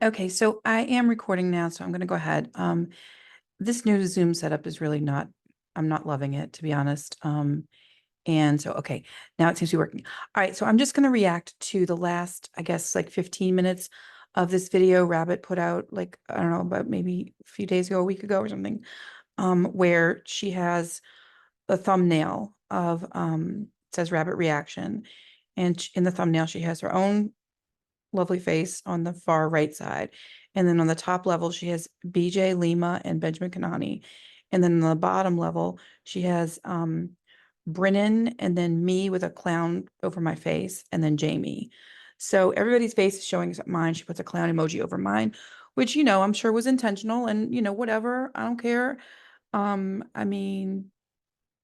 Okay, so I am recording now, so I'm going to go ahead. This new Zoom setup is really not, I'm not loving it, to be honest. And so, okay, now it seems to be working. All right, so I'm just going to react to the last, I guess, like 15 minutes of this video Rabbit put out, like, I don't know, about maybe a few days ago, a week ago or something, where she has a thumbnail of, it says Rabbit Reaction. And in the thumbnail, she has her own lovely face on the far right side. And then on the top level, she has BJ Lima and Benjamin Kanani. And then on the bottom level, she has Brennan and then me with a clown over my face and then Jamie. So everybody's face is showing except mine. She puts a clown emoji over mine, which, I'm sure was intentional and, whatever. I don't care. I mean,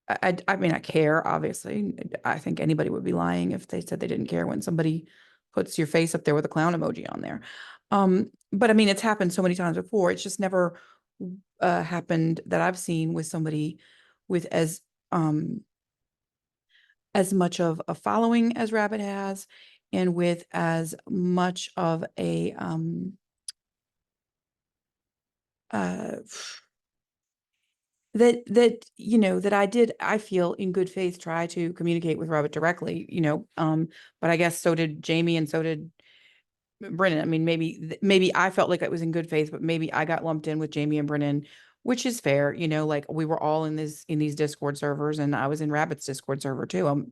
I care, obviously. I think anybody would be lying if they said they didn't care when somebody puts your face up there with a clown emoji on there. But I mean, it's happened so many times before. It's just never happened that I've seen with somebody with as much of a following as Rabbit has, and with as much of a uh that I feel in good faith try to communicate with Rabbit directly, but I guess so did Jamie and so did Brennan. I mean, maybe I felt like it was in good faith, but maybe I got lumped in with Jamie and Brennan, which is fair, like we were all in these Discord servers, and I was in Rabbit's Discord server too.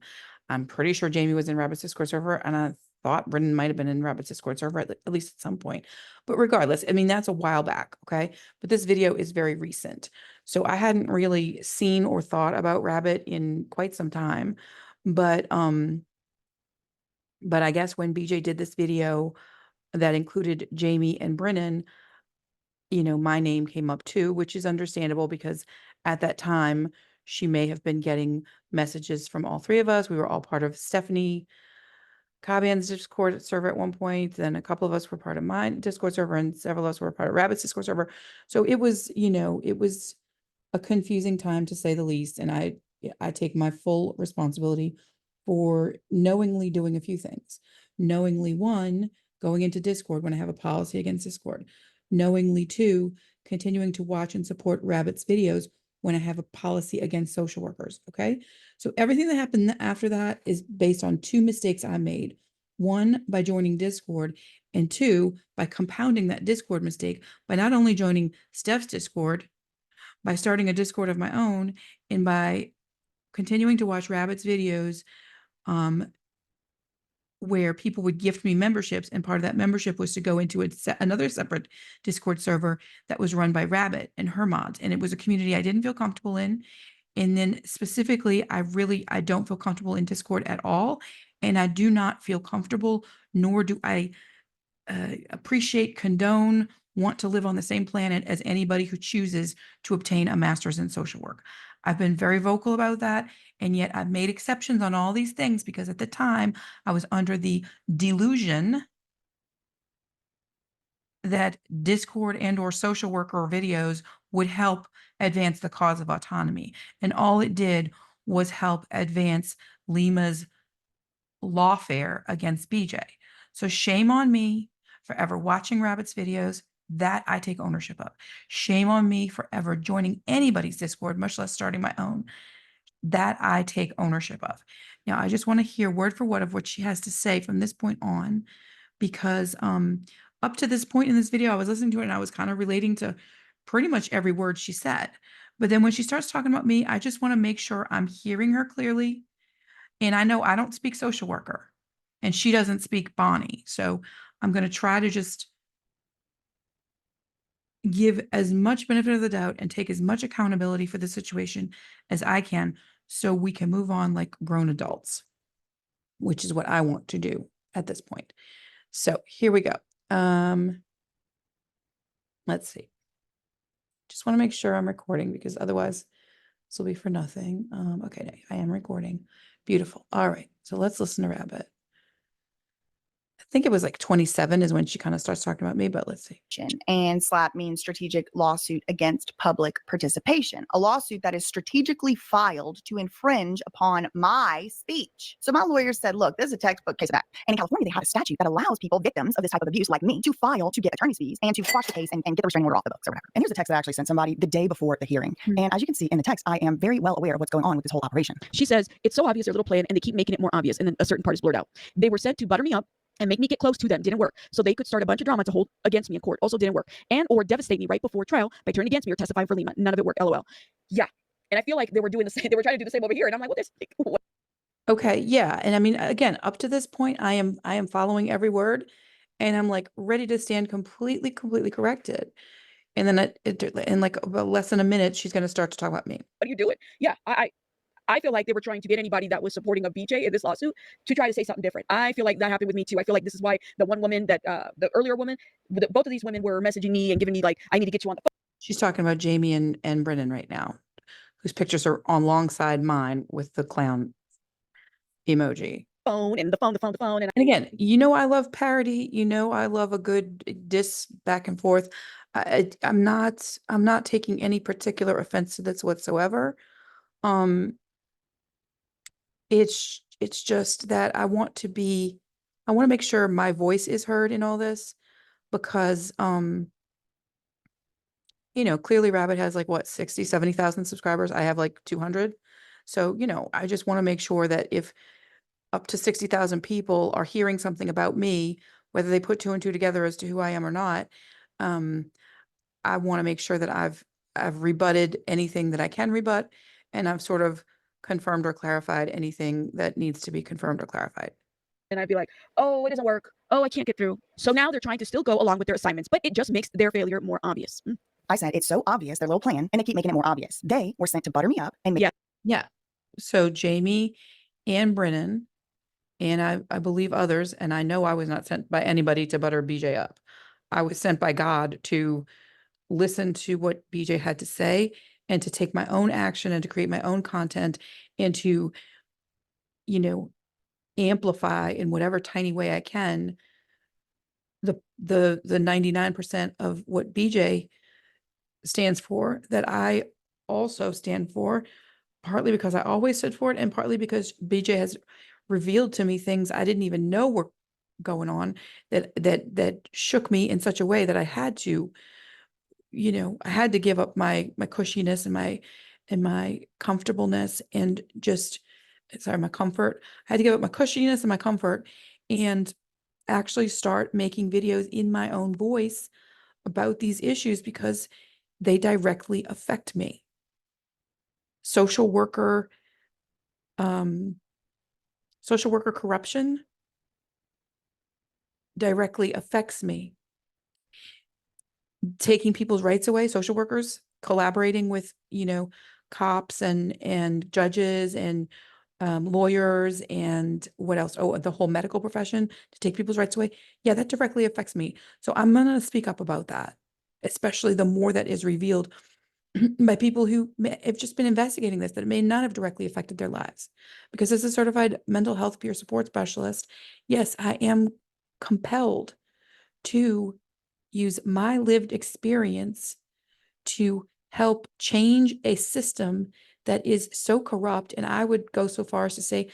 I'm pretty sure Jamie was in Rabbit's Discord server, and I thought Brennan might have been in Rabbit's Discord server at least at some point. But regardless, I mean, that's a while back, okay? But this video is very recent. So I hadn't really seen or thought about Rabbit in quite some time. But I guess when BJ did this video that included Jamie and Brennan, my name came up too, which is understandable because at that time she may have been getting messages from all three of us. We were all part of Stephanie Cabian's Discord server at one point. Then a couple of us were part of my Discord server, and several of us were part of Rabbit's Discord server. So it was, it was a confusing time to say the least. And I take my full responsibility for knowingly doing a few things. Knowingly, one, going into Discord when I have a policy against Discord. Knowingly, two, continuing to watch and support Rabbit's videos when I have a policy against social workers. Okay. So everything that happened after that is based on two mistakes I made. One, by joining Discord, and two, by compounding that Discord mistake by not only joining Steph's Discord, by starting a Discord of my own, and by continuing to watch Rabbit's videos, where people would gift me memberships, and part of that membership was to go into another separate Discord server that was run by Rabbit and her mods, and it was a community I didn't feel comfortable in. And then specifically, I don't feel comfortable in Discord at all, and I do not feel comfortable, nor do I appreciate, condone, want to live on the same planet as anybody who chooses to obtain a master's in social work. I've been very vocal about that, and yet I've made exceptions on all these things because at the time I was under the delusion that Discord and or social worker videos would help advance the cause of autonomy. And all it did was help advance Lima's lawfare against BJ. So shame on me for ever watching Rabbit's videos. That I take ownership of. Shame on me for ever joining anybody's Discord, much less starting my own. That I take ownership of. Now, I just want to hear word for word of what she has to say from this point on, because up to this point in this video, I was listening to it and I was kind of relating to pretty much every word she said. But then when she starts talking about me, I just want to make sure I'm hearing her clearly. And I know I don't speak social worker, and she doesn't speak Bonnie. So I'm going to try to just give as much benefit of the doubt and take as much accountability for the situation as I can so we can move on like grown adults, which is what I want to do at this point. So here we go. Let's see. Just want to make sure I'm recording because otherwise this will be for nothing. Okay, I am recording. Beautiful. All right. So let's listen to Rabbit. think it was like 27 is when she kind of starts talking about me, but let's see. And SLAP means strategic lawsuit against public participation, a lawsuit that is strategically filed to infringe upon my speech. So my lawyer said, look, this is a textbook case of that. And in California, they have a statute that allows people, victims of this type of abuse like me, to file to get attorney's fees and to quash the case and get the restraining order off the books or whatever. And here's a text that I actually sent somebody the day before the hearing. And as you can see in the text, I am very well aware of what's going on with this whole operation. She says, it's so obvious their little plan and they keep making it more obvious. And then a certain part is blurred out. They were sent to butter me up and make me get close to them. Didn't work. So they could start a bunch of drama to hold against me in court. Also didn't work. And or devastate me right before trial by turning against me or testifying for Lima. None of it worked. LOL. Yeah. And I feel like they were doing the same. They were trying to do the same over here. And I'm like, what? Okay. Yeah. And I mean, again, up to this point, I am following every word and I'm like ready to stand completely corrected. And then in like about less than a minute, she's going to start to talk about me. What are you doing? Yeah. I feel like they were trying to get anybody that was supporting a BJ in this lawsuit to try to say something different. I feel like that happened with me too. I feel like this is why the one woman that, the earlier woman, both of these women were messaging me and giving me like, I need to get you on the phone. She's talking about Jamie and Brennan right now, whose pictures are alongside mine with the clown emoji. And the phone. And again, I love parody. I love a good diss back and forth. I'm not taking any particular offense to this whatsoever. It's just that I want to make sure my voice is heard in all this because, clearly Rabbit has like what, 60, 70,000 subscribers. I have like 200. So, I just want to make sure that if up to 60,000 people are hearing something about me, whether they put two and two together as to who I am or not, I want to make sure that I've rebutted anything that I can rebut, and I've sort of confirmed or clarified anything that needs to be confirmed or clarified. And I'd be like, oh, it doesn't work. Oh, I can't get through. So now they're trying to still go along with their assignments, but it just makes their failure more obvious. I said, it's so obvious, their little plan, and they keep making it more obvious. They were sent to butter me up and Yeah. So Jamie and Brennan, and I believe others, and I know I was not sent by anybody to butter BJ up. I was sent by God to listen to what BJ had to say and to take my own action and to create my own content and to, amplify in whatever tiny way I can the 99% of what BJ stands for that I also stand for, partly because I always stood for it and partly because BJ has revealed to me things I didn't even know were going on that shook me in such a way that I had to, I had to give up my cushiness and my comfortableness and my comfort. I had to give up my cushiness and my comfort and actually start making videos in my own voice about these issues because they directly affect me. Social worker corruption directly affects me. Taking people's rights away, social workers collaborating with, cops and judges and lawyers and what else? Oh, the whole medical profession to take people's rights away. Yeah, that directly affects me. So I'm going to speak up about that, especially the more that is revealed by people who have just been investigating this, that it may not have directly affected their lives. Because as a certified mental health peer support specialist, yes, I am compelled to use my lived experience to help change a system that is so corrupt. And I would go so far as to say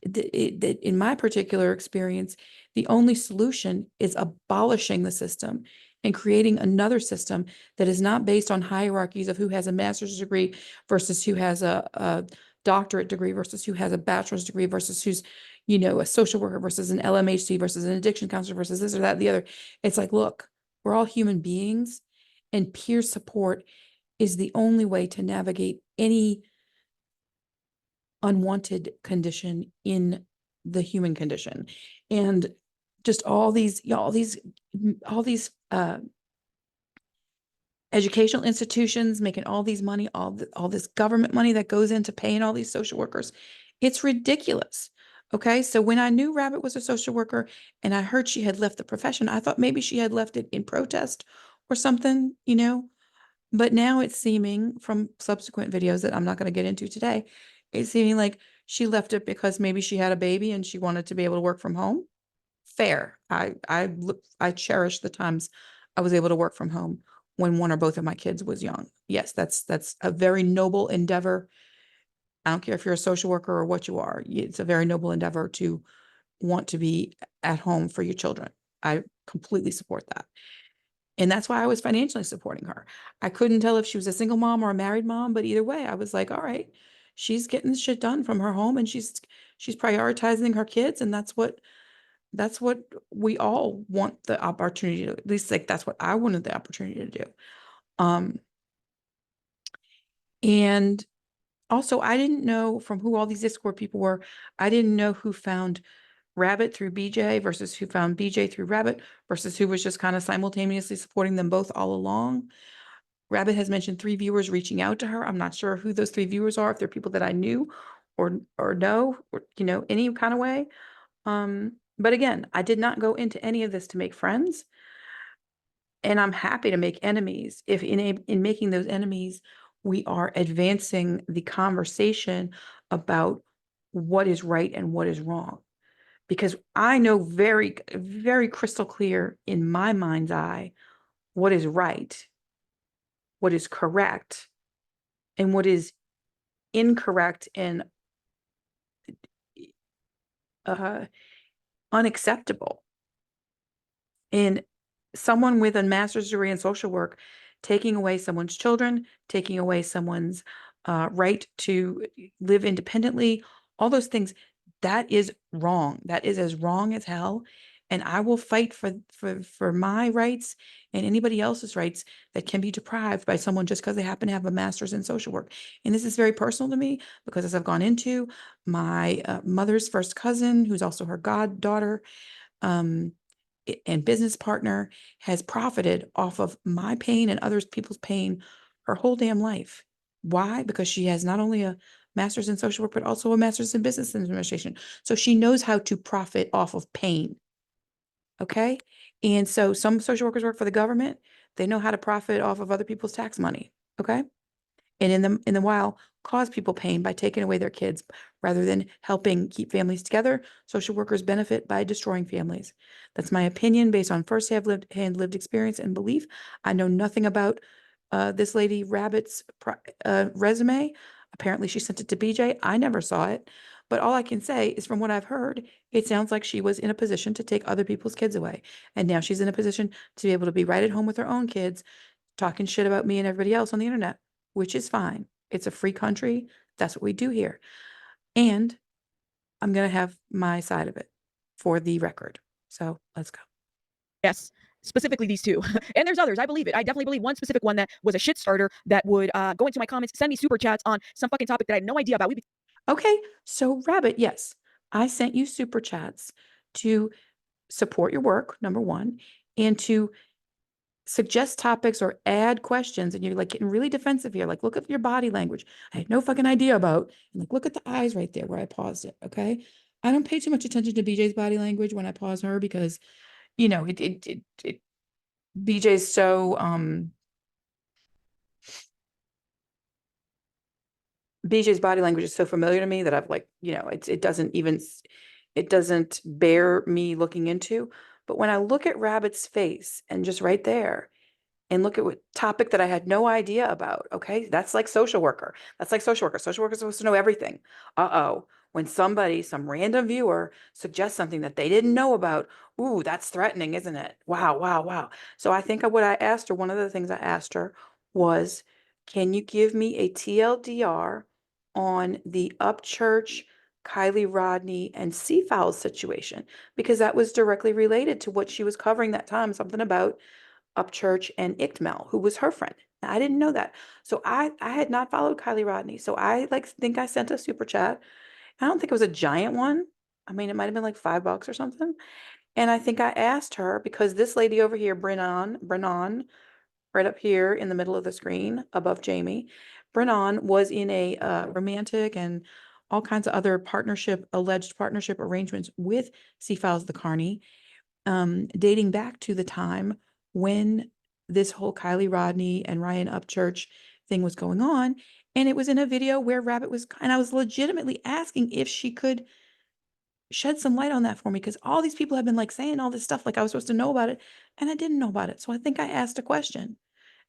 that in my particular experience, the only solution is abolishing the system and creating another system that is not based on hierarchies of who has a master's degree versus who has a doctorate degree versus who has a bachelor's degree versus who's, a social worker versus an LMHC versus an addiction counselor versus this or that, the other. It's like, look, we're all human beings, and peer support is the only way to navigate any unwanted condition in the human condition. And just all these educational institutions making all these money, all this government money that goes into paying all these social workers. It's ridiculous. Okay. So when I knew Rabbit was a social worker and I heard she had left the profession, I thought maybe she had left it in protest or something, but now it's seeming from subsequent videos that I'm not going to get into today, it's seeming like she left it because maybe she had a baby and she wanted to be able to work from home. fair. I cherish the times I was able to work from home when one or both of my kids was young. Yes, that's a very noble endeavor. I don't care if you're a social worker or what you are. It's a very noble endeavor to want to be at home for your children. I completely support that. And that's why I was financially supporting her. I couldn't tell if she was a single mom or a married mom, but either way, I was like, all right, she's getting shit done from her home and she's prioritizing her kids, and that's what we all want the opportunity to, at least like that's what I wanted the opportunity to do. And also I didn't know from who all these Discord people were. I didn't know who found Rabbit through BJ versus who found BJ through Rabbit versus who was just kind of simultaneously supporting them both all along. Rabbit has mentioned 3 viewers reaching out to her. I'm not sure who those 3 viewers are, if they're people that I knew or know, or, you know, any kind of way. But again, I did not go into any of this to make friends. And I'm happy to make enemies if in making those enemies, we are advancing the conversation about what is right and what is wrong. Because I know very, very crystal clear in my mind's eye what is right, what is correct, and what is incorrect and unacceptable. And someone with a master's degree in social work taking away someone's children, taking away someone's right to live independently, all those things, that is wrong. That is as wrong as hell. And I will fight for my rights and anybody else's rights that can be deprived by someone just because they happen to have a master's in social work. And this is very personal to me because, as I've gone into, my mother's first cousin, who's also her goddaughter, and business partner, has profited off of my pain and others people's pain her whole damn life. Why? Because she has not only a master's in social work, but also a master's in business administration. So she knows how to profit off of pain. Okay. And so some social workers work for the government. They know how to profit off of other people's tax money. Okay. And in the while, cause people pain by taking away their kids rather than helping keep families together. Social workers benefit by destroying families. That's my opinion based on firsthand lived experience and belief. I know nothing about this lady Rabbit's resume. Apparently she sent it to BJ. I never saw it. But all I can say is, from what I've heard, it sounds like she was in a position to take other people's kids away. And now she's in a position to be able to be right at home with her own kids, talking shit about me and everybody else on the internet, which is fine. It's a free country. That's what we do here. And I'm going to have my side of it for the record. So let's go. Yes, specifically these 2. And there's others. I believe it. I definitely believe one specific one that was a shit starter that would go into my comments, send me super chats on some fucking topic that I had no idea about. Okay, so Rabbit, yes, I sent you super chats to support your work, number one, and to suggest topics or add questions. And you're like getting really defensive here. Like, look at your body language. I had no fucking idea about. And like, look at the eyes right there where I paused it. Okay. I don't pay too much attention to BJ's body language when I pause her because, you know, BJ's so, BJ's body language is so familiar to me that I've like, you know, it doesn't bear me looking into. But when I look at Rabbit's face and just right there, and look at what topic that I had no idea about. Okay. That's like social worker. That's like social worker. Social worker is supposed to know everything. Uh-oh. When somebody, some random viewer suggests something that they didn't know about, ooh, that's threatening, isn't it? Wow, wow, wow. So I think what I asked her, one of the things I asked her was, can you give me a TLDR on the Upchurch, Kylie Rodney, and Seafowl situation? Because that was directly related to what she was covering that time, something about Upchurch and Ichtmel, who was her friend. I didn't know that. So I had not followed Kylie Rodney. So I think I sent a super chat. I don't think it was a giant one. I mean, it might have been like $5 or something. And I think I asked her because this lady over here, Brennan, right up here in the middle of the screen above Jamie, Brennan was in a romantic and all kinds of other alleged partnership arrangements with Seafowls the Carney, dating back to the time when this whole Kylie Rodney and Ryan Upchurch thing was going on. And it was in a video where Rabbit was, and I was legitimately asking if she could shed some light on that for me, because all these people have been like saying all this stuff like I was supposed to know about it, and I didn't know about it. So I think I asked a question,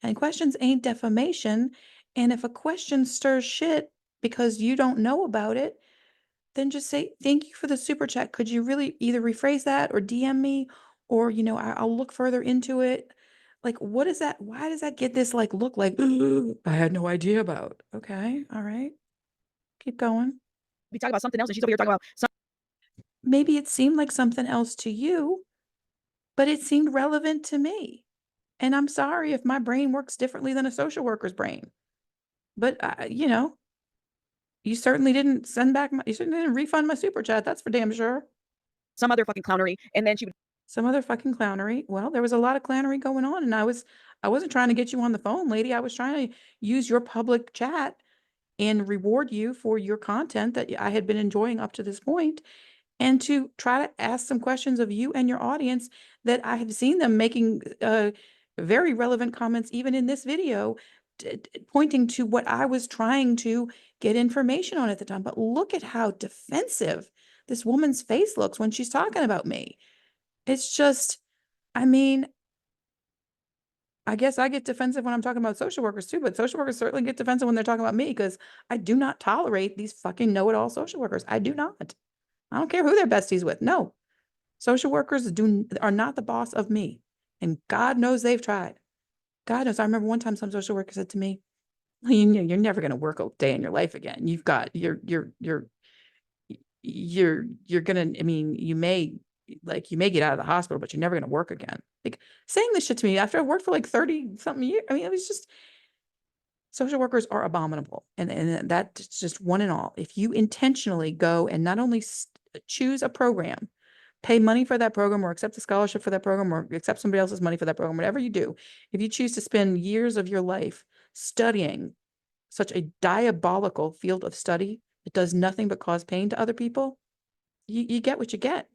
and questions ain't defamation. And if a question stirs shit because you don't know about it, then just say, thank you for the super chat. Could you really either rephrase that or DM me, or, I'll look further into it. Like, what is that? Why does that get this like look like I had no idea about? Okay. All right. Keep going. We talk about something else, and she's over here talking about some. Maybe it seemed like something else to you, but it seemed relevant to me. And I'm sorry if my brain works differently than a social worker's brain. But you certainly didn't you certainly didn't refund my super chat. That's for damn sure. Some other fucking clownery, and then she would. Some other fucking clownery. Well, there was a lot of clownery going on, and I wasn't trying to get you on the phone, lady. I was trying to use your public chat and reward you for your content that I had been enjoying up to this point, and to try to ask some questions of you and your audience that I have seen them making very relevant comments, even in this video, pointing to what I was trying to get information on at the time. But look at how defensive this woman's face looks when she's talking about me. It's just, I mean, I guess I get defensive when I'm talking about social workers too, but social workers certainly get defensive when they're talking about me, because I do not tolerate these fucking know-it-all social workers. I do not. I don't care who they're besties with. No, social workers are not the boss of me. And God knows they've tried. God knows. I remember one time some social worker said to me, you're never going to work a day in your life again. You've got, you're going to, I mean, you may get out of the hospital, but you're never going to work again. Like, saying this shit to me after I worked for like 30 something years. I mean, it was just, social workers are abominable. And that's just one and all. If you intentionally go and not only choose a program, pay money for that program, or accept a scholarship for that program, or accept somebody else's money for that program, whatever you do, if you choose to spend years of your life studying such a diabolical field of study that does nothing but cause pain to other people, you get what you get.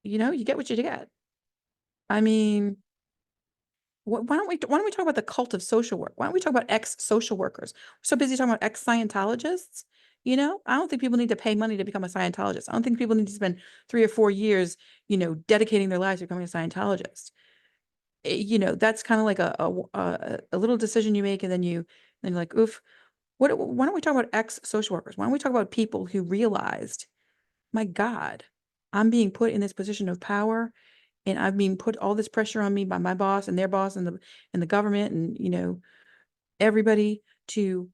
You get what you get. I mean, why don't we talk about the cult of social work? Why don't we talk about ex-social workers? We're so busy talking about ex-Scientologists. I don't think people need to pay money to become a Scientologist. I don't think people need to spend 3 or 4 years, dedicating their lives to becoming a Scientologist. That's kind of like a little decision you make, and then you're like, oof. Why don't we talk about ex-social workers? Why don't we talk about people who realized, my God, I'm being put in this position of power, and I've been put all this pressure on me by my boss and their boss and the government, and everybody, to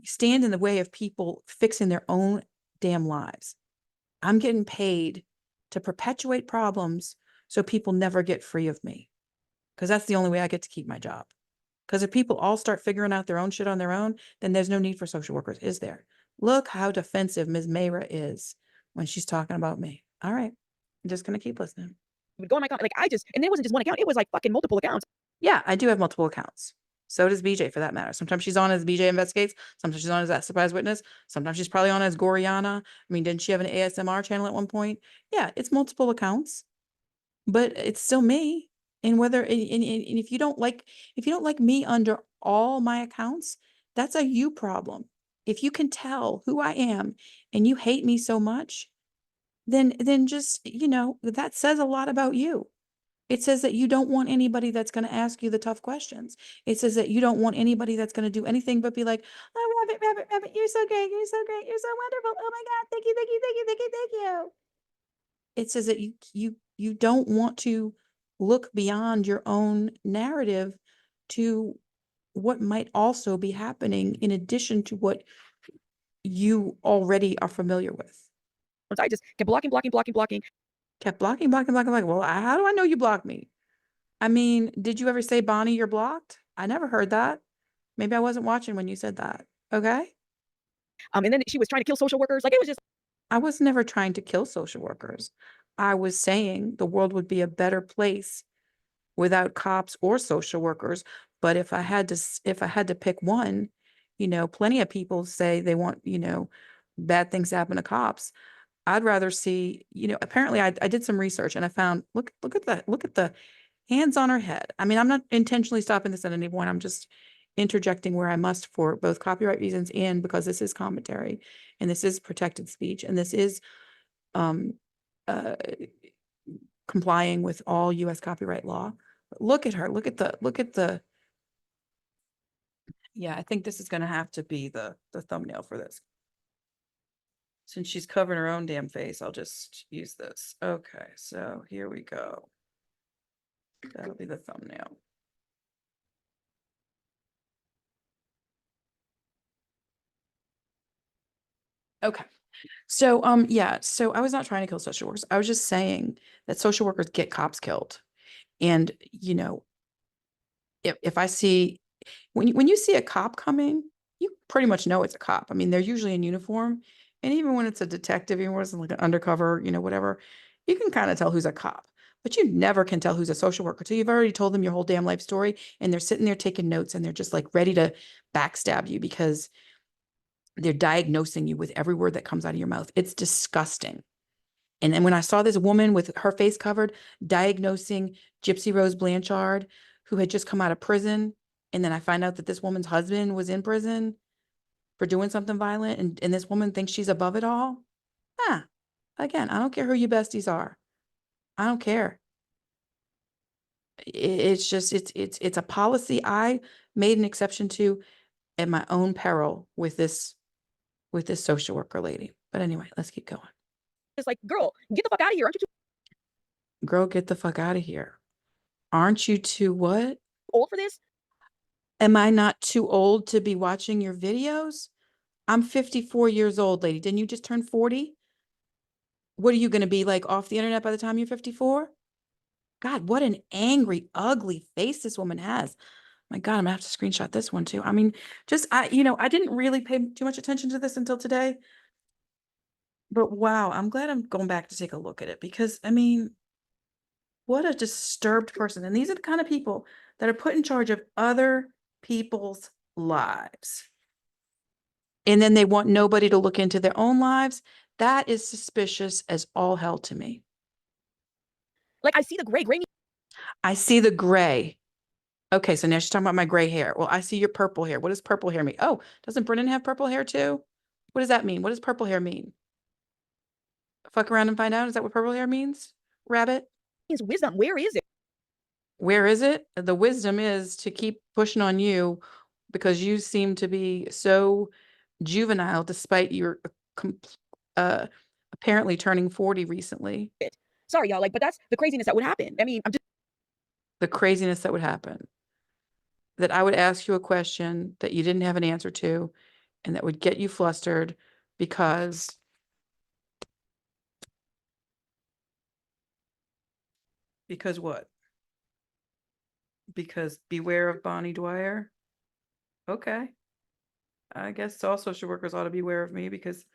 stand in the way of people fixing their own damn lives. I'm getting paid to perpetuate problems so people never get free of me, because that's the only way I get to keep my job. Because if people all start figuring out their own shit on their own, then there's no need for social workers, is there? Look how defensive Ms. Mayra is when she's talking about me. All right. I'm just going to keep listening. Would go on my account, and it wasn't just one account, it was like fucking multiple accounts. Yeah, I do have multiple accounts. So does BJ, for that matter. Sometimes she's on as BJ Investigates. Sometimes she's on as that Surprise Witness. Sometimes she's probably on as Goriana. I mean, didn't she have an ASMR channel at one point? Yeah, it's multiple accounts, but it's still me. And whether, and if you don't like me under all my accounts, that's a you problem. If you can tell who I am and you hate me so much, then just, that says a lot about you. It says that you don't want anybody that's going to ask you the tough questions. It says that you don't want anybody that's going to do anything but be like, oh, Rabbit, you're so great, you're so great, you're so wonderful. Oh my God, thank you, thank you, thank you, thank you, thank you. It says that you don't want to look beyond your own narrative to what might also be happening in addition to what you already are familiar with. I just kept blocking. Kept blocking. Well, how do I know you blocked me? I mean, did you ever say, Bonnie, you're blocked? I never heard that. Maybe I wasn't watching when you said that. Okay. And then she was trying to kill social workers. Like, it was just. I was never trying to kill social workers. I was saying the world would be a better place without cops or social workers. But if I had to pick one, plenty of people say they want, bad things to happen to cops. I'd rather see, apparently I did some research and I found, look at the hands on her head. I mean, I'm not intentionally stopping this at any point. I'm just interjecting where I must for both copyright reasons and because this is commentary and this is protected speech and this is uh, complying with all US copyright law. But look at her, look at the, yeah, I think this is gonna have to be the thumbnail for this. Since she's covering her own damn face, I'll just use this. Okay, so here we go. That'll be the thumbnail. Okay. So, yeah, so I was not trying to kill social workers. I was just saying that social workers get cops killed. And, you know, if I see, when you see a cop coming, you pretty much know it's a cop. I mean, they're usually in uniform. And even when it's a detective, even when it's like an undercover, you know, whatever, you can kind of tell who's a cop. But you never can tell who's a social worker till you've already told them your whole damn life story. And they're sitting there taking notes and they're just like ready to backstab you because they're diagnosing you with every word that comes out of your mouth. It's disgusting. And then when I saw this woman with her face covered diagnosing Gypsy Rose Blanchard, who had just come out of prison, and then I find out that this woman's husband was in prison for doing something violent, and this woman thinks she's above it all. Again, I don't care who your besties are. I don't care. It's just it's a policy I made an exception to at my own peril with this social worker lady. But anyway, let's keep going. It's like, girl, get the fuck out of here. Aren't you too Girl, get the fuck out of here. Aren't you too what? old for this? Am I not too old to be watching your videos? I'm 54 years old, lady. Didn't you just turn 40? What are you going to be like off the internet by the time you're 54? God, what an angry, ugly face this woman has. My God, I'm gonna have to screenshot this one too. I mean, just I didn't really pay too much attention to this until today. But wow, I'm glad I'm going back to take a look at it because I mean, what a disturbed person. And these are the kind of people that are put in charge of other people's lives. And then they want nobody to look into their own lives. That is suspicious as all hell to me. Like, I see the gray means I see the gray. Okay, so now she's talking about my gray hair. Well, I see your purple hair. What does purple hair mean? Oh, doesn't Brennan have purple hair too? What does that mean? What does purple hair mean? Fuck around and find out. Is that what purple hair means? Rabbit? wisdom. Where is it? Where is it? The wisdom is to keep pushing on you because you seem to be so juvenile despite your apparently turning 40 recently. Sorry, y'all. Like, but that's the craziness that would happen. I mean, I'm just The craziness that would happen. That I would ask you a question that you didn't have an answer to and that would get you flustered because what? Because beware of Bonnie Dwyer? Okay. I guess all social workers ought to beware of me because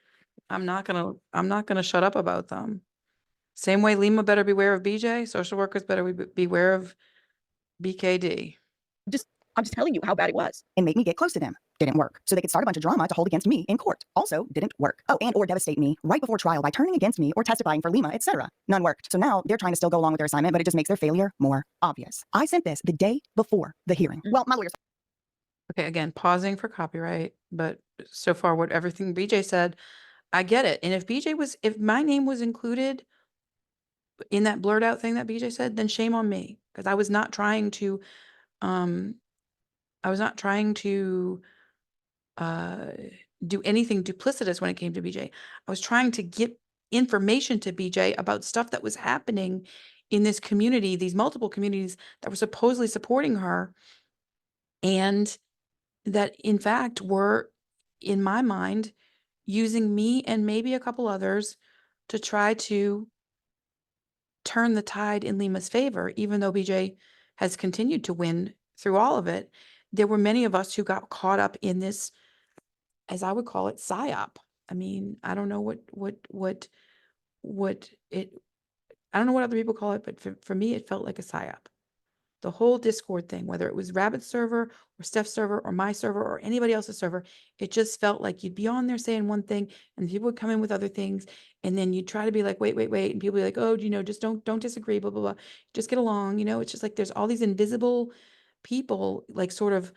I'm not gonna shut up about them. Same way Lima better beware of BJ, social workers better beware of BKD. I'm just telling you how bad it was. And make me get close to them. Didn't work. So they could start a bunch of drama to hold against me in court. Also didn't work. Oh, and or devastate me right before trial by turning against me or testifying for Lima, etc. None worked. So now they're trying to still go along with their assignment, but it just makes their failure more obvious. I sent this the day before the hearing. Well, my lawyers. Okay, again, pausing for copyright, but so far what everything BJ said, I get it. And if my name was included in that blurred out thing that BJ said, then shame on me. Because I was not trying to do anything duplicitous when it came to BJ. I was trying to get information to BJ about stuff that was happening in this community, these multiple communities that were supposedly supporting her, and that in fact were, in my mind, using me and maybe a couple others to try to turn the tide in Lima's favor, even though BJ has continued to win through all of it. There were many of us who got caught up in this, as I would call it, psyop. I mean, I don't know what it, I don't know what other people call it, but for me, it felt like a psyop. The whole Discord thing, whether it was Rabbit's server or Steph's server or my server or anybody else's server, it just felt like you'd be on there saying one thing and people would come in with other things. And then you'd try to be like, wait. And people be like, oh, just don't disagree, blah, blah, blah. Just get along. It's just like, there's all these invisible people, like sort of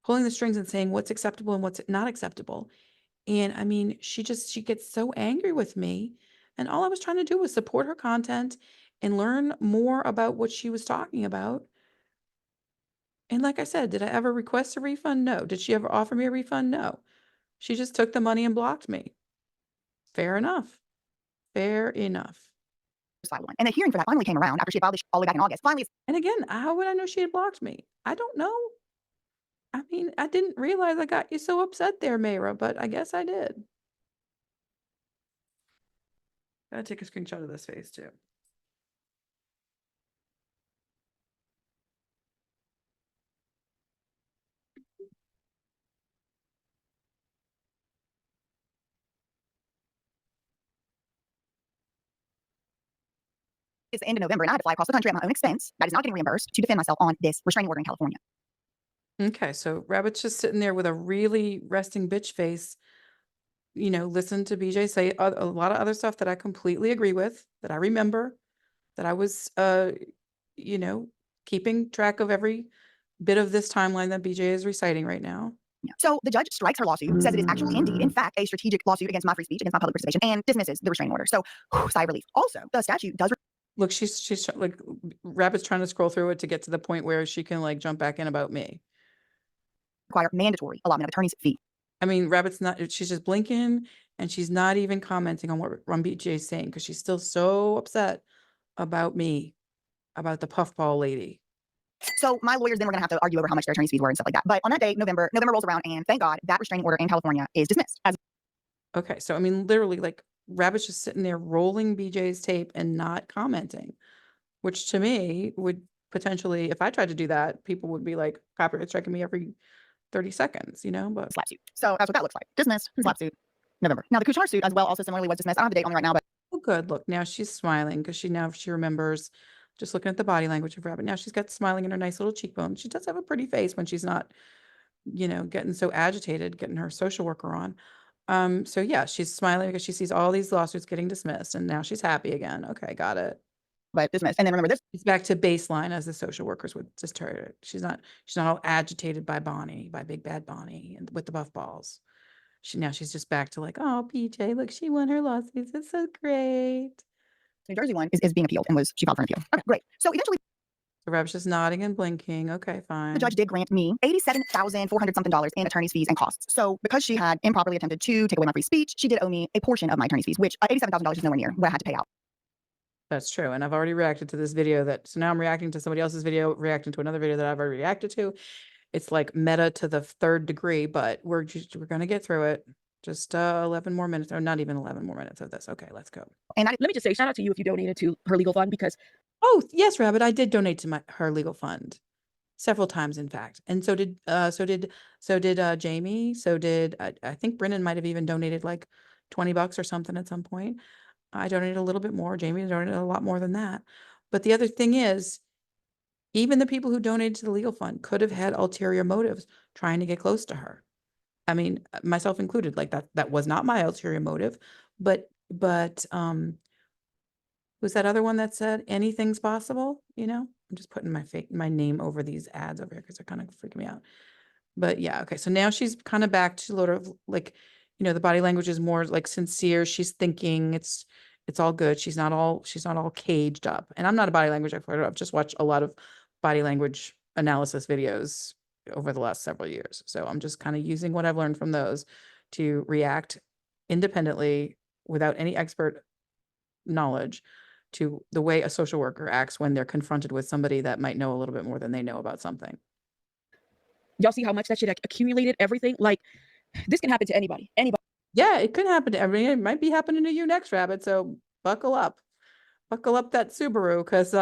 pulling the strings and saying what's acceptable and what's not acceptable. And I mean, she gets so angry with me. And all I was trying to do was support her content and learn more about what she was talking about. And like I said, did I ever request a refund? No. Did she ever offer me a refund? No. She just took the money and blocked me. Fair enough. Fair enough. filed one. And the hearing for that finally came around after she had filed this all the way back in August. Finally, And again, how would I know she had blocked me? I don't know. I mean, I didn't realize I got you so upset there, Mayra, but I guess I did. Gotta take a screenshot of this face too. it's the end of November and I had to fly across the country at my own expense. That is not getting reimbursed to defend myself on this restraining order in California. Okay, so Rabbit's just sitting there with a really resting bitch face, listen to BJ say a lot of other stuff that I completely agree with, that I remember, that I was, keeping track of every bit of this timeline that BJ is reciting right now. Yeah. So the judge strikes her lawsuit, says it is actually indeed, in fact, a strategic lawsuit against my free speech, against my public participation, and dismisses the restraining order. So sigh of relief. Also, the statute does Look, she's like, Rabbit's trying to scroll through it to get to the point where she can like jump back in about me. require mandatory allotment of attorney's fee. I mean, Rabbit's not, she's just blinking and she's not even commenting on what BJ is saying because she's still so upset about me, about the puffball lady. So my lawyers then were going to have to argue over how much their attorney's fees were and stuff like that. But on that day, November rolls around, and thank God that restraining order in California is dismissed. Okay, so I mean, literally, like Rabbit's just sitting there rolling BJ's tape and not commenting, which to me would potentially, if I tried to do that, people would be like copyright striking me every 30 seconds, but slap suit. So that's what that looks like. Dismissed, slap suit, November. Now the Kuchar suit as well also similarly was dismissed. I don't have the date on me right now, but oh, good. Look, now she's smiling because she remembers just looking at the body language of Rabbit. Now she's got smiling in her nice little cheekbone. She does have a pretty face when she's not, getting so agitated, getting her social worker on. So yeah, she's smiling because she sees all these lawsuits getting dismissed and now she's happy again. Okay, got it. dismissed. And then remember this. It's back to baseline as the social workers would just tell her. She's not all agitated by Big Bad Bonnie and with the buff balls. She's just back to like, oh, PJ, look, she won her lawsuits. It's so great. New Jersey one is being appealed and she filed for an appeal. Okay, great. So eventually The Rabbit's just nodding and blinking. Okay, fine. the judge did grant me $87,400 something in attorney's fees and costs. So because she had improperly attempted to take away my free speech, she did owe me a portion of my attorney's fees, which $87,000 is nowhere near what I had to pay out. That's true. And I've already reacted to this video so now I'm reacting to somebody else's video, reacting to another video that I've already reacted to. It's like meta to the third degree, but we're going to get through it. Just 11 more minutes, or not even 11 more minutes of this. Okay, let's go. And Let me just say, shout out to you if you donated to her legal fund, because Oh, yes, Rabbit, I did donate to her legal fund several times, in fact. And so did Jamie. So did, I think Brennan might have even donated like $20 or something at some point. I donated a little bit more. Jamie donated a lot more than that. But the other thing is, even the people who donated to the legal fund could have had ulterior motives trying to get close to her. I mean, myself included, like that was not my ulterior motive, but was that other one that said anything's possible? I'm just putting my name over these ads over here because they're kind of freaking me out. But yeah, okay. So now she's kind of back to sort of like, the body language is more like sincere. She's thinking it's all good. She's not all caged up. And I'm not a body language expert. I've just watched a lot of body language analysis videos over the last several years. So I'm just kind of using what I've learned from those to react independently without any expert knowledge to the way a social worker acts when they're confronted with somebody that might know a little bit more than they know about something. y'all see how much that shit accumulated, everything. Like, this can happen to anybody. Yeah, it could happen to everyone. It might be happening to you next, Rabbit. So buckle up that Subaru. Cause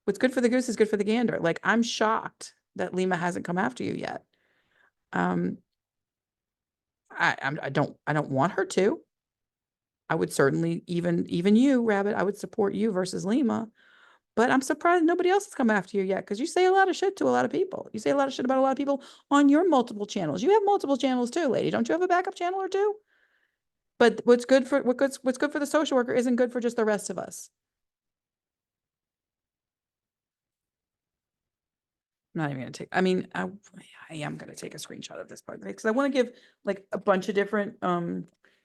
what's good for the goose is good for the gander. Like, I'm shocked that Lima hasn't come after you yet. I don't want her to. I would certainly, even you, Rabbit, I would support you versus Lima. But I'm surprised nobody else has come after you yet, because you say a lot of shit to a lot of people. You say a lot of shit about a lot of people on your multiple channels. You have multiple channels too, lady. Don't you have a backup channel or two? But what's good for the social worker isn't good for just the rest of us. I'm not even gonna take. I mean, I am gonna take a screenshot of this part because I want to give like a bunch of different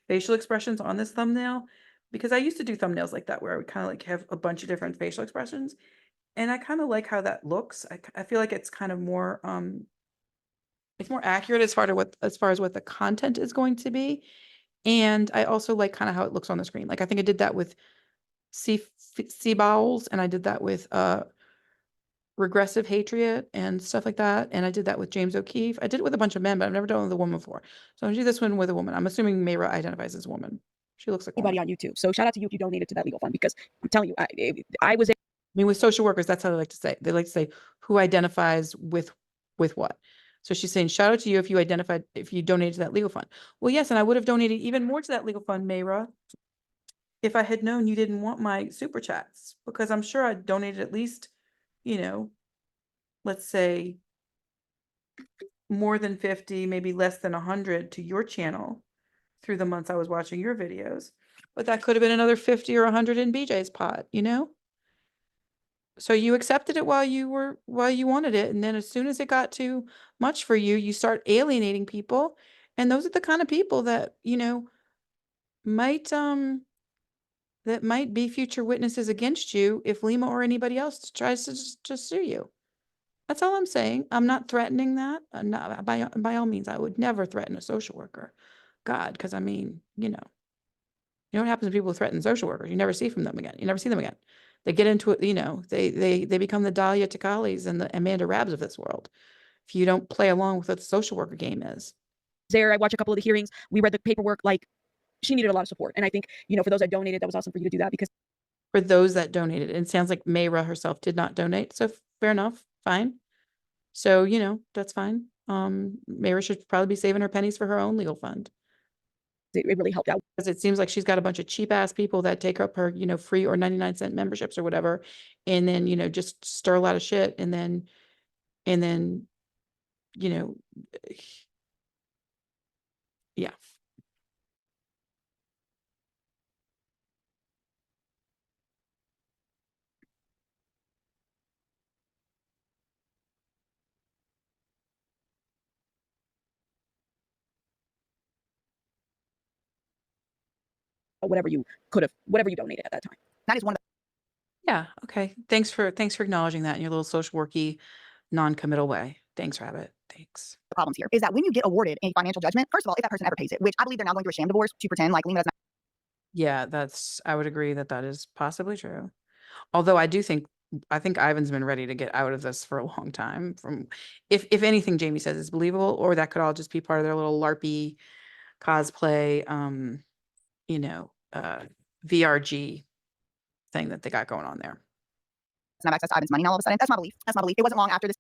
facial expressions on this thumbnail, because I used to do thumbnails like that where I would kind of like have a bunch of different facial expressions. And I kind of like how that looks. I feel like it's kind of more, it's more accurate as far as what the content is going to be. And I also like kind of how it looks on the screen. Like I think I did that with sea bowels, and I did that with regressive hatred and stuff like that. And I did that with James O'Keefe. I did it with a bunch of men, but I've never done it with a woman before. So I'm gonna do this one with a woman. I'm assuming Mayra identifies as a woman. She looks like a woman. Anybody on YouTube. So shout out to you if you donated to that legal fund, because I'm telling you, I was I mean, with social workers, that's how they like to say. They like to say who identifies with what. So she's saying, shout out to you if you donated to that legal fund. Well, yes, and I would have donated even more to that legal fund, Mayra, if I had known you didn't want my super chats, because I'm sure I donated at least, let's say more than 50, maybe less than 100 to your channel through the months I was watching your videos. But that could have been another 50 or 100 in BJ's pot, So you accepted it while you wanted it. And then as soon as it got too much for you, you start alienating people. And those are the kind of people that, might, that might be future witnesses against you if Lima or anybody else tries to just sue you. That's all I'm saying. I'm not threatening that. Not, by all means, I would never threaten a social worker. God, because I mean, you know what happens when people threaten social workers? You never see from them again. You never see them again. They get into it, they become the Dahlia Takalis and the Amanda Rabs of this world. If you don't play along with what the social worker game is. there. I watched a couple of the hearings. We read the paperwork. Like, she needed a lot of support. And I think, for those that donated, that was awesome for you to do that, because For those that donated, it sounds like Mayra herself did not donate. So fair enough. Fine. So, that's fine. Mayra should probably be saving her pennies for her own legal fund. it really helped out. Because it seems like she's got a bunch of cheap ass people that take up her, free or 99-cent memberships or whatever. And then, just stir a lot of shit. And then, yeah. Whatever you donated at that time. That is one of Yeah. Okay. Thanks for acknowledging that in your little social worky, non-committal way. Thanks, Rabbit. Thanks. the problems here, is that when you get awarded a financial judgment, first of all, if that person ever pays it, which I believe they're now going through a sham divorce to pretend like Lena doesn't Yeah, I would agree that is possibly true. Although I think Ivan's been ready to get out of this for a long time. If anything Jamie says is believable, or that could all just be part of their little LARPy cosplay, VRG thing that they got going on there. have access to Ivan's money now all of a sudden. That's my belief. It wasn't long after this.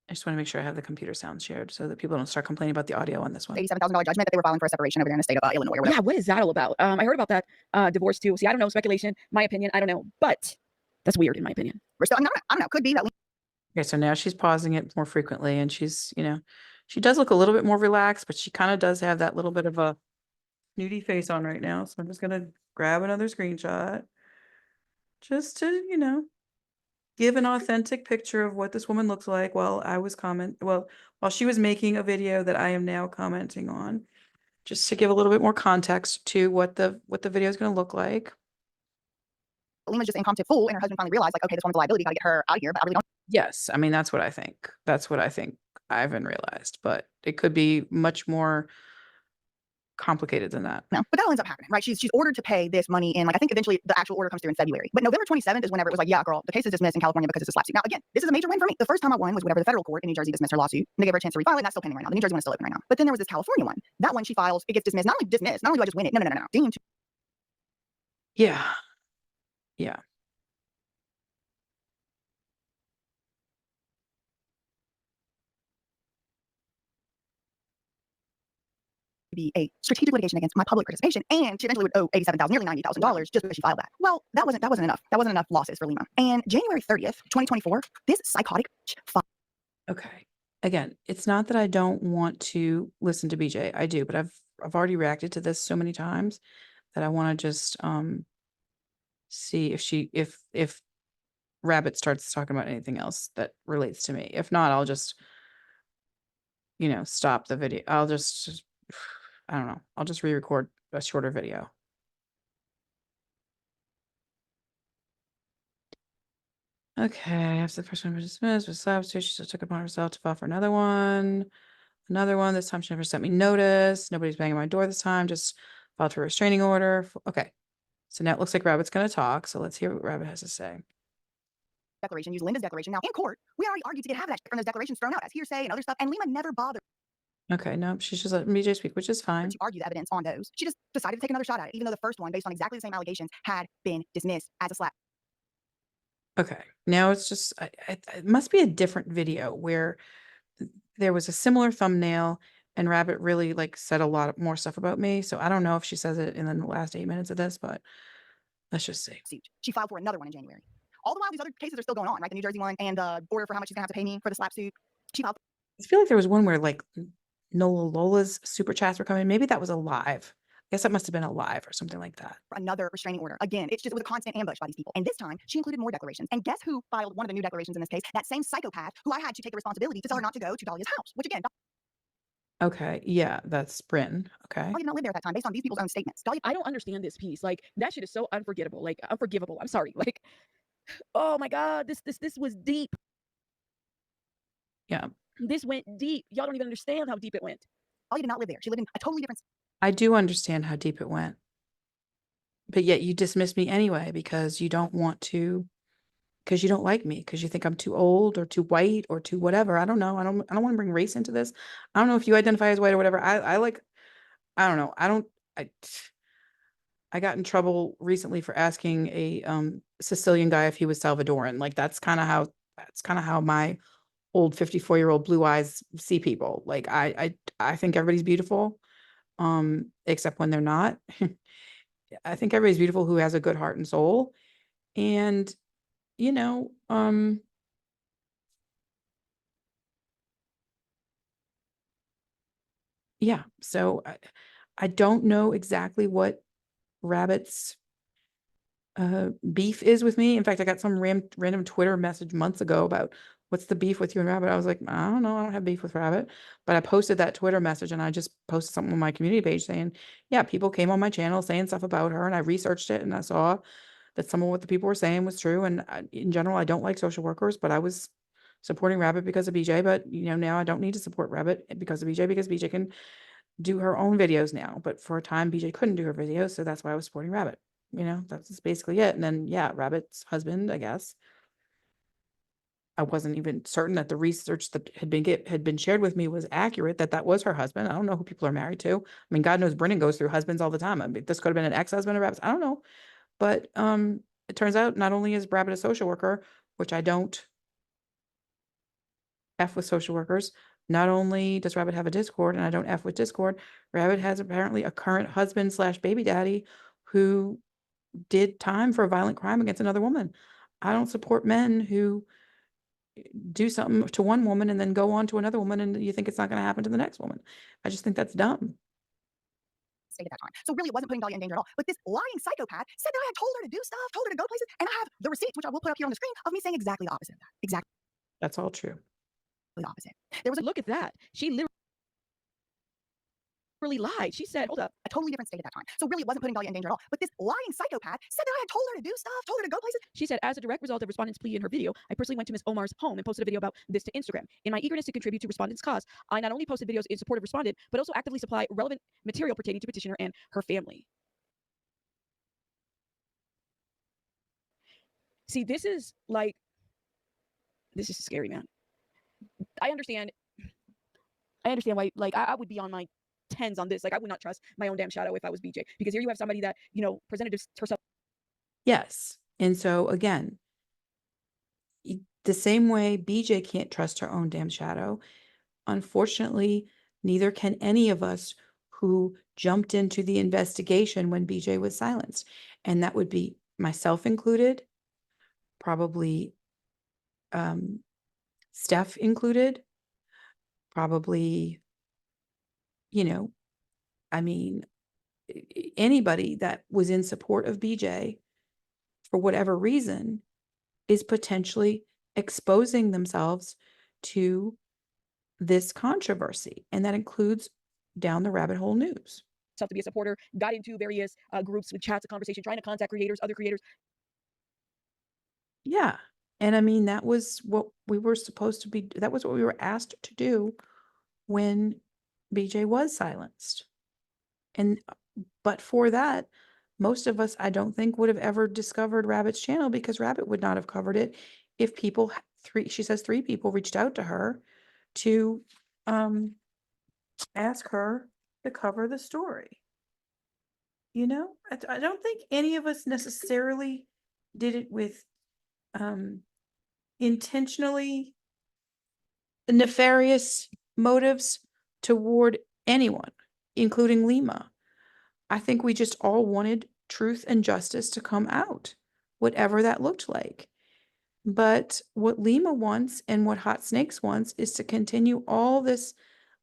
I just want to make sure I have the computer sound shared so that people don't start complaining about the audio on this one. $87,000 judgment that they were filing for a separation over there in the state of Illinois or whatever. Yeah, what is that all about? I heard about that divorce too. See, I don't know, speculation, my opinion, I don't know, but that's weird in my opinion. We're still, I don't know. Could be that Okay, so now she's pausing it more frequently, and she's, she does look a little bit more relaxed, but she kind of does have that little bit of a snooty face on right now. So I'm just gonna grab another screenshot just to, give an authentic picture of what this woman looks like while she was making a video that I am now commenting on, just to give a little bit more context to what the video is going to look like. Lima's just incompetent fool, and her husband finally realized, like, okay, this woman's a liability, gotta get her out of here. But I really don't Yes, I mean that's what I think. That's what I think Ivan realized, but it could be much more complicated than that. know. But that ends up happening, right? She's ordered to pay this money in, like, I think eventually the actual order comes through in February. But November 27th is whenever it was like, yeah, girl, the case is dismissed in California because it's a slap suit. Now, again, this is a major win for me. The first time I won was whenever the federal court in New Jersey dismissed her lawsuit. And they gave her a chance to refile it, and that's still pending right now. The New Jersey one is still open right now. But then there was this California one. That one she files, it gets dismissed. Not only dismissed, not only do I just win it, no. Deemed Yeah. Yeah. to be a strategic litigation against my public participation, and she eventually would owe $87,000, nearly $90,000 just because she filed that. Well, that wasn't enough. That wasn't enough losses for Lima. And January 30th, 2024, this psychotic Okay. Again, it's not that I don't want to listen to BJ. I do, but I've already reacted to this so many times that I want to just see if Rabbit starts talking about anything else that relates to me. If not, I'll just, stop the video. I'll just I don't know. I'll just re-record a shorter video. Okay, after the first one was dismissed, was substitute, she still took it upon herself to file for another one. Another one. This time she never sent me notice. Nobody's banging my door this time. Just filed for a restraining order. Okay. So now it looks like Rabbit's going to talk. So let's hear what Rabbit has to say. Declaration, use Linda's declaration. Now, in court, we already argued to get half of that from those declarations thrown out as hearsay and other stuff, and Lima never bothered Okay, no, she's just letting BJ speak, which is fine. to argue the evidence on those. She just decided to take another shot at it, even though the first one, based on exactly the same allegations, had been dismissed as a slap. Okay, now it's just, it must be a different video where there was a similar thumbnail and Rabbit really like said a lot more stuff about me. So I don't know if she says it in the last 8 minutes of this, but let's just see. Suit. She filed for another one in January. All the while, these other cases are still going on, right? The New Jersey one and the order for how much she's gonna have to pay me for the slap suit. She filed I feel like there was one where like Nola Lola's super chats were coming. Maybe that was a live. I guess that must have been a live or something like that. for another restraining order. Again, it was a constant ambush by these people. And this time, she included more declarations. And guess who filed one of the new declarations in this case? That same psychopath who I had to take the responsibility to tell her not to go to Dahlia's house, which again, Okay, yeah, that's Bryn. Okay. Dahlia did not live there at that time based on these people's own statements. Dahlia I don't understand this piece. Like, that shit is so unforgettable. Like, unforgivable. I'm sorry. Like, oh my God, this was deep. Yeah. This went deep. Y'all don't even understand how deep it went. did not live there. She lived in a totally different I do understand how deep it went. But yet you dismiss me anyway because you don't want to, because you don't like me, because you think I'm too old or too white or too whatever. I don't know. I don't want to bring race into this. I don't know if you identify as white or whatever. I don't know. I got in trouble recently for asking a Sicilian guy if he was Salvadoran. Like that's kind of how my old 54-year-old blue eyes see people. Like I think everybody's beautiful, except when they're not. I think everybody's beautiful who has a good heart and soul. And, yeah, so I don't know exactly what Rabbit's beef is with me. In fact, I got some random Twitter message months ago about what's the beef with you and Rabbit. I was like, I don't know. I don't have beef with Rabbit, but I posted that Twitter message and I just posted something on my community page saying, yeah, people came on my channel saying stuff about her and I researched it and I saw that some of what the people were saying was true. And in general, I don't like social workers, but I was supporting Rabbit because of BJ. But now I don't need to support Rabbit because of BJ because BJ can do her own videos now. But for a time, BJ couldn't do her videos, so that's why I was supporting Rabbit. That's basically it. And then yeah, Rabbit's husband, I guess. I wasn't even certain that the research that had been shared with me was accurate, that was her husband. I don't know who people are married to. I mean, God knows Brennan goes through husbands all the time. I mean, this could have been an ex-husband of Rabbit's. I don't know. But it turns out not only is Rabbit a social worker, which I don't F with social workers, not only does Rabbit have a Discord, and I don't F with Discord, Rabbit has apparently a current husband / baby daddy who did time for a violent crime against another woman. I don't support men who do something to one woman and then go on to another woman and you think it's not going to happen to the next woman. I just think that's dumb. state at that time. So really, it wasn't putting Dahlia in danger at all. But this lying psychopath said that I had told her to do stuff, told her to go places, and I have the receipts, which I will put up here on the screen, of me saying exactly the opposite of that. Exactly That's all true. the opposite. There was a Look at that. She literally lied. She said, hold up. totally different state at that time. So really, it wasn't putting Dahlia in danger at all. But this lying psychopath said that I had told her to do stuff, told her to go places. She said, as a direct result of respondent's plea in her video, I personally went to Ms. Omar's home and posted a video about this to Instagram. In my eagerness to contribute to respondent's cause, I not only posted videos in support of respondent, but also actively supply relevant material pertaining to petitioner and her family. See, this is scary, man. I understand why, like, I would be on my 10s on this. Like, I would not trust my own damn shadow if I was BJ, because here you have somebody that, presented herself. Yes. And so again, the same way BJ can't trust her own damn shadow, unfortunately, neither can any of us who jumped into the investigation when BJ was silenced. And that would be myself included, probably Steph included, probably, I mean, anybody that was in support of BJ for whatever reason is potentially exposing themselves to this controversy. And that includes Down the Rabbit Hole News. To be a supporter, got into various groups with chats, a conversation, trying to contact creators, other creators. Yeah. And I mean, that was what we were supposed to be, that was what we were asked to do when BJ was silenced. And, but for that, most of us, I don't think, would have ever discovered Rabbit's channel, because Rabbit would not have covered it if people, she says 3 people reached out to her to ask her to cover the story. You know, I don't think any of us necessarily did it with intentionally nefarious motives toward anyone, including Lima. I think we just all wanted truth and justice to come out, whatever that looked like. But what Lima wants and what Hot Snakes wants is to continue all this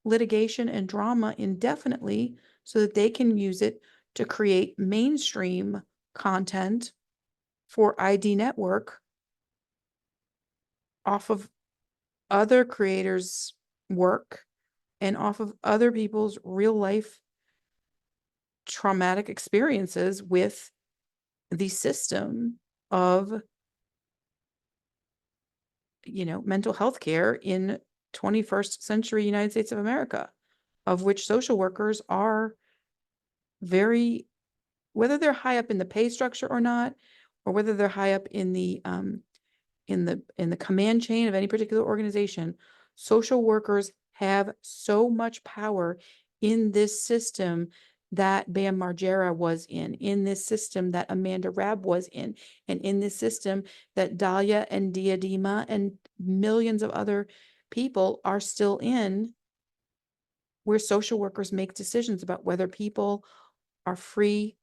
litigation and drama indefinitely so that they can use it to create mainstream content for ID Network off of other creators' work and off of other people's real life traumatic experiences with the system of, you know, mental health care in 21st century United States of America, of which social workers are very, whether they're high up in the pay structure or not, or whether they're high up in the command chain of any particular organization, social workers have so much power in this system that Bam Margera was in this system that Amanda Rabb was in, and in this system that Dahlia and Diadema and millions of other people are still in, where social workers make decisions about whether people are free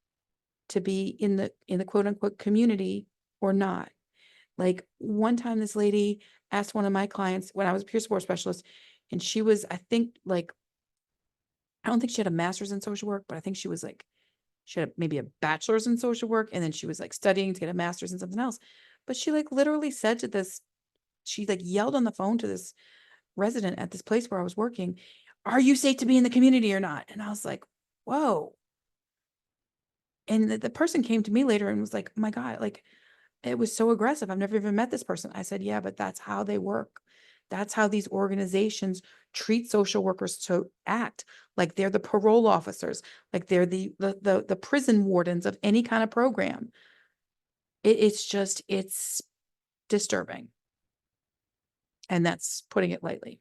to be in the quote unquote community or not. Like, one time this lady asked one of my clients when I was a peer support specialist, and she was, I think, like, I don't think she had a master's in social work, but I think she was like, she had maybe a bachelor's in social work, and then she was like studying to get a master's in something else. But she like literally said to this, she like yelled on the phone to this resident at this place where I was working, "Are you safe to be in the community or not?" And I was like, whoa. And the person came to me later and was like, "Oh my God, like, it was so aggressive. I've never even met this person." I said, "Yeah, but that's how they work. That's how these organizations treat social workers to act. Like they're the parole officers, like they're the prison wardens of any kind of program." It's disturbing. And that's putting it lightly.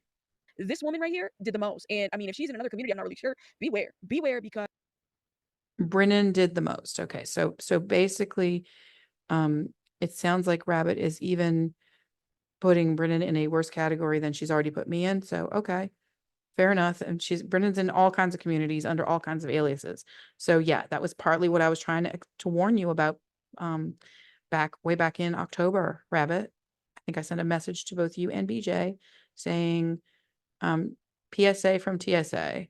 This woman right here did the most. And I mean, if she's in another community, I'm not really sure. Beware, because Brennan did the most. Okay, so basically, it sounds like Rabbit is even putting Brennan in a worse category than she's already put me in. So, okay, fair enough. And Brennan's in all kinds of communities under all kinds of aliases. So yeah, that was partly what I was trying to warn you about, way back in October, Rabbit. I think I sent a message to both you and BJ saying, PSA from TSA,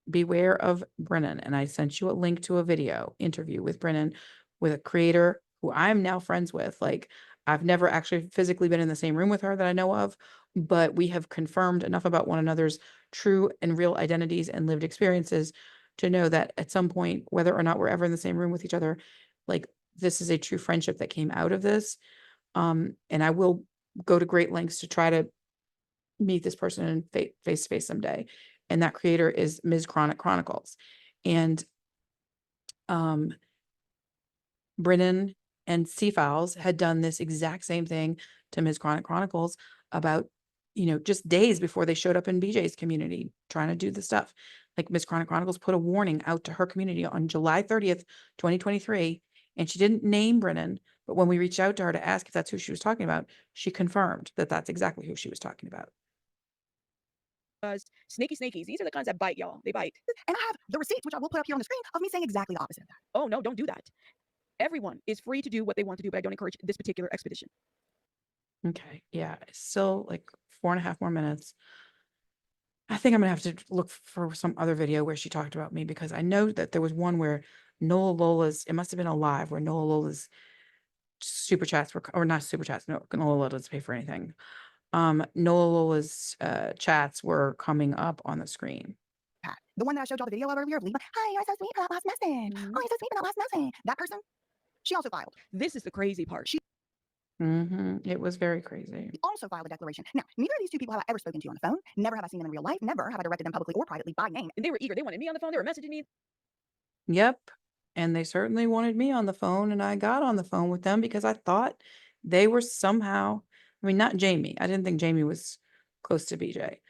beware of Brennan. And I sent you a link to a video interview with Brennan, with a creator who I'm now friends with. Like, I've never actually physically been in the same room with her that I know of, but we have confirmed enough about one another's true and real identities and lived experiences to know that at some point, whether or not we're ever in the same room with each other, like, this is a true friendship that came out of this. And I will go to great lengths to try to meet this person face to face someday. And that creator is Ms. Chronic Chronicles. And Brennan and C-Files had done this exact same thing to Ms. Chronic Chronicles about, just days before they showed up in BJ's community trying to do the stuff. Like, Ms. Chronic Chronicles put a warning out to her community on July 30th, 2023, and she didn't name Brennan, but when we reached out to her to ask if that's who she was talking about, she confirmed that that's exactly who she was talking about. snakies, these are the kinds that bite, y'all. They bite. And I have the receipts, which I will put up here on the screen, of me saying exactly the opposite of that. Oh, no, don't do that. Everyone is free to do what they want to do, but I don't encourage this particular expedition. Okay. Yeah. Still like 4.5 more minutes. I think I'm gonna have to look for some other video where she talked about me, because I know that there was one where Nola Lola's, it must have been a live where Nola Lola's super chats were, or not super chats, no, Nola doesn't pay for anything. Nola's chats were coming up on the screen. Pat. The one that I showed y'all the video of earlier of Lima. Hi, you're so sweet for that last message. Mhm. Oh, you're so sweet for that last message. That person, she also filed. This is the crazy part. She It was very crazy. also filed a declaration. Now, neither of these two people have I ever spoken to on the phone. Never have I seen them in real life. Never have I directed them publicly or privately by name. And they were eager. They wanted me on the phone. They were messaging me. Yep. And they certainly wanted me on the phone, and I got on the phone with them because I thought they were somehow, I mean, not Jamie. I didn't think Jamie was close to BJ.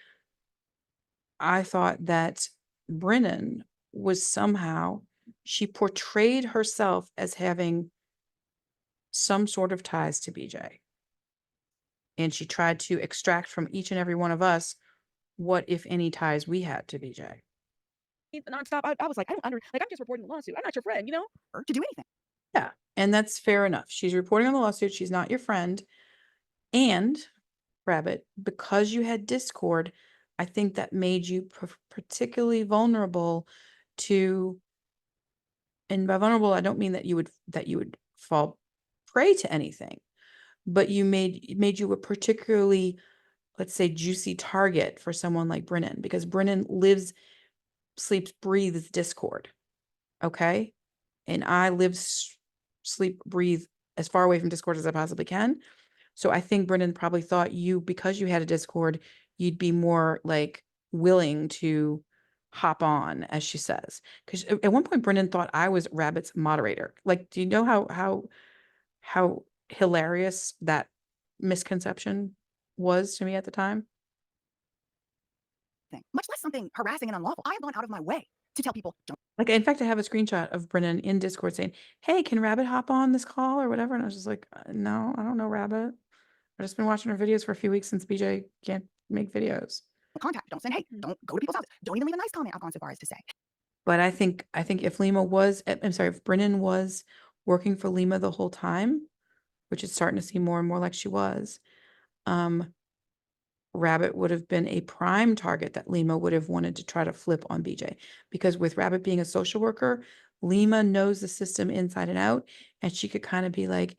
I thought that Brennan was somehow, she portrayed herself as having some sort of ties to BJ. And she tried to extract from each and every one of us what, if any, ties we had to BJ. Nonstop. I was like, I don't like, I'm just reporting the lawsuit. I'm not your friend, you know? Or to do anything. Yeah. And that's fair enough. She's reporting on the lawsuit. She's not your friend. And Rabbit, because you had Discord, I think that made you particularly vulnerable to, and by vulnerable, I don't mean that you would fall prey to anything, but it made you a particularly, let's say, juicy target for someone like Brennan, because Brennan lives, sleeps, breathes Discord. Okay. And I live, sleep, breathe as far away from Discord as I possibly can. So I think Brennan probably thought you, because you had a Discord, you'd be more like willing to hop on, as she says. Because at one point, Brennan thought I was Rabbit's moderator. Like, do you know how hilarious that misconception was to me at the time? Much less something harassing and unlawful. I have gone out of my way to tell people, don't. Like, in fact, I have a screenshot of Brennan in Discord saying, "Hey, can Rabbit hop on this call or whatever?" And I was just like, "No, I don't know Rabbit. I've just been watching her videos for a few weeks since BJ can't make videos." Contact. Don't send hate. Don't go to people's houses. Don't even leave a nice comment. I've gone so far as to say. But I think if Lima was, I'm sorry, if Brennan was working for Lima the whole time, which is starting to seem more and more like she was, Rabbit would have been a prime target that Lima would have wanted to try to flip on BJ. Because with Rabbit being a social worker, Lima knows the system inside and out, and she could kind of be like,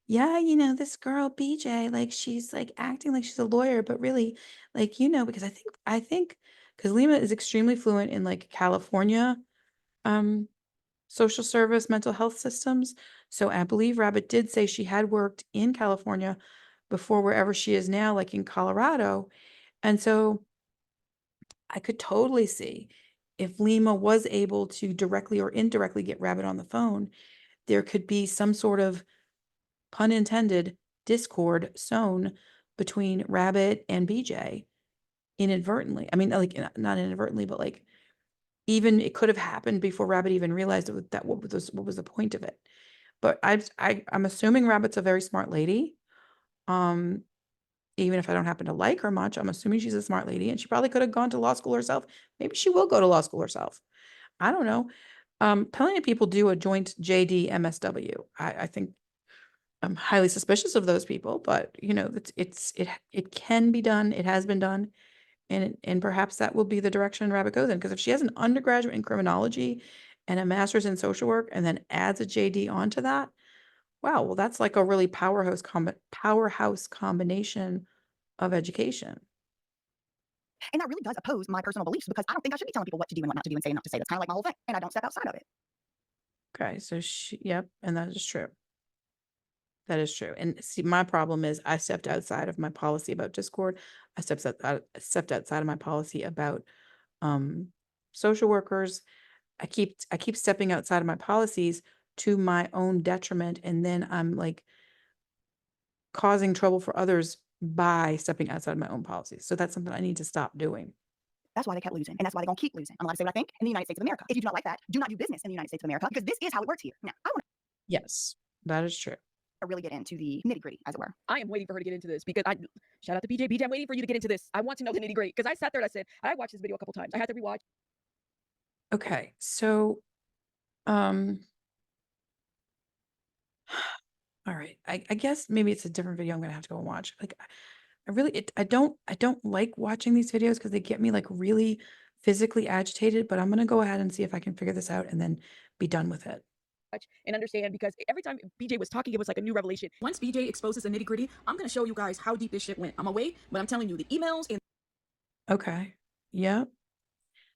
yeah, this girl BJ, like, she's like acting like she's a lawyer, but really, like, because I think because Lima is extremely fluent in like California social service mental health systems. So I believe Rabbit did say she had worked in California before wherever she is now, like in Colorado. And so I could totally see if Lima was able to directly or indirectly get Rabbit on the phone, there could be some sort of, pun intended, discord sown between Rabbit and BJ inadvertently. I mean, like, not inadvertently, but like, even it could have happened before Rabbit even realized that what was the point of it. But I'm assuming Rabbit's a very smart lady. Even if I don't happen to like her much, I'm assuming she's a smart lady, and she probably could have gone to law school herself. Maybe she will go to law school herself. I don't know. Plenty of people do a joint JD MSW. I think I'm highly suspicious of those people, but it can be done. It has been done. And perhaps that will be the direction Rabbit goes in. Because if she has an undergraduate in criminology and a master's in social work and then adds a JD onto that, wow, well, that's like a really powerhouse combination of education. And that really does oppose my personal beliefs because I don't think I should be telling people what to do and what not to do and say and not to say. That's kind of like my whole thing. And I don't step outside of it. Okay, so yep, and that is true. That is true. And see, my problem is I stepped outside of my policy about Discord. I stepped outside of my policy about social workers. I keep stepping outside of my policies to my own detriment, and then I'm like causing trouble for others by stepping outside of my own policies. So that's something I need to stop doing. That's why they kept losing. And that's why they're going to keep losing. I'm allowed to say what I think in the United States of America. If you do not like that, do not do business in the United States of America because this is how it works here. Now, I want Yes, that is true. to really get into the nitty gritty, as it were. I am waiting for her to get into this because shout out to BJ. BJ, I'm waiting for you to get into this. I want to know the nitty gritty because I sat there and I said, I watched this video a couple times. I had to rewatch. Okay, so all right. I guess maybe it's a different video I'm gonna have to go and watch. Like, I don't like watching these videos because they get me like really physically agitated, but I'm gonna go ahead and see if I can figure this out and then be done with it. and understand, because every time BJ was talking, it was like a new revelation. Once BJ exposes the nitty gritty, I'm going to show you guys how deep this shit went. I'm away, but I'm telling you, the emails and Okay. Yep.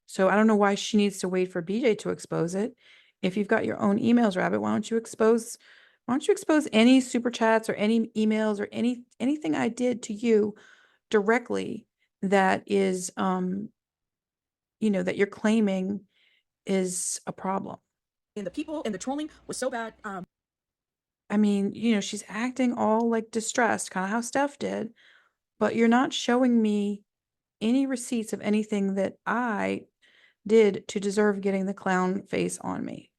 So I don't know why she needs to wait for BJ to expose it. If you've got your own emails, Rabbit, why don't you expose any super chats or any emails or anything I did to you directly that is that you're claiming is a problem. the people and the trolling was so bad. I mean, she's acting all like distressed, kind of how Steph did, but you're not showing me any receipts of anything that I did to deserve getting the clown face on me.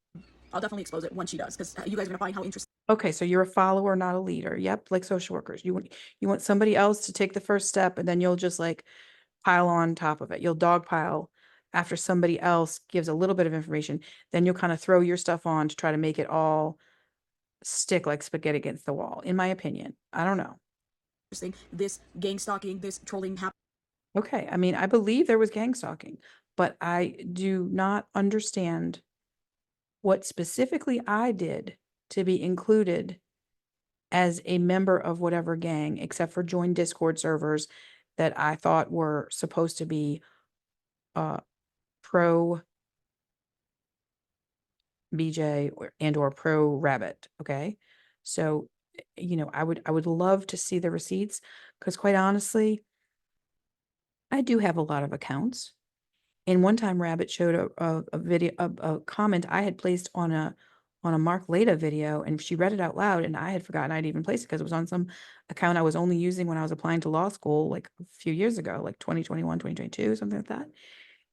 I'll definitely expose it once she does, because you guys are gonna find how interesting. Okay, so you're a follower, not a leader. Yep, like social workers. You want somebody else to take the first step, and then you'll just like pile on top of it. You'll dogpile after somebody else gives a little bit of information. Then you'll kind of throw your stuff on to try to make it all stick like spaghetti against the wall, in my opinion. I don't know. This gang stalking, this trolling happened. Okay, I mean, I believe there was gang stalking, but I do not understand what specifically I did to be included as a member of whatever gang, except for join Discord servers that I thought were supposed to be pro BJ or pro Rabbit. Okay. So, I would love to see the receipts, because quite honestly, I do have a lot of accounts. And one time Rabbit showed a video, a comment I had placed on a Mark Leda video, and she read it out loud, and I had forgotten I'd even placed it because it was on some account I was only using when I was applying to law school like a few years ago, like 2021, 2022, something like that.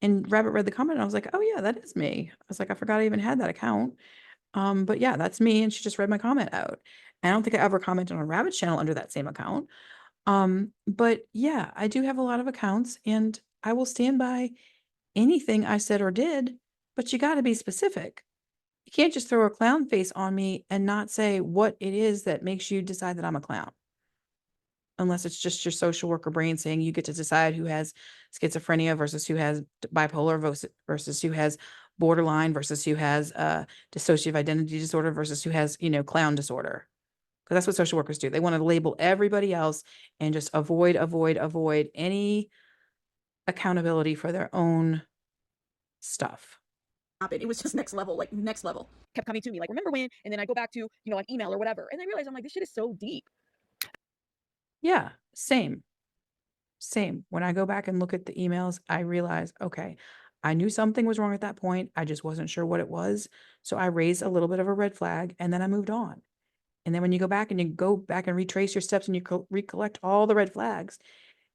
And Rabbit read the comment, and I was like, oh yeah, that is me. I was like, I forgot I even had that account. But yeah, that's me. And she just read my comment out. And I don't think I ever commented on Rabbit's channel under that same account. But yeah, I do have a lot of accounts, and I will stand by anything I said or did, but you got to be specific. You can't just throw a clown face on me and not say what it is that makes you decide that I'm a clown. Unless it's just your social worker brain saying you get to decide who has schizophrenia versus who has bipolar versus who has borderline versus who has dissociative identity disorder versus who has, clown disorder. Because that's what social workers do. They want to label everybody else and just avoid any accountability for their own stuff. It was just next level, like next level. Kept coming to me, like, remember when? And then I go back to, an email or whatever. And I realize, I'm like, this shit is so deep. Yeah, same. When I go back and look at the emails, I realize, okay, I knew something was wrong at that point. I just wasn't sure what it was. So I raised a little bit of a red flag, and then I moved on. And then when you go back and retrace your steps, and you recollect all the red flags,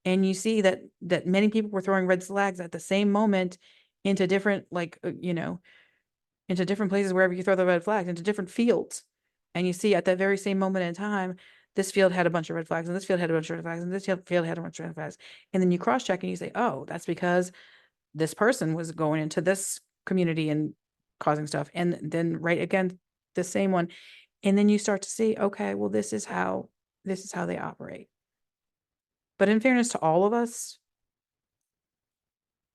and you see that many people were throwing red flags at the same moment into different, into different places, wherever you throw the red flags, into different fields. And you see at that very same moment in time, this field had a bunch of red flags, and this field had a bunch of red flags, and this field had a bunch of red flags. And then you cross check and you say, oh, that's because this person was going into this community and causing stuff. And then right again, the same one. And then you start to see, okay, well, this is how they operate. But in fairness to all of us,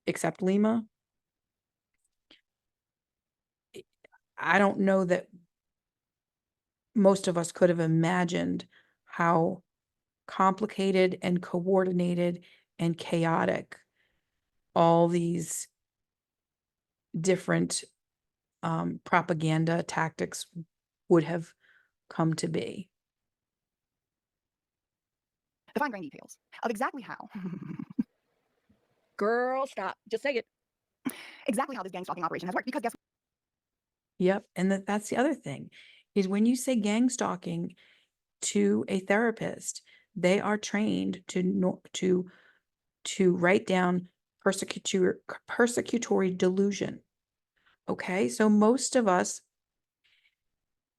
except Lima, I don't know that most of us could have imagined how complicated and coordinated and chaotic all these different propaganda tactics would have come to be. The fine grained details of exactly how Girl, stop. Just say it. exactly how this gang stalking operation has worked. Because guess Yep. And that's the other thing, is when you say gang stalking to a therapist, they are trained to write down persecutory delusion. Okay. So most of us,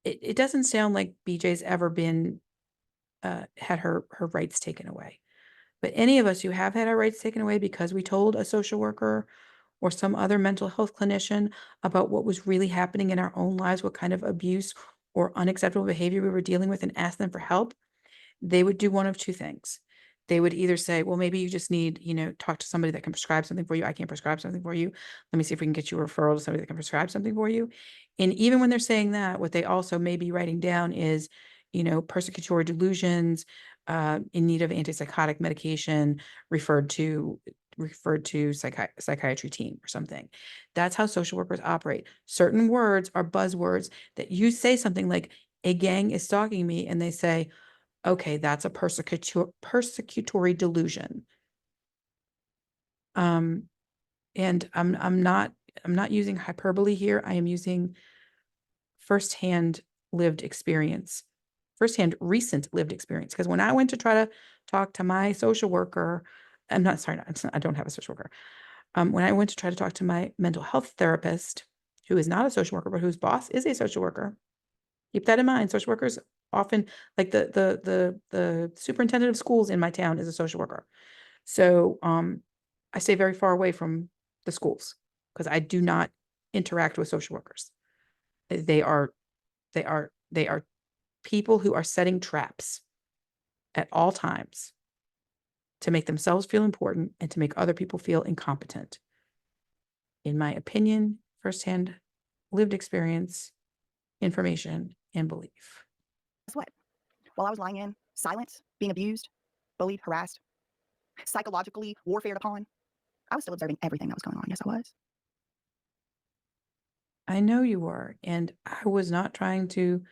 it doesn't sound like BJ's ever been had her rights taken away. But any of us who have had our rights taken away because we told a social worker or some other mental health clinician about what was really happening in our own lives, what kind of abuse or unacceptable behavior we were dealing with, and asked them for help, they would do one of two things. they would either say, well, maybe you just need, talk to somebody that can prescribe something for you. I can't prescribe something for you. Let me see if we can get you a referral to somebody that can prescribe something for you. And even when they're saying that, what they also may be writing down is, persecutory delusions, in need of antipsychotic medication, referred to psychiatry team or something. That's how social workers operate. Certain words are buzzwords that you say something like, a gang is stalking me, and they say, okay, that's a persecutory delusion. And I'm not using hyperbole here. I am using firsthand lived experience, firsthand recent lived experience. Because when I went to try to talk to my social worker, I don't have a social worker. When I went to try to talk to my mental health therapist, who is not a social worker, but whose boss is a social worker, keep that in mind. Social workers often, like the superintendent of schools in my town is a social worker. So I stay very far away from the schools because I do not interact with social workers. They are people who are setting traps at all times to make themselves feel important and to make other people feel incompetent. In my opinion, firsthand lived experience, information, and belief. Guess what? While I was lying in silence, being abused, bullied, harassed, psychologically warfared upon, I was still observing everything that was going on. Yes, I was. I know you were, and I was not trying to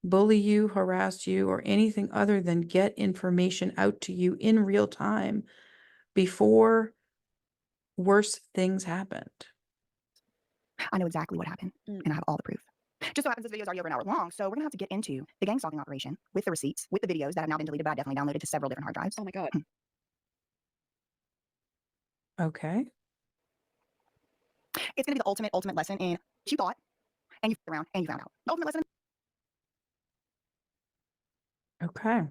bully you, harass you, or anything other than get information out to you in real time before worse things happened. I know exactly what happened, and I have all the proof. Just so happens this video is already over an hour long, so we're gonna have to get into the gang stalking operation with the receipts, with the videos that have now been deleted, but I definitely downloaded to several different hard drives. Oh my God. Okay. It's gonna be the ultimate lesson in what you thought, and you around, and you found out. The ultimate lesson. Okay.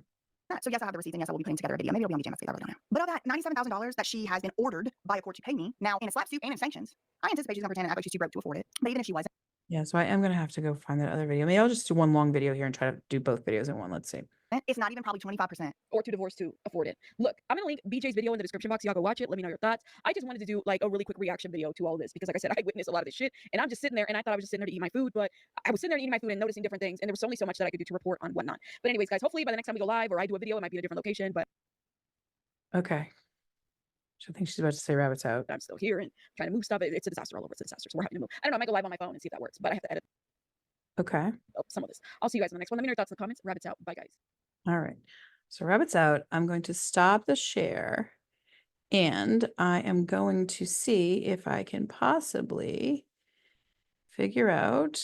So yes, I have the receipts, and yes, I will be putting together a video. Maybe it'll be on BJMS, I really don't know. But of that $97,000 that she has been ordered by a court to pay me, now in a slap suit and in sanctions, I anticipate she's gonna pretend like she's too broke to afford it. But even if she wasn't, Yeah, so I am going to have to go find that other video. Maybe I'll just do one long video here and try to do both videos in one. Let's see. it's not even probably 25%. Or too divorced to afford it. Look, I'm gonna link BJ's video in the description box. Y'all go watch it. Let me know your thoughts. I just wanted to do like a really quick reaction video to all this because, like I said, I witnessed a lot of this shit, and I'm just sitting there, and I thought I was just sitting there to eat my food, but I was sitting there eating my food and noticing different things, and there was only so much that I could do to report on whatnot. But anyways, guys, hopefully by the next time we go live or I do a video, it might be in a different location, but Okay. I think she's about to say rabbits out. I'm still here and trying to move stuff. It's a disaster all over. It's a disaster. So we're having to move. I don't know. I might go live on my phone and see if that works, but I have to edit Okay. some of this. I'll see you guys in the next one. Let me know your thoughts in the comments. Rabbits out. Bye, guys. All right. So rabbits out. I'm going to stop the share, and I am going to see if I can possibly figure out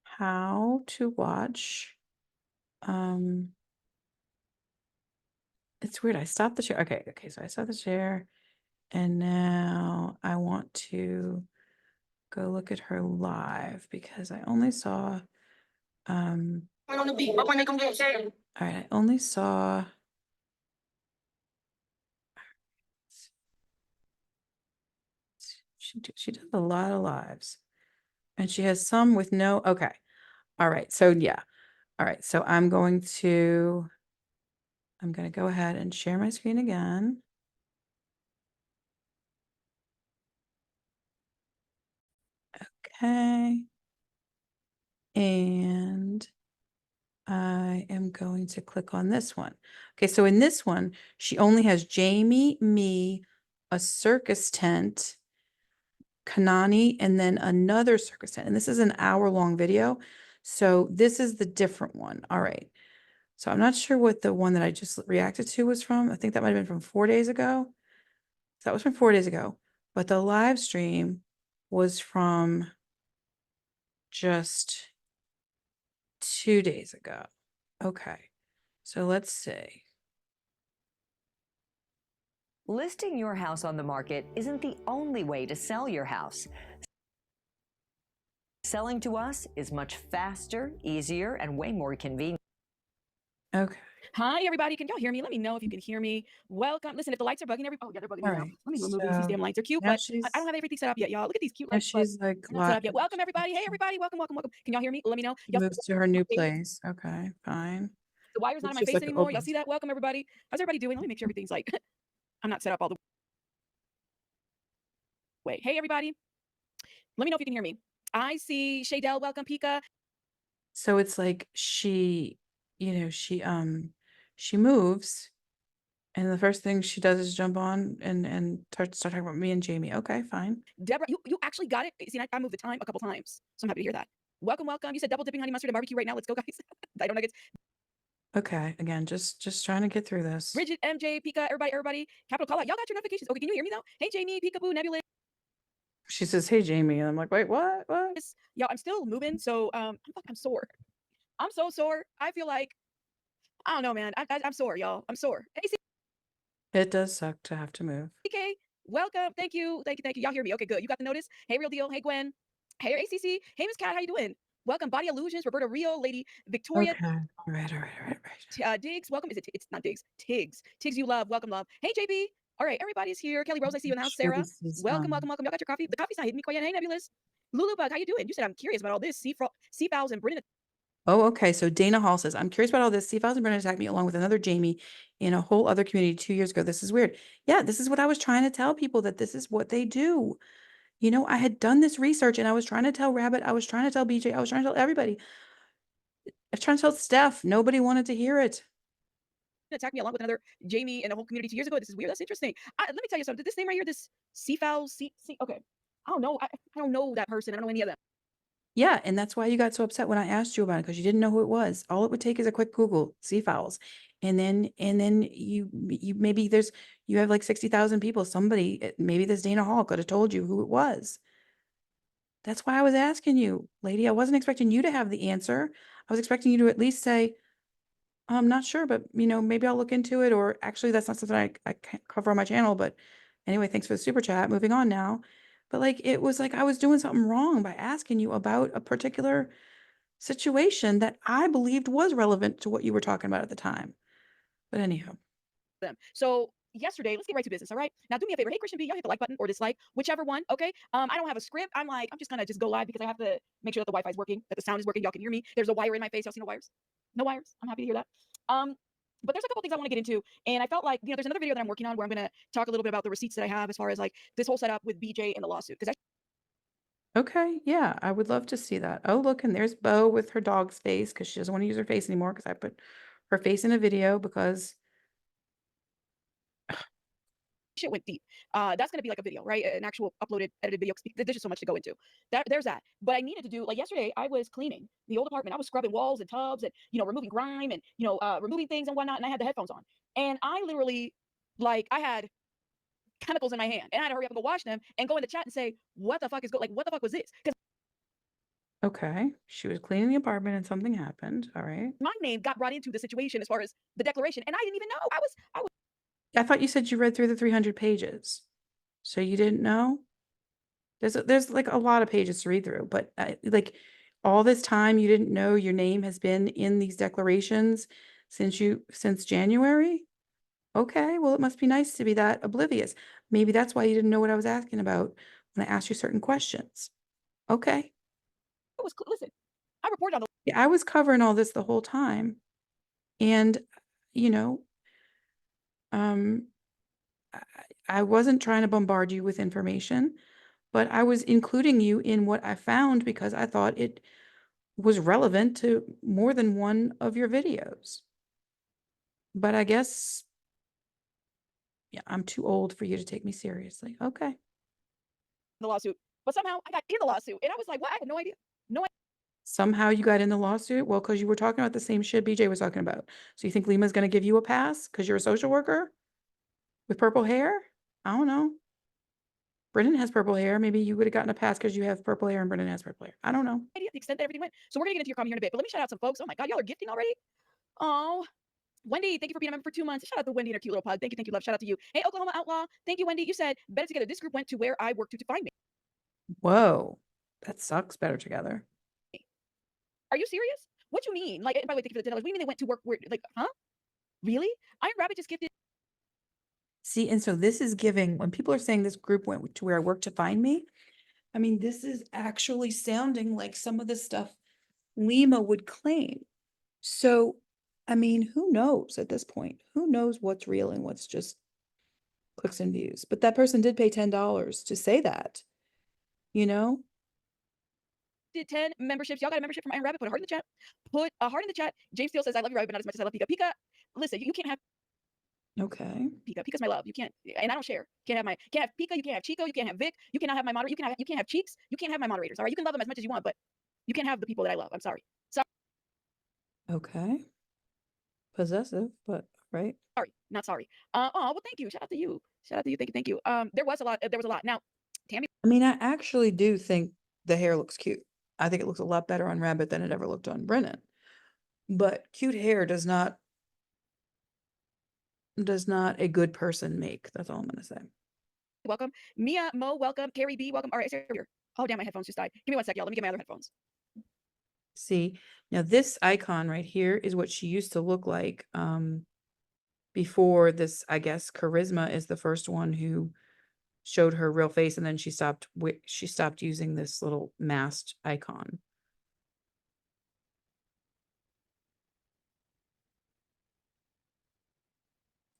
how to watch. It's weird. I stopped the share. Okay. So I stopped the share, and now I want to go look at her live because I only saw. All right, I only saw. She does a lot of lives, and she has some with no. Okay, all right. So yeah, all right. So I'm going to go ahead and share my screen again. Okay, and I am going to click on this one. Okay, so in this one, she only has Jamie, me, a circus tent, Kanani, and then another circus tent. And this is an hour-long video. So this is the different one. All right. So I'm not sure what the one that I just reacted to was from. I think that might have been from 4 days ago. That was from 4 days ago. But the live stream was from just 2 days ago. Okay. So let's see. Listing your house on the market isn't the only way to sell your house. Selling to us is much faster, easier, and way more convenient. Okay. Hi, everybody. Can y'all hear me? Let me know if you can hear me. Welcome. Listen, if the lights are bugging everybody. Oh, yeah, they're bugging me now. Right. Let me remove these. These damn lights. They're cute, now but I don't have everything set up yet, y'all. Look at these cute now lights. but she's like they're not set up live. yet. Welcome, everybody. Hey, everybody. Welcome. Can y'all hear me? Let me know. Y'all Moves to her new place. Okay, fine. The wire's not on It's my just face like anymore. Y'all open. see that? Welcome, everybody. How's everybody doing? Let me make sure everything's like, I'm not set up all the way. Hey, everybody. Let me know if you can hear me. I see Shaydell. Welcome, Pika. So it's like she moves, and the first thing she does is jump on and start talking about me and Jamie. Okay, fine. Deborah, you actually got it. See, I moved the time a couple times, so I'm happy to hear that. Welcome, welcome. You said double dipping honey mustard and barbecue right now. Let's go, guys. I don't nuggets. Okay, again, just trying to get through this. Bridget, MJ, Pika, everybody. Capital call out. Y'all got your notifications. Okay, can you hear me though? Hey, Jamie, Peekaboo, Nebula. She says, "Hey, Jamie," and I'm like, "Wait, what? What?" Y'all, I'm still moving, so I'm sore. I'm so sore. I feel like I don't know, man. I'm sore, y'all. I'm sore. Hey, It does suck to have to move. CK, welcome. Thank you. Thank you. Thank you. Y'all hear me? Okay, good. You got the notice. Hey, Real Deal. Hey, Gwen. Hey, ACC. Hey, Miss Cat. How you doing? Welcome, Body Illusions. Roberta Rio, Lady Victoria. Okay, all right. Diggs, welcome. Is it? It's not Diggs. Tiggs. Tiggs, you love. Welcome, love. Hey, JB. All right, everybody's here. Kelly Rose, I see you in the house. Sure, Sarah, this is, welcome, welcome, welcome. Y'all got your coffee? The coffee's not hitting me quite yet. Hey, Nebulous. Lulu Bug, how you doing? You said I'm curious about all this. Sea fowls and Brennan. Oh, okay. So Dana Hall says, "I'm curious about all this. C-Files and Brennan attacked me along with another Jamie in a whole other community 2 years ago. This is weird." Yeah, this is what I was trying to tell people, that this is what they do. I had done this research and I was trying to tell Rabbit, I was trying to tell BJ, I was trying to tell everybody. I was trying to tell Steph. Nobody wanted to hear it. Attacked me along with another Jamie in a whole community 2 years ago. This is weird. That's interesting. Let me tell you something. This name right here, this Seafowl, okay. I don't know. I don't know that person. I don't know any of them. Yeah, and that's why you got so upset when I asked you about it, because you didn't know who it was. All it would take is a quick Google, seafowls. And then you maybe you have like 60,000 people. Somebody, maybe this Dana Hall could have told you who it was. That's why I was asking you, lady. I wasn't expecting you to have the answer. I was expecting you to at least say, "I'm not sure, but maybe I'll look into it," or "Actually, that's not something I can't cover on my channel." But anyway, thanks for the super chat. Moving on now. But like, it was like I was doing something wrong by asking you about a particular situation that I believed was relevant to what you were talking about at the time. But anyhow, Them. So yesterday, let's get right to business. All right. Now do me a favor. Hey, Christian B, y'all hit the like button or dislike, whichever one. Okay. I don't have a script. I'm just gonna just go live because I have to make sure that the Wi-Fi is working, that the sound is working. Y'all can hear me. There's a wire in my face. Y'all see no wires? No wires. I'm happy to hear that. But there's a couple things I want to get into, and I felt like there's another video that I'm working on where I'm gonna talk a little bit about the receipts that I have as far as like this whole setup with BJ and the lawsuit. Because okay, yeah, I would love to see that. Oh, look, and there's Bo with her dog's face because she doesn't want to use her face anymore because I put her face in a video because shit went deep. That's gonna be like a video, right? An actual uploaded, edited video. There's just so much to go into. There's that. But I needed to do, like yesterday, I was cleaning the old apartment. I was scrubbing walls and tubs and removing grime and removing things and whatnot. And I had the headphones on, and I literally, I had chemicals in my hand, and I had to hurry up and go wash them and go in the chat and say, "What the fuck is like? What the fuck was this?" Because okay, she was cleaning the apartment and something happened. All right. my name got brought into the situation as far as the declaration, and I didn't even know. I was. I thought you said you read through the 300 pages. So you didn't know? There's like a lot of pages to read through, but like all this time you didn't know your name has been in these declarations since January? Okay, well, it must be nice to be that oblivious. Maybe that's why you didn't know what I was asking about when I asked you certain questions. Okay. Listen. I reported on the. Yeah, I was covering all this the whole time. And, you know, um, I wasn't trying to bombard you with information, but I was including you in what I found because I thought it was relevant to more than one of your videos. But I guess, yeah, I'm too old for you to take me seriously. Okay. The lawsuit, but somehow I got in the lawsuit, and I was like, "What?" I had no idea. No idea. Somehow you got in the lawsuit? Well, because you were talking about the same shit BJ was talking about. So you think Lima's going to give you a pass because you're a social worker with purple hair? I don't know. Brennan has purple hair. Maybe you would have gotten a pass because you have purple hair and Brennan has purple hair. I don't know. Idea the extent that everything went. So we're gonna get into your comment here in a bit, but let me shout out some folks. Oh my God, y'all are gifting already. Oh, Wendy, thank you for being a member for 2 months. Shout out to Wendy and her cute little pod. Thank you, love. Shout out to you. Hey, Oklahoma Outlaw. Thank you, Wendy. You said better together. This group went to where I work to find me. Whoa, that sucks. Better together. Are you serious? What you mean? Like, by the way, thank you for the $10. What do you mean they went to work where? Like, huh? Really? Iron Rabbit just gifted. See, and so this is giving, when people are saying this group went to where I work to find me, I mean, this is actually sounding like some of the stuff Lima would claim. So I mean, who knows at this point? Who knows what's real and what's just clicks and views? But that person did pay $10 to say that, you know? Did 10 memberships. Y'all got a membership from Iron Rabbit. Put a heart in the chat. Put a heart in the chat. James Steele says, I love you, Rabbit, but not as much as I love Pika. Pika, listen, you can't have Okay. Pika. Pika's my love. You can't, and I don't share. Can't have Pika, you can't have Chico, you can't have Vic, you cannot have my moderator, you can't have Cheeks, you can't have my moderators. All right. You can love them as much as you want, but you can't have the people that I love. I'm sorry. Okay. Possessive, but right. Sorry, not sorry. Oh, well, thank you. Shout out to you. Shout out to you. Thank you. There was a lot. Now, Tammy. I mean, I actually do think the hair looks cute. I think it looks a lot better on Rabbit than it ever looked on Brennan. But cute hair does not a good person make. That's all I'm gonna say. Welcome. Mia Mo, welcome. Carrie B, welcome. All right, here. Oh, damn, my headphones just died. Give me 1 sec, y'all. Let me get my other headphones. See, now this icon right here is what she used to look like before this, I guess. Charisma is the first one who showed her real face, and then she stopped using this little masked icon.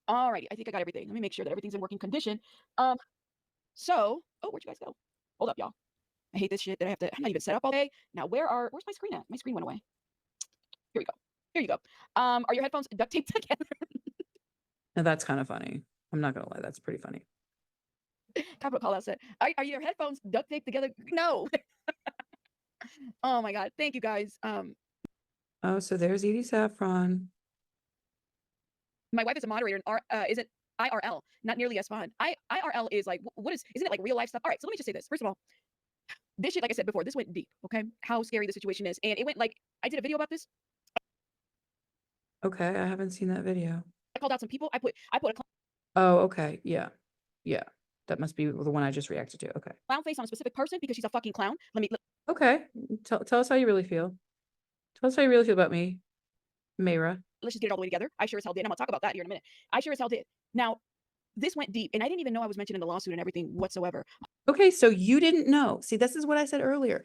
Alrighty, I think I got everything. Let me make sure that everything's in working condition. So, oh, where'd you guys go? Hold up, y'all. I hate this shit that I'm not even set up all day. Now, where's my screen at? My screen went away. Here we go. Here you go. Are your headphones duct taped together? Now that's kind of funny. I'm not gonna lie, that's pretty funny. Capital call out said, are your headphones duct taped together? No. Oh my God. Thank you guys. Oh, so there's Edie Saffron. My wife is a moderator and is it IRL, not nearly as fun. IRL is like, isn't it like real life stuff? All right, so let me just say this. First of all, this shit, like I said before, this went deep, okay? How scary the situation is. And it went like, I did a video about this. Okay, I haven't seen that video. I called out some people. I put a Oh, okay. Yeah. Yeah. That must be the one I just reacted to. Okay. clown face on a specific person because she's a fucking clown. Okay. Tell us how you really feel. Tell us how you really feel about me, Mayra. Let's just get it all the way together. I sure as hell did. I'm gonna talk about that here in a minute. I sure as hell did. Now, this went deep, and I didn't even know I was mentioned in the lawsuit and everything whatsoever. Okay, so you didn't know. See, this is what I said earlier.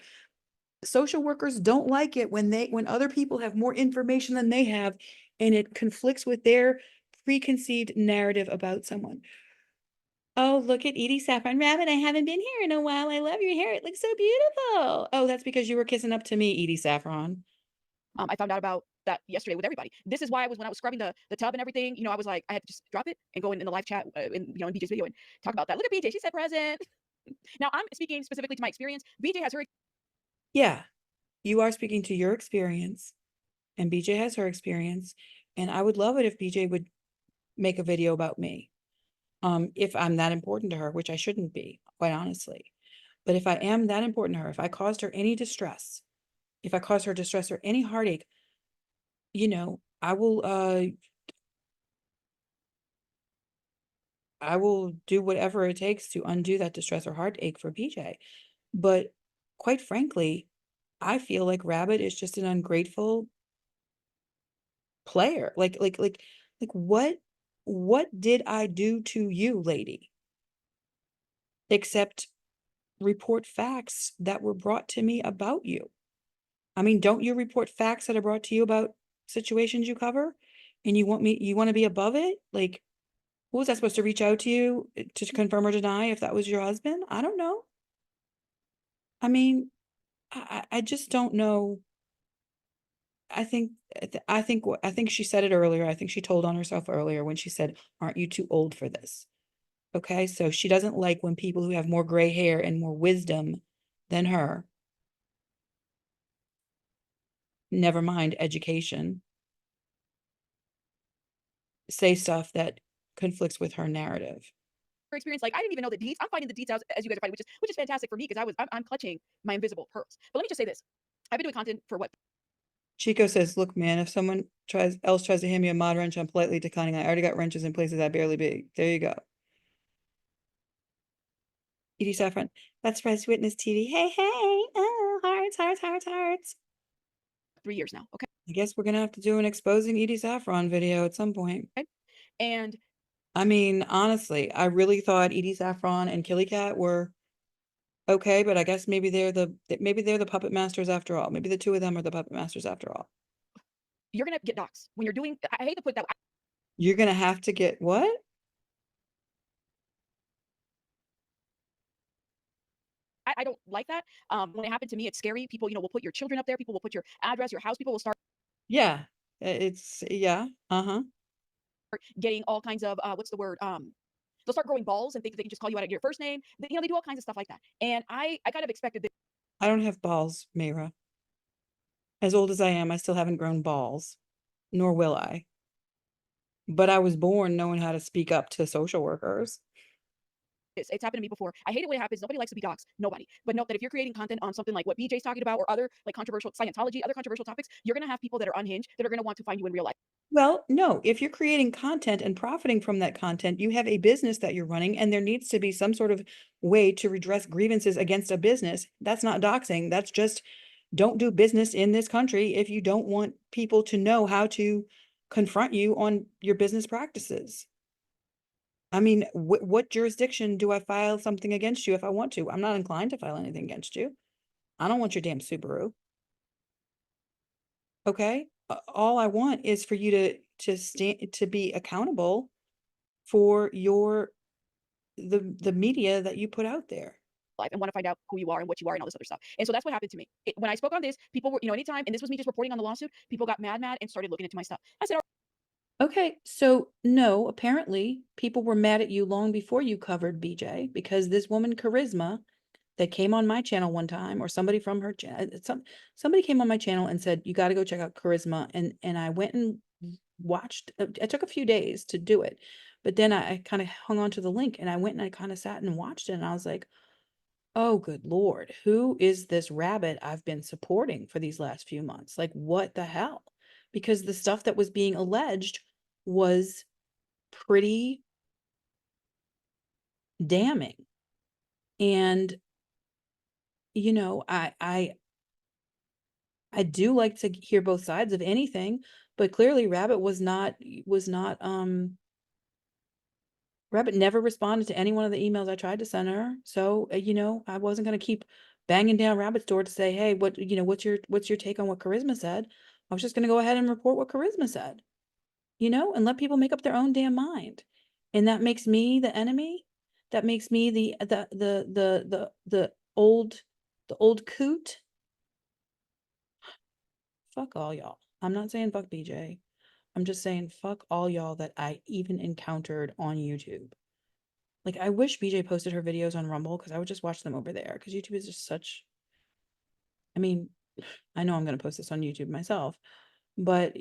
Social workers don't like it when other people have more information than they have, and it conflicts with their preconceived narrative about someone. Oh, look at Edie Saffron Rabbit. I haven't been here in a while. I love your hair. It looks so beautiful. Oh, that's because you were kissing up to me, Edie Saffron. I found out about that yesterday with everybody. This is why when I was scrubbing the tub and everything, I was like, I had to just drop it and go in the live chat in BJ's video and talk about that. Look at BJ. She said present. Now I'm speaking specifically to my experience. BJ has her. Yeah, you are speaking to your experience, and BJ has her experience. And I would love it if BJ would make a video about me. If I'm that important to her, which I shouldn't be, quite honestly. But if I am that important to her, if I caused her any distress, if I caused her distress or any heartache, I will do whatever it takes to undo that distress or heartache for BJ. But quite frankly, I feel like Rabbit is just an ungrateful player. Like what did I do to you, lady? Except report facts that were brought to me about you. I mean, don't you report facts that are brought to you about situations you cover? And you want to be above it? Like, who was I supposed to reach out to you to confirm or deny if that was your husband? I don't know. I mean, I just don't know. I think she said it earlier. I think she told on herself earlier when she said, "Aren't you too old for this?" Okay, so she doesn't like when people who have more gray hair and more wisdom than her, never mind education, say stuff that conflicts with her narrative. Experience, like I didn't even know the deets. I'm finding the deets out as you guys are finding, which is fantastic for me because I'm clutching my invisible pearls. But let me just say this: I've been doing content for what? Chico says, "Look, man, if someone else tries to hand me a mod wrench, I'm politely declining. I already got wrenches in places I barely be." There you go. Edie Saffron, that's Press Witness TV. Hey, oh, hearts. 3 years now. Okay. I guess we're gonna have to do an exposing Edie Saffron video at some point. Okay. And I mean, honestly, I really thought Edie Saffron and Killy Cat were okay, but I guess maybe they're the puppet masters after all. Maybe the two of them are the puppet masters after all. you're gonna get doxxed when you're doing. I hate to put that. You're gonna have to get what? I don't like that. When it happened to me, it's scary. People, will put your children up there. People will put your address, your house. People will start Yeah. Yeah. Uh-huh. getting all kinds of what's the word? They'll start growing balls and think that they can just call you out at your first name. They do all kinds of stuff like that. And I kind of expected this. I don't have balls, Mayra. As old as I am, I still haven't grown balls, nor will I. But I was born knowing how to speak up to social workers. It's happened to me before. I hate it when it happens. Nobody likes to be doxxed. Nobody. But know that if you're creating content on something like what BJ's talking about or other like controversial Scientology, other controversial topics, you're gonna have people that are unhinged that are gonna want to find you in real life. Well, no, if you're creating content and profiting from that content, you have a business that you're running, and there needs to be some sort of way to redress grievances against a business. That's not doxing. That's just don't do business in this country if you don't want people to know how to confront you on your business practices. I mean, what jurisdiction do I file something against you if I want to? I'm not inclined to file anything against you. I don't want your damn Subaru. Okay? All I want is for you to be accountable for the media that you put out there. Life and want to find out who you are and what you are and all this other stuff. And so that's what happened to me. When I spoke on this, people were, anytime, and this was me just reporting on the lawsuit, people got mad and started looking into my stuff. I said, Okay, so no, apparently people were mad at you long before you covered BJ, because this woman Charisma that came on my channel one time, or somebody from her channel, somebody came on my channel and said, you got to go check out Charisma. And I went and watched. It took a few days to do it, but then I kind of hung on to the link, and I went and I kind of sat and watched it, and I was like, oh, good Lord, who is this rabbit I've been supporting for these last few months? Like, what the hell? Because the stuff that was being alleged was pretty damning. And, I do like to hear both sides of anything, but clearly Rabbit never responded to any one of the emails I tried to send her. So, I wasn't going to keep banging down Rabbit's door to say, hey, what's your take on what Charisma said? I was just going to go ahead and report what Charisma said, and let people make up their own damn mind. And that makes me the enemy. That makes me the old coot. Fuck all y'all. I'm not saying fuck BJ. I'm just saying fuck all y'all that I even encountered on YouTube. Like, I wish BJ posted her videos on Rumble, because I would just watch them over there, because YouTube is just such, I mean, I know I'm going to post this on YouTube myself, but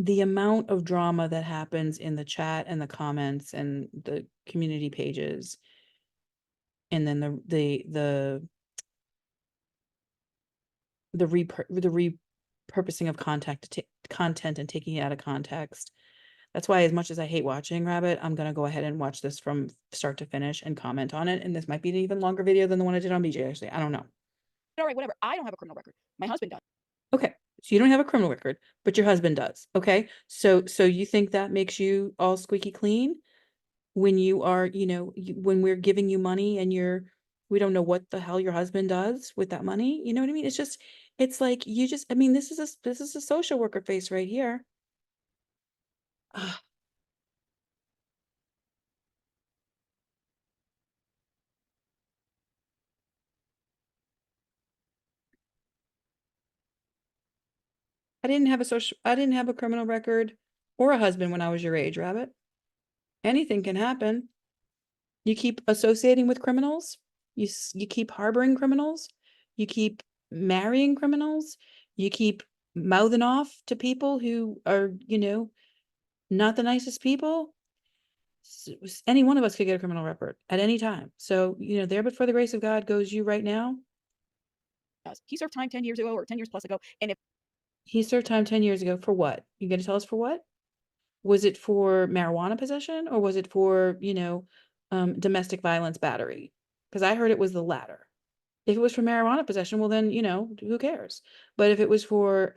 the amount of drama that happens in the chat and the comments and the community pages, and then the repurposing of content and taking it out of context. That's why, as much as I hate watching Rabbit, I'm going to go ahead and watch this from start to finish and comment on it. And this might be an even longer video than the one I did on BJ, actually. I don't know. all right, whatever. I don't have a criminal record. My husband does. Okay. So you don't have a criminal record, but your husband does. Okay. So you think that makes you all squeaky clean when you are, when we're giving you money and we don't know what the hell your husband does with that money. You know what I mean? It's like, I mean, this is a social worker face right here. Ugh. I didn't have a criminal record or a husband when I was your age, Rabbit. Anything can happen. You keep associating with criminals. You keep harboring criminals. You keep marrying criminals. You keep mouthing off to people who are, not the nicest people. Any one of us could get a criminal record at any time. So, there but for the grace of God goes you right now. He served time 10 years ago or 10 years plus ago. And if He served time 10 years ago for what? You gonna tell us for what? Was it for marijuana possession, or was it for, domestic violence battery? Because I heard it was the latter. If it was for marijuana possession, well then, who cares? But if it was for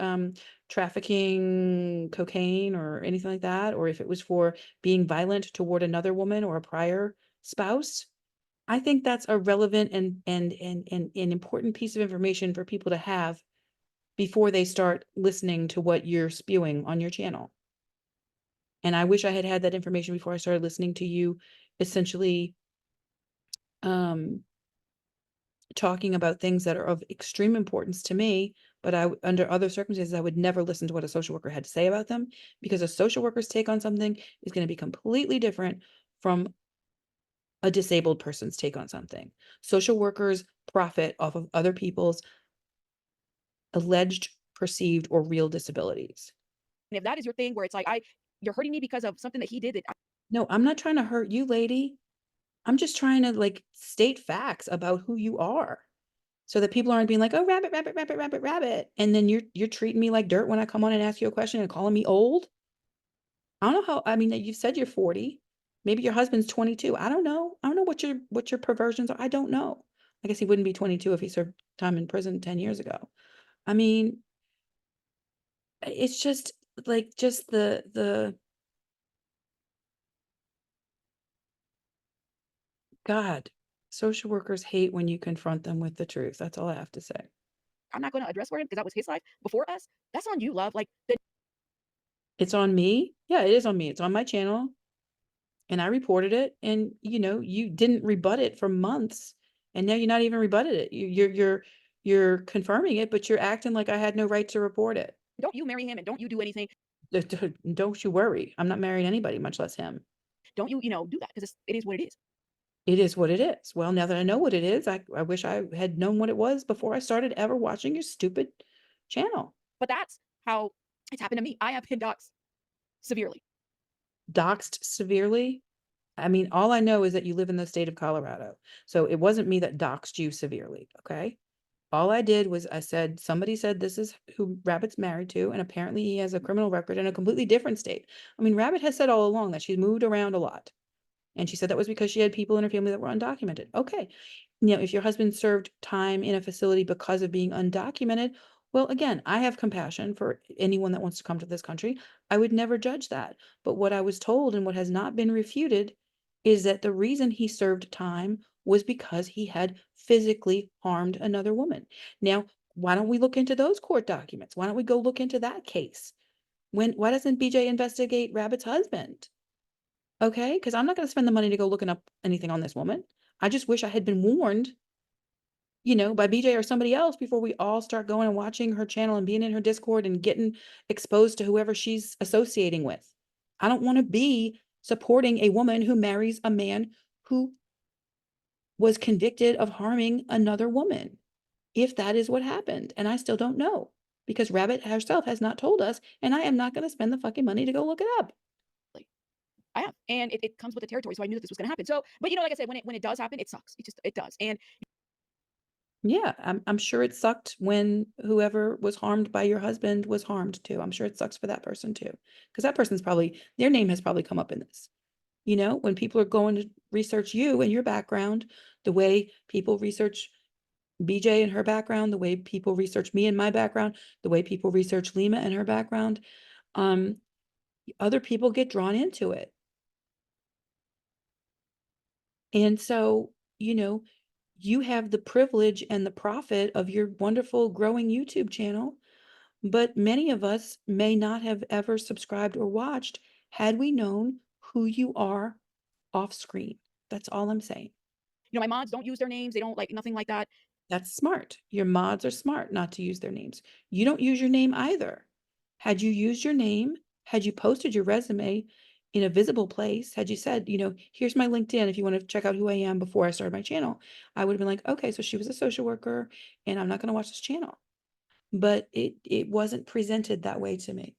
trafficking cocaine or anything like that, or if it was for being violent toward another woman or a prior spouse, I think that's a relevant and an important piece of information for people to have before they start listening to what you're spewing on your channel. And I wish I had had that information before I started listening to you essentially talking about things that are of extreme importance to me, but under other circumstances, I would never listen to what a social worker had to say about them, because a social worker's take on something is going to be completely different from a disabled person's take on something. Social workers profit off of other people's alleged, perceived, or real disabilities. And if that is your thing where it's like, you're hurting me because of something that he did that No, I'm not trying to hurt you, lady. I'm just trying to like state facts about who you are, so that people aren't being like, oh, rabbit, rabbit, rabbit, rabbit, rabbit. And then you're treating me like dirt when I come on and ask you a question and calling me old. I don't know how, I mean, you've said you're 40. Maybe your husband's 22. I don't know. I don't know what your perversions are. I don't know. I guess he wouldn't be 22 if he served time in prison 10 years ago. I mean, it's just like just the God, social workers hate when you confront them with the truth. That's all I have to say. I'm not going to address for him because that was his life before us. That's on you, love. Like, the It's on me. Yeah, it is on me. It's on my channel. And I reported it, and you didn't rebut it for months, and now you're not even rebutted it. You're confirming it, but you're acting like I had no right to report it. don't you marry him and don't you do anything. Don't you worry. I'm not marrying anybody, much less him. Don't you, do that because it is what it is. It is what it is. Well, now that I know what it is, I wish I had known what it was before I started ever watching your stupid channel. But that's how it's happened to me. I have been doxxed severely. Doxed severely. I mean, all I know is that you live in the state of Colorado. So it wasn't me that doxed you severely, okay? All I did was somebody said this is who Rabbit's married to, and apparently he has a criminal record in a completely different state. I mean, Rabbit has said all along that she's moved around a lot. And she said that was because she had people in her family that were undocumented. Okay. If your husband served time in a facility because of being undocumented, well, again, I have compassion for anyone that wants to come to this country. I would never judge that. But what I was told and what has not been refuted is that the reason he served time was because he had physically harmed another woman. Now, why don't we look into those court documents? Why don't we go look into that case? Why doesn't BJ investigate Rabbit's husband? Okay, because I'm not going to spend the money to go looking up anything on this woman. I just wish I had been warned, by BJ or somebody else before we all start going and watching her channel and being in her Discord and getting exposed to whoever she's associating with. I don't want to be supporting a woman who marries a man who was convicted of harming another woman, if that is what happened. And I still don't know, because Rabbit herself has not told us, and I am not going to spend the fucking money to go look it up. I have, and it comes with the territory. So I knew that this was going to happen. So, but like I said, when it does happen, it sucks. It does. And Yeah, I'm sure it sucked when whoever was harmed by your husband was harmed too. I'm sure it sucks for that person too, because that person's probably, their name has probably come up in this. When people are going to research you and your background, the way people research BJ and her background, the way people research me and my background, the way people research Lima and her background, other people get drawn into it. And so, you have the privilege and the profit of your wonderful growing YouTube channel, but many of us may not have ever subscribed or watched had we known who you are off screen. That's all I'm saying. my mods don't use their names. They don't like nothing like that. That's smart. Your mods are smart not to use their names. You don't use your name either. Had you used your name, had you posted your resume in a visible place, had you said, here's my LinkedIn if you want to check out who I am before I started my channel, I would have been like, okay, so she was a social worker and I'm not going to watch this channel. But it wasn't presented that way to me.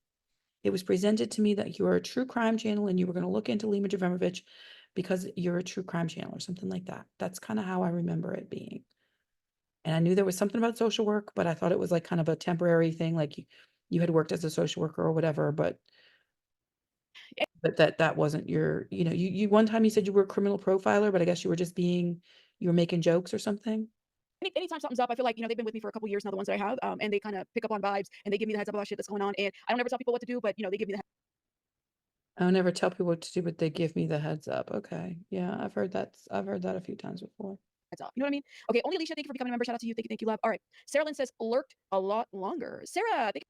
It was presented to me that you are a true crime channel and you were going to look into Lima Jovanovic because you're a true crime channel or something like that. That's kind of how I remember it being. And I knew there was something about social work, but I thought it was like kind of a temporary thing, like you had worked as a social worker or whatever, but that wasn't your, you one time you said you were a criminal profiler, but I guess you were just you were making jokes or something. Anytime something's up, I feel like, they've been with me for a couple years now, the ones that I have, and they kind of pick up on vibes and they give me the heads up about shit that's going on. And I don't ever tell people what to do, but they give me the I'll never tell people what to do, but they give me the heads up. Okay. Yeah, I've heard that. I've heard that a few times before. That's all. You know what I mean? Okay, only Alicia, thank you for becoming a member. Shout out to you. Thank you, love. All right. Sarah Lynn says lurked a lot longer. Sarah, thank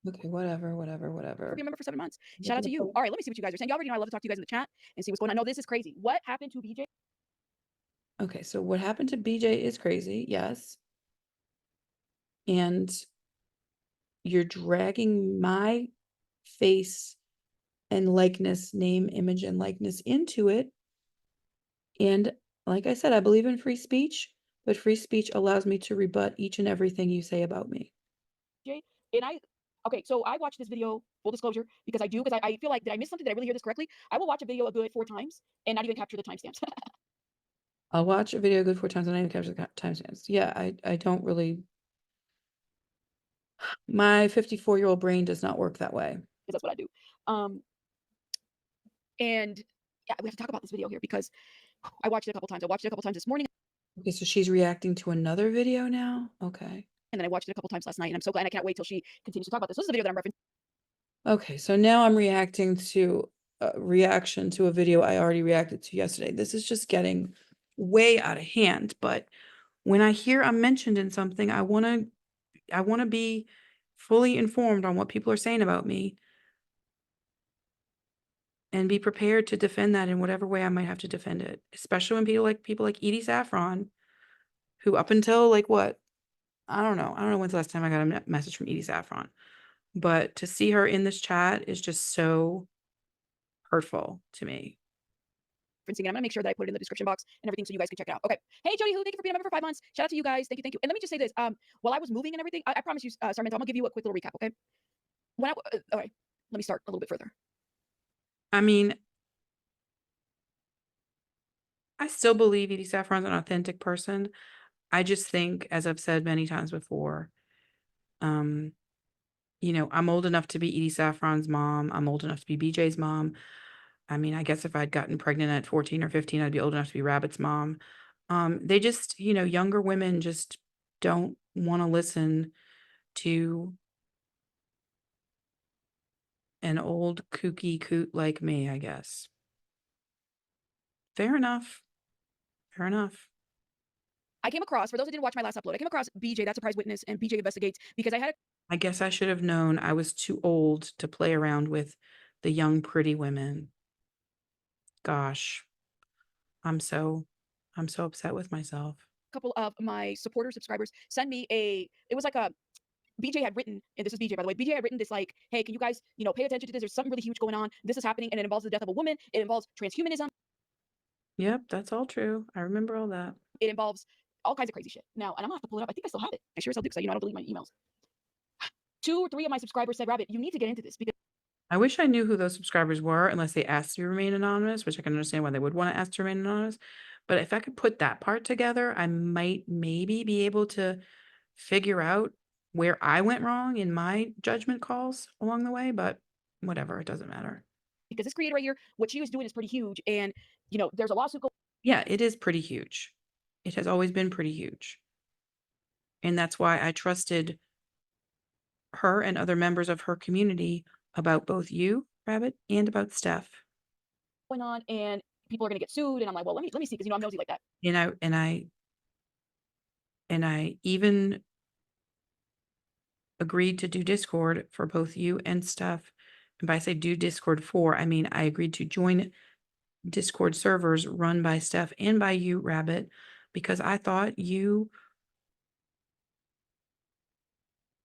you Okay, whatever. for being a member for 7 months. Shout out to you. Whatever. All right, let me see what you guys are saying. Y'all already know I love to talk to you guys in the chat and see what's going on. I know this is crazy. What happened to BJ? Okay, so what happened to BJ is crazy, yes. And you're dragging my face and likeness, name, image, and likeness into it. And like I said, I believe in free speech, but free speech allows me to rebut each and everything you say about me. And okay, so I watched this video, full disclosure, because I feel like, did I miss something? Did I really hear this correctly? I will watch a video a good 4 times and not even capture the timestamps. I'll watch a video good 4 times and I even capture the timestamps. Yeah, I don't really. My 54-year-old brain does not work that way. Because that's what I do. And yeah, we have to talk about this video here because I watched it a couple times. I watched it a couple times this morning. Okay, so she's reacting to another video now? Okay. And then I watched it a couple times last night, and I'm so glad. And I can't wait till she continues to talk about this. This is the video that I'm referencing. Okay, so now I'm reacting to a reaction to a video I already reacted to yesterday. This is just getting way out of hand, but when I hear I'm mentioned in something, I want to be fully informed on what people are saying about me and be prepared to defend that in whatever way I might have to defend it, especially when people like Edie Saffron, who up until like what? I don't know when's the last time I got a message from Edie Saffron, but to see her in this chat is just so hurtful to me. And I'm gonna make sure that I put it in the description box and everything so you guys can check it out. Okay. Hey Jody, who? Thank you for being a member for 5 months. Shout out to you guys. Thank you. And let me just say this. While I was moving and everything, I promise you, Sarmento, I'm gonna give you a quick little recap. Okay. All right. Let me start a little bit further. I mean, I still believe Edie Saffron's an authentic person. I just think, as I've said many times before, I'm old enough to be Edie Saffron's mom. I'm old enough to be BJ's mom. I mean, I guess if I'd gotten pregnant at 14 or 15, I'd be old enough to be Rabbit's mom. They just, younger women just don't want to listen to an old kooky coot like me, I guess. Fair enough. Fair enough. I came across, for those who didn't watch my last upload, I came across BJ, that surprise witness, and BJ investigates because I guess I should have known I was too old to play around with the young, pretty women. Gosh, I'm so upset with myself. a couple of my supporters, subscribers send me it was like a, BJ had written, and this is BJ, by the way. BJ had written this like, hey, can you guys, pay attention to this? There's something really huge going on. This is happening, and it involves the death of a woman. It involves transhumanism. Yep, that's all true. I remember all that. It involves all kinds of crazy shit. Now, and I'm gonna have to pull it up. I think I still have it. I sure as hell do, because I don't delete my emails. 2 or 3 of my subscribers said, Rabbit, you need to get into this because I wish I knew who those subscribers were, unless they asked to remain anonymous, which I can understand why they would want to ask to remain anonymous. But if I could put that part together, I might maybe be able to figure out where I went wrong in my judgment calls along the way, but whatever, it doesn't matter. because this creator right here, what she was doing is pretty huge. And, there's a lawsuit going. Yeah, it is pretty huge. It has always been pretty huge. And that's why I trusted her and other members of her community about both you, Rabbit, and about Steph. Going on, and people are going to get sued. And I'm like, well, let me see, because, I'm nosy like that. And I even agreed to do Discord for both you and Steph. And by say do Discord for, I mean I agreed to join Discord servers run by Steph and by you, Rabbit, because I thought you,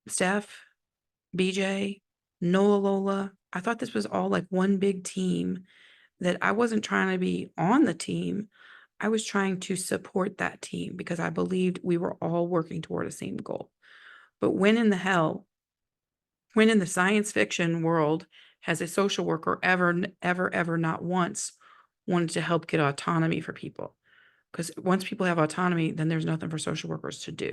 Steph, BJ, Nola Lola, I thought this was all like one big team, that I wasn't trying to be on the team. I was trying to support that team because I believed we were all working toward the same goal. But when in the science fiction world has a social worker ever not once wanted to help get autonomy for people? Because once people have autonomy, then there's nothing for social workers to do.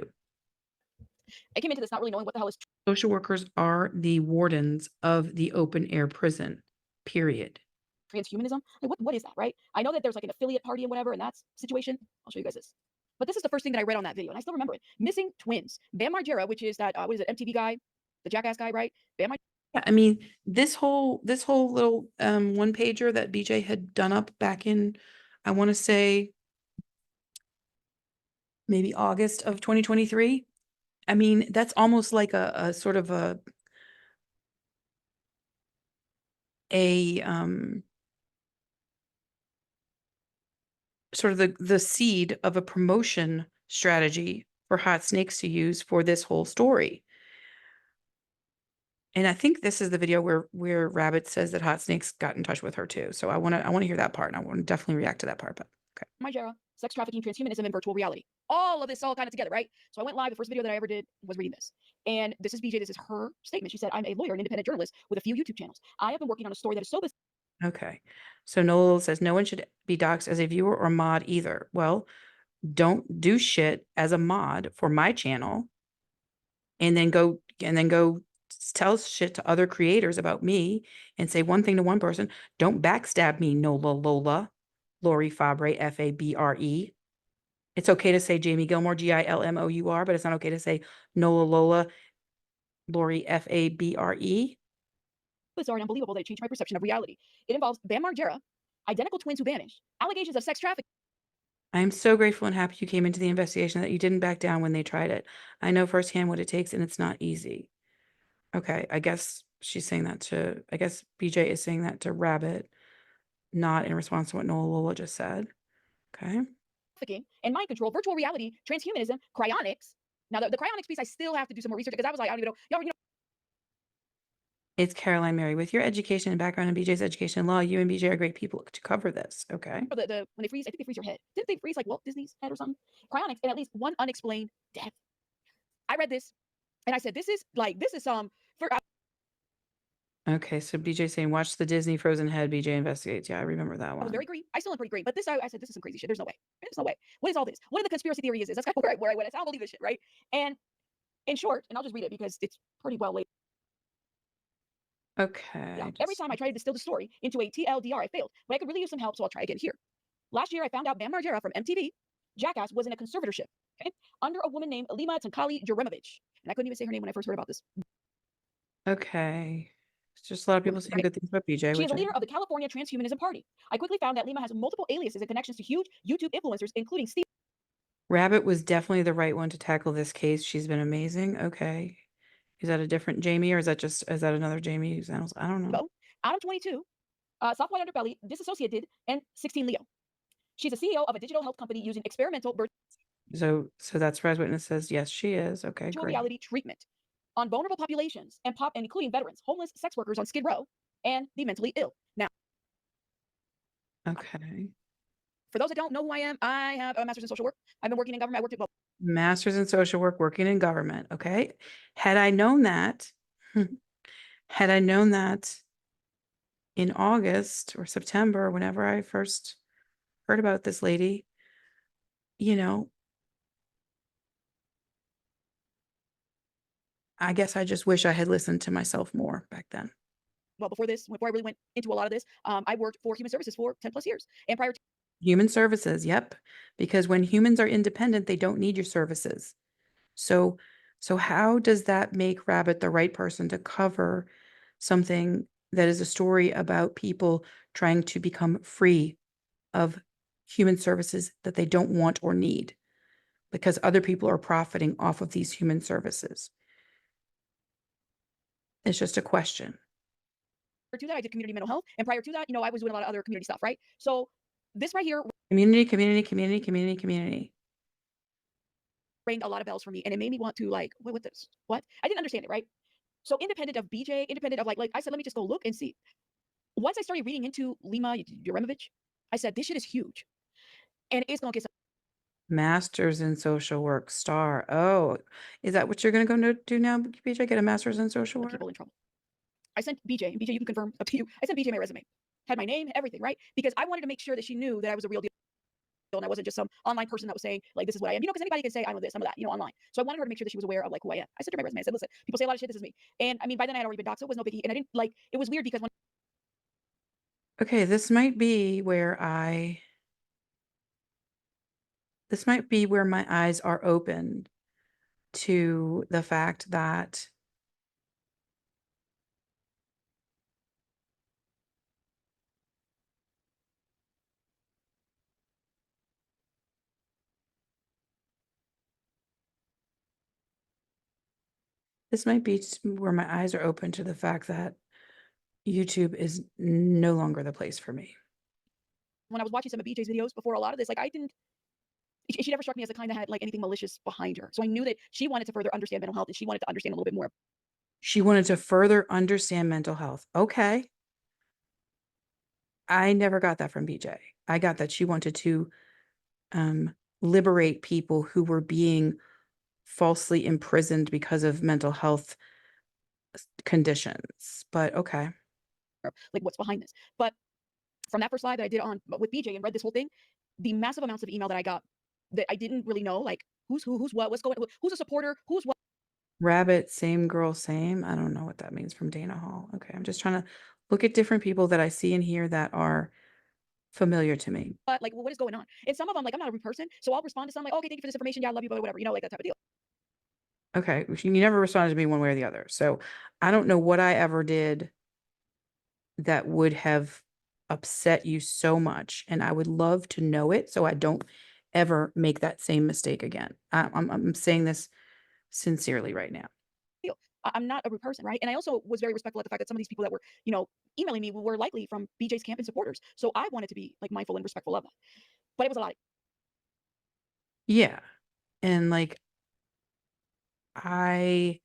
I came into this not really knowing what the hell is. Social workers are the wardens of the open air prison, period. Transhumanism. Like, what is that, right? I know that there's like an affiliate party and whatever in that situation. I'll show you guys this. But this is the first thing that I read on that video, and I still remember it. Missing twins. Bam Margera, which is that what is it, MTV guy, the jackass guy, right? Bam Margera. I mean, this whole little one pager that BJ had done up back in, I want to say maybe August of 2023. I mean, that's almost like a sort of a sort of the seed of a promotion strategy for Hot Snakes to use for this whole story. And I think this is the video where Rabbit says that Hot Snakes got in touch with her too. So I want to hear that part, and I want to definitely react to that part. But okay. Margera, sex trafficking, transhumanism, and virtual reality. All of this all kind of together, right? So I went live. The first video that I ever did was reading this. And this is BJ. This is her statement. She said, I'm a lawyer and independent journalist with a few YouTube channels. I have been working on a story that is so Okay. So Noel says no one should be doxxed as a viewer or mod either. Well, don't do shit as a mod for my channel and then go tell shit to other creators about me and say one thing to one person. Don't backstab me, Nola Lola, Lori Fabre, Fabre. It's okay to say Jamie Gilmore, Gilmour, but it's not okay to say Nola Lola, Lori Fabre. bizarre and unbelievable that it changed my perception of reality. It involves Bam Margera, identical twins who vanish, allegations of sex trafficking. I am so grateful and happy you came into the investigation, that you didn't back down when they tried it. I know firsthand what it takes, and it's not easy. Okay, I guess she's saying that to, I guess BJ is saying that to Rabbit, not in response to what Nola Lola just said. Okay. Trafficking and mind control, virtual reality, transhumanism, cryonics. Now, the cryonics piece, I still have to do some more research because I was like, I don't even know. Y'all, It's Caroline Mary. With your education and background in BJ's education and law, you and BJ are great people to cover this. Okay. when they freeze, I think they freeze your head. Didn't they freeze like Walt Disney's head or something? Cryonics and at least one unexplained death. I read this and I said, this is for Okay, so BJ saying, watch the Disney Frozen Head. BJ investigates. Yeah, I remember that I was one. very green. I still am pretty green, but this I said, this is some crazy shit. There's no way. There's no way. What is all this? What are the conspiracy theories? That's kind of where I went. I don't believe this shit, right? And in short, and I'll just read it because it's pretty well laid. Okay. Every time I tried to distill the story into a TLDR, I failed. But I could really use some help, so I'll try again here. Last year, I found out Bam Margera from MTV, Jackass, was in a conservatorship, okay, under a woman named Lima Tankali Jeremovich. And I couldn't even say her name when I first heard about this. Okay. It's just a lot of people saying good things about BJ. She is a leader of the California Transhumanism Party. I quickly found that Lima has multiple aliases and connections to huge YouTube influencers, including Steve. Rabbit was definitely the right one to tackle this case. She's been amazing. Okay. Is that a different Jamie, or is that another Jamie? I don't know. Adam 22, Soft White Underbelly, Disassociated, and 16 Leo. She's a CEO of a digital health company using experimental So that's Res Witness says yes, she is. Okay, virtual great. reality treatment on vulnerable populations and including veterans, homeless, sex workers on Skid Row, and the mentally ill. Now, okay. For those that don't know who I am, I have a master's in social work. I've been working in government. I worked at Master's in social work, working in government. Okay. Had I known that, in August or September, whenever I first heard about this lady, I guess I just wish I had listened to myself more back then. Well, before I really went into a lot of this, I worked for human services for 10 plus years. And prior to Human services, yep. Because when humans are independent, they don't need your services. So how does that make Rabbit the right person to cover something that is a story about people trying to become free of human services that they don't want or need because other people are profiting off of these human services? It's just a question. that, I did community mental health. And prior to that, I was doing a lot of other community stuff, right? So this right here Community. rang a lot of bells for me. And it made me want to what this? What? I didn't understand it, right? So independent of BJ, independent of like I said, let me just go look and see. Once I started reading into Lima Jeremovich, I said, this shit is huge. And it's going to get Master's in social work, star. Oh, is that what you're going to go do now, BJ? Get a master's in social work? people in trouble. I sent BJ, and BJ, you can confirm up to you. I sent BJ my resume, had my name, everything, right? Because I wanted to make sure that she knew that I was a real deal. And I wasn't just some online person that was saying, like, this is what I am. Because anybody can say, I'm this, I'm that, online. So I wanted her to make sure that she was aware of, who I am. I sent her my resume. I said, listen, people say a lot of shit, this is me. And I mean, by then I had already been doxxed, so it was no biggie. And I didn't, it was weird because when. Okay, this might be where my eyes are opened to the fact that This might be where my eyes are open to the fact that YouTube is no longer the place for me. When I was watching some of BJ's videos before a lot of this, like she never struck me as the kind that had like anything malicious behind her. So I knew that she wanted to further understand mental health and she wanted to understand a little bit more. She wanted to further understand mental health. Okay. I never got that from BJ. I got that she wanted to liberate people who were being falsely imprisoned because of mental health conditions. But okay. Like what's behind this. But from that first live that I did on with BJ and read this whole thing, the massive amounts of email that I got that I didn't really know, like who's who, who's what, what's going, who's a supporter, who's what. Rabbit, same girl, same. I don't know what that means from Dana Hall. Okay. I'm just trying to look at different people that I see in here that are familiar to me. But like, what is going on? And some of them, like, I'm not a rude person, so I'll respond to some like, okay, thank you for this information. Yeah, I love you, but whatever, you know, like that type of deal. Okay. You never responded to me one way or the other. So I don't know what I ever did that would have upset you so much. And I would love to know it so I don't ever make that same mistake again. I'm saying this sincerely right now. I'm not a rude person, right? And I also was very respectful of the fact that some of these people that were, you know, emailing me were likely from BJ's camp and supporters. So I wanted to be like mindful and respectful of that. But it was a lot. Yeah. And like, again,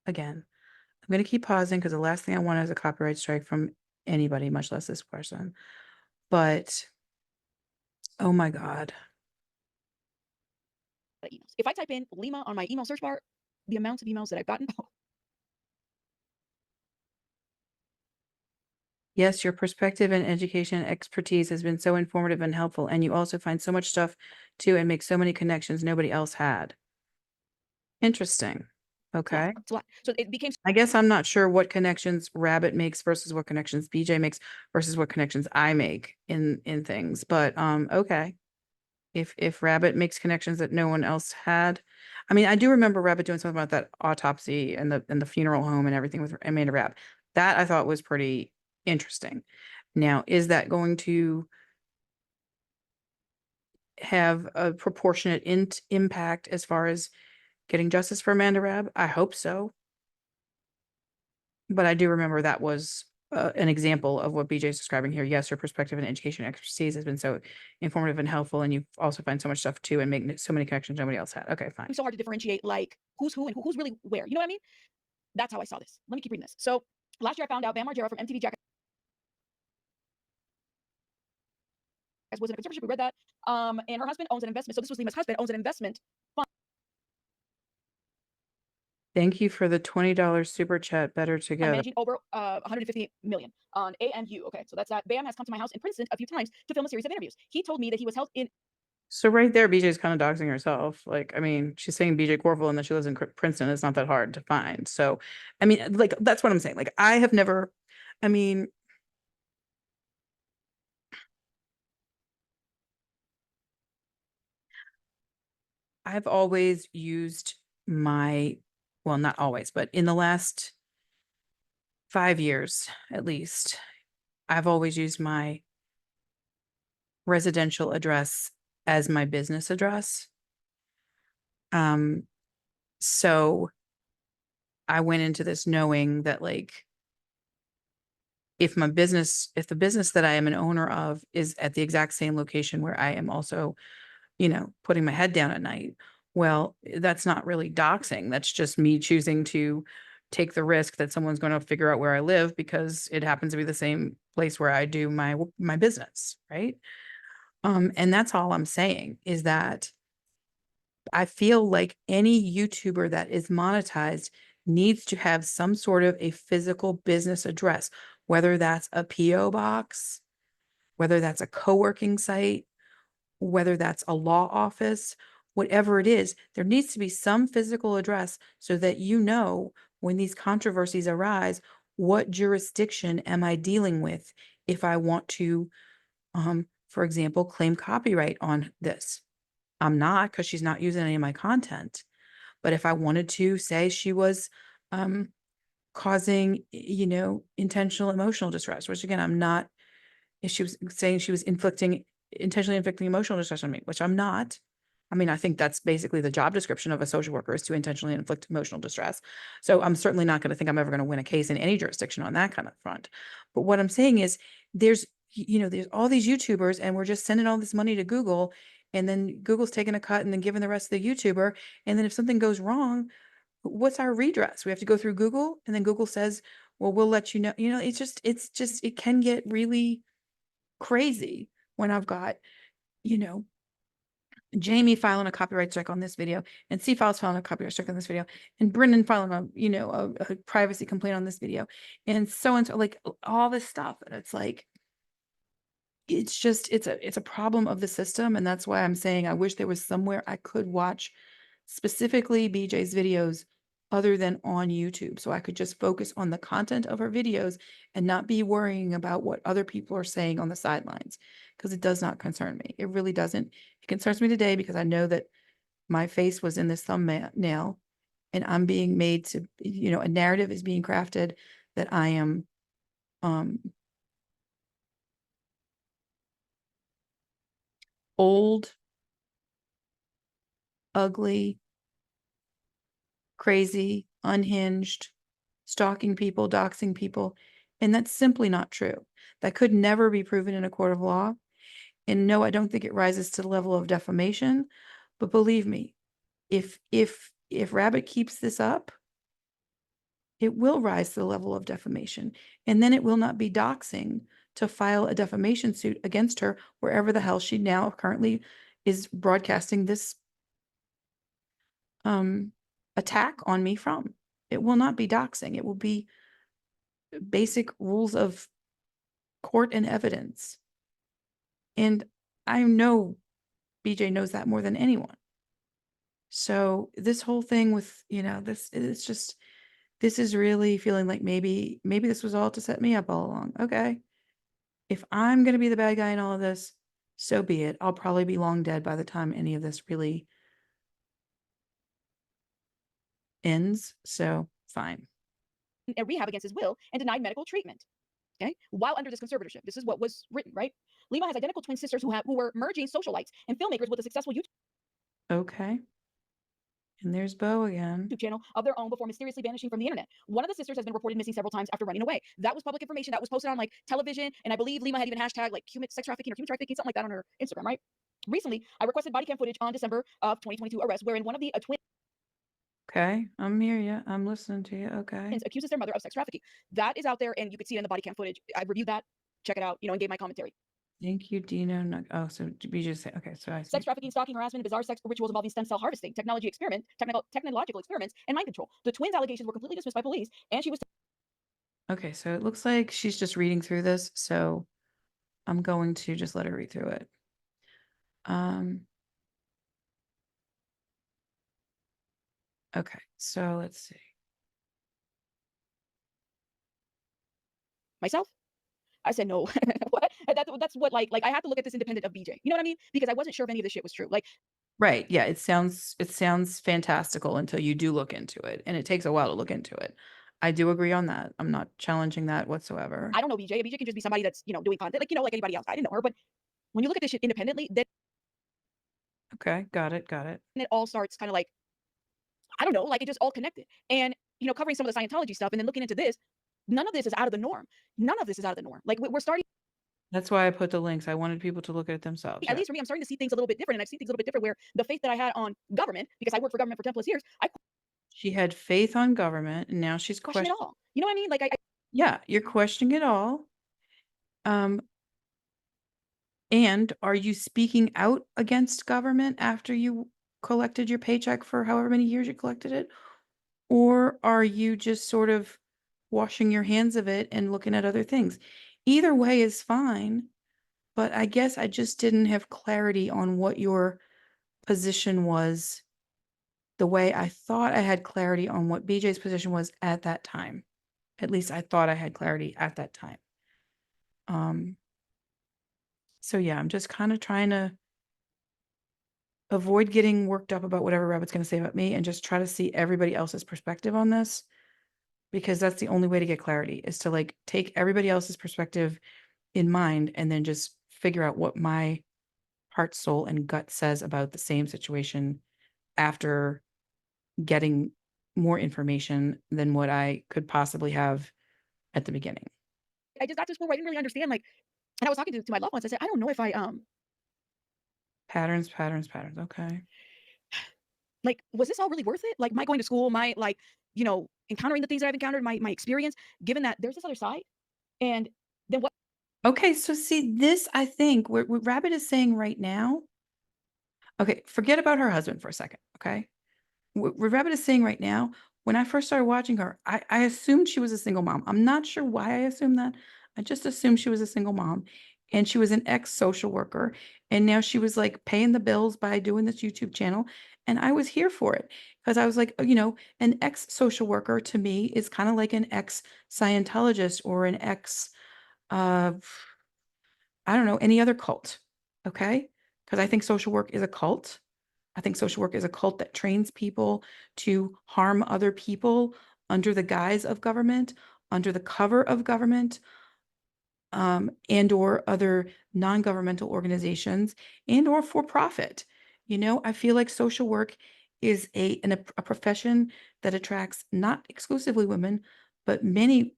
I'm going to keep pausing because the last thing I want is a copyright strike from anybody, much less this person. But, oh my God. Emails. If I type in Lima on my email search bar, the amounts of emails that I've gotten. Yes, your perspective and education and expertise has been so informative and helpful. And you also find so much stuff too and make so many connections nobody else had. Interesting. Okay. It's a lot. So it became. I guess I'm not sure what connections Rabbit makes versus what connections BJ makes versus what connections I make in things. But okay. If Rabbit makes connections that no one else had. I mean, I do remember Rabbit doing something about that autopsy and the funeral home and everything with Amanda Rabb. That I thought was pretty interesting. Now, is that going to have a proportionate impact as far as getting justice for Amanda Rabb? I hope so. But I do remember that was an example of what BJ is describing here. Yes, her perspective and education expertise has been so informative and helpful, and you also find so much stuff too and make so many connections nobody else had. Okay, fine. So hard to differentiate like who's who and who's really where. You know what I mean? That's how I saw this. Let me keep reading this. So last year I found out Bam Margera from MTV Jackass was in a conservatorship. We read that. And her husband owns an investment. So this was Lima's husband owns an investment fund. Thank you for the $20 super chat. Better together. Managing over 150 million on AMU. Okay, so that's that. Bam has come to my house in Princeton a few times to film a series of interviews. He told me that he was held in. So right there, BJ's kind of doxing herself. Like, I mean, she's saying BJ Corville and that she lives in Princeton. It's not that hard to find. So, I mean, like, that's what I'm saying. Like, I have never, I mean, I've always used well, not always, but in the last 5 years, at least, I've always used my residential address as my business address. So I went into this knowing that like, if the business that I am an owner of is at the exact same location where I am also, putting my head down at night, well, that's not really doxing. That's just me choosing to take the risk that someone's going to figure out where I live because it happens to be the same place where I do my business, right? And that's all I'm saying is that I feel like any YouTuber that is monetized needs to have some sort of a physical business address, whether that's a PO box, whether that's a co-working site, whether that's a law office, whatever it is, there needs to be some physical address so that when these controversies arise, what jurisdiction am I dealing with if I want to, for example, claim copyright on this? I'm not, because she's not using any of my content. But if I wanted to say she was causing, intentional emotional distress, which again, I'm not, if she was saying she was intentionally inflicting emotional distress on me, which I'm not, I mean, I think that's basically the job description of a social worker, is to intentionally inflict emotional distress. So I'm certainly not going to think I'm ever going to win a case in any jurisdiction on that kind of front. But what I'm saying is there's all these YouTubers, and we're just sending all this money to Google, and then Google's taking a cut and then giving the rest to the YouTuber. And then if something goes wrong, what's our redress? We have to go through Google, and then Google says, well, we'll let you know. It can get really crazy when I've got, Jamie filing a copyright strike on this video, and C Files filing a copyright strike on this video, and Brendan filing a privacy complaint on this video, and so, like all this stuff. And it's like, it's a problem of the system. And that's why I'm saying I wish there was somewhere I could watch specifically BJ's videos other than on YouTube, so I could just focus on the content of her videos and not be worrying about what other people are saying on the sidelines, because it does not concern me. It really doesn't. It concerns me today because I know that my face was in this thumbnail, and I'm being made to, a narrative is being crafted that I am old, ugly, crazy, unhinged, stalking people, doxing people. And that's simply not true. That could never be proven in a court of law. And no, I don't think it rises to the level of defamation. But believe me, if Rabbit keeps this up, it will rise to the level of defamation. And then it will not be doxing to file a defamation suit against her wherever the hell she now currently is broadcasting this attack on me from. It will not be doxing. It will be basic rules of court and evidence. And I know BJ knows that more than anyone. So this whole thing with, this is really feeling like maybe this was all to set me up all along. Okay. If I'm going to be the bad guy in all of this, so be it. I'll probably be long dead by the time any of this really ends. So fine. A rehab against his will and denied medical treatment. Okay, while under this conservatorship, this is what was written, right? Lima has identical twin sisters who were merging socialites and filmmakers with a successful Okay. And there's Bo again. YouTube channel of their own before mysteriously vanishing from the internet. One of the sisters has been reported missing several times after running away. That was public information that was posted on like television, and I believe Lima had even hashtag like human sex trafficking or human trafficking, something like that on her Instagram, right? Recently, I requested body cam footage on December of 2022 arrest, wherein one of the twins Okay, I'm here. Yeah, I'm listening to you. Okay. accuses their mother of sex trafficking. That is out there, and you could see it in the body cam footage. I reviewed that. Check it out, and gave my commentary. Thank you, Dino. Oh, so we just say, okay, so I see. Sex trafficking, stalking, harassment, bizarre sex rituals involving stem cell harvesting, technological experiments, and mind control. The twins' allegations were completely dismissed by police, and she was. Okay, so it looks like she's just reading through this, so I'm going to just let her read through it. Okay, so let's see. Myself? I said no. What? That's what like I had to look at this independent of BJ. You know what I mean? Because I wasn't sure if any of this shit was true. Like, right, yeah, it sounds fantastical until you do look into it, and it takes a while to look into it. I do agree on that. I'm not challenging that whatsoever. I don't know BJ. BJ can just be somebody that's doing content, like like anybody else. I didn't know her, but when you look at this shit independently, then Okay, got it. it all starts kind of like, I don't know, like it just all connected. And covering some of the Scientology stuff, and then looking into this, none of this is out of the norm. None of this is out of the norm. Like we're starting. That's why I put the links. I wanted people to look at it themselves. At least for me, I'm starting to see things a little bit different, and I've seen things a little bit different where the faith that I had on government, because I worked for government for 10 plus years, I She had faith on government, and now she's question it all. You know what I mean? Like yeah, you're questioning it all. And are you speaking out against government after you collected your paycheck for however many years you collected it? Or are you just sort of washing your hands of it and looking at other things? Either way is fine, but I guess I just didn't have clarity on what your position was the way I thought I had clarity on what BJ's position was at that time. At least I thought I had clarity at that time. So yeah, I'm just kind of trying to avoid getting worked up about whatever Rabbit's going to say about me and just try to see everybody else's perspective on this, because that's the only way to get clarity, is to like take everybody else's perspective in mind and then just figure out what my heart, soul, and gut says about the same situation after getting more information than what I could possibly have at the beginning. I just got to this point where I didn't really understand, like, and I was talking to my loved ones. I said, I don't know if I Patterns, patterns, patterns. Okay. like, was this all really worth it? Like, my going to school, my, like, you know, encountering the things that I've encountered, my experience, given that there's this other side. And then what Okay. So see this, I think what Rabbit is saying right now. Okay. Forget about her husband for a second. Okay. What Rabbit is saying right now, when I first started watching her, I assumed she was a single mom. I'm not sure why I assumed that. I just assumed she was a single mom and she was an ex-social worker. And now she was like paying the bills by doing this YouTube channel. And I was here for it because I was like, an ex-social worker to me is kind of like an ex-Scientologist or an ex, uh, I don't know, any other cult. Okay. Because I think social work is a cult. I think social work is a cult that trains people to harm other people under the guise of government, under the cover of government, and or other non-governmental organizations and or for profit. I feel like social work is a profession that attracts not exclusively women, but many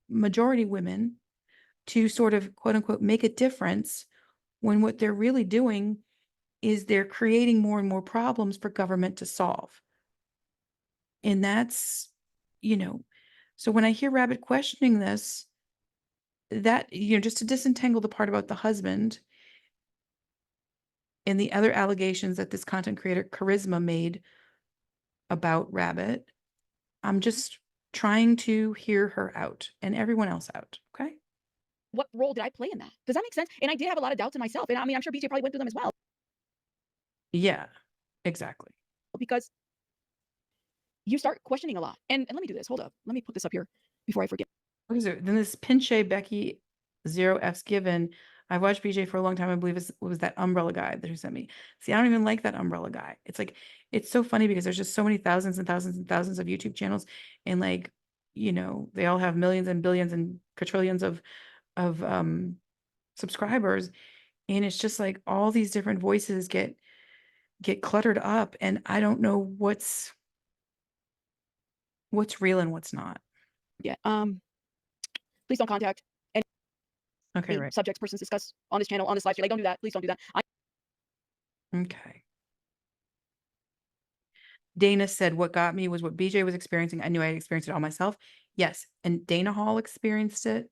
majority women to sort of quote unquote make a difference when what they're really doing is they're creating more and more problems for government to solve. And that's, you know, so when I hear Rabbit questioning this, that, just to disentangle the part about the husband and the other allegations that this content creator Charisma made about Rabbit, I'm just trying to hear her out and everyone else out. Okay. what role did I play in that? Does that make sense? And I did have a lot of doubts in myself. And I mean, I'm sure BJ probably went through them as well, Yeah, exactly. because you start questioning a lot. And let me do this. Hold up. Let me put this up here before I forget. What is it? Then this Pinche Becky 0 F's given. I've watched BJ for a long time. I believe it was that umbrella guy that who sent me. See, I don't even like that umbrella guy. It's like, it's so funny because there's just so many thousands and thousands and thousands of YouTube channels. And like, they all have millions and billions and quadrillions of subscribers. And it's just like all these different voices get cluttered up. And I don't know what's real and what's not. Yeah. Please don't contact Okay, any right. subjects, persons discussed on this channel, on this live stream. Like, don't do that. Please don't do that. Okay. Dana said, what got me was what BJ was experiencing. I knew I had experienced it all myself. Yes. And Dana Hall experienced it.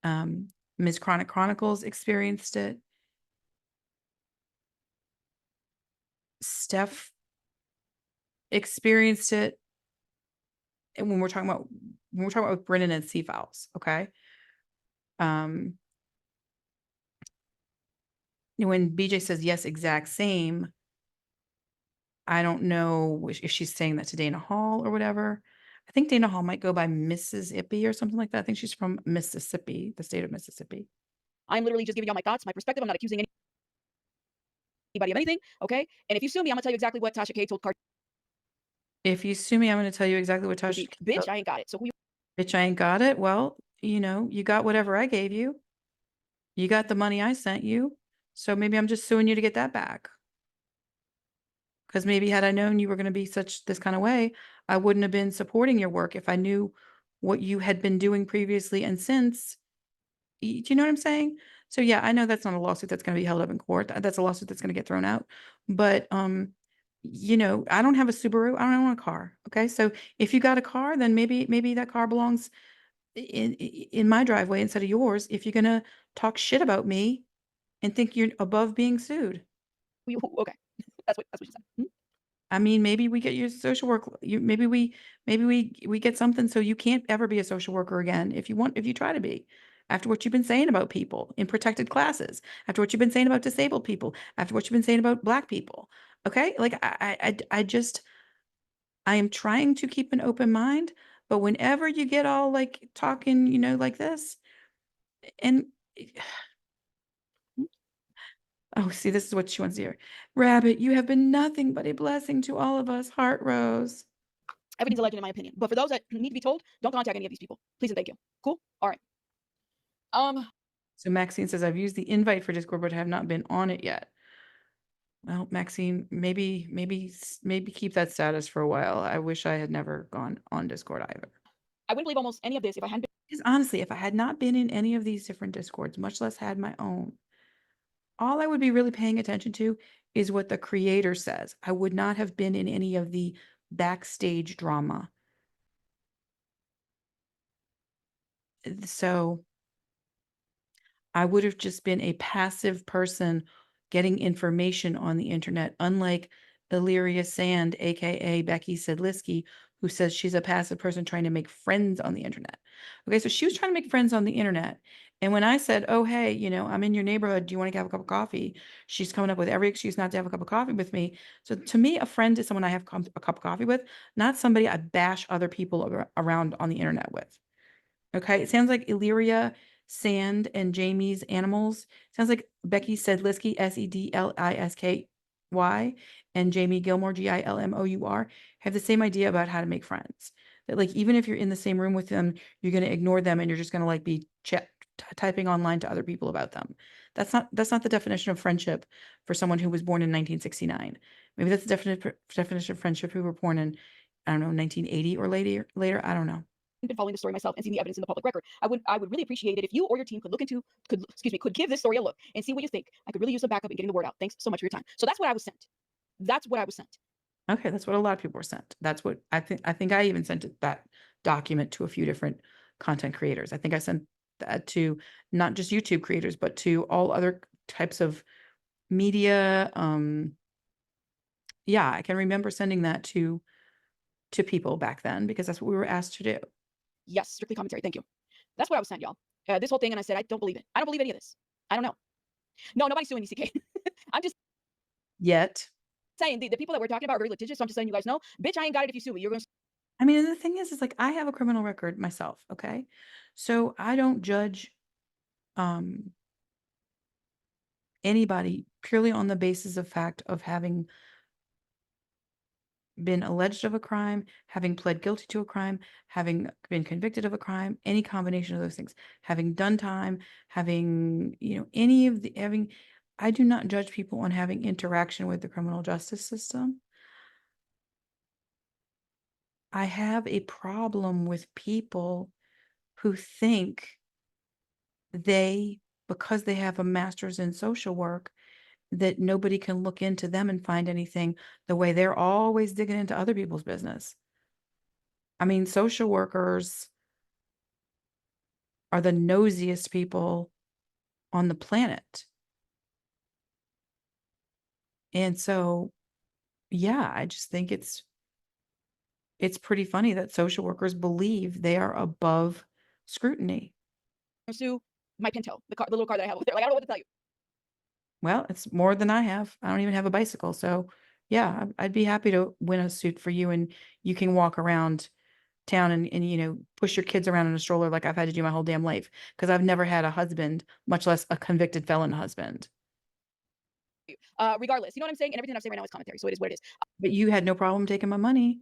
Ms. Chronic Chronicles experienced it. Steph experienced it. And when we're talking about with Brennan and C files, okay. When BJ says yes, exact same, I don't know if she's saying that to Dana Hall or whatever. I think Dana Hall might go by Mississippi or something like that. I think she's from Mississippi, the state of Mississippi. I'm literally just giving y'all my thoughts, my perspective. I'm not accusing anybody of anything. Okay. And if you sue me, I'm gonna tell you exactly what Tasha K told Cardi. If you sue me, I'm going to tell you exactly what Tasha. Bitch, I ain't got it. So who you? Bitch, I ain't got it. Well, you got whatever I gave you. You got the money I sent you. So maybe I'm just suing you to get that back. Because maybe had I known you were going to be this kind of way, I wouldn't have been supporting your work if I knew what you had been doing previously and since. Do you know what I'm saying? So yeah, I know that's not a lawsuit that's going to be held up in court. That's a lawsuit that's going to get thrown out. But I don't have a Subaru. I don't own a car. Okay. So if you got a car, then maybe that car belongs in my driveway instead of yours. If you're going to talk shit about me and think you're above being sued. Okay. That's what she said. I mean, maybe we get your social work. Maybe we get something so you can't ever be a social worker again if you try to be. After what you've been saying about people in protected classes, after what you've been saying about disabled people, after what you've been saying about Black people. Okay, like I am trying to keep an open mind, but whenever you get all like talking, like this, and oh, see, this is what she wants to hear. Rabbit, you have been nothing but a blessing to all of us. Heart Rose. Everything's a legend in my opinion. But for those that need to be told, don't contact any of these people. Please and thank you. Cool? All right. So Maxine says, I've used the invite for Discord, but have not been on it yet. Well, Maxine, maybe keep that status for a while. I wish I had never gone on Discord either. I wouldn't believe almost any of this if I hadn't been. Because honestly, if I had not been in any of these different Discords, much less had my own, all I would be really paying attention to is what the creator says. I would not have been in any of the backstage drama. So I would have just been a passive person getting information on the internet, unlike Illyria Sand, aka Becky Sedlisky, who says she's a passive person trying to make friends on the internet. Okay, so she was trying to make friends on the internet. And when I said, oh, hey, you know, I'm in your neighborhood. Do you want to have a cup of coffee? She's coming up with every excuse not to have a cup of coffee with me. So to me, a friend is someone I have a cup of coffee with, not somebody I bash other people around on the internet with. Okay, it sounds like Illyria Sand and Jamie's Animals. Sounds like Becky Sedlisky, Sedlisky, and Jamie Gilmore, Gilmour, have the same idea about how to make friends. That like even if you're in the same room with them, you're going to ignore them and you're just going to like be typing online to other people about them. That's not the definition of friendship for someone who was born in 1969. Maybe that's the definition of friendship who were born in, I don't know, 1980 or later. I don't know. Been following the story myself and seeing the evidence in the public record. I would really appreciate it if you or your team could give this story a look and see what you think. I could really use some backup in getting the word out. Thanks so much for your time. So that's what I was sent. Okay, that's what a lot of people were sent. That's what I think I even sent that document to a few different content creators. I think I sent that to not just YouTube creators, but to all other types of media. Yeah, I can remember sending that to people back then because that's what we were asked to do. Yes, strictly commentary. Thank you. That's what I was sent, y'all. This whole thing, and I said, I don't believe it. I don't believe any of this. I don't know. No, nobody's suing ECK. I'm just Yet. saying the people that we're talking about are very litigious. So I'm just letting you guys know, bitch, I ain't got it if you sue me. You're going to. I mean, and the thing is like I have a criminal record myself, okay? So I don't judge anybody purely on the basis of fact of having been alleged of a crime, having pled guilty to a crime, having been convicted of a crime, any combination of those things, having done time, having, you know, any of the having, I do not judge people on having interaction with the criminal justice system. I have a problem with people who think because they have a master's in social work, that nobody can look into them and find anything the way they're always digging into other people's business. I mean, social workers are the nosiest people on the planet. And so, yeah, I just think it's pretty funny that social workers believe they are above scrutiny. Sue my Pinto, the little car that I have over there. Like, I don't know what to tell you. Well, it's more than I have. I don't even have a bicycle. So yeah, I'd be happy to win a suit for you and you can walk around town and you know, push your kids around in a stroller like I've had to do my whole damn life because I've never had a husband, much less a convicted felon husband. Regardless, you know what I'm saying? And everything I'm saying right now is commentary. So it is what it is. But you had no problem taking my money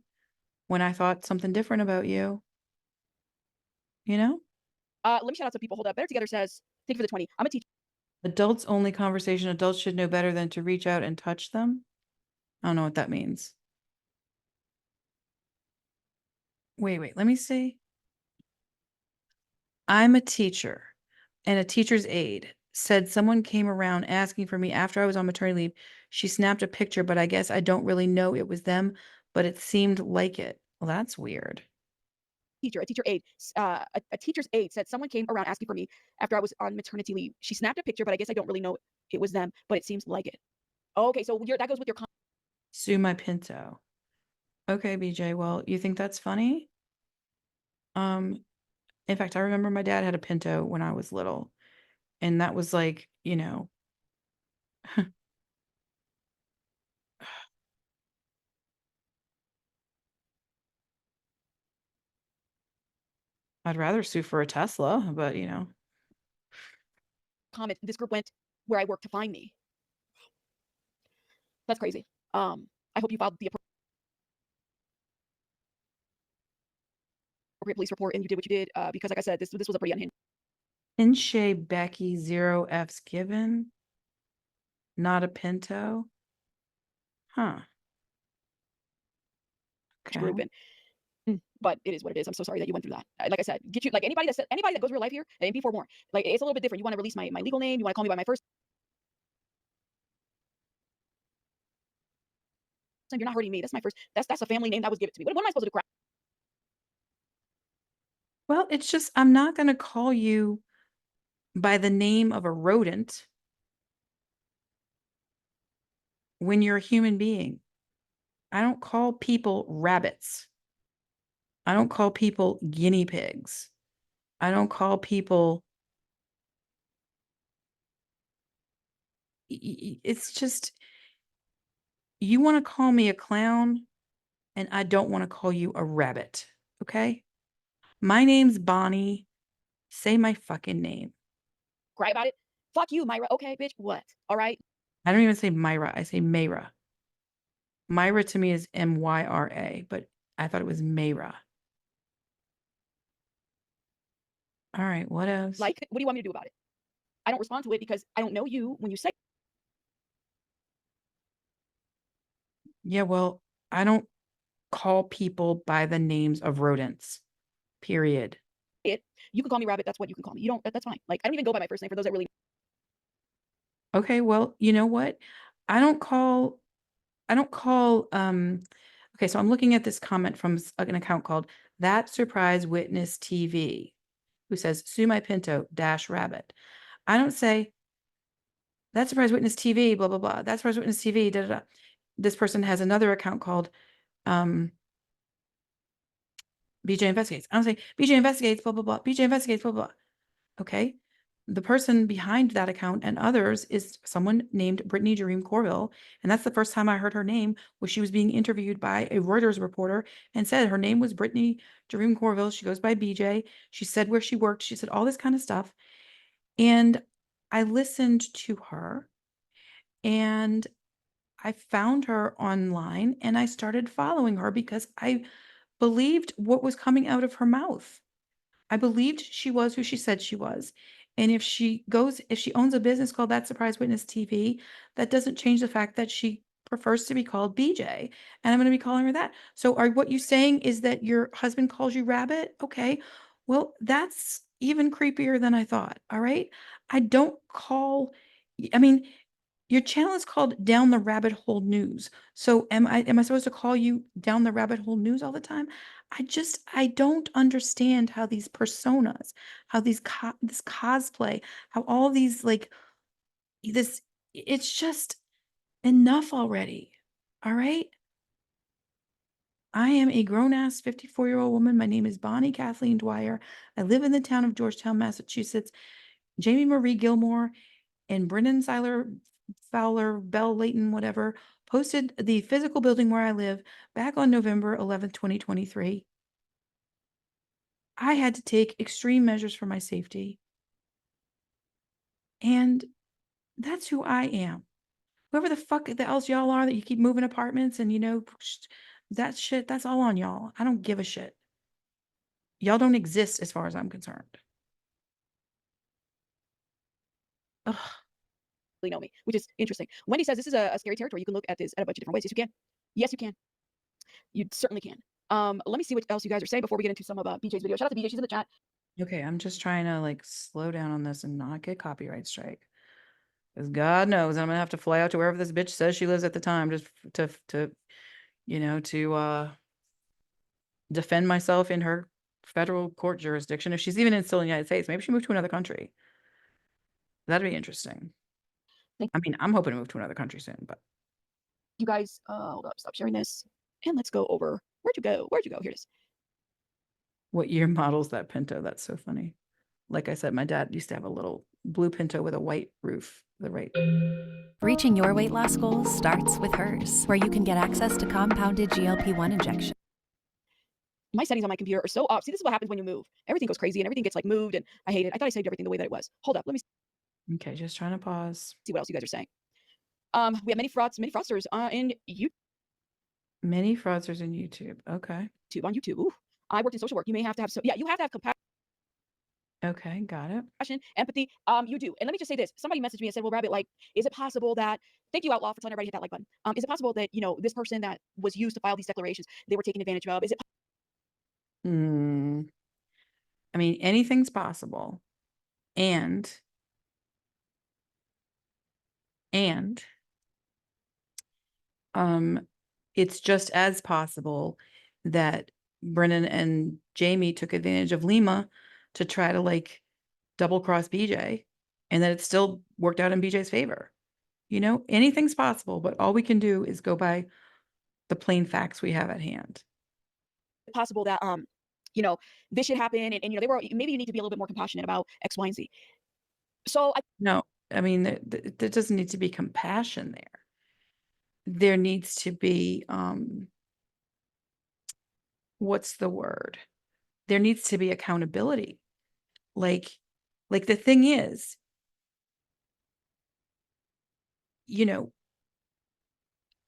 when I thought something different about you. You know? Let me shout out some people. Hold up. Better Together says, thank you for the 20. I'm a teacher. Adults only conversation. Adults should know better than to reach out and touch them. I don't know what that means. Wait, let me see. I'm a teacher and a teacher's aide said someone came around asking for me after I was on maternity leave. She snapped a picture, but I guess I don't really know it was them, but it seemed like it. Well, that's weird. A teacher aide, a teacher's aide said someone came around asking for me after I was on maternity leave. She snapped a picture, but I guess I don't really know it was them, but it seems like it. Okay, so that goes with your Sue my Pinto. Okay, BJ. Well, you think that's funny? In fact, I remember my dad had a Pinto when I was little, and that was like, you know, I'd rather sue for a Tesla, but you know. comment. This group went where I work to find me. That's crazy. I hope you filed the appropriate police report and you did what you did because, like I said, this was a pretty unhinged Pinche Becky 0F's given. Not a Pinto. Huh. Okay. group. And but it is what it is. I'm so sorry that you went through that. Like I said, get you like anybody that goes through life here and be forewarned. Like it's a little bit different. You want to release my legal name. You want to call me by my first name. You're not hurting me. That's my first. That's a family name that was given to me. What am I supposed to do? Crap? Well, it's just, I'm not going to call you by the name of a rodent when you're a human being. I don't call people rabbits. I don't call people guinea pigs. I don't call people. It's just, you want to call me a clown, and I don't want to call you a rabbit. Okay? My name's Bonnie. Say my fucking name. Cry about it. Fuck you, Myra. Okay, bitch. What? All right. I don't even say Myra. I say Mayra. Myra to me is Myra, but I thought it was Mayra. All right, what else? Like, what do you want me to do about it? I don't respond to it because I don't know you when you say Yeah, well, I don't call people by the names of rodents. Period. it. You can call me Rabbit. That's what you can call me. You don't. That's fine. Like I don't even go by my first name for those that really. Okay, well, you know what? I don't call okay, so I'm looking at this comment from an account called That Surprise Witness TV, who says, sue my Pinto dash rabbit. I don't say That Surprise Witness TV, blah, blah, blah. That Surprise Witness TV, da, da, da. This person has another account called BJ Investigates. I don't say BJ Investigates, blah, blah, blah. BJ Investigates, blah, blah. Okay. The person behind that account and others is someone named Brittany Jareem Corville. And that's the first time I heard her name was she was being interviewed by a Reuters reporter and said her name was Brittany Jareem Corville. She goes by BJ. She said where she worked. She said all this kind of stuff. And I listened to her and I found her online and I started following her because I believed what was coming out of her mouth. I believed she was who she said she was. And if she owns a business called That Surprise Witness TV, that doesn't change the fact that she prefers to be called BJ. And I'm going to be calling her that. So what you saying is that your husband calls you Rabbit? Okay. Well, that's even creepier than I thought. All right. I don't call, I mean, your channel is called Down the Rabbit Hole News. So am I supposed to call you Down the Rabbit Hole News all the time? I don't understand how these personas, how this cosplay, how all these it's just enough already. All right? I am a grown-ass 54-year-old woman. My name is Bonnie Kathleen Dwyer. I live in the town of Georgetown, Massachusetts. Jamie Marie Gilmore and Brendan Fowler, Bell Layton, whatever, posted the physical building where I live back on November 11th, 2023. I had to take extreme measures for my safety. And that's who I am. Whoever the fuck else y'all are that you keep moving apartments and, that shit, that's all on y'all. I don't give a shit. Y'all don't exist as far as I'm concerned. Ugh. Know me, which is interesting. Wendy says this is a scary territory. You can look at this at a bunch of different ways. Yes, you can. Yes, you can. You certainly can. Let me see what else you guys are saying before we get into some of BJ's video. Shout out to BJ. She's in the chat. Okay, I'm just trying to slow down on this and not get copyright strike. Because God knows I'm gonna have to fly out to wherever this bitch says she lives at the time just to defend myself in her federal court jurisdiction. If she's even still in the United States, maybe she moved to another country. That'd be interesting. I mean, I'm hoping to move to another country soon, but you guys, hold up, stop sharing this, and let's go over. Where'd you go? Here it is. What year model's that Pinto? That's so funny. Like I said, my dad used to have a little blue Pinto with a white roof. Reaching your weight loss goals starts with hers, where you can get access to compounded GLP-1 injection. My settings on my computer are so off. See, this is what happens when you move. Everything goes crazy and everything gets moved, and I hate it. I thought I saved everything the way that it was. Hold up, let me see. Okay, just trying to pause. See what else you guys are saying. We have many fraudsters in YouTube. Many fraudsters in YouTube. Okay. On YouTube. Ooh. I worked in social work. You may have to have you have to have compassion. Okay, got it. Compassion, empathy, you do. And let me just say this. Somebody messaged me and said, well, Rabbit, like, is it possible that, thank you, Outlaw, for telling everybody to hit that like button. Is it possible that, this person that was used to file these declarations, they were taken advantage of? Is it Mm, I mean, anything's possible. And um, it's just as possible that Brennan and Jamie took advantage of Lima to try to like double cross BJ, and that it still worked out in BJ's favor. Anything's possible, but all we can do is go by the plain facts we have at hand. possible that, this should happen? And they were, maybe you need to be a little bit more compassionate about X, Y, and Z. So No, I mean, there doesn't need to be compassion there. There needs to be, what's the word? There needs to be accountability. Like the thing is,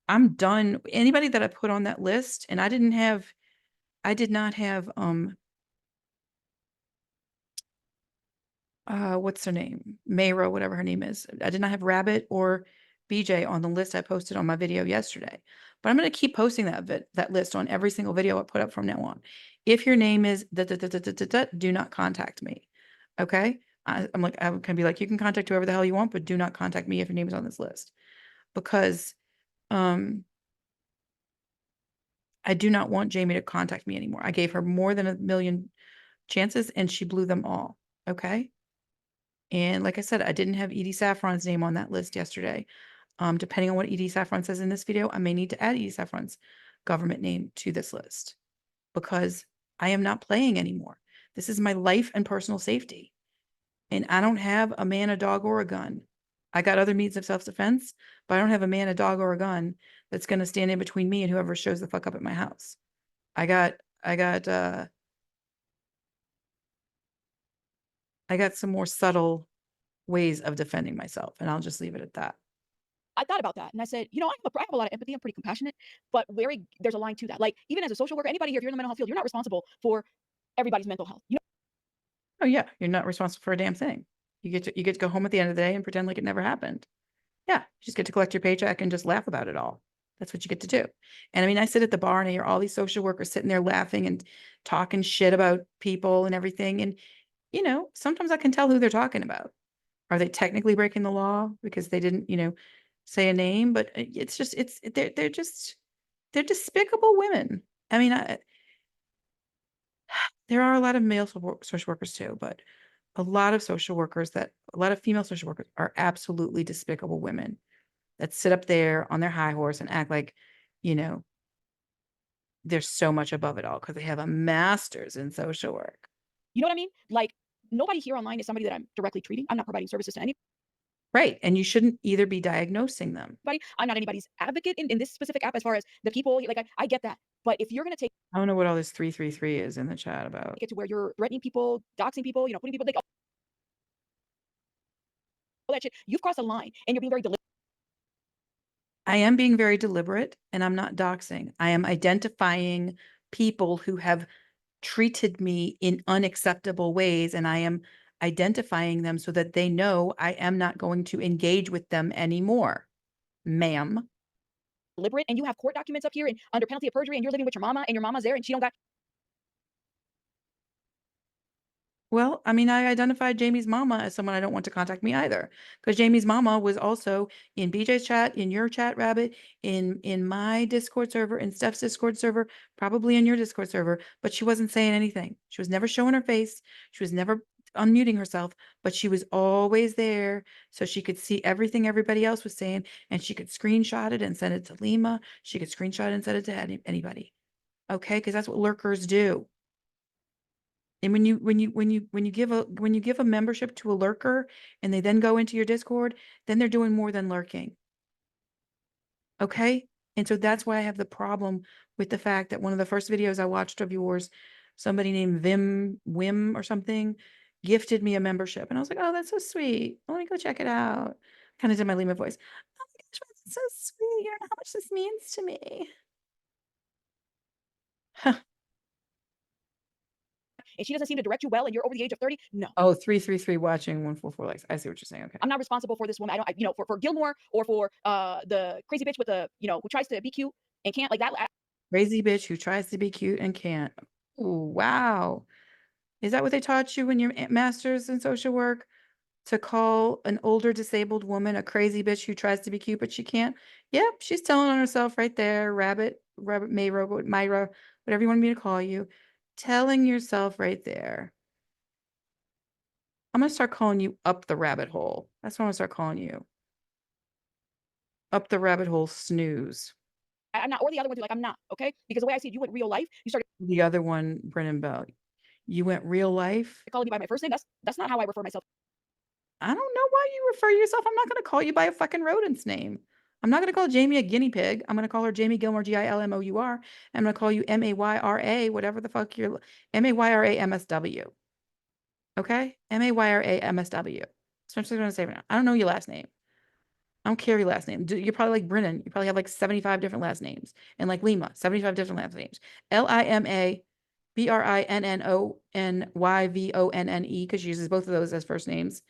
I'm done. Anybody that I put on that list, and I did not have, what's her name? Mayro, whatever her name is. I did not have Rabbit or BJ on the list I posted on my video yesterday. But I'm going to keep posting that list on every single video I put up from now on. If your name is do not contact me. Okay? I'm going to be like, you can contact whoever the hell you want, but do not contact me if your name is on this list. Because I do not want Jamie to contact me anymore. I gave her more than 1 million chances and she blew them all. Okay? And like I said, I didn't have Edie Saffron's name on that list yesterday. Depending on what Edie Saffron says in this video, I may need to add Edie Saffron's government name to this list because I am not playing anymore. This is my life and personal safety. And I don't have a man, a dog, or a gun. I got other means of self-defense, but I don't have a man, a dog, or a gun that's going to stand in between me and whoever shows the fuck up at my house. I got some more subtle ways of defending myself, and I'll just leave it at that. I thought about that and I said, I have a lot of empathy. I'm pretty compassionate, but there's a line to that. Like, even as a social worker, anybody here, if you're in the mental health field, you're not responsible for everybody's mental health. Oh yeah, you're not responsible for a damn thing. You get to go home at the end of the day and pretend like it never happened. Yeah, you just get to collect your paycheck and just laugh about it all. That's what you get to do. And I mean, I sit at the bar and I hear all these social workers sitting there laughing and talking shit about people and everything. And, sometimes I can tell who they're talking about. Are they technically breaking the law because they didn't, say a name? But it's just, they're despicable women. I mean, there are a lot of male social workers too, but a lot of female social workers are absolutely despicable women that sit up there on their high horse and act like, they're so much above it all because they have a master's in social work. You know what I mean? Like, nobody here online is somebody that I'm directly treating. I'm not providing services to anybody. Right. And you shouldn't either be diagnosing them. I'm not anybody's advocate in this specific app as far as the people. Like, I get that. But if you're going to take I don't know what all this 333 is in the chat about. it to where you're threatening people, doxing people, putting people, like, all that shit, you've crossed a line and you're being very deliberate. I am being very deliberate and I'm not doxing. I am identifying people who have treated me in unacceptable ways and I am identifying them so that they know I am not going to engage with them anymore, ma'am. Deliberate, and you have court documents up here and under penalty of perjury, and you're living with your mama and your mama's there and she don't got. Well, I mean, I identified Jamie's mama as someone I don't want to contact me either, because Jamie's mama was also in BJ's chat, in your chat, Rabbit, in my Discord server, in Steph's Discord server, probably in your Discord server, but she wasn't saying anything. She was never showing her face. She was never unmuting herself, but she was always there so she could see everything everybody else was saying, and she could screenshot it and send it to Lima. She could screenshot it and send it to anybody. Okay, because that's what lurkers do. And when you give a membership to a lurker and they then go into your Discord, then they're doing more than lurking. Okay? And so that's why I have the problem with the fact that one of the first videos I watched of yours, somebody named Wim or something, gifted me a membership. And I was like, oh, that's so sweet. Let me go check it out. Kind of did my Lima voice. Oh my gosh, that's so sweet. You don't know how much this means to me. and she doesn't seem to direct you well and you're over the age of 30, no. Oh, 333 watching 144 likes. I see what you're saying. Okay. I'm not responsible for this woman. For Gilmore or for the crazy bitch with the, who tries to be cute and can't like that. Crazy bitch who tries to be cute and can't. Ooh, wow. Is that what they taught you in your master's in social work? To call an older disabled woman a crazy bitch who tries to be cute, but she can't? Yep, she's telling on herself right there. Rabbit, Myra, whatever you want me to call you. Telling yourself right there. I'm going to start calling you up the rabbit hole. That's what I'm going to start calling you. Up the rabbit hole snooze. I'm not, or the other one, like, I'm not, okay? Because the way I see it, you went real life. You started The other one, Brennan Bell. You went real life. calling me by my first name. That's not how I refer myself. I don't know why you refer yourself. I'm not going to call you by a fucking rodent's name. I'm not going to call Jamie a guinea pig. I'm going to call her Jamie Gilmore, Gilmour. I'm going to call you Mayra, whatever the fuck you're, Mayra MSW. Okay? Mayra MSW. So I'm just going to say right now. I don't know your last name. I don't care your last name. You're probably like Brennan. You probably have like 75 different last names. And like Lima, 75 different last names. LIMABRINNONYVONNE, because she uses both of those as first names.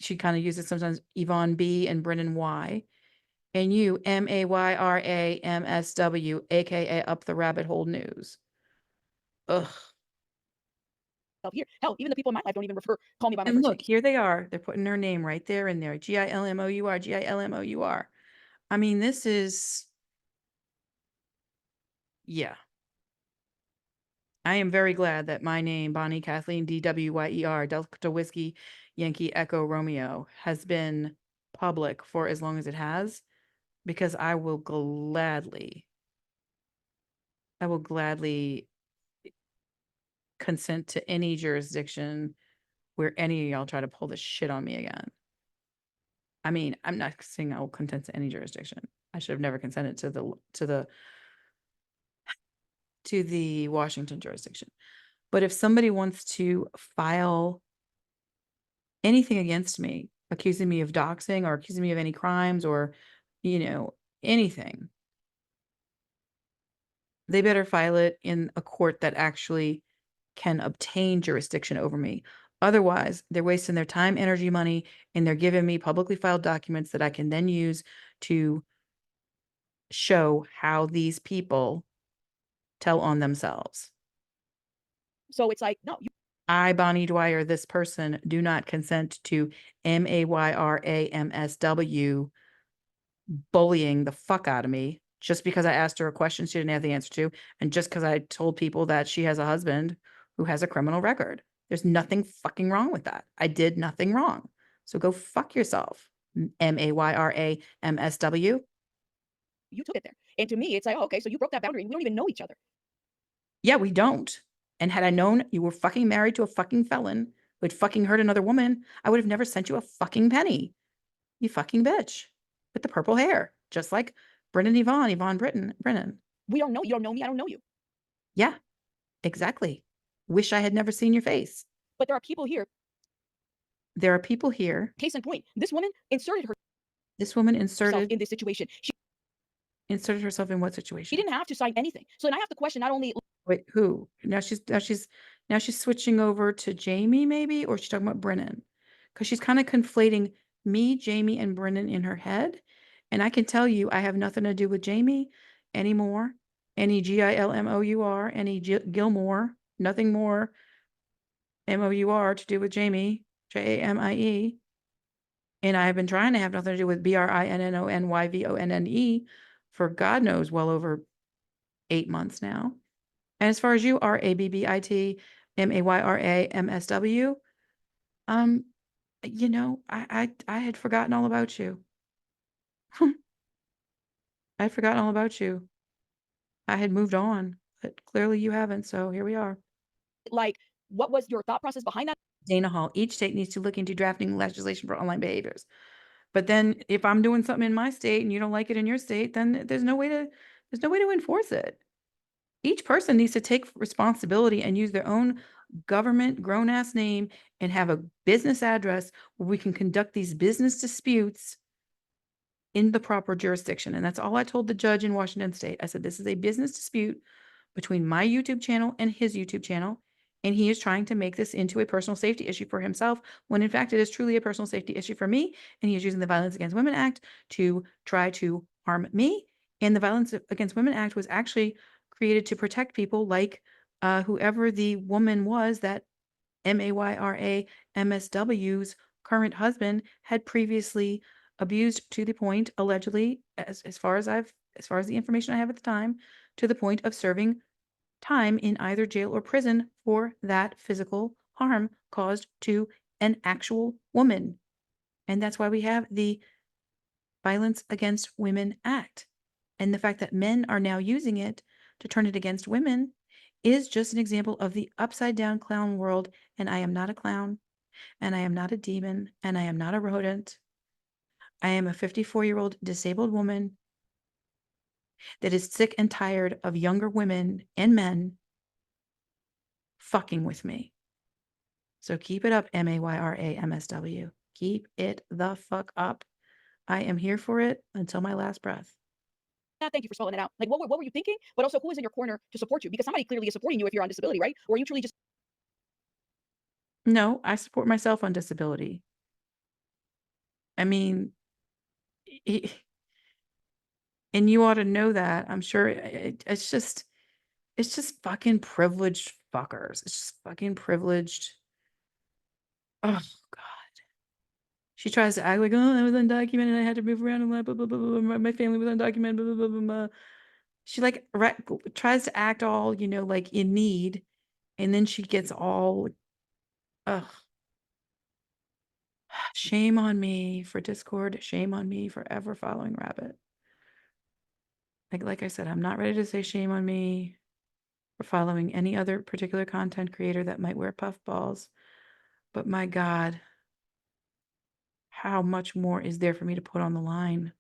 She kind of uses sometimes Yvonne B and Brennan Y. And you, MAYRAMSW, aka Up the Rabbit Hole News. Ugh. Here. Hell, even the people in my life don't even call me by my And first look, name. here they are. They're putting her name right there in there. GILMOUR. I mean, this is, yeah. I am very glad that my name, Bonnie Kathleen DWYER, Delta Whiskey Yankee Echo Romeo, has been public for as long as it has, because I will gladly consent to any jurisdiction where any of y'all try to pull this shit on me again. I mean, I'm not saying I will consent to any jurisdiction. I should have never consented to the Washington jurisdiction. But if somebody wants to file anything against me, accusing me of doxing or accusing me of any crimes or, anything, they better file it in a court that actually can obtain jurisdiction over me. Otherwise, they're wasting their time, energy, money, and they're giving me publicly filed documents that I can then use to show how these people tell on themselves. So it's like, no, I, Bonnie Dwyer, this person, do not consent to MAYRAMSW bullying the fuck out of me just because I asked her a question she didn't have the answer to, and just because I told people that she has a husband who has a criminal record. There's nothing fucking wrong with that. I did nothing wrong. So go fuck yourself, MAYRAMSW. you took it there. And to me, it's like, oh, okay, so you broke that boundary and we don't even know each other. Yeah, we don't. And had I known you were fucking married to a fucking felon who had fucking hurt another woman, I would have never sent you a fucking penny. You fucking bitch. With the purple hair. Just like Brennan Brennan. We don't know. You don't know me. I don't know you. Yeah, exactly. Wish I had never seen your face. But there are people here. There are people here. Case in point, this woman inserted herself in this situation. She inserted herself in what situation? She didn't have to sign anything. So then I have to question not only. Wait, who? Now she's switching over to Jamie, maybe, or she's talking about Brennan, because she's kind of conflating me, Jamie, and Brennan in her head. And I can tell you, I have nothing to do with Jamie anymore. Any GILMOUR, any Gilmore, nothing more MOUR to do with Jamie, JAMIE. And I have been trying to have nothing to do with BRINNONYVONNE for God knows well over 8 months now. And as far as you are, ABBITMAYRAMSW, I had forgotten all about you. I had forgotten all about you. I had moved on, but clearly you haven't. So here we are. Like, what was your thought process behind that? Dana Hall, each state needs to look into drafting legislation for online behaviors. But then if I'm doing something in my state and you don't like it in your state, then there's no way to enforce it. Each person needs to take responsibility and use their own government grown ass name and have a business address where we can conduct these business disputes in the proper jurisdiction. And that's all I told the judge in Washington State. I said, this is a business dispute between my YouTube channel and his YouTube channel. And he is trying to make this into a personal safety issue for himself, when in fact it is truly a personal safety issue for me. And he is using the Violence Against Women Act to try to harm me. And the Violence Against Women Act was actually created to protect people like whoever the woman was that Mayra MSW's current husband had previously abused, to the point, allegedly, as far as the information I have at the time, to the point of serving time in either jail or prison for that physical harm caused to an actual woman. And that's why we have the Violence Against Women Act. And the fact that men are now using it to turn it against women is just an example of the upside down clown world. And I am not a clown, and I am not a demon, and I am not a rodent. I am a 54-year-old disabled woman that is sick and tired of younger women and men fucking with me. So keep it up, Mayra MSW. Keep it the fuck up. I am here for it until my last breath. Yeah, thank you for spelling it out. Like, what were you thinking? But also, who is in your corner to support you? Because somebody clearly is supporting you if you're on disability, right? Or are you truly just No, I support myself on disability. I mean, and you ought to know that. I'm sure it's just fucking privileged fuckers. It's just fucking privileged. Oh God. She tries to act like, oh, I was undocumented. I had to move around and blah, blah, blah, blah, blah. My family was undocumented. Blah, blah, blah, blah, blah. She like tries to act all, like in need. And then she gets all, ugh. Shame on me for Discord. Shame on me for ever following Rabbit. Like I said, I'm not ready to say shame on me for following any other particular content creator that might wear puffballs. But my God, how much more is there for me to put on the line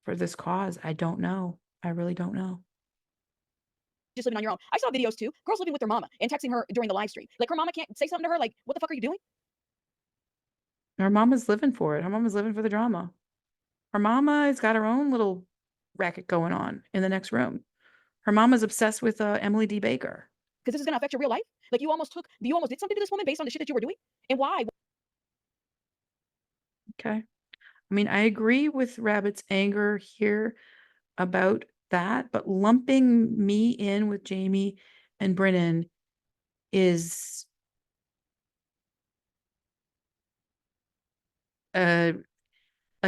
for this cause? I don't know. I really don't know. just living on your own? I saw videos too. Girls living with their mama and texting her during the live stream. Like her mama can't say something to her. Like, what the fuck are you doing? Her mama's living for it. Her mama's living for the drama. Her mama has got her own little racket going on in the next room. Her mama's obsessed with Emily D. Baker. Because this is gonna affect your real life. Like you almost did something to this woman based on the shit that you were doing. And why? Okay. I mean, I agree with Rabbit's anger here about that, but lumping me in with Jamie and Brennan is a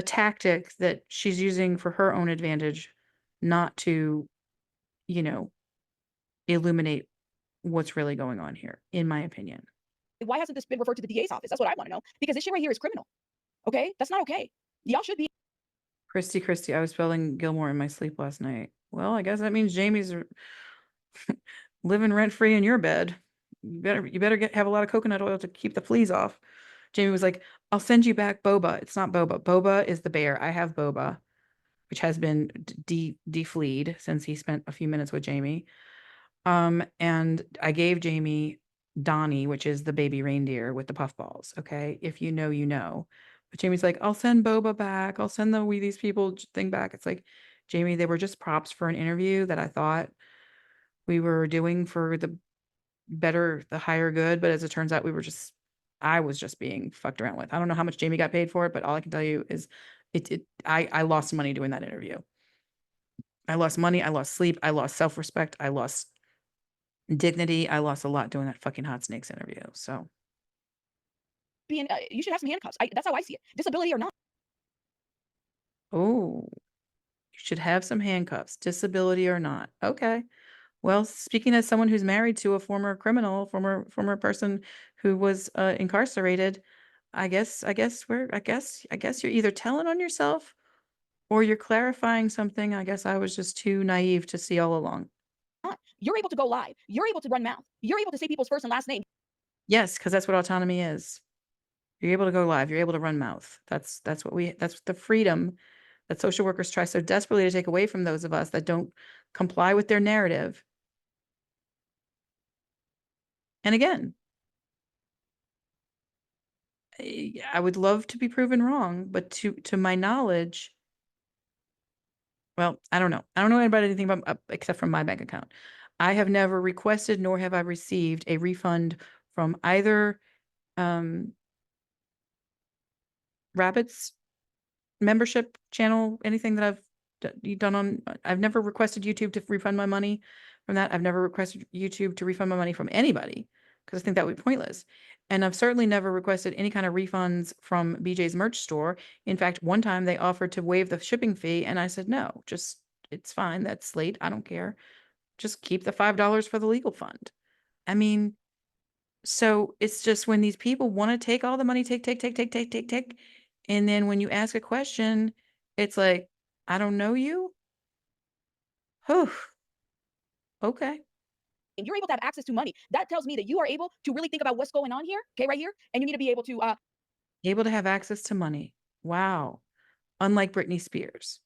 tactic that she's using for her own advantage, not to, illuminate what's really going on here, in my opinion. Why hasn't this been referred to the DA's office? That's what I want to know. Because this shit right here is criminal. Okay, that's not okay. Y'all should be. Christy, I was spelling Gilmore in my sleep last night. Well, I guess that means Jamie's living rent free in your bed. You better have a lot of coconut oil to keep the fleas off. Jamie was like, I'll send you back Boba. It's not Boba. Boba is the bear. I have Boba, which has been defleed since he spent a few minutes with Jamie. And I gave Jamie Donnie, which is the baby reindeer with the puffballs. Okay. If you know, you know. But Jamie's like, I'll send Boba back. I'll send the We These People thing back. It's like, Jamie, they were just props for an interview that I thought we were doing for the higher good. But as it turns out, I was just being fucked around with. I don't know how much Jamie got paid for it, but all I can tell you is I lost money doing that interview. I lost money. I lost sleep. I lost self-respect. I lost dignity. I lost a lot doing that fucking Hot Snakes interview. So You should have some handcuffs. That's how I see it. Disability or not. oh, you should have some handcuffs, disability or not. Okay. Well, speaking as someone who's married to a former criminal, former person who was incarcerated, I guess you're either telling on yourself or you're clarifying something I guess I was just too naive to see all along. You're able to go live. You're able to run mouth. You're able to say people's first and last name. Yes, because that's what autonomy is. You're able to go live. You're able to run mouth. That's the freedom that social workers try so desperately to take away from those of us that don't comply with their narrative. And again, I would love to be proven wrong, but to my knowledge, well, I don't know. I don't know anybody anything about except from my bank account. I have never requested nor have I received a refund from either Rabbit's membership channel, anything that you've done on. I've never requested YouTube to refund my money from that. I've never requested YouTube to refund my money from anybody because I think that would be pointless. And I've certainly never requested any kind of refunds from BJ's merch store. In fact, one time they offered to waive the shipping fee and I said, no, just, it's fine. That's late. I don't care. Just keep the $5 for the legal fund. I mean, so it's just when these people want to take all the money, take. And then when you ask a question, it's like, I don't know you. Whew. Okay. And you're able to have access to money. That tells me that you are able to really think about what's going on here, okay, right here. And you need to be able to Able to have access to money. Wow. Unlike Britney Spears.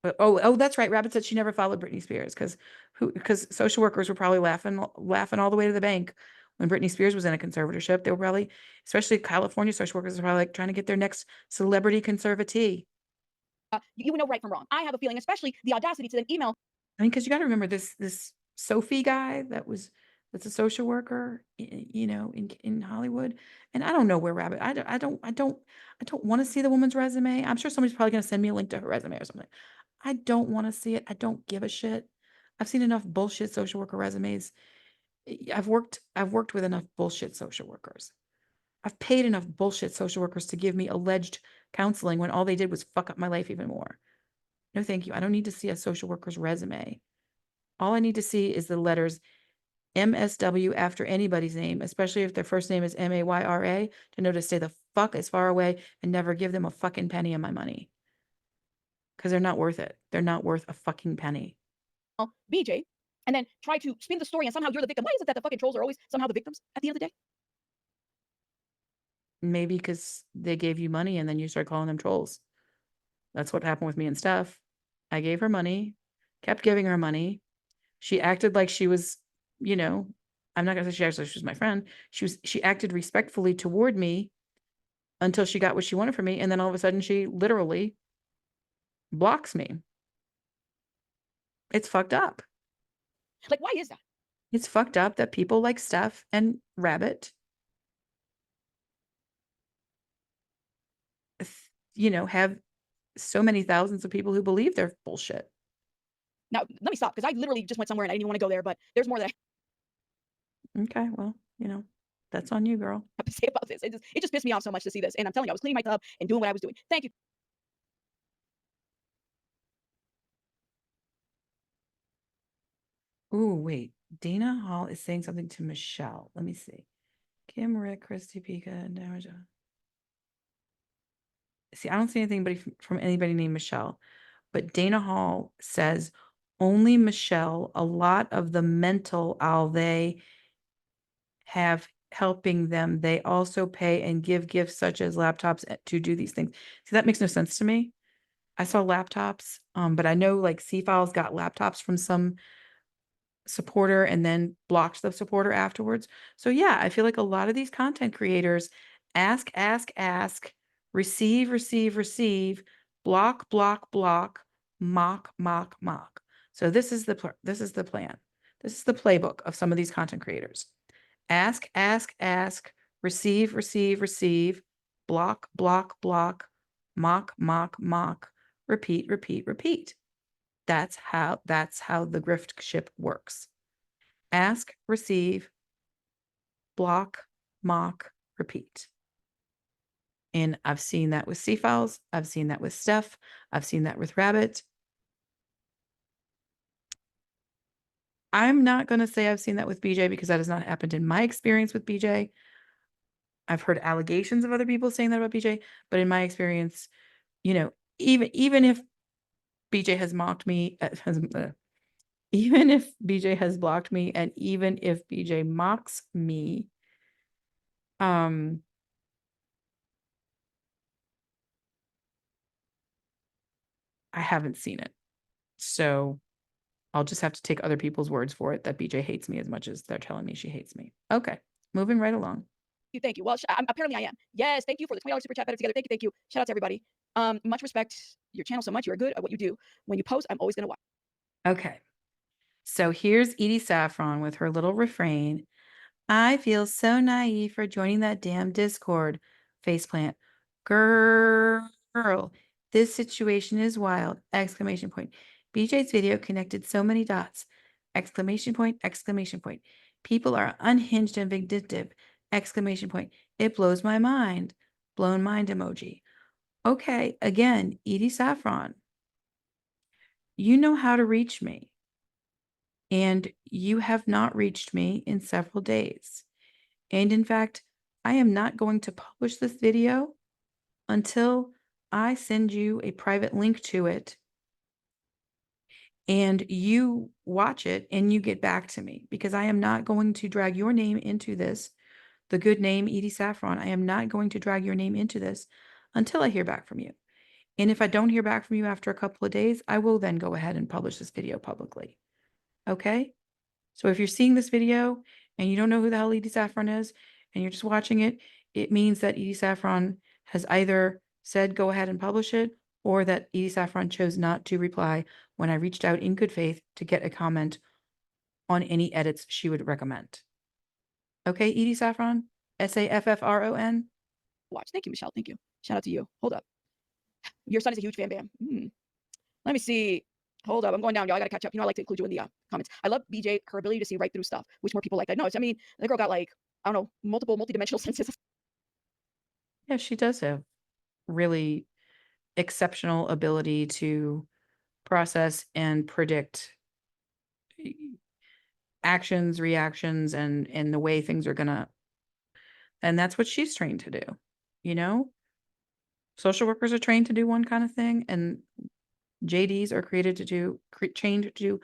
But oh, that's right. Rabbit said she never followed Britney Spears because social workers were probably laughing all the way to the bank when Britney Spears was in a conservatorship. They were probably, especially California social workers, are probably like trying to get their next celebrity conservatee. you would know right from wrong. I have a feeling, especially the audacity to then email. I mean, because you got to remember this Sophie guy that's a social worker, you know, in Hollywood, and I don't know where Rabbit. I don't want to see the woman's resume. I'm sure somebody's probably going to send me a link to her resume or something. I don't want to see it. I don't give a shit. I've seen enough bullshit social worker resumes. I've worked with enough bullshit social workers. I've paid enough bullshit social workers to give me alleged counseling when all they did was fuck up my life even more. No, thank you. I don't need to see a social worker's resume. All I need to see is the letters MSW after anybody's name, especially if their first name is MAYRA, to know to stay the fuck as far away and never give them a fucking penny of my money. Because they're not worth it. They're not worth a fucking penny. BJ, and then try to spin the story and somehow you're the victim. Why is it that the fucking trolls are always somehow the victims at the end of the day? Maybe because they gave you money and then you start calling them trolls. That's what happened with me and Steph. I gave her money, kept giving her money. She acted like she was, you know, I'm not gonna say she acted like she was my friend. She acted respectfully toward me until she got what she wanted from me. And then all of a sudden she literally blocks me. It's fucked up. Like, why is that? It's fucked up that people like Steph and Rabbit, you know, have so many thousands of people who believe they're bullshit. Now, let me stop because I literally just went somewhere and I didn't even want to go there, but there's more that I Okay, well, you know, that's on you, girl. have to say about this. It just pissed me off so much to see this. And I'm telling you, I was cleaning my tub and doing what I was doing. Thank you. Ooh, wait. Dana Hall is saying something to Michelle. Let me see. Kim, Rick, Christy, Pika, and Damaja. See, I don't see anything from anybody named Michelle. But Dana Hall says only Michelle, a lot of the mental they have helping them. They also pay and give gifts such as laptops to do these things. See, that makes no sense to me. I saw laptops, but I know like C-Files got laptops from some supporter and then blocked the supporter afterwards. So yeah, I feel like a lot of these content creators ask, receive, block, mock. So this is the plan. This is the playbook of some of these content creators. Ask, receive, block, mock, repeat. That's how the grift ship works. Ask, receive, block, mock, repeat. And I've seen that with C-Files. I've seen that with Steph. I've seen that with Rabbit. I'm not going to say I've seen that with BJ because that has not happened in my experience with BJ. I've heard allegations of other people saying that about BJ, but in my experience, you know, even if BJ has mocked me, even if BJ has blocked me, and even if BJ mocks me, I haven't seen it. So I'll just have to take other people's words for it that BJ hates me as much as they're telling me she hates me. Okay, moving right along. Thank you. Well, apparently I am. Yes, thank you for the $20 super chat. Better together. Thank you. Shout out to everybody. Much respect your channel so much. You're good at what you do. When you post, I'm always gonna watch. Okay. So here's Edie Saffron with her little refrain. I feel so naive for joining that damn Discord. Faceplant. Girl, this situation is wild. Exclamation point. BJ's video connected so many dots. Exclamation point, exclamation point. People are unhinged and vindictive. Exclamation point. It blows my mind. Blown mind emoji. Okay, again, Edie Saffron. You know how to reach me. And you have not reached me in several days. And in fact, I am not going to publish this video until I send you a private link to it and you watch it and you get back to me, because I am not going to drag your name into this. The good name, Edie Saffron, I am not going to drag your name into this until I hear back from you. And if I don't hear back from you after a couple of days, I will then go ahead and publish this video publicly. Okay? So if you're seeing this video and you don't know who the hell Edie Saffron is and you're just watching it, it means that Edie Saffron has either said go ahead and publish it, or that Edie Saffron chose not to reply when I reached out in good faith to get a comment on any edits she would recommend. Okay, Edie Saffron, Saffron. Watch. Thank you, Michelle. Thank you. Shout out to you. Hold up. Your son is a huge fan, Bam. Let me see. Hold up. I'm going down, y'all. I got to catch up. You know, I like to include you in the comments. I love BJ, her ability to see right through stuff, which more people like that. No, I mean, the girl got like, I don't know, multi-dimensional senses. Yeah, she does have really exceptional ability to process and predict actions, reactions, and the way things are gonna, and that's what she's trained to do. You know, social workers are trained to do one kind of thing, and JDs are trained to do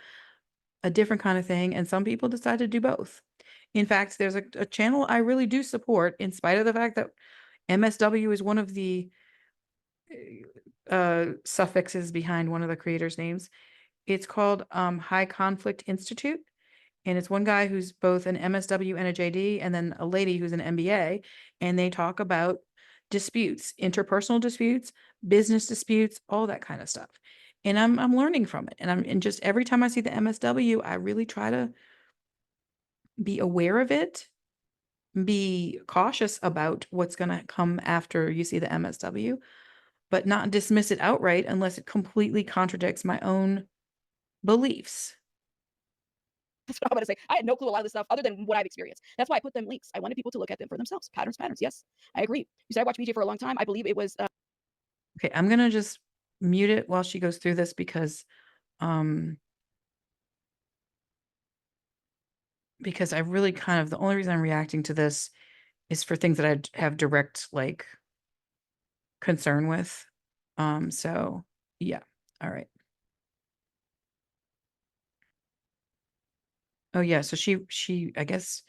a different kind of thing, and some people decide to do both. In fact, there's a channel I really do support, in spite of the fact that MSW is one of the suffixes behind one of the creators' names. It's called High Conflict Institute. And it's one guy who's both an MSW and a JD, and then a lady who's an MBA. And they talk about disputes, interpersonal disputes, business disputes, all that kind of stuff. And I'm learning from it. And just every time I see the MSW, I really try to be aware of it, be cautious about what's going to come after you see the MSW, but not dismiss it outright unless it completely contradicts my own beliefs. That's what I'm going to say. I had no clue a lot of this stuff other than what I've experienced. That's why I put them links. I wanted people to look at them for themselves. Patterns. Yes, I agree. You said I watched BJ for a long time. I believe it was. Okay, I'm going to just mute it while she goes through this, because I really kind of, the only reason I'm reacting to this is for things that I have direct, like, concern with. So yeah. All right. Oh yeah. So she, I guess,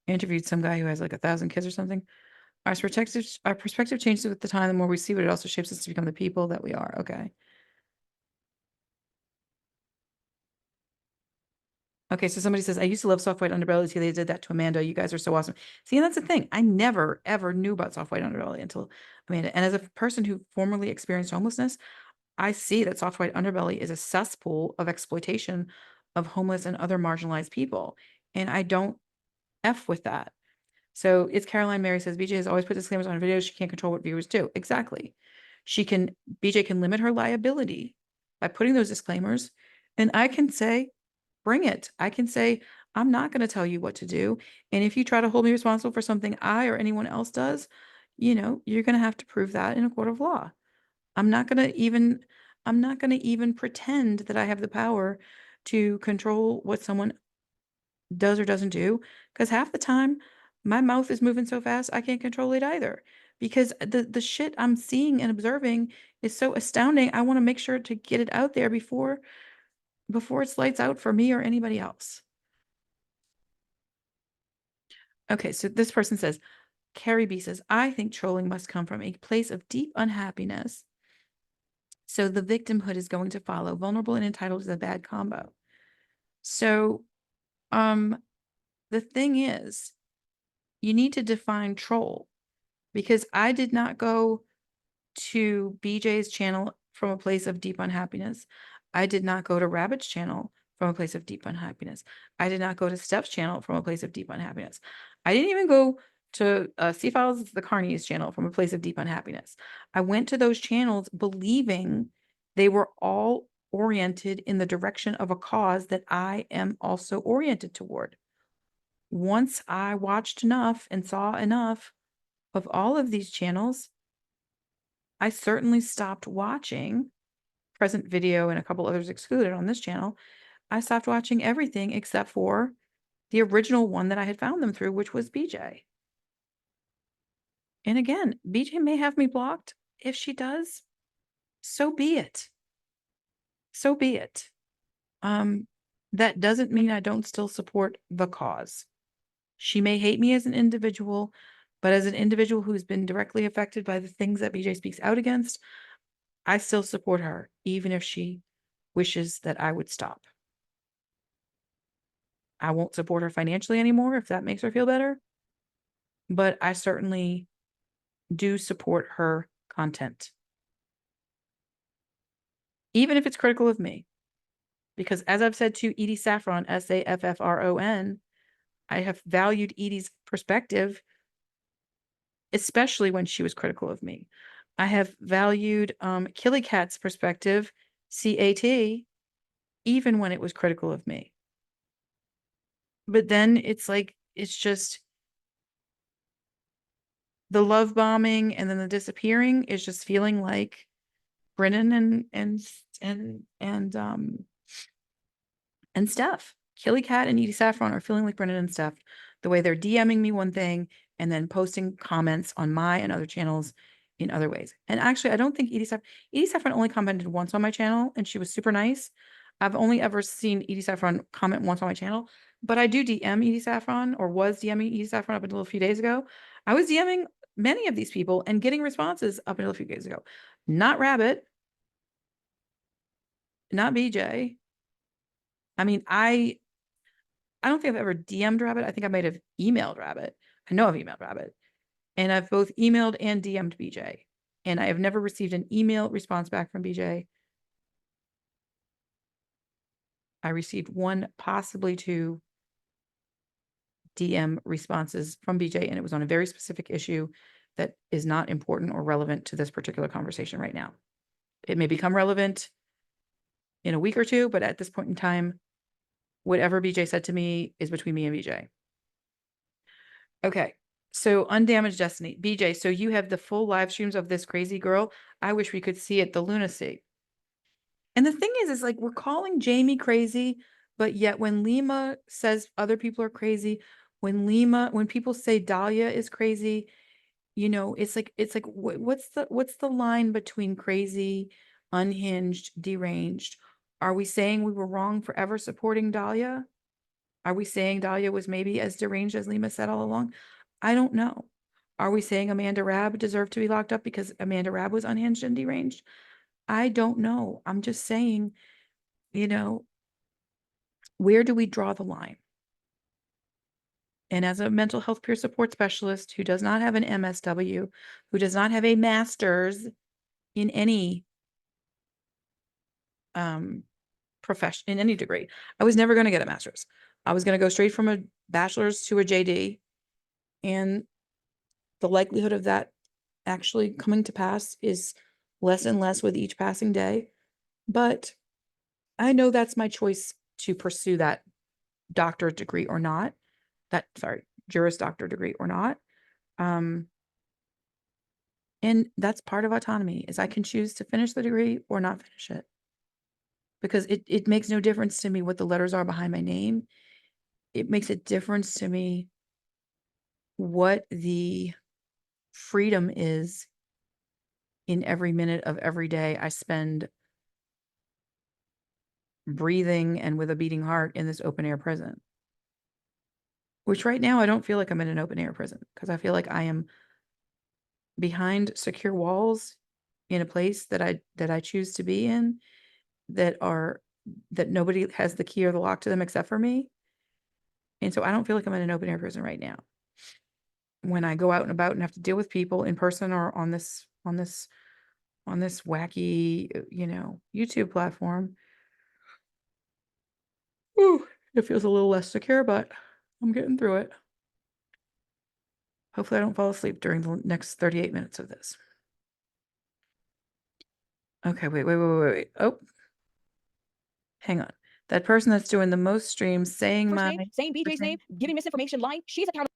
interviewed some guy who has like 1,000 kids or something. Our perspective changes with the time. The more we see, but it also shapes us to become the people that we are. Okay. Okay, so somebody says, I used to love soft white underbelly till they did that to Amanda. You guys are so awesome. See, and that's the thing. I never, ever knew about soft white underbelly until Amanda. And as a person who formerly experienced homelessness, I see that soft white underbelly is a cesspool of exploitation of homeless and other marginalized people. And I don't F with that. So it's Caroline Mary says, BJ has always put disclaimers on videos. She can't control what viewers do. Exactly. BJ can limit her liability by putting those disclaimers. And I can say, bring it. I can say, I'm not going to tell you what to do. And if you try to hold me responsible for something I or anyone else does, you're going to have to prove that in a court of law. I'm not going to even pretend that I have the power to control what someone does or doesn't do, because half the time my mouth is moving so fast I can't control it either, because the shit I'm seeing and observing is so astounding. I want to make sure to get it out there before it's lights out for me or anybody else. Okay, so this person says, Carrie B says, I think trolling must come from a place of deep unhappiness. So the victimhood is going to follow. Vulnerable and entitled is a bad combo. So the thing is, you need to define troll, because I did not go to BJ's channel from a place of deep unhappiness. I did not go to Rabbit's channel from a place of deep unhappiness. I did not go to Steph's channel from a place of deep unhappiness. I didn't even go to C Files the Carney's channel from a place of deep unhappiness. I went to those channels believing they were all oriented in the direction of a cause that I am also oriented toward. Once I watched enough and saw enough of all of these channels, I certainly stopped watching Present Video and a couple others excluded on this channel. I stopped watching everything except for the original one that I had found them through, which was BJ. And again, BJ may have me blocked. If she does, so be it. So be it. That doesn't mean I don't still support the cause. She may hate me as an individual, but as an individual who's been directly affected by the things that BJ speaks out against, I still support her, even if she wishes that I would stop. I won't support her financially anymore if that makes her feel better, but I certainly do support her content, even if it's critical of me. Because as I've said to Edie Saffron, Saffron, I have valued Edie's perspective, especially when she was critical of me. I have valued Killy Cat's perspective, CAT, even when it was critical of me. But then it's like, it's just the love bombing and then the disappearing is just feeling like Brennan and Steph. Killy Cat and Edie Saffron are feeling like Brennan and Steph, the way they're DMing me one thing and then posting comments on my and other channels in other ways. And actually, I don't think Edie Saffron only commented once on my channel, and she was super nice. I've only ever seen Edie Saffron comment once on my channel, but I do DM Edie Saffron, or was DMing Edie Saffron up until a few days ago. I was DMing many of these people and getting responses up until a few days ago. Not Rabbit, not BJ. I mean, I don't think I've ever DM'd Rabbit. I think I might have emailed Rabbit. I know I've emailed Rabbit. And I've both emailed and DM'd BJ. And I have never received an email response back from BJ. I received one, possibly two DM responses from BJ, and it was on a very specific issue that is not important or relevant to this particular conversation right now. It may become relevant in a week or two, but at this point in time, whatever BJ said to me is between me and BJ. Okay, so Undamaged Destiny. BJ, so you have the full live streams of this crazy girl. I wish we could see it, the lunacy. And the thing is like, we're calling Jamie crazy, but yet when Lima says other people are crazy, when people say Dahlia is crazy, you know, it's like, what's the line between crazy, unhinged, deranged? Are we saying we were wrong for ever supporting Dahlia? Are we saying Dahlia was maybe as deranged as Lima said all along? I don't know. Are we saying Amanda Rabb deserved to be locked up because Amanda Rabb was unhinged and deranged? I don't know. I'm just saying, you know, where do we draw the line? And as a mental health peer support specialist who does not have an MSW, who does not have a master's in any profession, in any degree, I was never going to get a master's. I was going to go straight from a bachelor's to a JD. And the likelihood of that actually coming to pass is less and less with each passing day. But I know that's my choice to pursue that doctorate degree or not. Juris Doctor degree or not. And that's part of autonomy, is I can choose to finish the degree or not finish it. Because it makes no difference to me what the letters are behind my name. It makes a difference to me what the freedom is in every minute of every day I spend breathing and with a beating heart in this open air prison. Which right now I don't feel like I'm in an open air prison, because I feel like I am behind secure walls in a place that I choose to be in, that nobody has the key or the lock to them except for me. And so I don't feel like I'm in an open air prison right now. When I go out and about and have to deal with people in person or on this wacky, you know, YouTube platform, Ooh, it feels a little less secure, but I'm getting through it. Hopefully I don't fall asleep during the next 38 minutes of this. Okay, wait. Oh, hang on. That person that's doing the most streams saying First my name, saying BJ's first name, name, giving misinformation, lying. She's accountable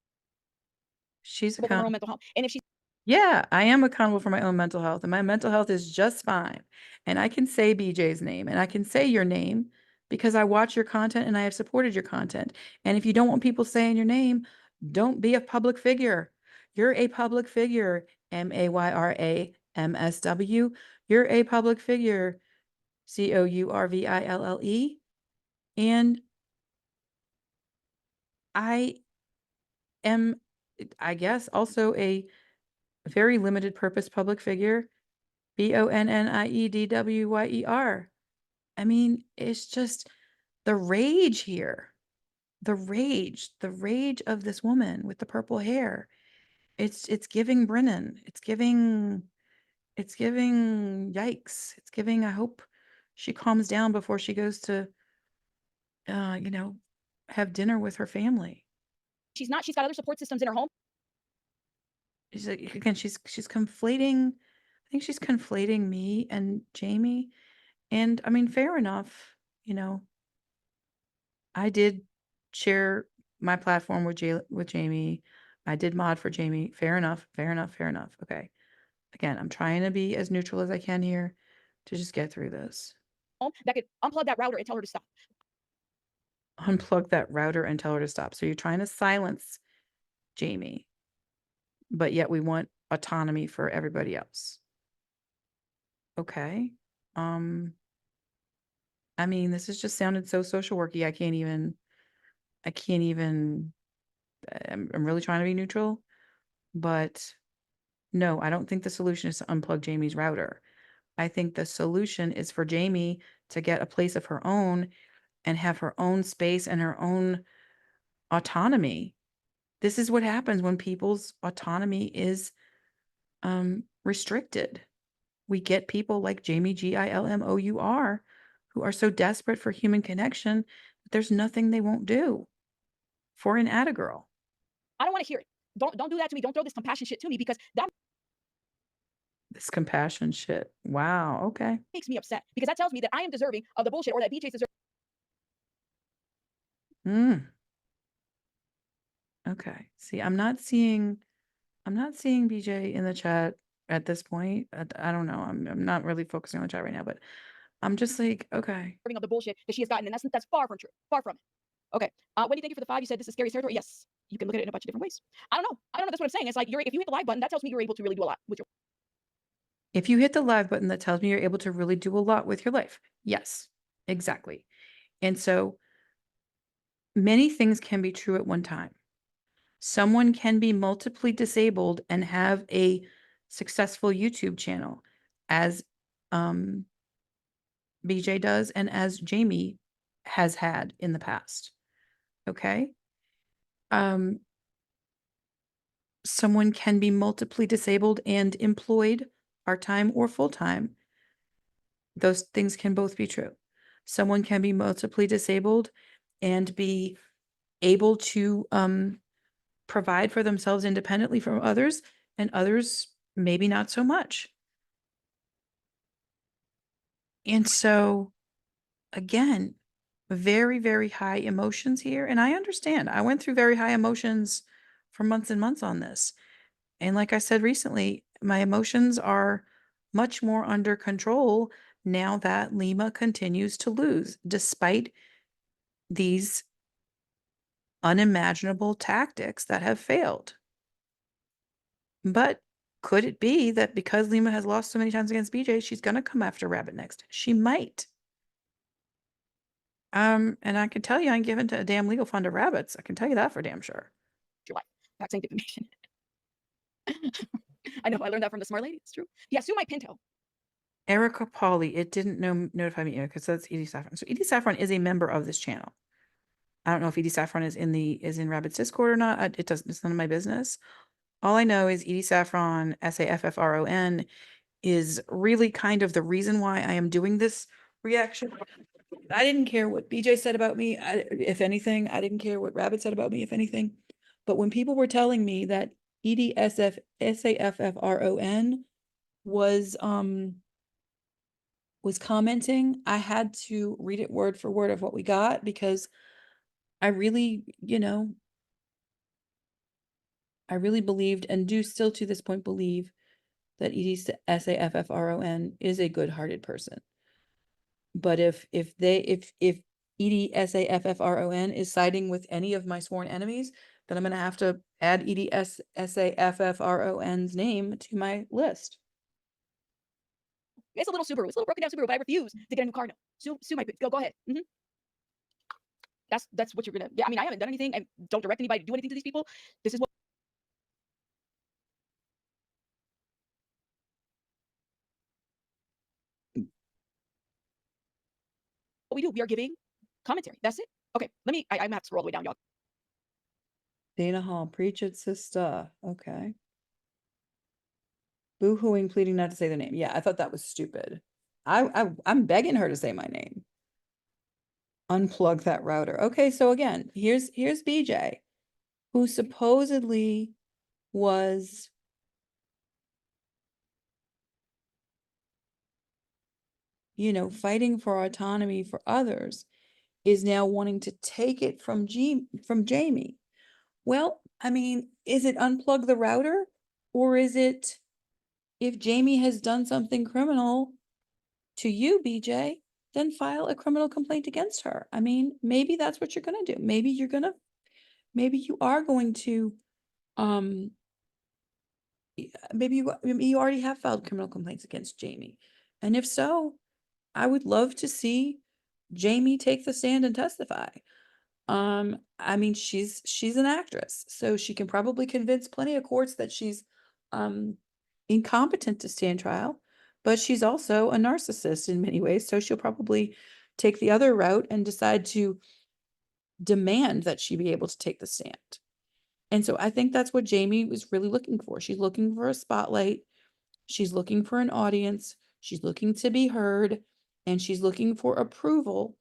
she's for her own accountable. mental health. And if she's Yeah, I am accountable for my own mental health, and my mental health is just fine. And I can say BJ's name and I can say your name because I watch your content and I have supported your content. And if you don't want people saying your name, don't be a public figure. You're a public figure, MAYRAMSW. You're a public figure, COURVILLE. And I am, I guess, also a very limited purpose public figure, BONNIEDWYER. I mean, it's just the rage here. The rage of this woman with the purple hair. It's giving Brennan. It's giving yikes. It's giving, I hope she calms down before she goes to you know, have dinner with her family. not, she's got other support systems in her home. She's like, again, she's conflating, I think she's conflating me and Jamie. And I mean, fair enough, you know. I did share my platform with Jamie. I did mod for Jamie. Fair enough. Okay. Again, I'm trying to be as neutral as I can here to just get through this. That could unplug that router and tell her to stop. Unplug that router and tell her to stop. So you're trying to silence Jamie, but yet we want autonomy for everybody else. Okay. I mean, this has just sounded so social worky. I'm really trying to be neutral, but no, I don't think the solution is to unplug Jamie's router. I think the solution is for Jamie to get a place of her own and have her own space and her own autonomy. This is what happens when people's autonomy is restricted. We get people like Jamie Gilmour who are so desperate for human connection that there's nothing they won't do for an Atta girl. I don't want to hear it. Don't do that to me. Don't throw this compassion shit to me, because that This compassion shit. Wow. Okay. makes me upset, because that tells me that I am deserving of the bullshit, or that BJ's deserving. Okay. See, I'm not seeing BJ in the chat at this point. I don't know. I'm not really focusing on the chat right now, but I'm just like, okay. Of the bullshit that she has gotten, and that's far from true. Far from it. Okay. Wendy, thank you for the 5. You said this is scary territory. Yes, you can look at it in a bunch of different ways. I don't know. That's what I'm saying. It's like, if you hit the live button, that tells me you're able to really do a lot with your. If you hit the live button, that tells me you're able to really do a lot with your life. Yes, exactly. And so many things can be true at one time. Someone can be multiply disabled and have a successful YouTube channel, as BJ does and as Jamie has had in the past. Okay. Someone can be multiply disabled and employed part-time or full-time. Those things can both be true. Someone can be multiply disabled and be able to provide for themselves independently from others, and others maybe not so much. And so, again, very, very high emotions here. And I understand. I went through very high emotions for months and months on this. And like I said recently, my emotions are much more under control now that Lima continues to lose, despite these unimaginable tactics that have failed. But could it be that because Lima has lost so many times against BJ, she's going to come after Rabbit next? She might. And I can tell you, I ain't given to a damn legal fund of rabbits. I can tell you that for damn sure. Your life. Vaccine defamation. I know. I learned that from the smart lady. It's true. Yeah, sue my Pinto. Erica Pauley, it didn't notify me because that's Edie Saffron. So Edie Saffron is a member of this channel. I don't know if Edie Saffron is in Rabbit's Discord or not. It's none of my business. All I know is Edie Saffron, Saffron, is really kind of the reason why I am doing this reaction. I didn't care what BJ said about me, if anything. I didn't care what Rabbit said about me, if anything. But when people were telling me that EDSFSAFFRON was commenting, I had to read it word for word of what we got, because I really, I really believed, and do still to this point believe, that EDSAFFRON is a good-hearted person. But if EDSAFFRON is siding with any of my sworn enemies, then I'm going to have to add EDSAFFRON's name to my list. It's a little Subaru. It's a little broken down Subaru, but I refuse to get a new car now. Sue my go ahead. That's what you're gonna. Yeah, I mean, I haven't done anything and don't direct anybody to do anything to these people. This is what we do. We are giving commentary. That's it. Okay, let me. I'm gonna have to scroll all the way down, y'all. Dana Hall, preach it, sister. Okay. Boo-hooing, pleading not to say the name. Yeah, I thought that was stupid. I'm begging her to say my name. Unplug that router. Okay, so again, here's BJ, who supposedly was fighting for autonomy for others, is now wanting to take it from Jamie. Well, I mean, is it unplug the router, or is it, if Jamie has done something criminal to you, BJ, then file a criminal complaint against her? I mean, maybe that's what you're gonna do. Maybe you are going to, maybe you already have filed criminal complaints against Jamie. And if so, I would love to see Jamie take the stand and testify. I mean, she's an actress, so she can probably convince plenty of courts that she's incompetent to stand trial, but she's also a narcissist in many ways, so she'll probably take the other route and decide to demand that she be able to take the stand. And so I think that's what Jamie was really looking for. She's looking for a spotlight. She's looking for an audience. She's looking to be heard, and she's looking for approval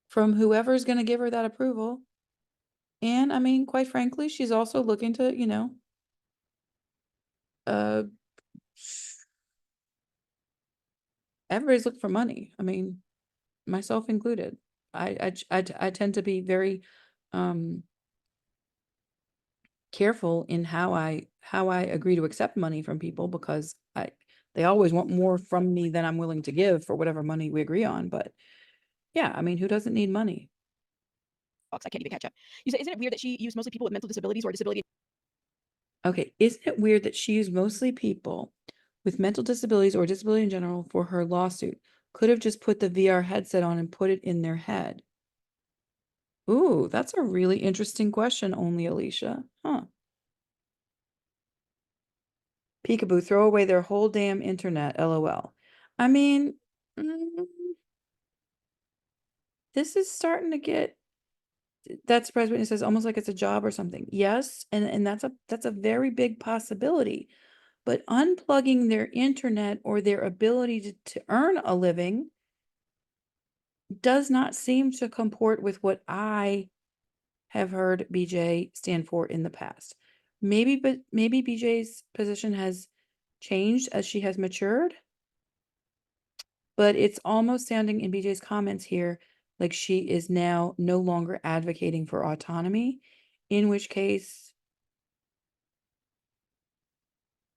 from whoever's going to give her that approval. And I mean, quite frankly, she's also looking to, everybody's looking for money. I mean, myself included. I tend to be very careful in how I agree to accept money from people, because they always want more from me than I'm willing to give for whatever money we agree on. But yeah, I mean, who doesn't need money? I can't even catch up. You say, isn't it weird that she used mostly people with mental disabilities or disability? Okay, isn't it weird that she used mostly people with mental disabilities or disability in general for her lawsuit? Could have just put the VR headset on and put it in their head. Ooh, that's a really interesting question, only Alicia. Huh. Peekaboo, throw away their whole damn internet, LOL. I mean, this is starting to get, that surprise witness says, almost like it's a job or something. Yes, and that's a very big possibility. But unplugging their internet or their ability to earn a living does not seem to comport with what I have heard BJ stand for in the past. Maybe BJ's position has changed as she has matured, but it's almost sounding in BJ's comments here like she is now no longer advocating for autonomy, in which case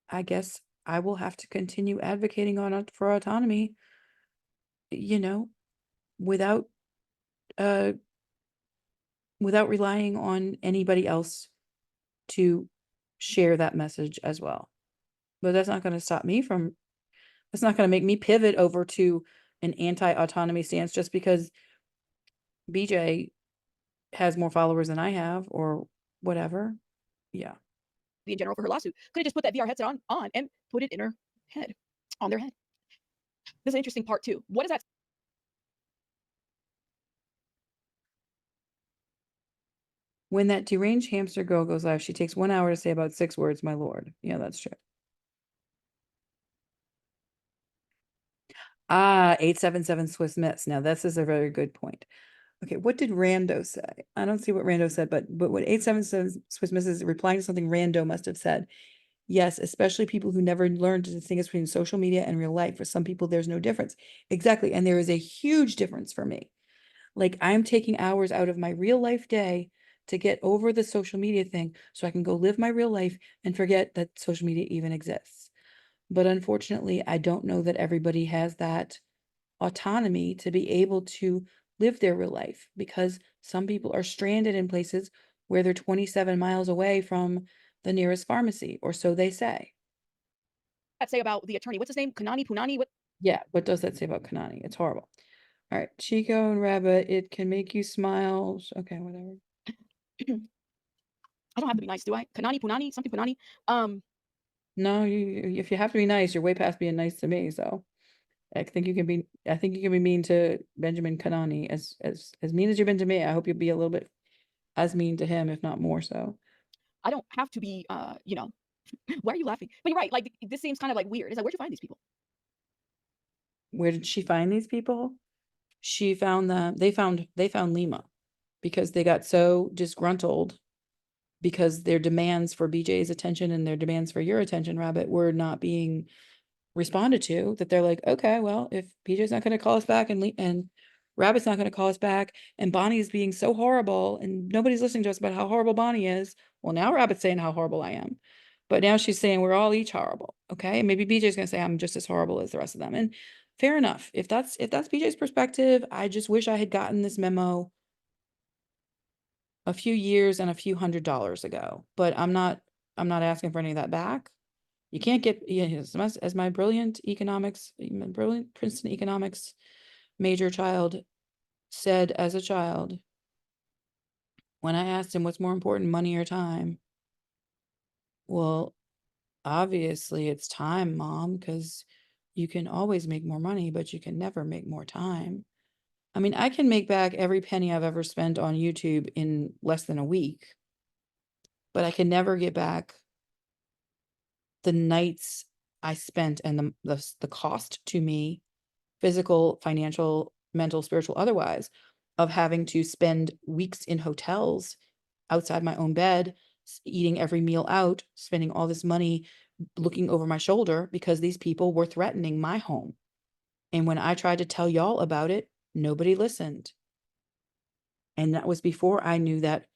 I guess I will have to continue advocating for autonomy, without relying on anybody else to share that message as well. But that's not going to stop me from, that's not going to make me pivot over to an anti-autonomy stance just because BJ has more followers than I have or whatever. Yeah. In general for her lawsuit. Could have just put that VR headset on and put it in her head, on their head. This is an interesting part too. What is that? When that deranged hamster girl goes live, she takes 1 hour to say about 6 words, my lord. Yeah, that's true. Ah, 877 Swiss Miss. Now, this is a very good point. Okay, what did Rando say? I don't see what Rando said, but what 877 Swiss Miss is replying to something Rando must have said. Yes, especially people who never learned to distinguish between social media and real life. For some people, there's no difference. Exactly. And there is a huge difference for me. Like, I'm taking hours out of my real life day to get over the social media thing so I can go live my real life and forget that social media even exists. But unfortunately, I don't know that everybody has that autonomy to be able to live their real life, because some people are stranded in places where they're 27 miles away from the nearest pharmacy, or so they say. I'd say about the attorney. What's his name? Kanani Punani? What? Yeah, what does that say about Kanani? It's horrible. All right, Chico and Rabbit, it can make you smile. Okay, whatever. I don't have to be nice, do I? Kanani Punani? Something Punani? No, if you have to be nice, you're way past being nice to me. So I think you can be mean to Benjamin Kanani as mean as you've been to me. I hope you'll be a little bit as mean to him, if not more so. I don't have to be, why are you laughing? But you're right. Like, this seems kind of like weird. It's like, where'd you find these people? Where did she find these people? She found them. They found Lima, because they got so disgruntled because their demands for BJ's attention and their demands for your attention, Rabbit, were not being responded to, that they're like, okay, well, if BJ's not going to call us back and Rabbit's not going to call us back and Bonnie's being so horrible and nobody's listening to us about how horrible Bonnie is. Well, now Rabbit's saying how horrible I am. But now she's saying we're all each horrible. Okay. And maybe BJ's going to say I'm just as horrible as the rest of them. And fair enough. If that's BJ's perspective, I just wish I had gotten this memo a few years and a few $100s ago. But I'm not asking for any of that back. You can't get, as my brilliant Princeton economics major child said as a child, when I asked him what's more important, money or time? Well, obviously it's time, Mom, because you can always make more money, but you can never make more time. I mean, I can make back every penny I've ever spent on YouTube in less than a week, but I can never get back the nights I spent and the cost to me, physical, financial, mental, spiritual, otherwise, of having to spend weeks in hotels outside my own bed, eating every meal out, spending all this money looking over my shoulder because these people were threatening my home. And when I tried to tell y'all about it, nobody listened. And that was before I knew that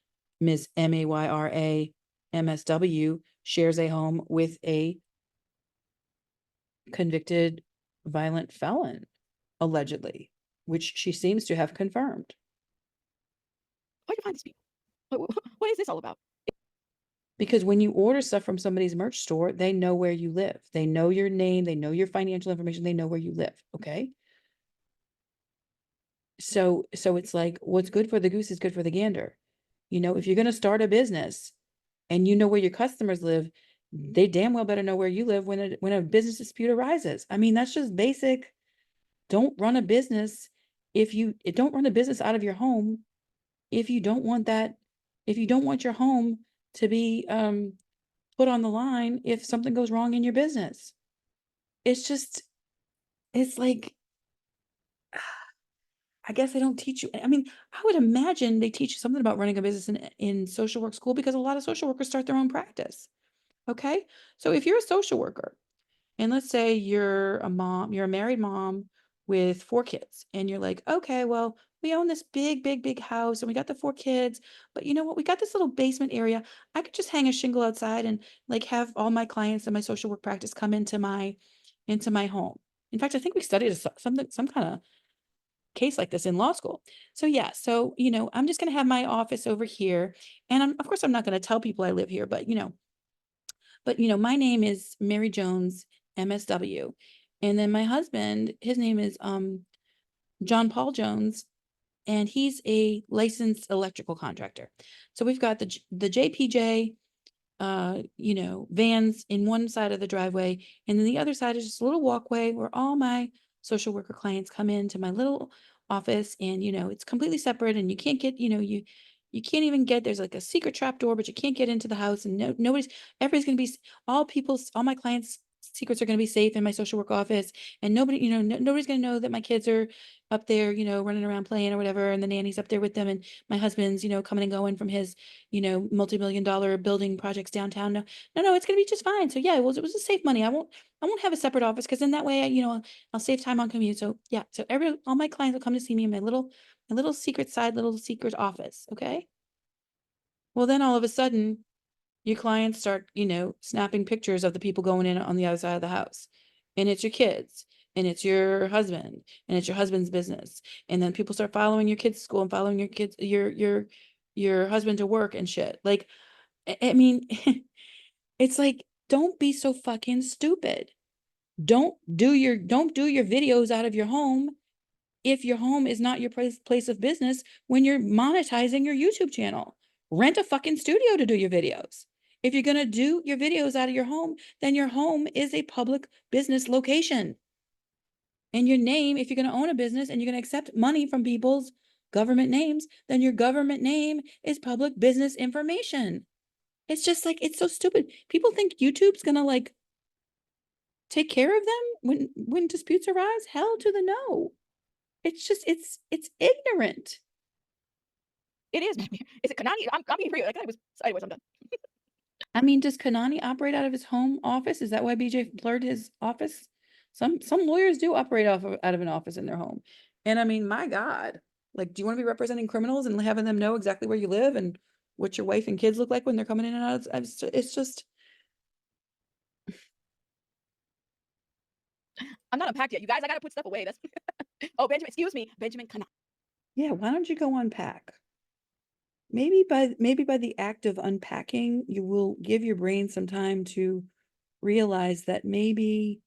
Ms. Mayra MSW shares a home with a convicted violent felon, allegedly, which she seems to have confirmed. Where'd you find these people? What is this all about? Because when you order stuff from somebody's merch store, they know where you live. They know your name. They know your financial information. They know where you live. Okay. So it's like, what's good for the goose is good for the gander. If you're going to start a business and you know where your customers live, they damn well better know where you live when a business dispute arises. I mean, that's just basic. Don't run a business don't run a business out of your home if you don't want your home to be put on the line if something goes wrong in your business. It's like, I guess they don't teach you. I mean, I would imagine they teach you something about running a business in social work school, because a lot of social workers start their own practice. Okay. So if you're a social worker, and let's say you're a married mom with 4 kids, and you're like, okay, well, we own this big, big, big house and we got the 4 kids, but you know what? We got this little basement area. I could just hang a shingle outside and like have all my clients and my social work practice come into my home. In fact, I think we studied some kind of case like this in law school. So yeah, I'm just going to have my office over here. And of course, I'm not going to tell people I live here, but my name is Mary Jones, MSW. And then my husband, his name is John Paul Jones, and he's a licensed electrical contractor. So we've got the JPJ vans in one side of the driveway, and then the other side is just a little walkway where all my social worker clients come into my little office, and it's completely separate, and you can't get, you can't even get, there's like a secret trap door, but you can't get into the house, and everybody's gonna be, all my clients secrets are going to be safe in my social work office, and nobody, nobody's going to know that my kids are up there, running around playing or whatever, and the nanny's up there with them, and my husband's, coming and going from his, multi-million-dollar building projects downtown. No, it's going to be just fine. So yeah, it was a safe money. I won't have a separate office, because then that way, I'll save time on commute. So yeah, so all my clients will come to see me in my little secret office. Okay. Well, then all of a sudden, your clients start, snapping pictures of the people going in on the other side of the house. And it's your kids, and it's your husband, and it's your husband's business. And then people start following your kids to school and following your kids, your husband to work and shit. Like, I mean, it's like, don't be so fucking stupid. Don't do your videos out of your home if your home is not your place of business when you're monetizing your YouTube channel. Rent a fucking studio to do your videos. If you're going to do your videos out of your home, then your home is a public business location. And your name, if you're going to own a business and you're going to accept money from people's government names, then your government name is public business information. It's just like, it's so stupid. People think YouTube's going to like take care of them when disputes arise. Hell to the no. It's just, it's ignorant. It is. Is it Kanani? I'm being real. Like, anyways, I'm done. I mean, does Kanani operate out of his home office? Is that why BJ blurred his office? Some lawyers do operate out of an office in their home. And I mean, my God, like, do you want to be representing criminals and having them know exactly where you live and what your wife and kids look like when they're coming in and out? It's just. I'm not unpacked yet. You guys, I got to put stuff away. That's oh, Benjamin, excuse me. Benjamin Kanani. Yeah, why don't you go unpack? Maybe by the act of unpacking, you will give your brain some time to realize that maybe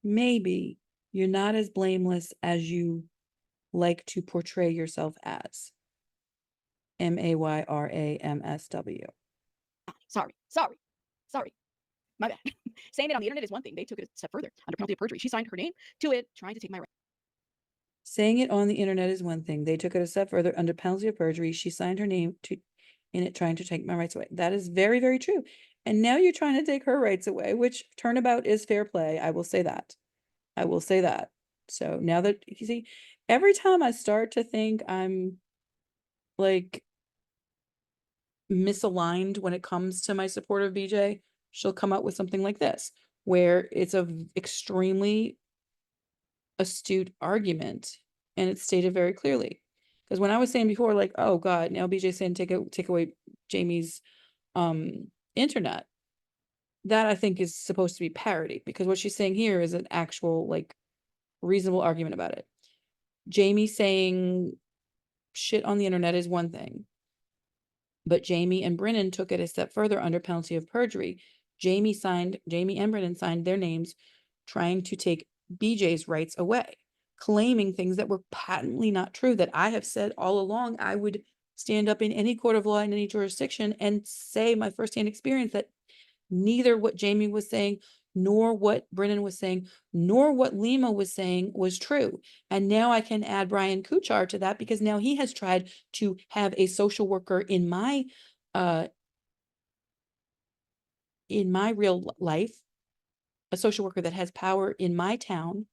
you're not as blameless as you like to portray yourself as. MAYRAMSW. Sorry. My bad. Saying it on the internet is one thing. They took it a step further under penalty of perjury. She signed her name to it, trying to take my right. Saying it on the internet is one thing. They took it a step further under penalty of perjury. She signed her name in it, trying to take my rights away. That is very, very true. And now you're trying to take her rights away, which turnabout is fair play. I will say that. So now that you see, every time I start to think I'm like misaligned when it comes to my support of BJ, she'll come out with something like this, where it's a extremely astute argument and it's stated very clearly. Because when I was saying before, like, oh God, now BJ's saying take away Jamie's internet, that I think is supposed to be parody, because what she's saying here is an actual like reasonable argument about it. Jamie saying shit on the internet is one thing, but Jamie and Brennan took it a step further under penalty of perjury. Jamie and Brennan signed their names trying to take BJ's rights away, claiming things that were patently not true, that I have said all along. I would stand up in any court of law in any jurisdiction and say my firsthand experience that neither what Jamie was saying, nor what Brennan was saying, nor what Lima was saying was true. And now I can add Brian Kuchar to that, because now he has tried to have a social worker in my real life, a social worker that has power in my town.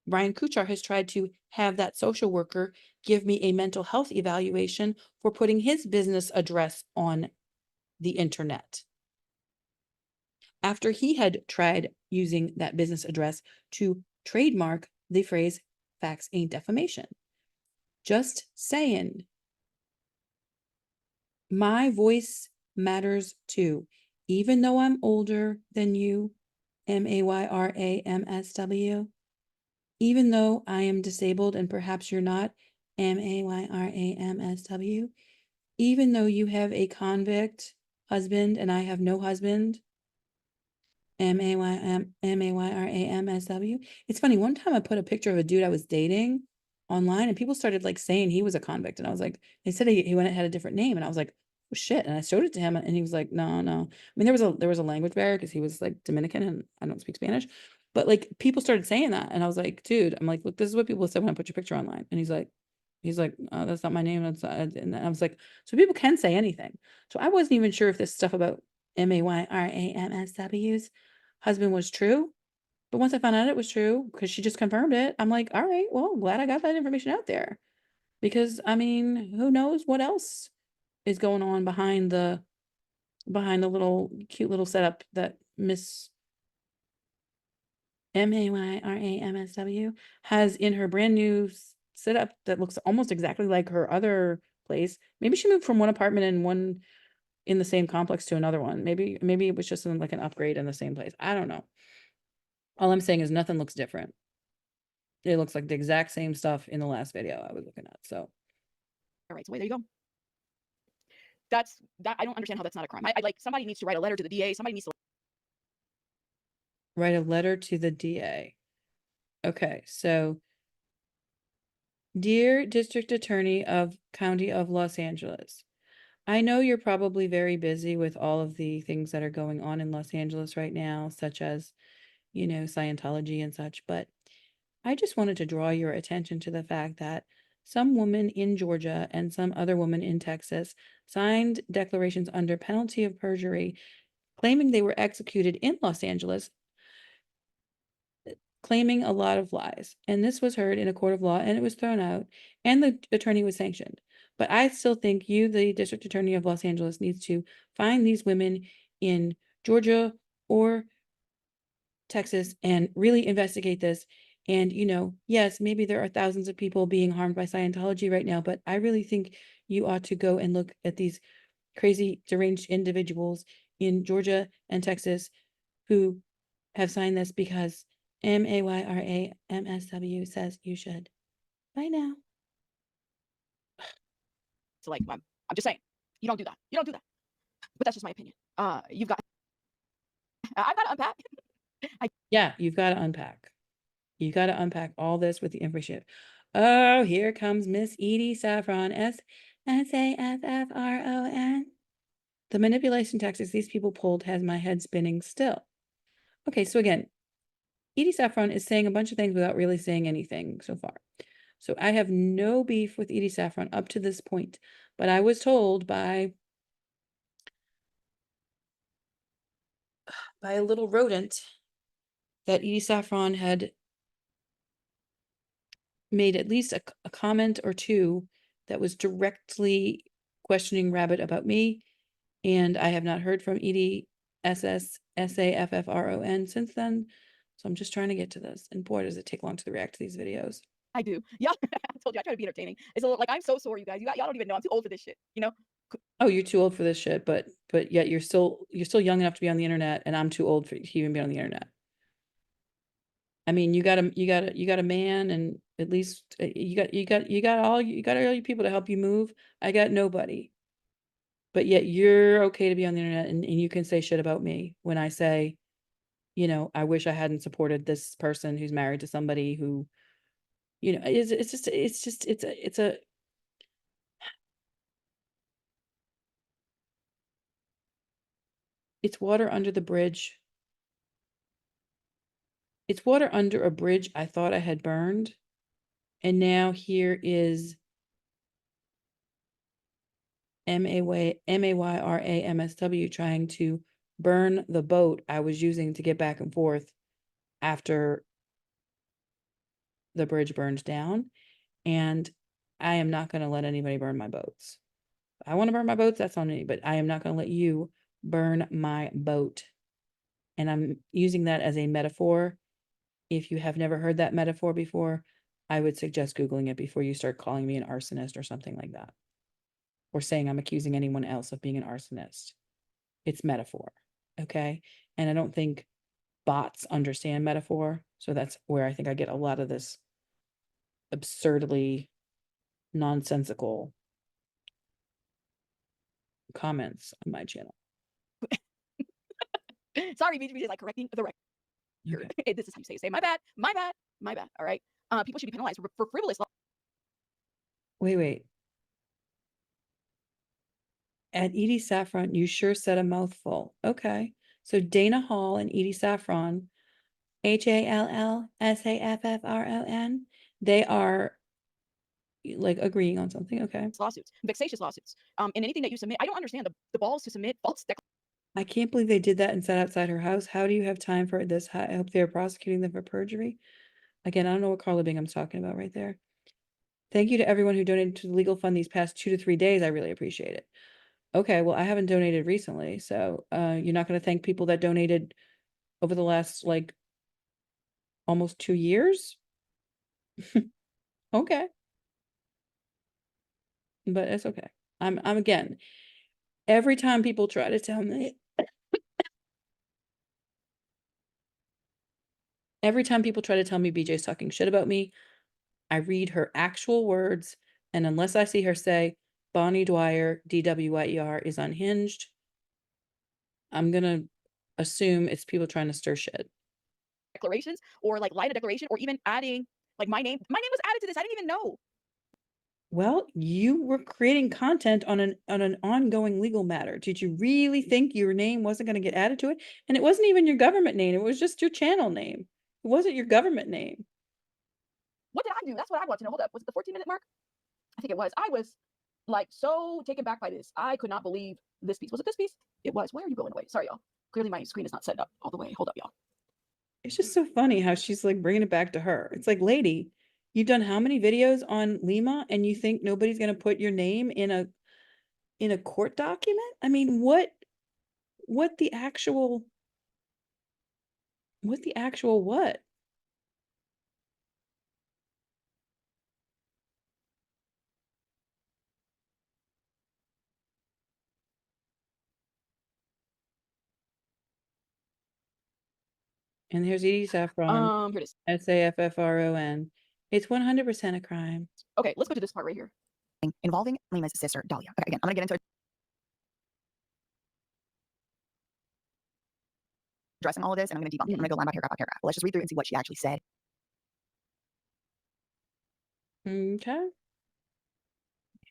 Brian Kuchar has tried to have that social worker give me a mental health evaluation for putting his business address on the internet, after he had tried using that business address to trademark the phrase "facts ain't defamation." Just saying. My voice matters too. Even though I'm older than you, MAYRAMSW, even though I am disabled and perhaps you're not, MAYRAMSW, even though you have a convict husband and I have no husband, MAYRAMSW. It's funny, one time I put a picture of a dude I was dating online and people started like saying he was a convict, and I was like, they said he went and had a different name, and I was like, oh shit, and I showed it to him and he was like, no. I mean, there was a language barrier because he was like Dominican and I don't speak Spanish, but like people started saying that, and I was like, dude, I'm like, look, this is what people said when I put your picture online. And he's like, oh, that's not my name. And I was like, so people can say anything. So I wasn't even sure if this stuff about MAYRAMSWs husband was true. But once I found out it was true, because she just confirmed it, I'm like, all right, well, glad I got that information out there. Because I mean, who knows what else is going on behind the little cute little setup that Miss MAYRAMSW has in her brand new setup that looks almost exactly like her other place. Maybe she moved from one apartment and one in the same complex to another one. Maybe it was just like an upgrade in the same place. I don't know. All I'm saying is nothing looks different. It looks like the exact same stuff in the last video I was looking at. So, All right, so wait, there you go. That I don't understand how that's not a crime. I like, somebody needs to write a letter to the DA. Somebody needs to write a letter to the DA. Okay, so dear District Attorney of County of Los Angeles, I know you're probably very busy with all of the things that are going on in Los Angeles right now, such as, you know, Scientology and such, but I just wanted to draw your attention to the fact that some woman in Georgia and some other woman in Texas signed declarations under penalty of perjury, claiming they were executed in Los Angeles, claiming a lot of lies. And this was heard in a court of law and it was thrown out and the attorney was sanctioned. But I still think you, the District Attorney of Los Angeles, needs to find these women in Georgia or Texas and really investigate this. And, you know, yes, maybe there are thousands of people being harmed by Scientology right now, but I really think you ought to go and look at these crazy, deranged individuals in Georgia and Texas who have signed this because MAYRAMSW says you should. Bye now. like, I'm just saying, you don't do that. You don't do that. But that's just my opinion. You've got, I've got to unpack. Yeah, you've got to unpack. You got to unpack all this with the information. Oh, here comes Miss Edie Saffron, SAFFRON. The manipulation tactics these people pulled has my head spinning still. Okay, so again, Edie Saffron is saying a bunch of things without really saying anything so far. So I have no beef with Edie Saffron up to this point, but I was told by a little rodent that Edie Saffron had made at least a comment or two that was directly questioning Rabbit about me, and I have not heard from Edie SSSAFFRON since then. So I'm just trying to get to this, and boy, does it take long to react to these videos. I do. Yeah, I told you I try to be entertaining. It's a little, like, I'm so sorry, you guys. Y'all don't even know. I'm too old for this shit. You know. Oh, you're too old for this shit, but yet you're still young enough to be on the internet, and I'm too old to even be on the internet. I mean, you got a man, and at least you got all your people to help you move. I got nobody. But yet you're okay to be on the internet and you can say shit about me when I say, you know, I wish I hadn't supported this person who's married to somebody who, you know, it's water under the bridge. It's water under a bridge I thought I had burned. And now here is MAYRAMSW trying to burn the boat I was using to get back and forth after the bridge burned down. And I am not going to let anybody burn my boats. If I want to burn my boats, that's on me, but I am not going to let you burn my boat. And I'm using that as a metaphor. If you have never heard that metaphor before, I would suggest Googling it before you start calling me an arsonist or something like that. Or saying I'm accusing anyone else of being an arsonist. It's metaphor, okay? And I don't think bots understand metaphor. So that's where I think I get a lot of this absurdly nonsensical comments on my channel. Sorry, BGB is like correcting the record. Okay. This is how you say, my bad. All right. People should be penalized for frivolous. Wait. At Edie Saffron, you sure said a mouthful. Okay. So Dana Hall and Edie Saffron, HALLSAFFRON, they are like agreeing on something. Okay. Lawsuits, vexatious lawsuits. And anything that you submit, I don't understand the balls to submit false declarations. I can't believe they did that and sat outside her house. How do you have time for this? I hope they're prosecuting them for perjury. Again, I don't know what Carla Bingham's talking about right there. Thank you to everyone who donated to the legal fund these past 2 to 3 days. I really appreciate it. Okay, well, I haven't donated recently, so you're not going to thank people that donated over the last like almost 2 years? Okay. But it's okay. I'm again, every time people try to tell me BJ's talking shit about me, I read her actual words, and unless I see her say Bonnie Dwyer, DWYER, is unhinged, I'm gonna assume it's people trying to stir shit. Declarations or like lie to declaration or even adding like my name. My name was added to this. I didn't even know. Well, you were creating content on an ongoing legal matter. Did you really think your name wasn't going to get added to it? And it wasn't even your government name. It was just your channel name. It wasn't your government name. What did I do? That's what I want to know. Hold up. Was it the 14-minute mark? I think it was. I was like so taken back by this. I could not believe this piece. Was it this piece? It was. Where are you going away? Sorry, y'all. Clearly my screen is not set up all the way. Hold up, y'all. It's just so funny how she's like bringing it back to her. It's like, lady, you've done how many videos on Lima and you think nobody's going to put your name in a court document? I mean, what the actual what? And here's Edie Saffron, Here it is. SAFFRON. It's 100% a crime. Okay, let's go to this part right here. Involving Lima's sister, Dahlia. Okay, again, I'm going to get into addressing all of this, and I'm going to debunk it. I'm going to go line by paragraph. Let's just read through and see what she actually said. Okay.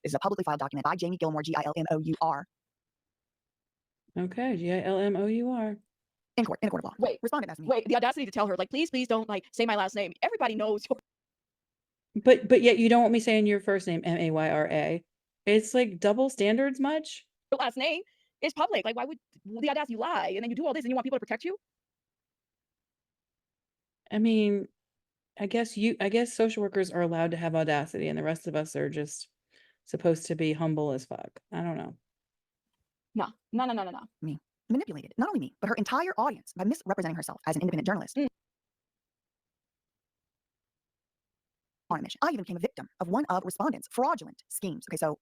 This is a publicly filed document by Jamie Gilmore, Gilmour, Okay, GILMOUR. in court of law. Wait, responded, that's me. Wait, the audacity to tell her, like, please don't like say my last name. Everybody knows your But yet you don't want me saying your first name, MAYRA. It's like double standards much? last name is public. Like, why would the audacity lie? And then you do all this and you want people to protect you? I mean, I guess social workers are allowed to have audacity and the rest of us are just supposed to be humble as fuck. I don't know. No. Me. Manipulated, not only me, but her entire audience by misrepresenting herself as an independent journalist. On a mission. I even became a victim of one of respondents' fraudulent schemes. Okay, so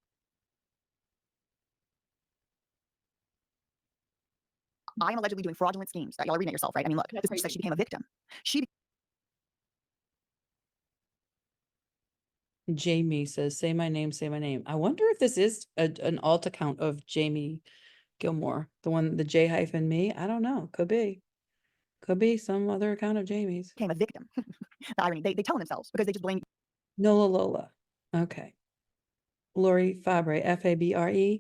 I am allegedly doing fraudulent schemes. Y'all are reading it yourself, right? I mean, look, That's this crazy. says she became a victim. Jamie says, say my name, say my name. I wonder if this is an alt account of Jamie Gilmore, the J-me. I don't know. Could be some other account of Jamie's. became a victim. The irony, they tell themselves because they just blame Nola Lola. Okay. Lori Fabre, Fabre.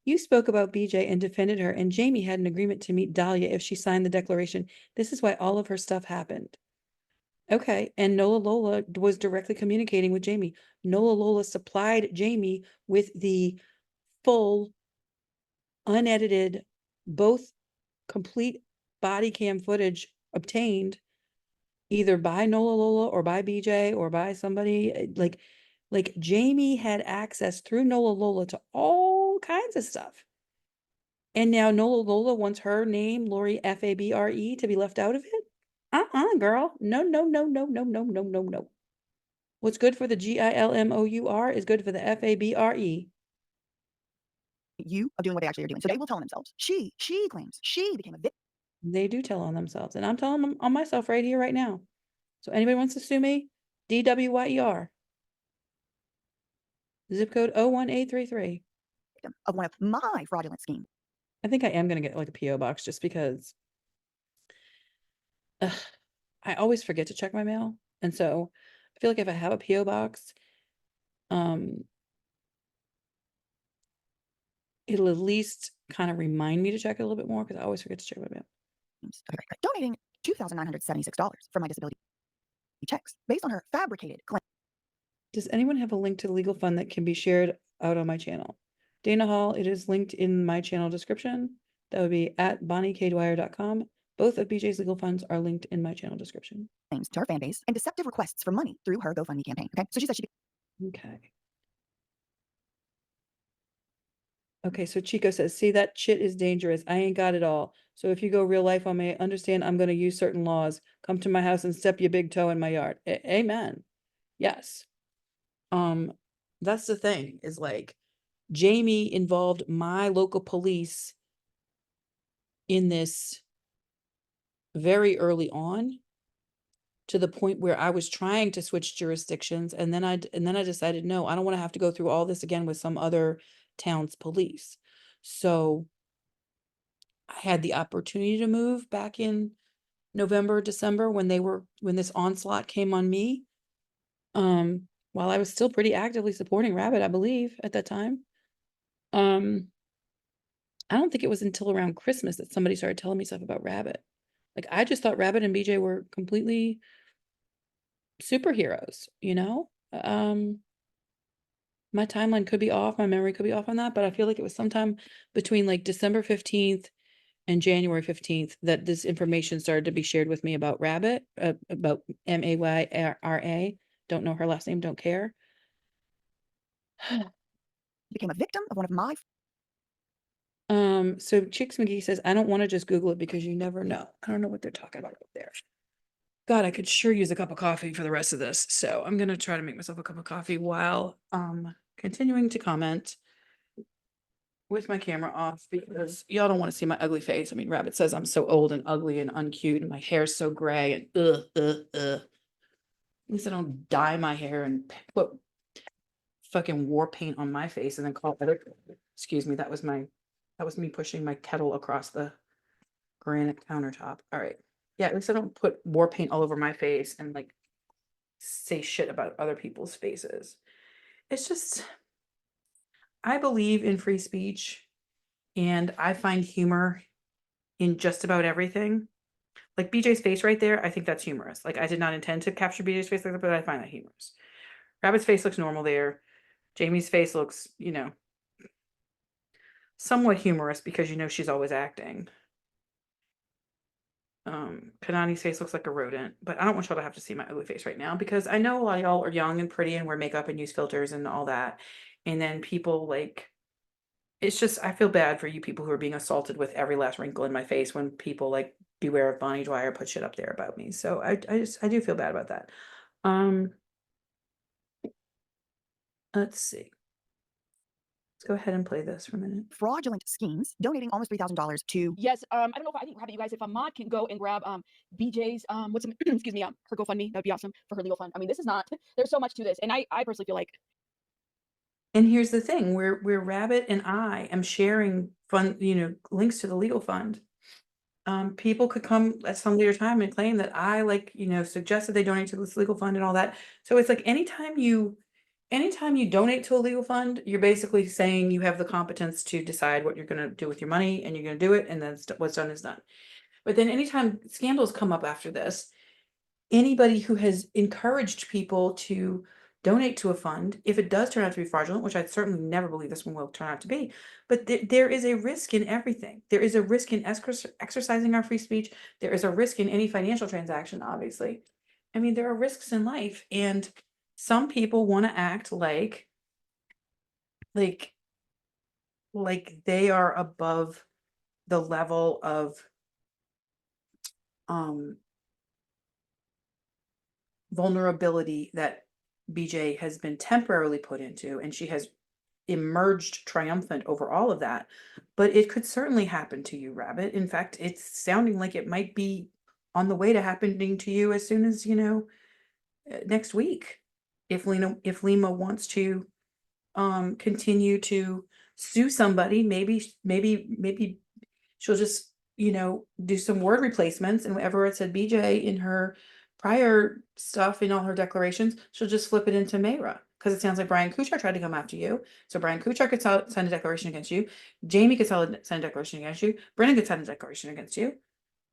You spoke about BJ and defended her, and Jamie had an agreement to meet Dahlia if she signed the declaration. This is why all of her stuff happened. Okay, and Nola Lola was directly communicating with Jamie. Nola Lola supplied Jamie with the full, unedited, both complete body cam footage obtained either by Nola Lola or by BJ or by somebody. Like Jamie had access through Nola Lola to all kinds of stuff. And now Nola Lola wants her name, Lori Fabre, to be left out of it? Girl. No. What's good for the GILMOUR is good for the FABRE. you of doing what they actually are doing. So they will tell themselves. She claims she became a victim. They do tell on themselves. And I'm telling them on myself right here, right now. So anybody wants to sue me? DWYER. Zip code 01833. Of one of my fraudulent schemes. I think I am going to get like a PO box just because I always forget to check my mail. And so I feel like if I have a PO box, it'll at least kind of remind me to check it a little bit more because I always forget to check my mail. Okay, right. Donating $2,976 for my disability checks based on her fabricated claim. Does anyone have a link to the legal fund that can be shared out on my channel? Dana Hall, it is linked in my channel description. That would be at bonniekdwyer.com. Both of BJ's legal funds are linked in my channel description. Claims to her fan base and deceptive requests for money through her GoFundMe campaign. Okay, so she said she Okay. Okay, so Chico says, see, that shit is dangerous. I ain't got it all. So if you go real life on me, understand I'm going to use certain laws. Come to my house and step your big toe in my yard. Amen. Yes. That's the thing, is like Jamie involved my local police in this very early on, to the point where I was trying to switch jurisdictions, and then I decided, no, I don't want to have to go through all this again with some other town's police. So I had the opportunity to move back in November, December, when this onslaught came on me. While I was still pretty actively supporting Rabbit, I believe, at that time. I don't think it was until around Christmas that somebody started telling me stuff about Rabbit. Like, I just thought Rabbit and BJ were completely superheroes, you know? My timeline could be off, my memory could be off on that, but I feel like it was sometime between like December 15th and January 15th that this information started to be shared with me about Rabbit, about Mayra. Don't know her last name, don't care. became a victim of one of my So Chicks McGee says, I don't want to just Google it because you never know. I don't know what they're talking about up there. God, I could sure use a cup of coffee for the rest of this. So I'm going to try to make myself a cup of coffee while continuing to comment with my camera off, because y'all don't want to see my ugly face. I mean, Rabbit says I'm so old and ugly and uncute and my hair's so gray and At least I don't dye my hair and put fucking war paint on my face and then call other. Excuse me, that was me pushing my kettle across the granite countertop. All right. Yeah, at least I don't put war paint all over my face and like say shit about other people's faces. It's just, I believe in free speech, and I find humor in just about everything. Like BJ's face right there, I think that's humorous. Like, I did not intend to capture BJ's face like that, but I find that humorous. Rabbit's face looks normal there. Jamie's face looks, somewhat humorous because she's always acting. Kanani's face looks like a rodent, but I don't want y'all to have to see my ugly face right now, because I know a lot of y'all are young and pretty and wear makeup and use filters and all that. And then people like, it's just, I feel bad for you people who are being assaulted with every last wrinkle in my face when people like beware of Bonnie Dwyer put shit up there about me. So I do feel bad about that. Let's see. Let's go ahead and play this for a minute. fraudulent schemes, donating almost $3,000 to Yes, I don't know if I think you guys, if Ahmad can go and grab BJ's excuse me, her GoFundMe, that'd be awesome for her legal fund. I mean, this is not, there's so much to this, and I personally feel like. And here's the thing, where Rabbit and I am sharing fund, links to the legal fund. People could come at some later time and claim that I suggested they donate to this legal fund and all that. So it's like anytime you donate to a legal fund, you're basically saying you have the competence to decide what you're going to do with your money, and you're going to do it, and then what's done is done. But then anytime scandals come up after this, anybody who has encouraged people to donate to a fund, if it does turn out to be fraudulent, which I certainly never believe this one will turn out to be, but there is a risk in everything. There is a risk in exercising our free speech. There is a risk in any financial transaction, obviously. I mean, there are risks in life, and some people want to act like they are above the level of vulnerability that BJ has been temporarily put into, and she has emerged triumphant over all of that. But it could certainly happen to you, Rabbit. In fact, it's sounding like it might be on the way to happening to you as soon as next week, if Lima wants to continue to sue somebody. Maybe she'll just do some word replacements, and whatever it said BJ in her prior stuff, in all her declarations, she'll just flip it into Mayra, because it sounds like Brian Kuchar tried to come after you. So Brian Kuchar could sign a declaration against you. Jamie could sign a declaration against you. Brennan could sign a declaration against you.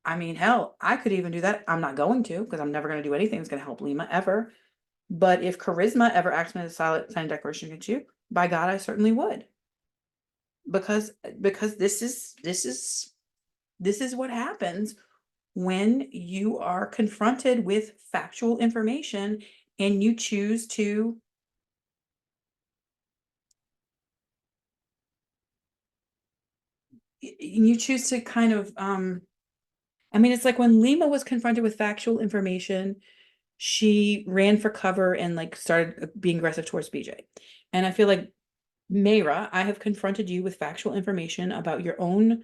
I mean, hell, I could even do that. I'm not going to, because I'm never going to do anything that's going to help Lima ever. But if Charisma ever asked me to sign a declaration against you, by God, I certainly would. Because this is this is what happens when you are confronted with factual information and you choose to kind of I mean, it's like when Lima was confronted with factual information, she ran for cover and like started being aggressive towards BJ. And I feel like, Mayra, I have confronted you with factual information about your own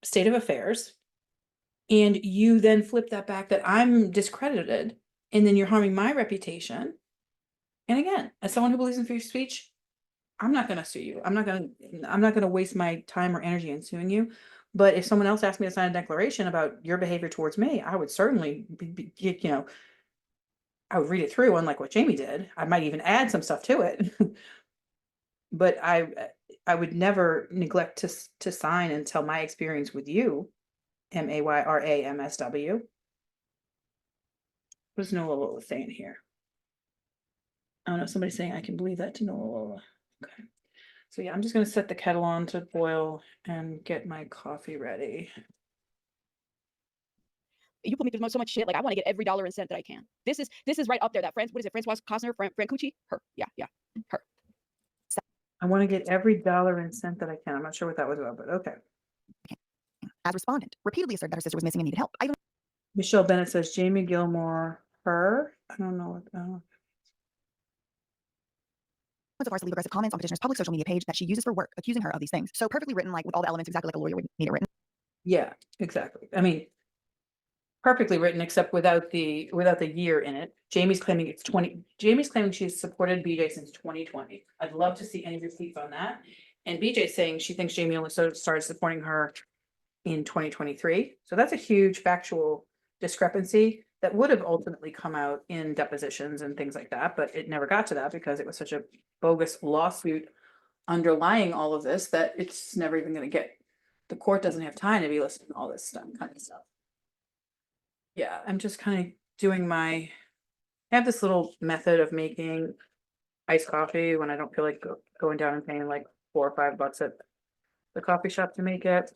state of affairs, and you then flip that back that I'm discredited, and then you're harming my reputation. And again, as someone who believes in free speech, I'm not going to sue you. I'm not going to waste my time or energy in suing you. But if someone else asked me to sign a declaration about your behavior towards me, I would certainly I would read it through, unlike what Jamie did. I might even add some stuff to it. But I would never neglect to sign and tell my experience with you, MAYRAMSW. What's Nola saying here? I don't know, somebody's saying I can believe that to Nola. Okay. So yeah, I'm just gonna set the kettle on to boil and get my coffee ready. You put me through so much shit. Like, I want to get every dollar and cent that I can. This is right up there. That what is it? Francois Costner, Francucci? Her. Yeah, her. I want to get every dollar and cent that I can. I'm not sure what that was about, but okay. As respondent, repeatedly asserted that her sister was missing and needed help. Michelle Bennett says Jamie Gilmore, her. I don't know what. So far, leave aggressive comments on petitioner's public social media page that she uses for work, accusing her of these things. So perfectly written, like with all the elements, exactly like a lawyer would need it written. Yeah, exactly. I mean, perfectly written, except without the year in it. Jamie's claiming it's 20. Jamie's claiming she's supported BJ since 2020. I'd love to see any receipts on that. And BJ's saying she thinks Jamie only started supporting her in 2023. So that's a huge factual discrepancy that would have ultimately come out in depositions and things like that, but it never got to that because it was such a bogus lawsuit underlying all of this that it's never even going to get. The court doesn't have time to be listening to all this stuff, kind of stuff. Yeah, I'm just kind of doing I have this little method of making iced coffee when I don't feel like going down and paying like $4 or $5 at the coffee shop to make it.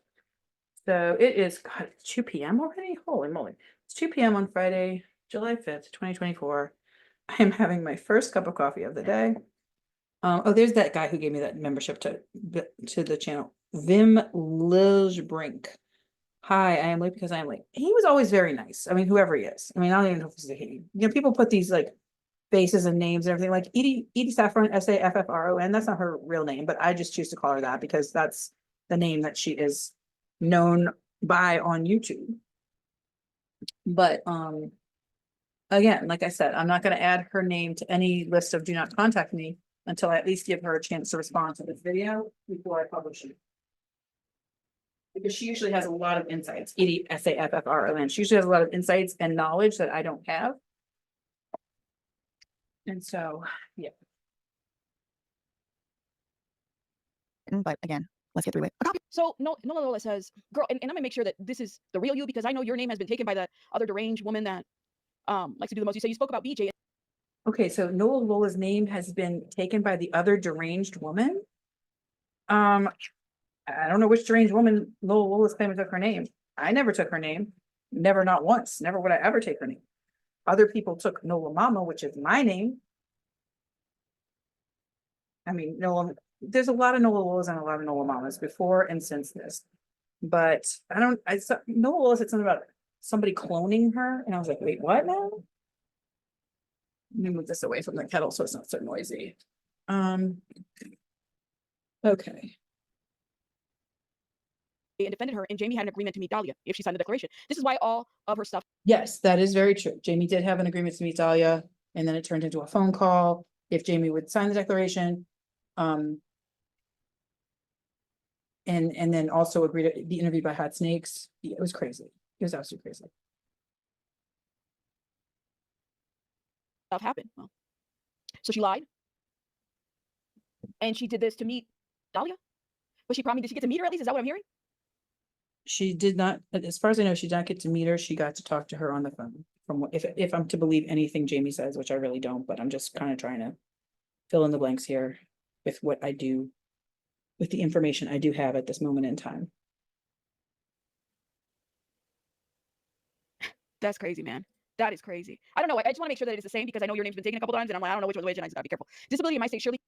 So it is, God, 2 p.m. already? Holy moly. It's 2 p.m. on Friday, July 5th, 2024. I am having my first cup of coffee of the day. Oh, there's that guy who gave me that membership to the channel. Vim Liljebrink. Hi, I am late because I am late. He was always very nice. I mean, whoever he is. I mean, I don't even know if he's a he. You know, people put these like faces and names and everything, like Edie Saffron, Saffron. That's not her real name, but I just choose to call her that because that's the name that she is known by on YouTube. But again, like I said, I'm not going to add her name to any list of do not contact me until I at least give her a chance to respond to this video before I publish it. Because she usually has a lot of insights. Edie Saffron. She usually has a lot of insights and knowledge that I don't have. And so, yeah. But again, let's get through it. So Nola says, girl, and I'm gonna make sure that this is the real you because I know your name has been taken by the other deranged woman that likes to do the most. You say you spoke about BJ. Okay, so Nola Lola's name has been taken by the other deranged woman. I don't know which deranged woman Lola's claiming took her name. I never took her name. Never, not once. Never would I ever take her name. Other people took Nola Mama, which is my name. I mean, there's a lot of Nola Lolas and a lot of Nola Mamas before and since this. But Nola Lola said something about somebody cloning her. And I was like, wait, what now? Let me move this away from the kettle so it's not so noisy. Okay. And defended her, and Jamie had an agreement to meet Dahlia if she signed the declaration. This is why all of her stuff. Yes, that is very true. Jamie did have an agreement to meet Dahlia, and then it turned into a phone call if Jamie would sign the declaration. And then also agreed to be interviewed by Hot Snakes. Yeah, it was crazy. It was absolutely crazy. Stuff happened. Well, so she lied, and she did this to meet Dahlia. But she promised, did she get to meet her at least? Is that what I'm hearing? She did not, as far as I know, she did not get to meet her. She got to talk to her on the phone. From if I'm to believe anything Jamie says, which I really don't, but I'm just kind of trying to fill in the blanks here with what I do, with the information I do have at this moment in time. That's crazy, man. That is crazy. I don't know. I just want to make sure that it is the same because I know your name's been taken a couple times and I'm like, I don't know which one's which, and I just gotta be careful. Disability in my state, surely.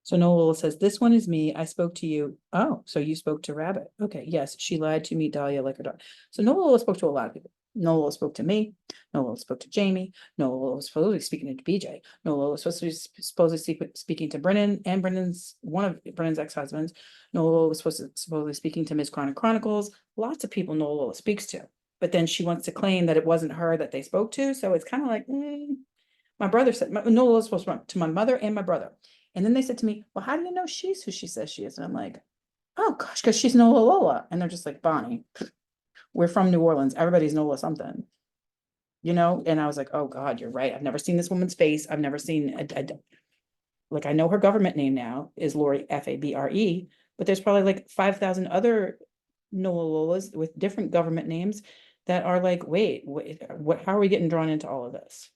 So Nola says, this one is me. I spoke to you. Oh, so you spoke to Rabbit. Okay, yes, she lied to me, Dahlia, like her dog. So Nola spoke to a lot of people. Nola spoke to me. Nola spoke to Jamie. Nola was supposedly speaking to BJ. Nola was supposedly speaking to Brennan and one of Brennan's ex-husbands. Nola was supposedly speaking to Ms. Chronic Chronicles. Lots of people Nola speaks to. But then she wants to claim that it wasn't her that they spoke to. So it's kind of like, my brother said, Nola was supposed to my mother and my brother. And then they said to me, well, how do you know she's who she says she is? And I'm like, oh gosh, because she's Nola Lola. And they're just like, Bonnie, we're from New Orleans. Everybody's Nola something, you know? And I was like, oh God, you're right. I've never seen this woman's face. I've never seen like, I know her government name now is Lori, Fabre, but there's probably like 5,000 other Nola Lolas with different government names that are like, wait, how are we getting drawn into all of this?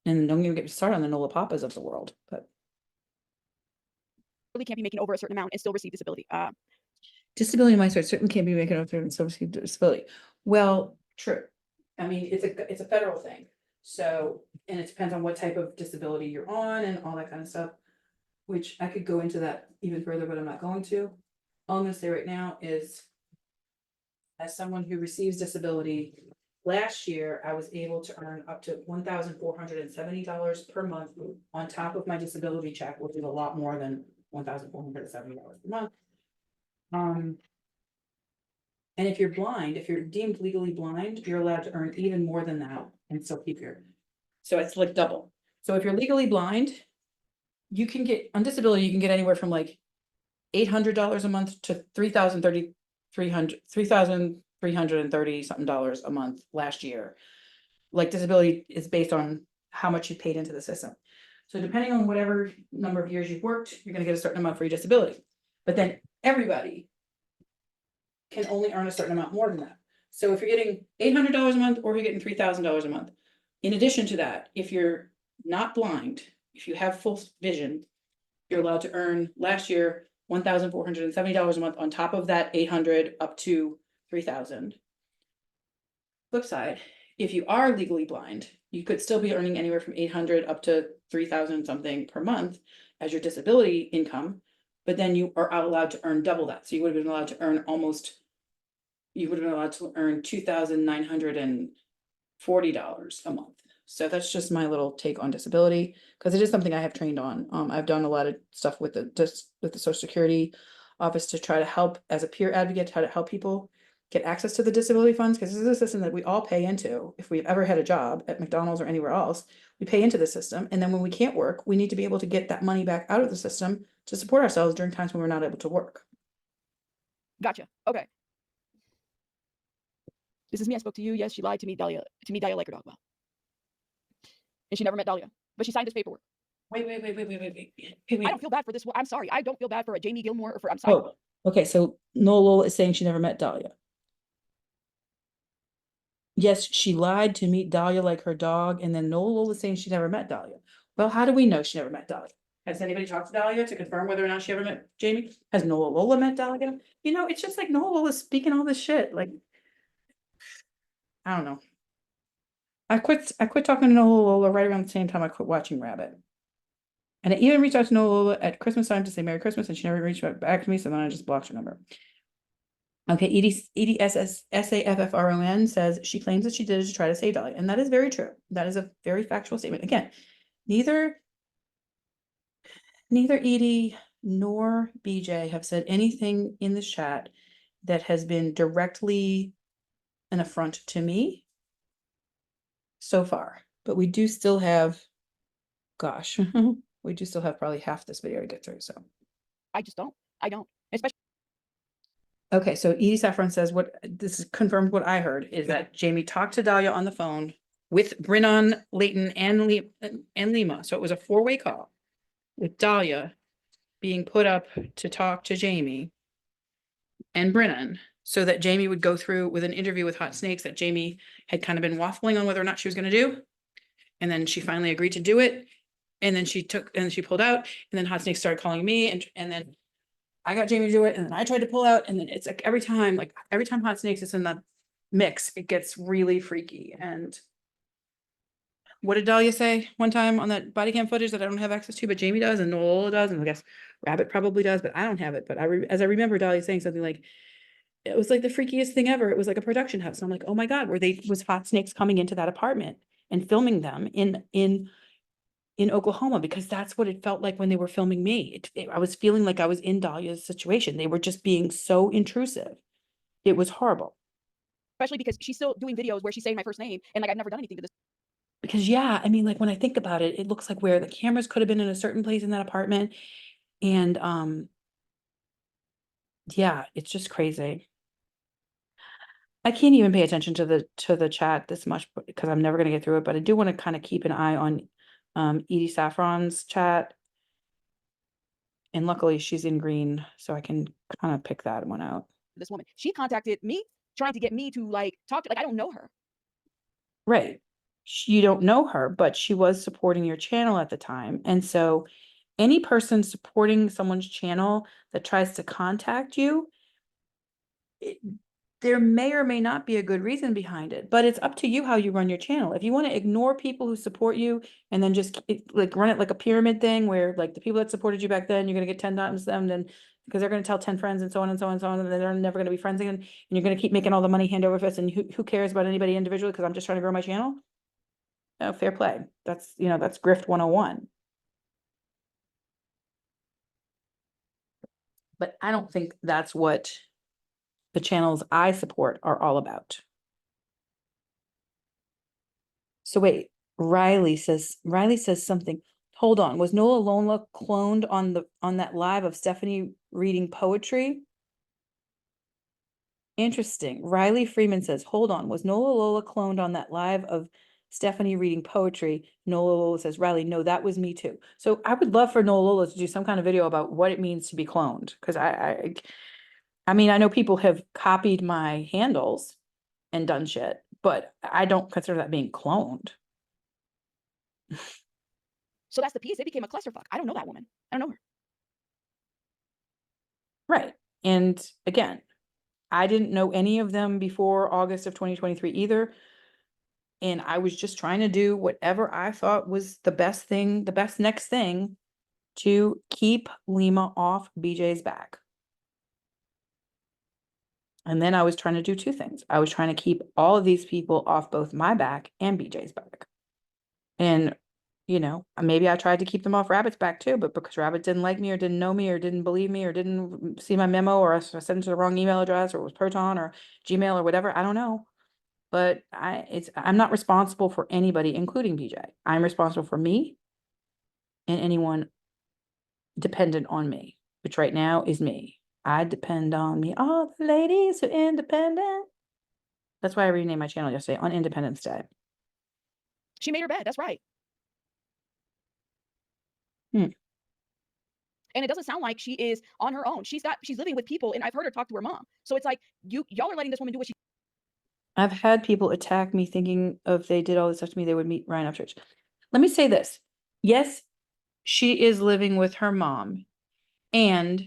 And don't even get started on the Nola Papas of the world, but Really can't be making over a certain amount and still receive disability. disability in my state certainly can't be making up and still receive disability. Well, true. I mean, it's a federal thing. So, and it depends on what type of disability you're on and all that kind of stuff, which I could go into that even further, but I'm not going to. All I'm gonna say right now is, as someone who receives disability, last year I was able to earn up to $1,470 per month on top of my disability check, which is a lot more than $1,470 per month. And if you're blind, if you're deemed legally blind, you're allowed to earn even more than that and still keep your, so it's like double. So if you're legally blind, you can get, on disability, you can get anywhere from like $800 a month to $3,330 something a month last year. Like disability is based on how much you paid into the system. So depending on whatever number of years you've worked, you're gonna get a certain amount for your disability. But then everybody can only earn a certain amount more than that. So if you're getting $800 a month or you're getting $3,000 a month. In addition to that, if you're not blind, if you have full vision, you're allowed to earn last year $1,470 a month on top of that 800 up to 3,000. Flip side, if you are legally blind, you could still be earning anywhere from 800 up to 3,000 something per month as your disability income, but then you are allowed to earn double that. So you would have been allowed to earn $2,940 a month. So that's just my little take on disability, because it is something I have trained on. I've done a lot of stuff with the Social Security office to try to help as a peer advocate, try to help people get access to the disability funds, because this is a system that we all pay into. If we've ever had a job at McDonald's or anywhere else, we pay into the system. And then when we can't work, we need to be able to get that money back out of the system to support ourselves during times when we're not able to work. Gotcha. Okay. This is me. I spoke to you. Yes, she lied to me, Dahlia like her dog. Well, and she never met Dahlia, but she signed this paperwork. Wait. I don't feel bad for this. I'm sorry. I don't feel bad for a Jamie Gilmore or for, I'm sorry. Oh, okay. So Nola is saying she never met Dahlia. Yes, she lied to meet Dahlia like her dog, and then Nola was saying she never met Dahlia. Well, how do we know she never met Dahlia? Has anybody talked to Dahlia to confirm whether or not she ever met Jamie? Has Nola Lola met Dahlia? You know, it's just like Nola Lola's speaking all this shit. Like, I don't know. I quit talking to Nola Lola right around the same time I quit watching Rabbit. And I even reached out to Nola Lola at Christmas time to say Merry Christmas, and she never reached back to me, so then I just blocked her number. Okay, EDSSAFFRON says she claims that she did it to try to save Dahlia, and that is very true. That is a very factual statement. Again, neither Edie nor BJ have said anything in this chat that has been directly an affront to me so far. But we do still have, gosh, we do still have probably half this video to get through. So I don't. Especially. Okay, so Edie Saffron says this is confirmed what I heard is that Jamie talked to Dahlia on the phone with Brennan, Leighton, and Lima. So it was a 4-way call with Dahlia being put up to talk to Jamie and Brennan, so that Jamie would go through with an interview with Hot Snakes that Jamie had kind of been waffling on whether or not she was going to do. And then she finally agreed to do it. And then she pulled out, and then Hot Snakes started calling me, and then I got Jamie to do it, and then I tried to pull out, and then it's like every time Hot Snakes is in the mix, it gets really freaky. And what did Dahlia say one time on that body cam footage that I don't have access to, but Jamie does and Nola does, and I guess Rabbit probably does, but I don't have it. But as I remember Dahlia saying something like, it was like the freakiest thing ever. It was like a production house. And I'm like, oh my God, was hot snakes coming into that apartment and filming them in Oklahoma, because that's what it felt like when they were filming me. I was feeling like I was in Dahlia's situation. They were just being so intrusive. It was horrible. Especially because she's still doing videos where she's saying my first name, and like I've never done anything to this. Because yeah, I mean, like when I think about it, it looks like where the cameras could have been in a certain place in that apartment. And yeah, it's just crazy. I can't even pay attention to the chat this much because I'm never gonna get through it, but I do want to kind of keep an eye on Edie Saffron's chat. And luckily she's in green, so I can kind of pick that one out. This woman, she contacted me trying to get me to like talk to, like I don't know her. Right. You don't know her, but she was supporting your channel at the time. And so any person supporting someone's channel that tries to contact you, there may or may not be a good reason behind it, but it's up to you how you run your channel. If you want to ignore people who support you and then just like run it like a pyramid thing where like the people that supported you back then, you're going to get 10 times them, then because they're going to tell 10 friends and so on and so on and so on, and they're never going to be friends again. And you're going to keep making all the money hand over fist. And who cares about anybody individually? Because I'm just trying to grow my channel. Oh, fair play. That's, that's grift 101. But I don't think that's what the channels I support are all about. So wait, Riley says something. Hold on. Was Nola Lola cloned on that live of Stephanie reading poetry? Interesting. Riley Freeman says, hold on. Was Nola Lola cloned on that live of Stephanie reading poetry? Nola Lola says, Riley, no, that was me too. So I would love for Nola Lola to do some kind of video about what it means to be cloned. Because I mean, I know people have copied my handles and done shit, but I don't consider that being cloned. So that's the piece. It became a clusterfuck. I don't know that woman. I don't know her. Right. And again, I didn't know any of them before August of 2023 either. And I was just trying to do whatever I thought was the best thing, the best next thing to keep Lima off BJ's back. And then I was trying to do two things. I was trying to keep all of these people off both my back and BJ's back. And, maybe I tried to keep them off Rabbit's back too, but because Rabbit didn't like me or didn't know me or didn't believe me or didn't see my memo or I sent it to the wrong email address or it was Proton or Gmail or whatever, I don't know. But I'm not responsible for anybody, including BJ. I'm responsible for me and anyone dependent on me, which right now is me. I depend on me. All the ladies who are independent. That's why I renamed my channel yesterday on Independence Day. She made her bed. That's right. Hmm. And it doesn't sound like she is on her own. She's living with people, and I've heard her talk to her mom. So it's like y'all are letting this woman do what she. I've had people attack me thinking if they did all this stuff to me, they would meet Ryan Upchurch. Let me say this. Yes, she is living with her mom, and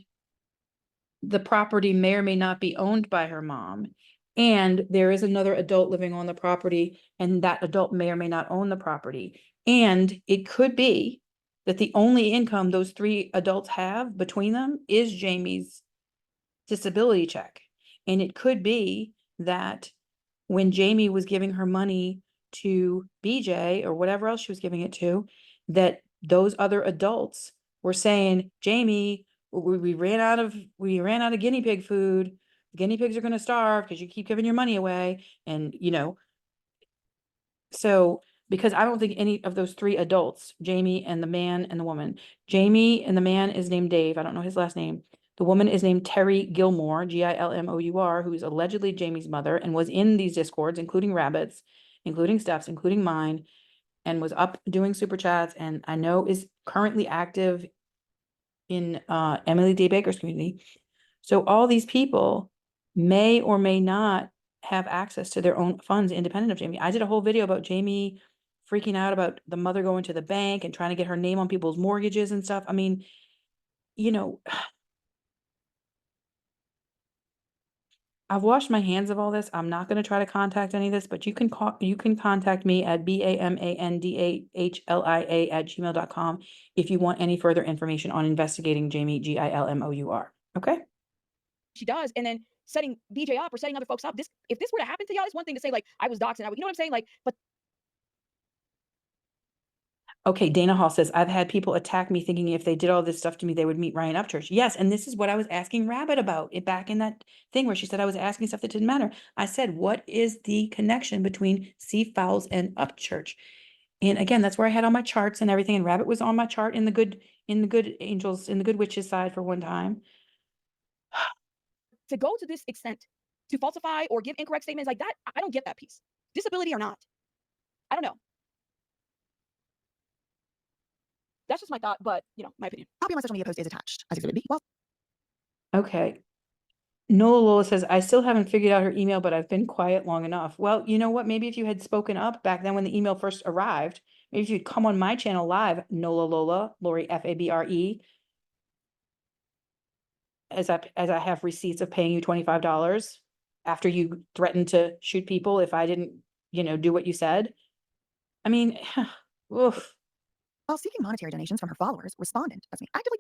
the property may or may not be owned by her mom. And there is another adult living on the property, and that adult may or may not own the property. And it could be that the only income those three adults have between them is Jamie's disability check. And it could be that when Jamie was giving her money to BJ or whatever else she was giving it to, that those other adults were saying, Jamie, we ran out of guinea pig food. The guinea pigs are going to starve because you keep giving your money away. And, so because I don't think any of those three adults, Jamie and the man and the woman, Jamie and the man is named Dave. I don't know his last name. The woman is named Terry Gilmore, Gilmour, who is allegedly Jamie's mother and was in these discords, including Rabbit's, including Steph's, including mine, and was up doing super chats, and I know is currently active in Emily D. Baker's community. So all these people may or may not have access to their own funds independent of Jamie. I did a whole video about Jamie freaking out about the mother going to the bank and trying to get her name on people's mortgages and stuff. I mean, I've washed my hands of all this. I'm not going to try to contact any of this, but you can contact me at BAMANDAHLIA@gmail.com if you want any further information on investigating Jamie, GILMOUR. Okay. she does, and then setting BJ up or setting other folks up. If this were to happen to y'all, it's one thing to say like I was doxxed and you know what I'm saying? Like, but Okay, Dana Hall says, I've had people attack me thinking if they did all this stuff to me, they would meet Ryan Upchurch. Yes, and this is what I was asking Rabbit about it back in that thing where she said I was asking stuff that didn't matter. I said, what is the connection between C. Fowles and Upchurch? And again, that's where I had all my charts and everything, and Rabbit was on my chart in the good angels, in the good witches side for one time. to go to this extent to falsify or give incorrect statements like that, I don't get that piece. Disability or not, I don't know. That's just my thought, but you know, my opinion. Copy of my social media post is attached as Exhibit B. Well, Okay. Nola Lola says, I still haven't figured out her email, but I've been quiet long enough. Well, you know what? Maybe if you had spoken up back then when the email first arrived, maybe if you'd come on my channel live, Nola Lola, Lori Fabre, as I have receipts of paying you $25 after you threatened to shoot people if I didn't, do what you said. I mean, oof. while seeking monetary donations from her followers, respondent, that's me, actively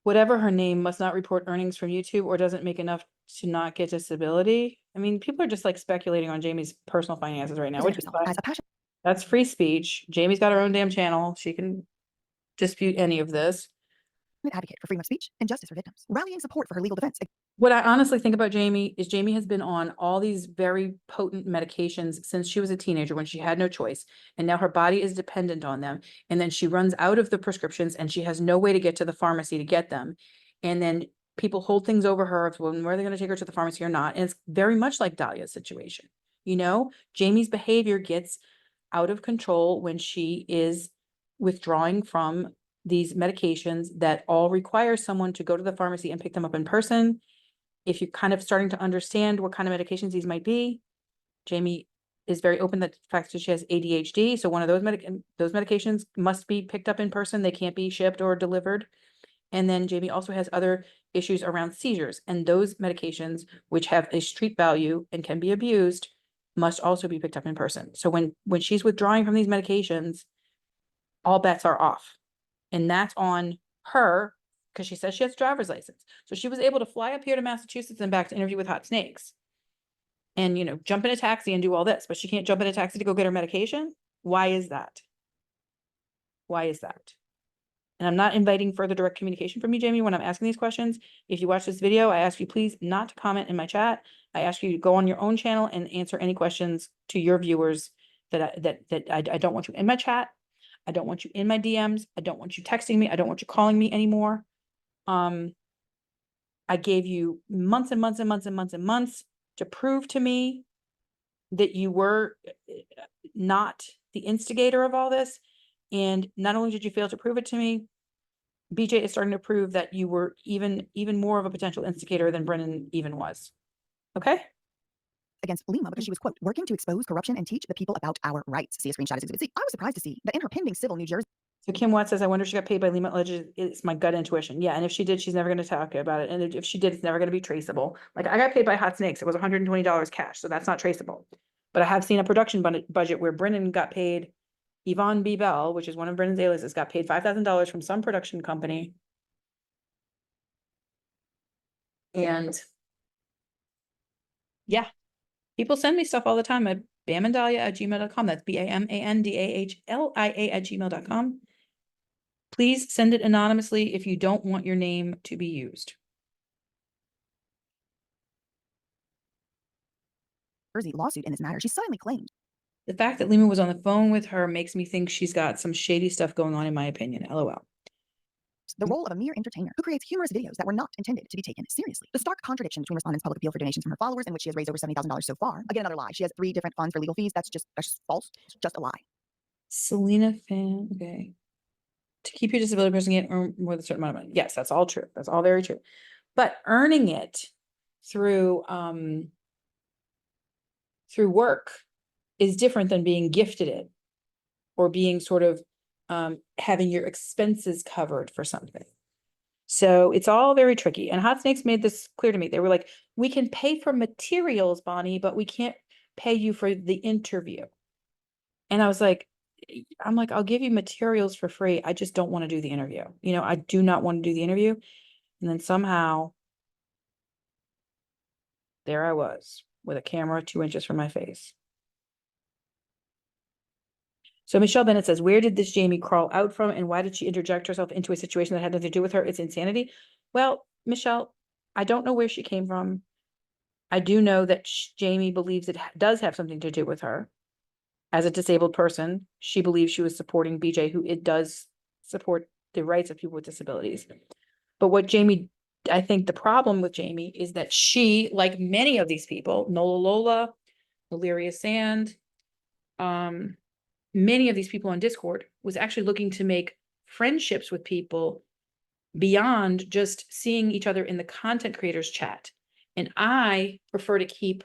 Whatever her name must not report earnings from YouTube or doesn't make enough to not get disability. I mean, people are just like speculating on Jamie's personal finances right now, which is herself fine. as a passionate That's free speech. Jamie's got her own damn channel. She can dispute any of this. advocate for freedom of speech and justice for victims, rallying support for her legal defense. What I honestly think about Jamie is Jamie has been on all these very potent medications since she was a teenager when she had no choice. And now her body is dependent on them. And then she runs out of the prescriptions and she has no way to get to the pharmacy to get them. And then people hold things over her of when where they're going to take her to the pharmacy or not. And it's very much like Dahlia's situation. Jamie's behavior gets out of control when she is withdrawing from these medications that all require someone to go to the pharmacy and pick them up in person. If you're kind of starting to understand what kind of medications these might be, Jamie is very open that the fact that she has ADHD. So one of those medications must be picked up in person. They can't be shipped or delivered. And then Jamie also has other issues around seizures, and those medications, which have a street value and can be abused, must also be picked up in person. So when she's withdrawing from these medications, all bets are off. And that's on her, because she says she has a driver's license. So she was able to fly up here to Massachusetts and back to interview with Hot Snakes. And, jump in a taxi and do all this, but she can't jump in a taxi to go get her medication. Why is that? Why is that? And I'm not inviting further direct communication from you, Jamie, when I'm asking these questions. If you watch this video, I ask you please not to comment in my chat. I ask you to go on your own channel and answer any questions to your viewers that I don't want you in my chat. I don't want you in my DMs. I don't want you texting me. I don't want you calling me anymore. I gave you months and months and months and months and months to prove to me that you were not the instigator of all this. And not only did you fail to prove it to me, BJ is starting to prove that you were even more of a potential instigator than Brennan even was. Okay? Against Lima because she was, quote, working to expose corruption and teach the people about our rights. See a screenshot as Exhibit C. I was surprised to see that in her pending civil New Jersey. So Kim Watt says, I wonder if she got paid by Lima. It's my gut intuition. Yeah, and if she did, she's never going to talk about it. And if she did, it's never going to be traceable. Like I got paid by Hot Snakes. It was $120 cash, so that's not traceable. But I have seen a production budget where Brennan got paid, Yvonne B. Bell, which is one of Brennan's aliases, got paid $5,000 from some production company. And yeah, people send me stuff all the time at bamandalia@gmail.com. That's BAMANDAHLIA@gmail.com. Please send it anonymously if you don't want your name to be used. Jersey lawsuit in this matter. She suddenly claimed The fact that Lima was on the phone with her makes me think she's got some shady stuff going on, in my opinion. LOL. the role of a mere entertainer who creates humorous videos that were not intended to be taken seriously. The stark contradiction between respondents' public appeal for donations from her followers, in which she has raised over $70,000 so far. Again, another lie. She has 3 different funds for legal fees. That's just false. It's just a lie. Selena Fan, okay. To keep your disability, person can't earn more than a certain amount of money. Yes, that's all true. That's all very true. But earning it through work is different than being gifted it or being sort of having your expenses covered for something. So it's all very tricky. And Hot Snakes made this clear to me. They were like, we can pay for materials, Bonnie, but we can't pay you for the interview. And I was like, I'll give you materials for free. I just don't want to do the interview. You know, I do not want to do the interview. And then somehow there I was with a camera 2 inches from my face. So Michelle Bennett says, where did this Jamie crawl out from and why did she interject herself into a situation that had nothing to do with her? It's insanity. Well, Michelle, I don't know where she came from. I do know that Jamie believes it does have something to do with her. As a disabled person, she believes she was supporting BJ, who it does support the rights of people with disabilities. But what Jamie, I think the problem with Jamie is that she, like many of these people, Nola Lola, Valeria Sand, many of these people on Discord, was actually looking to make friendships with people beyond just seeing each other in the content creators chat. And I prefer to keep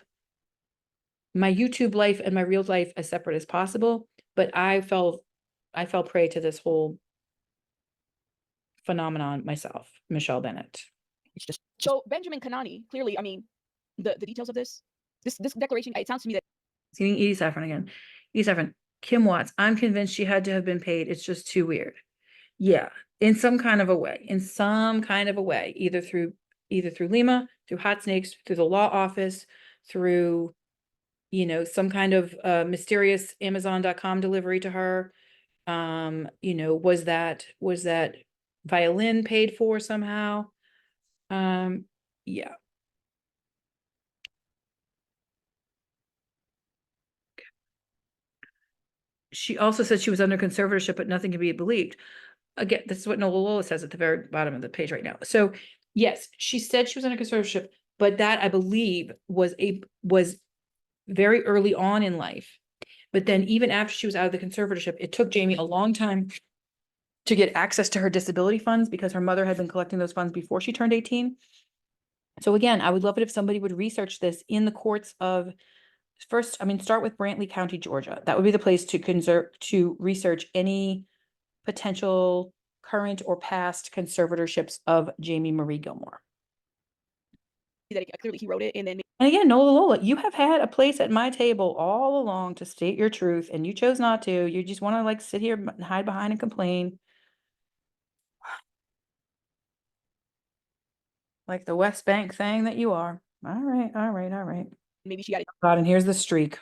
my YouTube life and my real life as separate as possible. But I fell prey to this whole phenomenon myself, Michelle Bennett. It's just So Benjamin Kanani, clearly, I mean, the details of this declaration, it sounds to me that Seeing Edie Saffron again. Edie Saffron, Kim Watts, I'm convinced she had to have been paid. It's just too weird. Yeah, in some kind of a way, either through Lima, through Hot Snakes, through the law office, through, you know, some kind of mysterious Amazon.com delivery to her. You know, was that violin paid for somehow? Yeah. She also said she was under conservatorship, but nothing can be believed. Again, this is what Nola Lola says at the very bottom of the page right now. So yes, she said she was under conservatorship, but that I believe was very early on in life. But then even after she was out of the conservatorship, it took Jamie a long time to get access to her disability funds because her mother had been collecting those funds before she turned 18. So again, I would love it if somebody would research this in the courts of first, I mean, start with Brantley County, Georgia. That would be the place to research any potential current or past conservatorships of Jamie Marie Gilmore. clearly he wrote it and then And again, Nola Lola, you have had a place at my table all along to state your truth, and you chose not to. You just want to like sit here and hide behind and complain. Like the West Bank thing that you are. All right. maybe she got it. God, and here's the streak.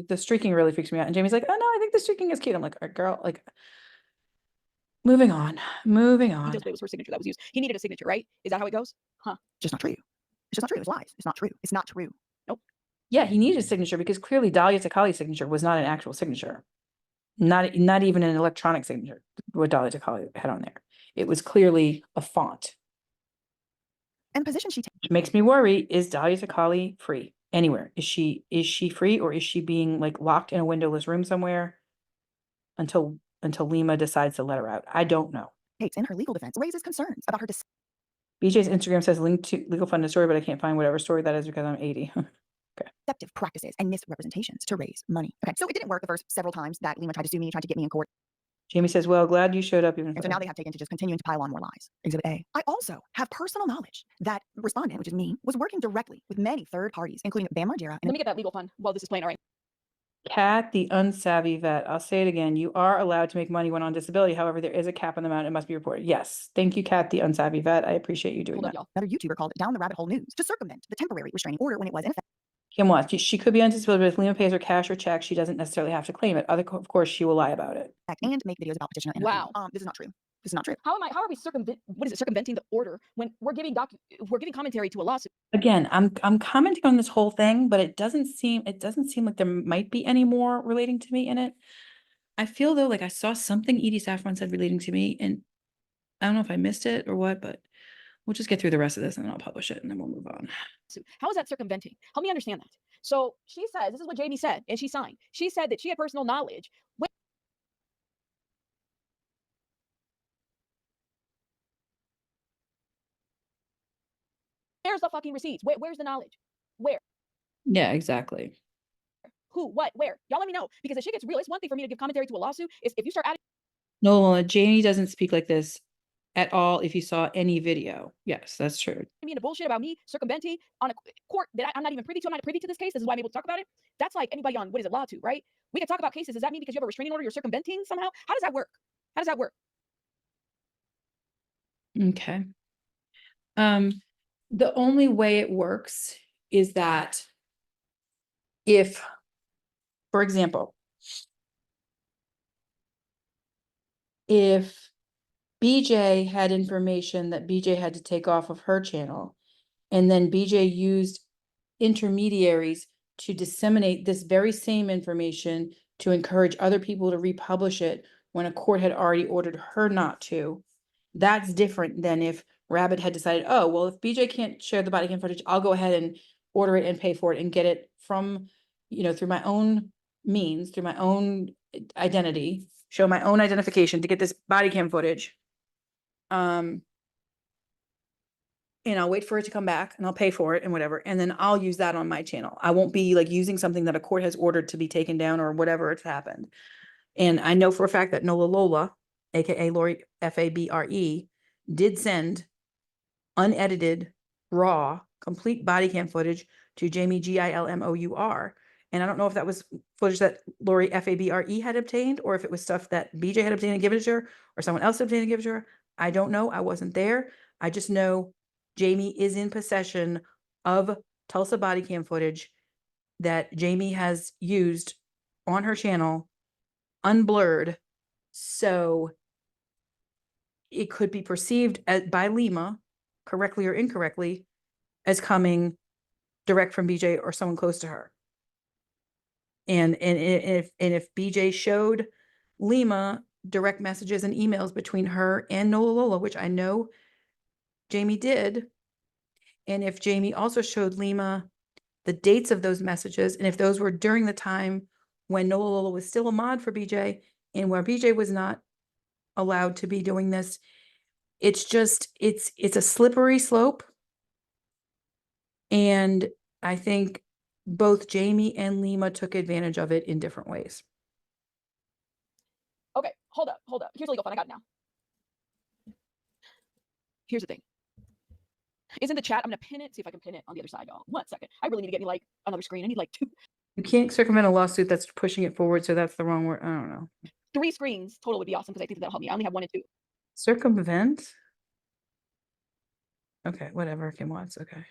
The streaking really freaks me out. And Jamie's like, oh no, I think the streaking is cute. I'm like, girl, like, moving on. Details, but it was her signature that was used. He needed a signature, right? Is that how it goes? Huh. just not true. It's just not true. It's lies. It's not true. It's not true. Yeah, he needed a signature because clearly Dahlia Takali's signature was not an actual signature. Not even an electronic signature, what Dahlia Takali had on there. It was clearly a font. And the position she takes. Which makes me worry, is Dahlia Takali free anywhere? Is she free, or is she being like locked in a windowless room somewhere until Lima decides to let her out? I don't know. In her legal defense raises concerns about her BJ's Instagram says link to legal fund story, but I can't find whatever story that is because I'm 80. deceptive practices and misrepresentations to raise money. Okay, so it didn't work the first several times that Lima tried to sue me, tried to get me in court. Jamie says, well, glad you showed up. Even And so now they have taken to just continuing to pile on more lies. Exhibit A. I also have personal knowledge that respondent, which is me, was working directly with many third parties, including Bam Margera. Let me get that legal fund while this is playing. All right. Kat, the unsavvy vet. I'll say it again. You are allowed to make money when on disability. However, there is a cap on the amount. It must be reported. Yes. Thank you, Kat, the unsavvy vet. I appreciate you doing Hold up, that. y'all. Another YouTuber called Down the Rabbit Hole News to circumvent the temporary restraining order when it was in effect. Kim Watts, she could be on disability, but if Lima pays her cash or check, she doesn't necessarily have to claim it. Of course, she will lie about it. And make videos about petitioner. Wow. This is not true. This is not true. How are we circumventing the order when we're giving commentary to a lawsuit? Again, I'm commenting on this whole thing, but it doesn't seem like there might be any more relating to me in it. I feel though like I saw something Edie Saffron said relating to me, and I don't know if I missed it or what, but we'll just get through the rest of this and then I'll publish it and then we'll move on. How is that circumventing? Help me understand that. So she says, this is what Jamie said, and she signed. She said that she had personal knowledge. Where's the fucking receipts? Where's the knowledge? Where? Yeah, exactly. Who? What? Where? Y'all let me know. Because if shit gets real, it's one thing for me to give commentary to a lawsuit. If you start adding. No, Jamie doesn't speak like this at all if you saw any video. Yes, that's true. Me into bullshit about me circumventing on a court that I'm not even privy to. I'm not privy to this case. This is why I'm able to talk about it. That's like anybody on, what is it, Law 2, right? We can talk about cases. Does that mean because you have a restraining order, you're circumventing somehow? How does that work? How does that work? Okay. The only way it works is that if, for example, if BJ had information that BJ had to take off of her channel, and then BJ used intermediaries to disseminate this very same information to encourage other people to republish it when a court had already ordered her not to, that's different than if Rabbit had decided, oh, well, if BJ can't share the body cam footage, I'll go ahead and order it and pay for it and get it from, through my own means, through my own identity, show my own identification to get this body cam footage. And I'll wait for it to come back and I'll pay for it and whatever. And then I'll use that on my channel. I won't be like using something that a court has ordered to be taken down or whatever it's happened. And I know for a fact that Nola Lola, AKA Lori Fabre, did send unedited, raw, complete body cam footage to Jamie Gilmour. And I don't know if that was footage that Lori Fabre had obtained or if it was stuff that BJ had obtained and given it to her or someone else obtained and given it to her. I don't know. I wasn't there. I just know Jamie is in possession of Tulsa body cam footage that Jamie has used on her channel, unblurred. So it could be perceived by Lima, correctly or incorrectly, as coming direct from BJ or someone close to her. And if BJ showed Lima direct messages and emails between her and Nola Lola, which I know Jamie did, and if Jamie also showed Lima the dates of those messages, and if those were during the time when Nola Lola was still a mod for BJ and where BJ was not allowed to be doing this, it's just, it's a slippery slope. And I think both Jamie and Lima took advantage of it in different ways. Okay, hold up. Here's a legal fund. I got it now. Here's the thing. It's in the chat. I'm gonna pin it. See if I can pin it on the other side, y'all. 1 second. I really need to get me like another screen. I need like 2. You can't circumvent a lawsuit that's pushing it forward, so that's the wrong word. I don't know. 3 screens total would be awesome because I think that'll help me. I only have 1 and 2. Circumvent? Okay, whatever Kim wants. Okay.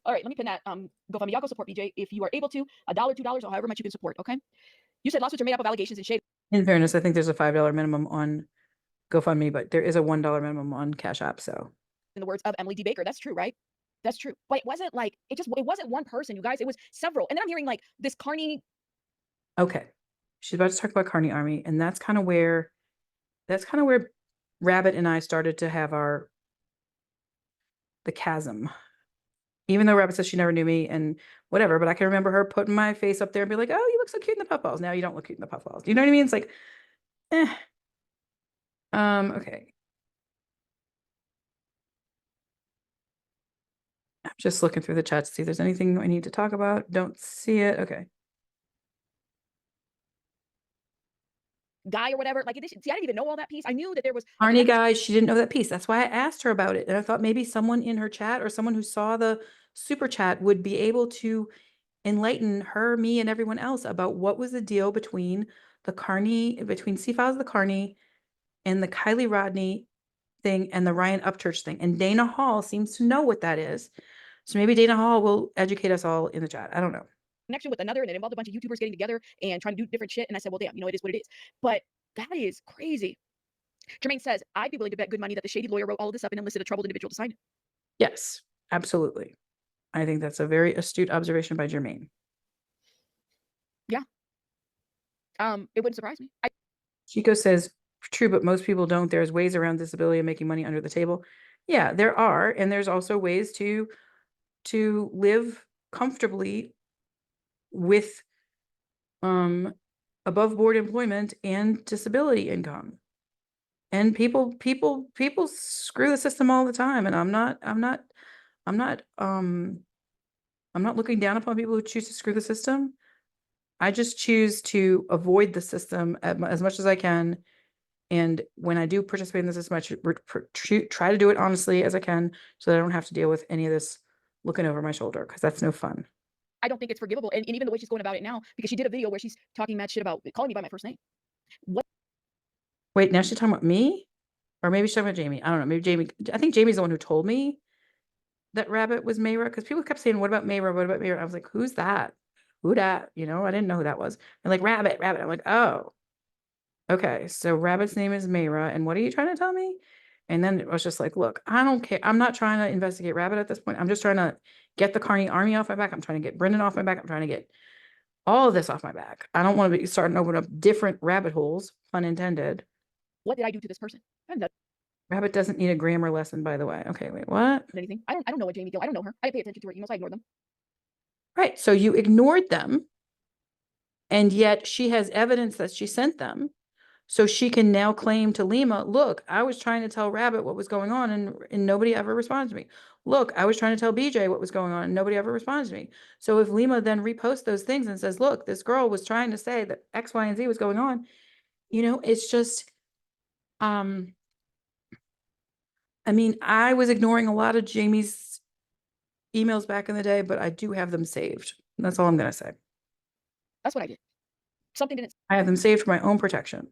All right, let me pin that. GoFundMe. Y'all go support BJ if you are able to. $1, $2, or however much you can support. Okay. You said lawsuits are made up of allegations and shade. In fairness, I think there's a $5 minimum on GoFundMe, but there is a $1 minimum on Cash App. So, in the words of Emily D. Baker, that's true, right? That's true. But it wasn't like it wasn't one person, you guys. It was several. And then I'm hearing like this Carney. Okay, she's about to talk about Carney Army, and that's kind of where Rabbit and I started to have the chasm. Even though Rabbit says she never knew me and whatever, but I can remember her putting my face up there and be like, oh, you look so cute in the puffballs. Now you don't look cute in the puffballs. You know what I mean? It's like, okay. I'm just looking through the chat to see if there's anything I need to talk about. Don't see it. Okay. Guy or whatever. Like, see, I didn't even know all that piece. I knew that there was Arnie guy, she didn't know that piece. That's why I asked her about it. And I thought maybe someone in her chat or someone who saw the super chat would be able to enlighten her, me, and everyone else about what was the deal between C-Files of the Carney and the Kylie Rodney thing and the Ryan Upchurch thing. And Dana Hall seems to know what that is. So maybe Dana Hall will educate us all in the chat. I don't know. Connection with another, and it involved a bunch of YouTubers getting together and trying to do different shit. And I said, well, damn, it is what it is. But that is crazy. Jermaine says, I'd be willing to bet good money that the shady lawyer wrote all of this up and enlisted a troubled individual to sign it. Yes, absolutely. I think that's a very astute observation by Jermaine. Yeah. It wouldn't surprise me. Chico says, true, but most people don't. There's ways around disability and making money under the table. Yeah, there are. And there's also ways to live comfortably with above board employment and disability income. And people screw the system all the time. And I'm not looking down upon people who choose to screw the system. I just choose to avoid the system as much as I can And when I do participate in this as much, try to do it honestly as I can so that I don't have to deal with any of this looking over my shoulder, because that's no fun. I don't think it's forgivable. And even the way she's going about it now, because she did a video where she's talking mad shit about calling me by my first name. What? Wait, now she's talking about me? Or maybe she's talking about Jamie. I don't know. Maybe Jamie. I think Jamie's the one who told me that Rabbit was Mayra, because people kept saying, what about Mayra? What about Mayra? I was like, who's that? Who dat? You know, I didn't know who that was. And like, Rabbit. I'm like, oh, okay. So Rabbit's name is Mayra. And what are you trying to tell me? And then it was just like, look, I don't care. I'm not trying to investigate Rabbit at this point. I'm just trying to get the Carney army off my back. I'm trying to get Brendan off my back. I'm trying to get all of this off my back. I don't want to be starting to open up different rabbit holes, pun intended. What did I do to this person? I haven't done Rabbit doesn't need a grammar lesson, by the way. Okay, wait, what? anything. I don't know what Jamie did. I don't know her. I didn't pay attention to her emails. I ignored them. Right. So you ignored them. And yet she has evidence that she sent them. So she can now claim to Lima, look, I was trying to tell Rabbit what was going on and nobody ever responded to me. Look, I was trying to tell BJ what was going on and nobody ever responded to me. So if Lima then reposts those things and says, look, this girl was trying to say that X, Y, and Z was going on, you know, it's just, I mean, I was ignoring a lot of Jamie's emails back in the day, but I do have them saved. That's all I'm going to say. That's what I did. Something didn't. I have them saved for my own protection.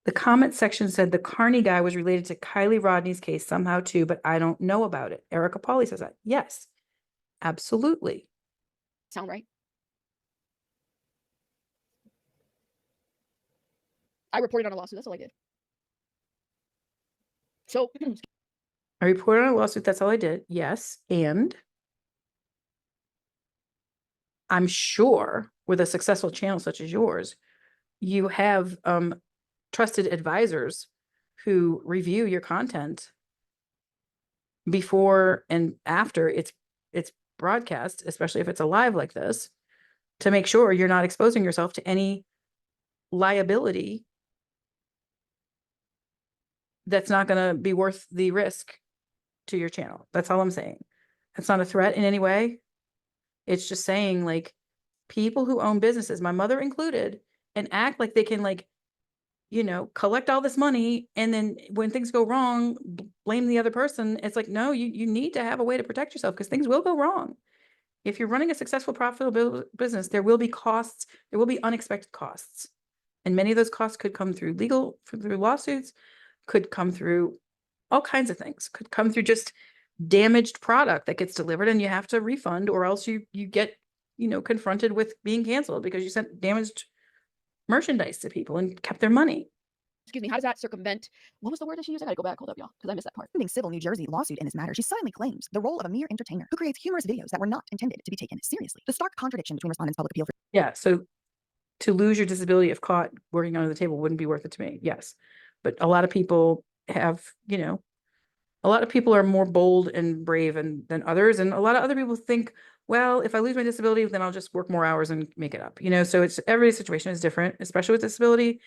The comment section said the Carney guy was related to Kylie Rodney's case somehow too, but I don't know about it. Erica Pauly says that. Yes, absolutely. Sound right? I reported on a lawsuit. That's all I did. So I reported on a lawsuit. That's all I did. Yes. And I'm sure with a successful channel such as yours, you have trusted advisors who review your content before and after it's broadcast, especially if it's a live like this, to make sure you're not exposing yourself to any liability that's not going to be worth the risk to your channel. That's all I'm saying. That's not a threat in any way. It's just saying, like, people who own businesses, my mother included, and act like they can, like, you know, collect all this money, and then when things go wrong, blame the other person. It's like, no, you need to have a way to protect yourself, because things will go wrong. If you're running a successful, profitable business, there will be costs, there will be unexpected costs. And many of those costs could come through through lawsuits, could come through all kinds of things, could come through just damaged product that gets delivered and you have to refund, or else you get, you know, confronted with being canceled because you sent damaged merchandise to people and kept their money. excuse me, how does that circumvent? What was the word that she used? I gotta go back. Hold up, y'all, because I missed that part. Civil New Jersey lawsuit in this matter, she suddenly claims the role of a mere entertainer who creates humorous videos that were not intended to be taken seriously. The stark contradiction between respondents' public appeal for Yeah. So to lose your disability if caught working under the table wouldn't be worth it to me. Yes. But a lot of people have, you know, a lot of people are more bold and brave than others. And a lot of other people think, well, if I lose my disability, then I'll just work more hours and make it up. You know, so it's everybody's situation is different, especially with disability.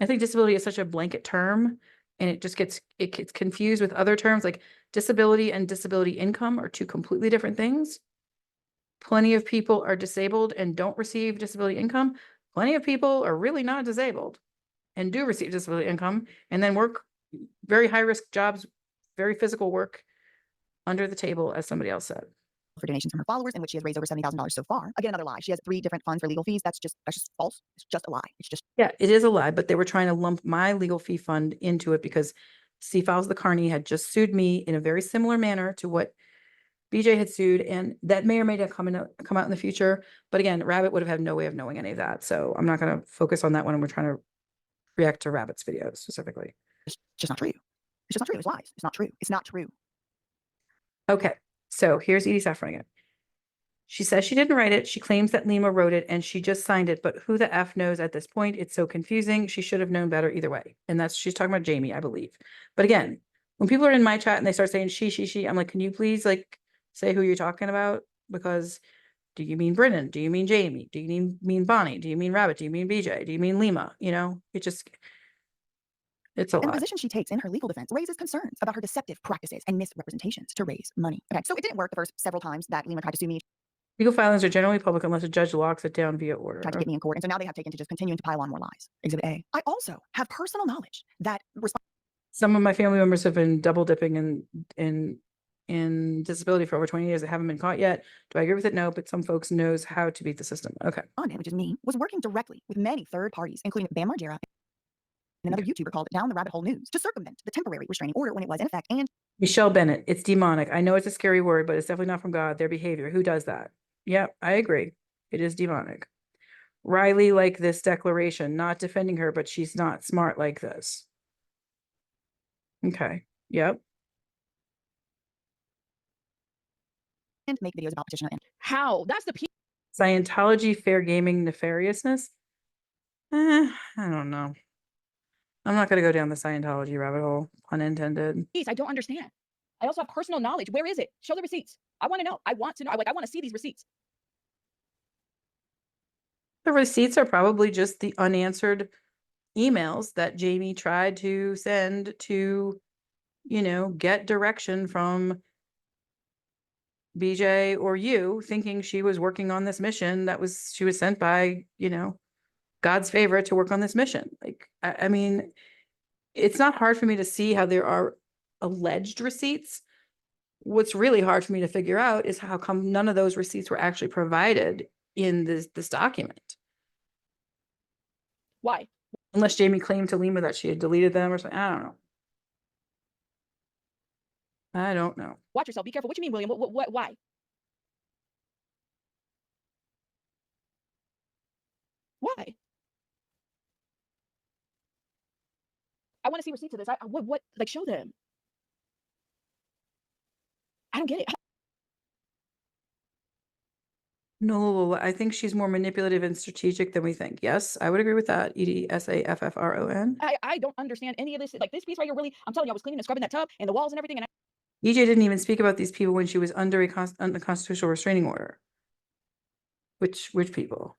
I think disability is such a blanket term, and it gets confused with other terms like disability and disability income are two completely different things. Plenty of people are disabled and don't receive disability income. Plenty of people are really not disabled and do receive disability income and then work very high risk jobs, very physical work under the table, as somebody else said. for donations from her followers, in which she has raised over $70,000 so far. Again, another lie. She has 3 different funds for legal fees. That's just false. It's just a lie. It's just Yeah, it is a lie, but they were trying to lump my legal fee fund into it because C Files the Carney had just sued me in a very similar manner to what BJ had sued, and that may or may not come out in the future. But again, Rabbit would have had no way of knowing any of that, so I'm not going to focus on that one. And we're trying to react to Rabbit's video specifically. it's just not true. It's just not true. It's lies. It's not true. It's not true. Okay, so here's Edie Saffron again. She says she didn't write it. She claims that Lima wrote it and she just signed it, but who the F knows at this point? It's so confusing. She should have known better either way. And she's talking about Jamie, I believe. But again, when people are in my chat and they start saying she, I'm like, can you please like say who you're talking about? Because do you mean Brennan? Do you mean Jamie? Do you mean Bonnie? Do you mean Rabbit? Do you mean BJ? Do you mean Lima? You know, it's a And the lot. position she takes in her legal defense raises concerns about her deceptive practices and misrepresentations to raise money. Okay, so it didn't work the first several times that Lima tried to sue me. Legal filings are generally public unless a judge locks it down via order. tried to get me in court. And so now they have taken to just continuing to pile on more lies. Exhibit A. I also have personal knowledge that Some of my family members have been double dipping in disability for over 20 years. They haven't been caught yet. Do I agree with it? No, but some folks knows how to beat the system. Okay. respondent, which is me, was working directly with many third parties, including Bam Margera and another YouTuber called Down the Rabbit Hole News, to circumvent the temporary restraining order when it was in effect. And Michelle Bennett, it's demonic. I know it's a scary word, but it's definitely not from God. Their behavior. Who does that? Yep, I agree. It is demonic. Riley, like this declaration, not defending her, but she's not smart like this. Okay. Yep. make videos about petitioner and How? That's the Scientology, fair gaming, nefariousness. I don't know. I'm not going to go down the Scientology rabbit hole, pun intended. piece I don't understand. I also have personal knowledge. Where is it? Show the receipts. I want to know. I want to know. I want to see these receipts. The receipts are probably just the unanswered emails that Jamie tried to send to, get direction from BJ or you, thinking she was working on this mission she was sent by, God's favorite to work on this mission. Like, I mean, it's not hard for me to see how there are alleged receipts. What's really hard for me to figure out is how come none of those receipts were actually provided in this document. Why? Unless Jamie claimed to Lima that she had deleted them or something. I don't know. I don't know. Watch yourself. Be careful. What you mean, William? What why? Why? I want to see receipts of this. What? Like, show them. I don't get it. No, I think she's more manipulative and strategic than we think. Yes, I would agree with that. EDSAFFRON. I don't understand any of this. Like, this piece right here, really, I'm telling you, I was cleaning and scrubbing that tub and the walls and everything, and EJ didn't even speak about these people when she was under a constitutional restraining order. Which people?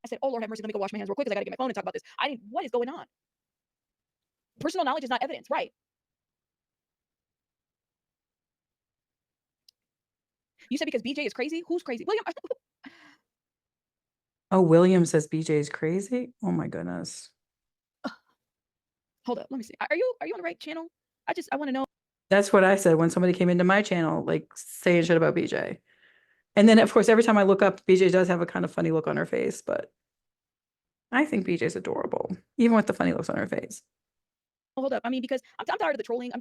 I said, oh, Lord have mercy, let me go wash my hands real quick because I got to get my phone and talk about this. What is going on? Personal knowledge is not evidence, right? You said because BJ is crazy? Who's crazy? William. Oh, William says BJ is crazy? Oh my goodness. Hold up, let me see. Are you on the right channel? I want to know. That's what I said when somebody came into my channel, like saying shit about BJ. And then, of course, every time I look up, BJ does have a kind of funny look on her face, but I think BJ's adorable, even with the funny looks on her face. Hold up. I mean, because I'm tired of the trolling.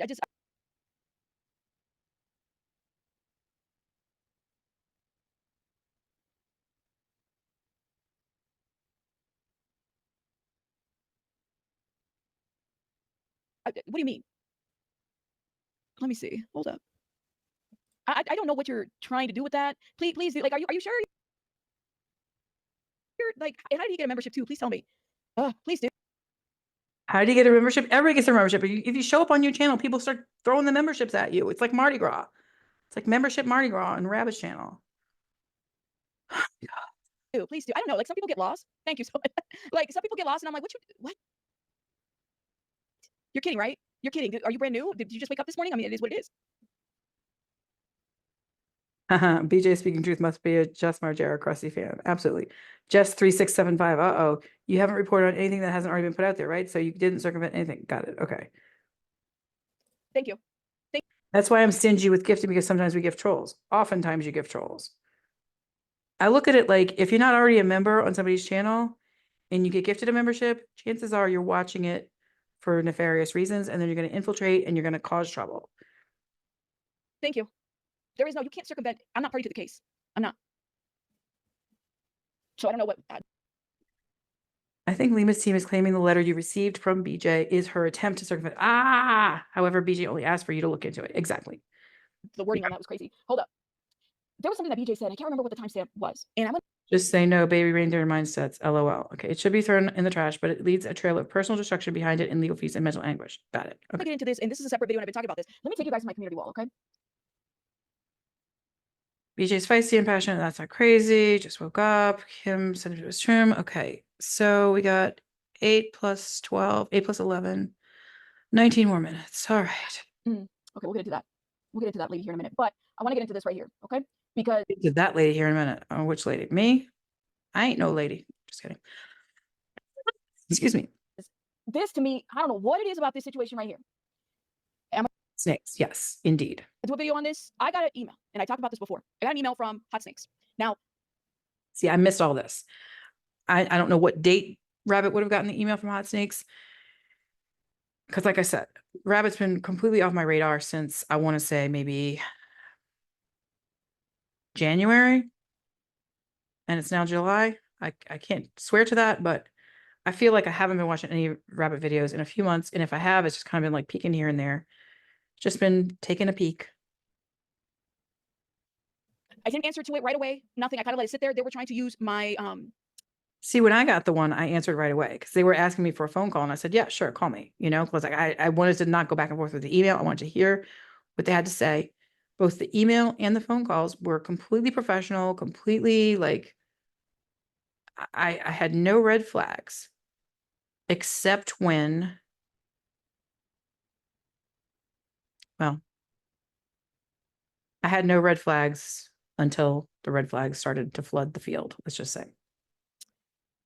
What do you mean? Let me see. Hold up. I don't know what you're trying to do with that. Please do. Like, are you sure? You're like, how do you get a membership too? Please tell me. Please do. How do you get a membership? Everybody gets a membership. If you show up on your channel, people start throwing the memberships at you. It's like Mardi Gras. It's like membership Mardi Gras on Rabbit's channel. Please do. I don't know. Like, some people get lost. Thank you so much. Like, some people get lost, and I'm like, what? You're kidding, right? You're kidding. Are you brand new? Did you just wake up this morning? I mean, it is what it is. BJ speaking truth must be a Jess Margera crusty fan. Absolutely. Jess 3675. Uh-oh. You haven't reported on anything that hasn't already been put out there, right? So you didn't circumvent anything. Got it. Okay. Thank you. That's why I'm stingy with gifting, because sometimes we gift trolls. Oftentimes you gift trolls. I look at it like, if you're not already a member on somebody's channel and you get gifted a membership, chances are you're watching it for nefarious reasons, and then you're going to infiltrate and you're going to cause trouble. Thank you. You can't circumvent. I'm not party to the case. I'm not. So I don't know what. I think Lima's team is claiming the letter you received from BJ is her attempt to circumvent. However, BJ only asked for you to look into it. Exactly. The wording on that was crazy. Hold up. There was something that BJ said. I can't remember what the timestamp was. And I went. Just say no, baby reindeer mindsets. LOL. Okay, it should be thrown in the trash, but it leads a trail of personal destruction behind it and legal fees and mental anguish. Got it. Okay. Get into this, and this is a separate video, and I've been talking about this. Let me take you guys to my community wall, okay? BJ's feisty and passionate. That's not crazy. Just woke up. Kim sent it to his room. Okay, so we got 8 plus 12, 8 plus 11, 19 more minutes. All right. Okay, we'll get into that. We'll get into that later here in a minute. But I want to get into this right here, okay? Because To that lady here in a minute. Oh, which lady? Me? I ain't no lady. Just kidding. Excuse me. this to me, I don't know what it is about this situation right here. Snakes. Yes, indeed. I do a video on this. I got an email, and I talked about this before. I got an email from Hot Snakes. Now, See, I missed all this. I don't know what date Rabbit would have gotten the email from Hot Snakes. Because like I said, Rabbit's been completely off my radar since I want to say maybe January. And it's now July. I can't swear to that, but I feel like I haven't been watching any Rabbit videos in a few months. And if I have, it's just kind of been like peeking here and there. Just been taking a peek. I didn't answer to it right away. Nothing. I kind of let it sit there. They were trying to use my See, when I got the one, I answered right away because they were asking me for a phone call. And I said, yeah, sure, call me. You know, because like I wanted to not go back and forth with the email. I wanted to hear what they had to say. Both the email and the phone calls were completely professional, completely like I had no red flags except when, well, I had no red flags until the red flags started to flood the field. Let's just say.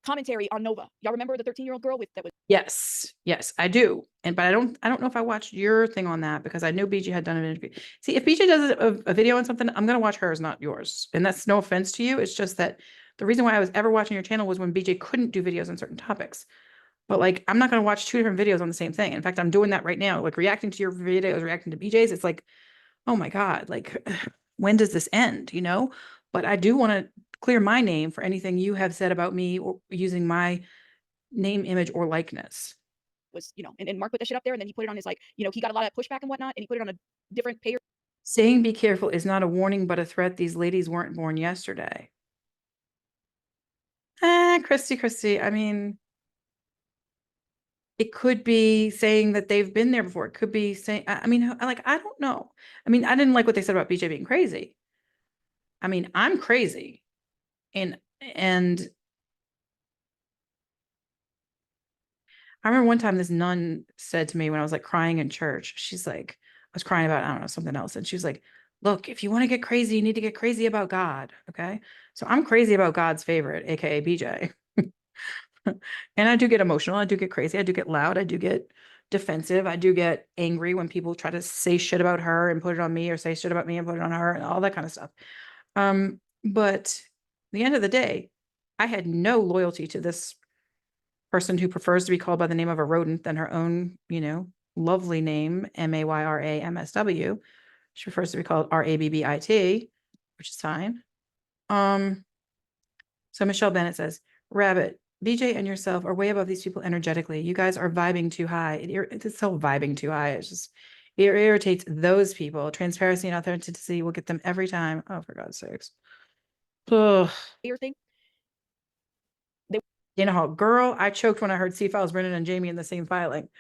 commentary on Nova. Y'all remember the 13-year-old girl that was Yes, yes, I do. But I don't know if I watched your thing on that because I know BJ had done an interview. See, if BJ does a video on something, I'm gonna watch hers, not yours. And that's no offense to you. It's just that the reason why I was ever watching your channel was when BJ couldn't do videos on certain topics. But like, I'm not gonna watch two different videos on the same thing. In fact, I'm doing that right now, like reacting to your videos, reacting to BJ's. It's like, oh my God, like when does this end? You know? But I do want to clear my name for anything you have said about me or using my name, image, or likeness. and Mark put that shit up there, and then he put it on his, like, he got a lot of pushback and whatnot, and he put it on a different payer. Saying be careful is not a warning, but a threat. These ladies weren't born yesterday. Christy, I mean, it could be saying that they've been there before. It could be saying, I mean, like, I don't know. I mean, I didn't like what they said about BJ being crazy. I mean, I'm crazy. And I remember one time this nun said to me when I was like crying in church, she's like, I was crying about, I don't know, something else. And she was like, look, if you want to get crazy, you need to get crazy about God. Okay. So I'm crazy about God's favorite, AKA BJ. And I do get emotional. I do get crazy. I do get loud. I do get defensive. I do get angry when people try to say shit about her and put it on me, or say shit about me and put it on her, and all that kind of stuff. But at the end of the day, I had no loyalty to this person who prefers to be called by the name of a rodent than her own, lovely name, MAYRAMSW. She prefers to be called RABBIT, which is fine. So Michelle Bennett says, Rabbit, BJ and yourself are way above these people energetically. You guys are vibing too high. It's so vibing too high. It's just, it irritates those people. Transparency and authenticity will get them every time. Oh, for God's sakes. Ugh. Thing. Dana Hall, girl, I choked when I heard C-Files, Brennan and Jamie in the same filing.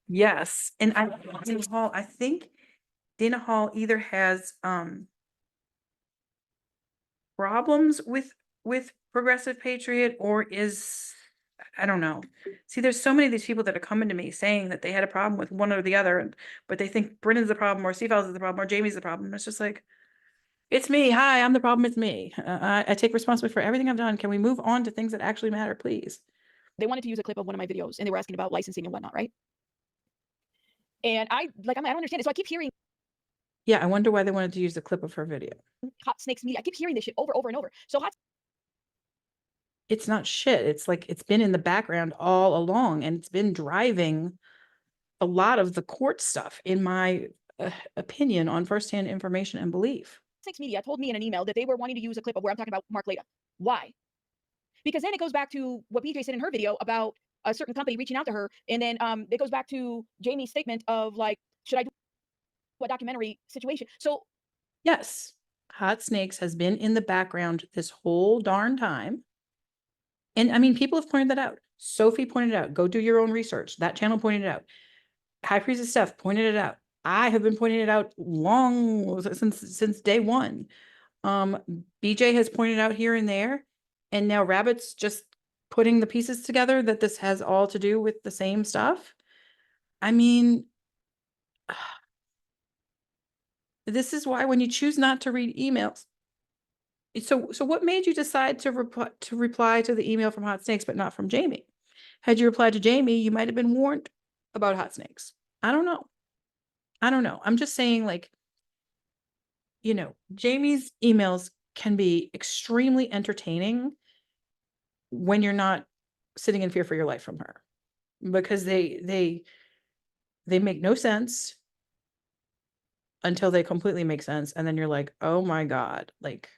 Yes. And Dana Hall, I think Dana Hall either has problems with Progressive Patriot or is, I don't know. See, there's so many of these people that are coming to me saying that they had a problem with one or the other, but they think Brennan's the problem or C-Files is the problem or Jamie's the problem. It's just like, it's me. Hi, I'm the problem. It's me. I take responsibility for everything I've done. Can we move on to things that actually matter, please? They wanted to use a clip of one of my videos, and they were asking about licensing and whatnot, right? And I don't understand it. So I keep hearing. Yeah, I wonder why they wanted to use the clip of her video. Hot Snakes Media. I keep hearing this shit over and over. So it's not shit. It's like, it's been in the background all along, and it's been driving a lot of the court stuff, in my opinion, on firsthand information and belief. Snakes Media told me in an email that they were wanting to use a clip of where I'm talking about Mark Leda. Why? Because then it goes back to what BJ said in her video about a certain company reaching out to her. And then it goes back to Jamie's statement of like, should I do a documentary situation? So yes, Hot Snakes has been in the background this whole darn time. And I mean, people have pointed that out. Sophie pointed it out. Go do your own research. That channel pointed it out. High Priestess Steph pointed it out. I have been pointing it out long since day one. BJ has pointed out here and there, and now Rabbit's just putting the pieces together that this has all to do with the same stuff. I mean, This is why when you choose not to read emails. So what made you decide to reply to the email from Hot Snakes, but not from Jamie? Had you replied to Jamie, you might have been warned about Hot Snakes. I don't know. I'm just saying, like, Jamie's emails can be extremely entertaining when you're not sitting in fear for your life from her, because they make no sense until they completely make sense. And then you're like, oh my God, like,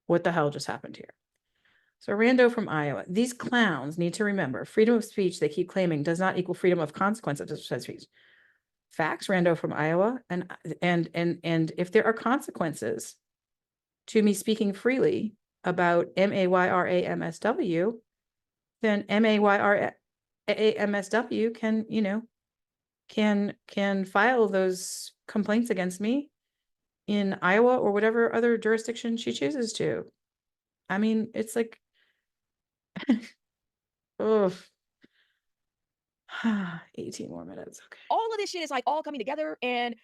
what the hell just happened here? So Rando from Iowa, these clowns need to remember freedom of speech they keep claiming does not equal freedom of consequences of speech. Facts, Rando from Iowa. And if there are consequences to me speaking freely about MAYRAMSW, then MAYRAMSW can file those complaints against me in Iowa or whatever other jurisdiction she chooses to. I mean, it's like, oh, 18 more minutes. Okay. All of this shit is like all coming together, and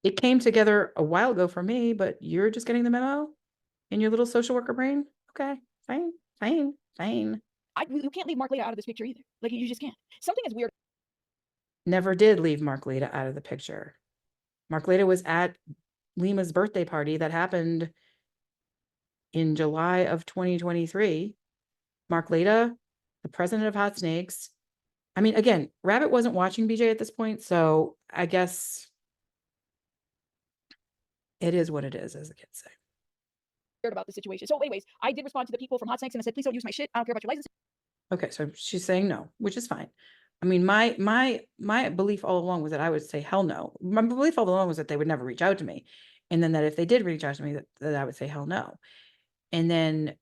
It came together a while ago for me, but you're just getting the memo in your little social worker brain. Okay, fine. you can't leave Mark Leda out of this picture either. Like, you just can't. Something is weird. Never did leave Mark Leda out of the picture. Mark Leda was at Lima's birthday party that happened in July of 2023. Mark Leda, the president of Hot Snakes. I mean, again, Rabbit wasn't watching BJ at this point, so I guess it is what it is, as the kids say. About the situation. So anyways, I did respond to the people from Hot Snakes and I said, please don't use my shit. I don't care about your license. Okay, so she's saying no, which is fine. I mean, my belief all along was that I would say hell no. My belief all along was that they would never reach out to me. And then that if they did reach out to me, that I would say hell no. And then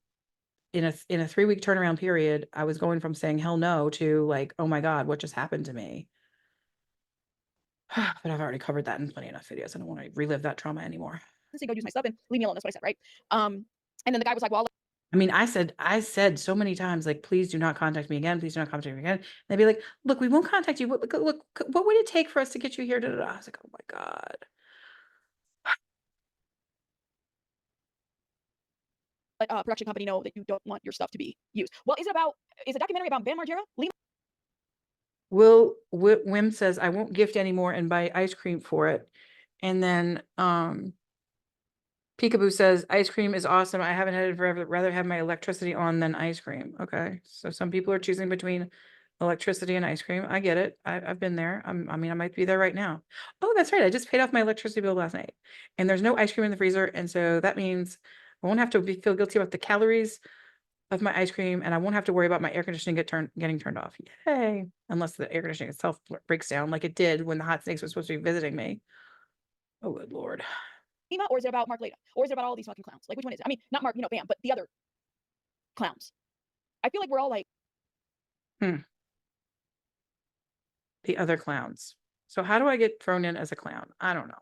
in a 3-week turnaround period, I was going from saying hell no to like, oh my God, what just happened to me? But I've already covered that in plenty enough videos. I don't want to relive that trauma anymore. Go use my stuff and leave me alone. That's what I said, right? And then the guy was like, well, I mean, I said so many times, like, please do not contact me again. Please do not contact me again. And they'd be like, look, we won't contact you. Look, what would it take for us to get you here? Da, da, da. I was like, oh my God. production company know that you don't want your stuff to be used. Well, is a documentary about Bam Margera? Wim says, I won't gift anymore and buy ice cream for it. And then Peekaboo says, ice cream is awesome. I haven't had it forever. Rather have my electricity on than ice cream. Okay. So some people are choosing between electricity and ice cream. I get it. I've been there. I mean, I might be there right now. Oh, that's right. I just paid off my electricity bill last night and there's no ice cream in the freezer. And so that means I won't have to feel guilty about the calories of my ice cream, and I won't have to worry about my air conditioning getting turned off. Yay. Unless the air conditioning itself breaks down like it did when the Hot Snakes was supposed to be visiting me. Oh, good Lord. Or is it about Mark Leda? Or is it about all these fucking clowns? Like, which one is it? I mean, not Mark, Bam, but the other clowns. I feel like we're all like, The other clowns. So how do I get thrown in as a clown? I don't know.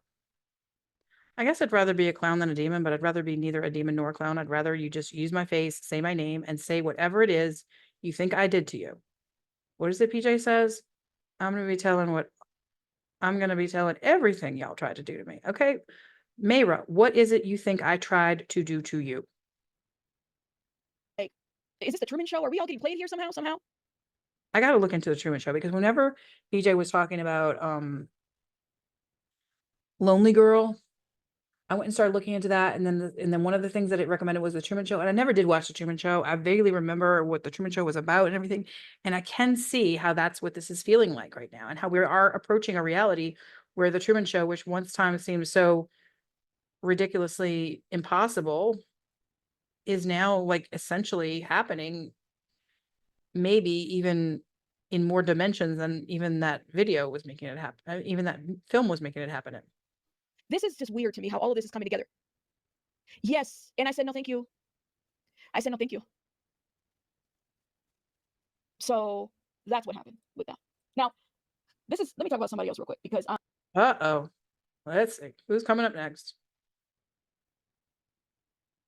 I guess I'd rather be a clown than a demon, but I'd rather be neither a demon nor a clown. I'd rather you just use my face, say my name, and say whatever it is you think I did to you. What is it PJ says? I'm going to be telling everything y'all tried to do to me. Okay. Mayra, what is it you think I tried to do to you? is this the Truman Show? Are we all getting played here somehow? I got to look into the Truman Show, because whenever BJ was talking about Lonely Girl, I went and started looking into that. And then one of the things that it recommended was the Truman Show. And I never did watch the Truman Show. I vaguely remember what the Truman Show was about and everything. And I can see how that's what this is feeling like right now, and how we are approaching a reality where the Truman Show, which once time seemed so ridiculously impossible, is now like essentially happening, maybe even in more dimensions than even that video was making it happen. Even that film was making it happen in. This is just weird to me how all of this is coming together. Yes. And I said, no, thank you. So that's what happened with that. Now, let me talk about somebody else real quick, because Uh-oh. Let's see. Who's coming up next?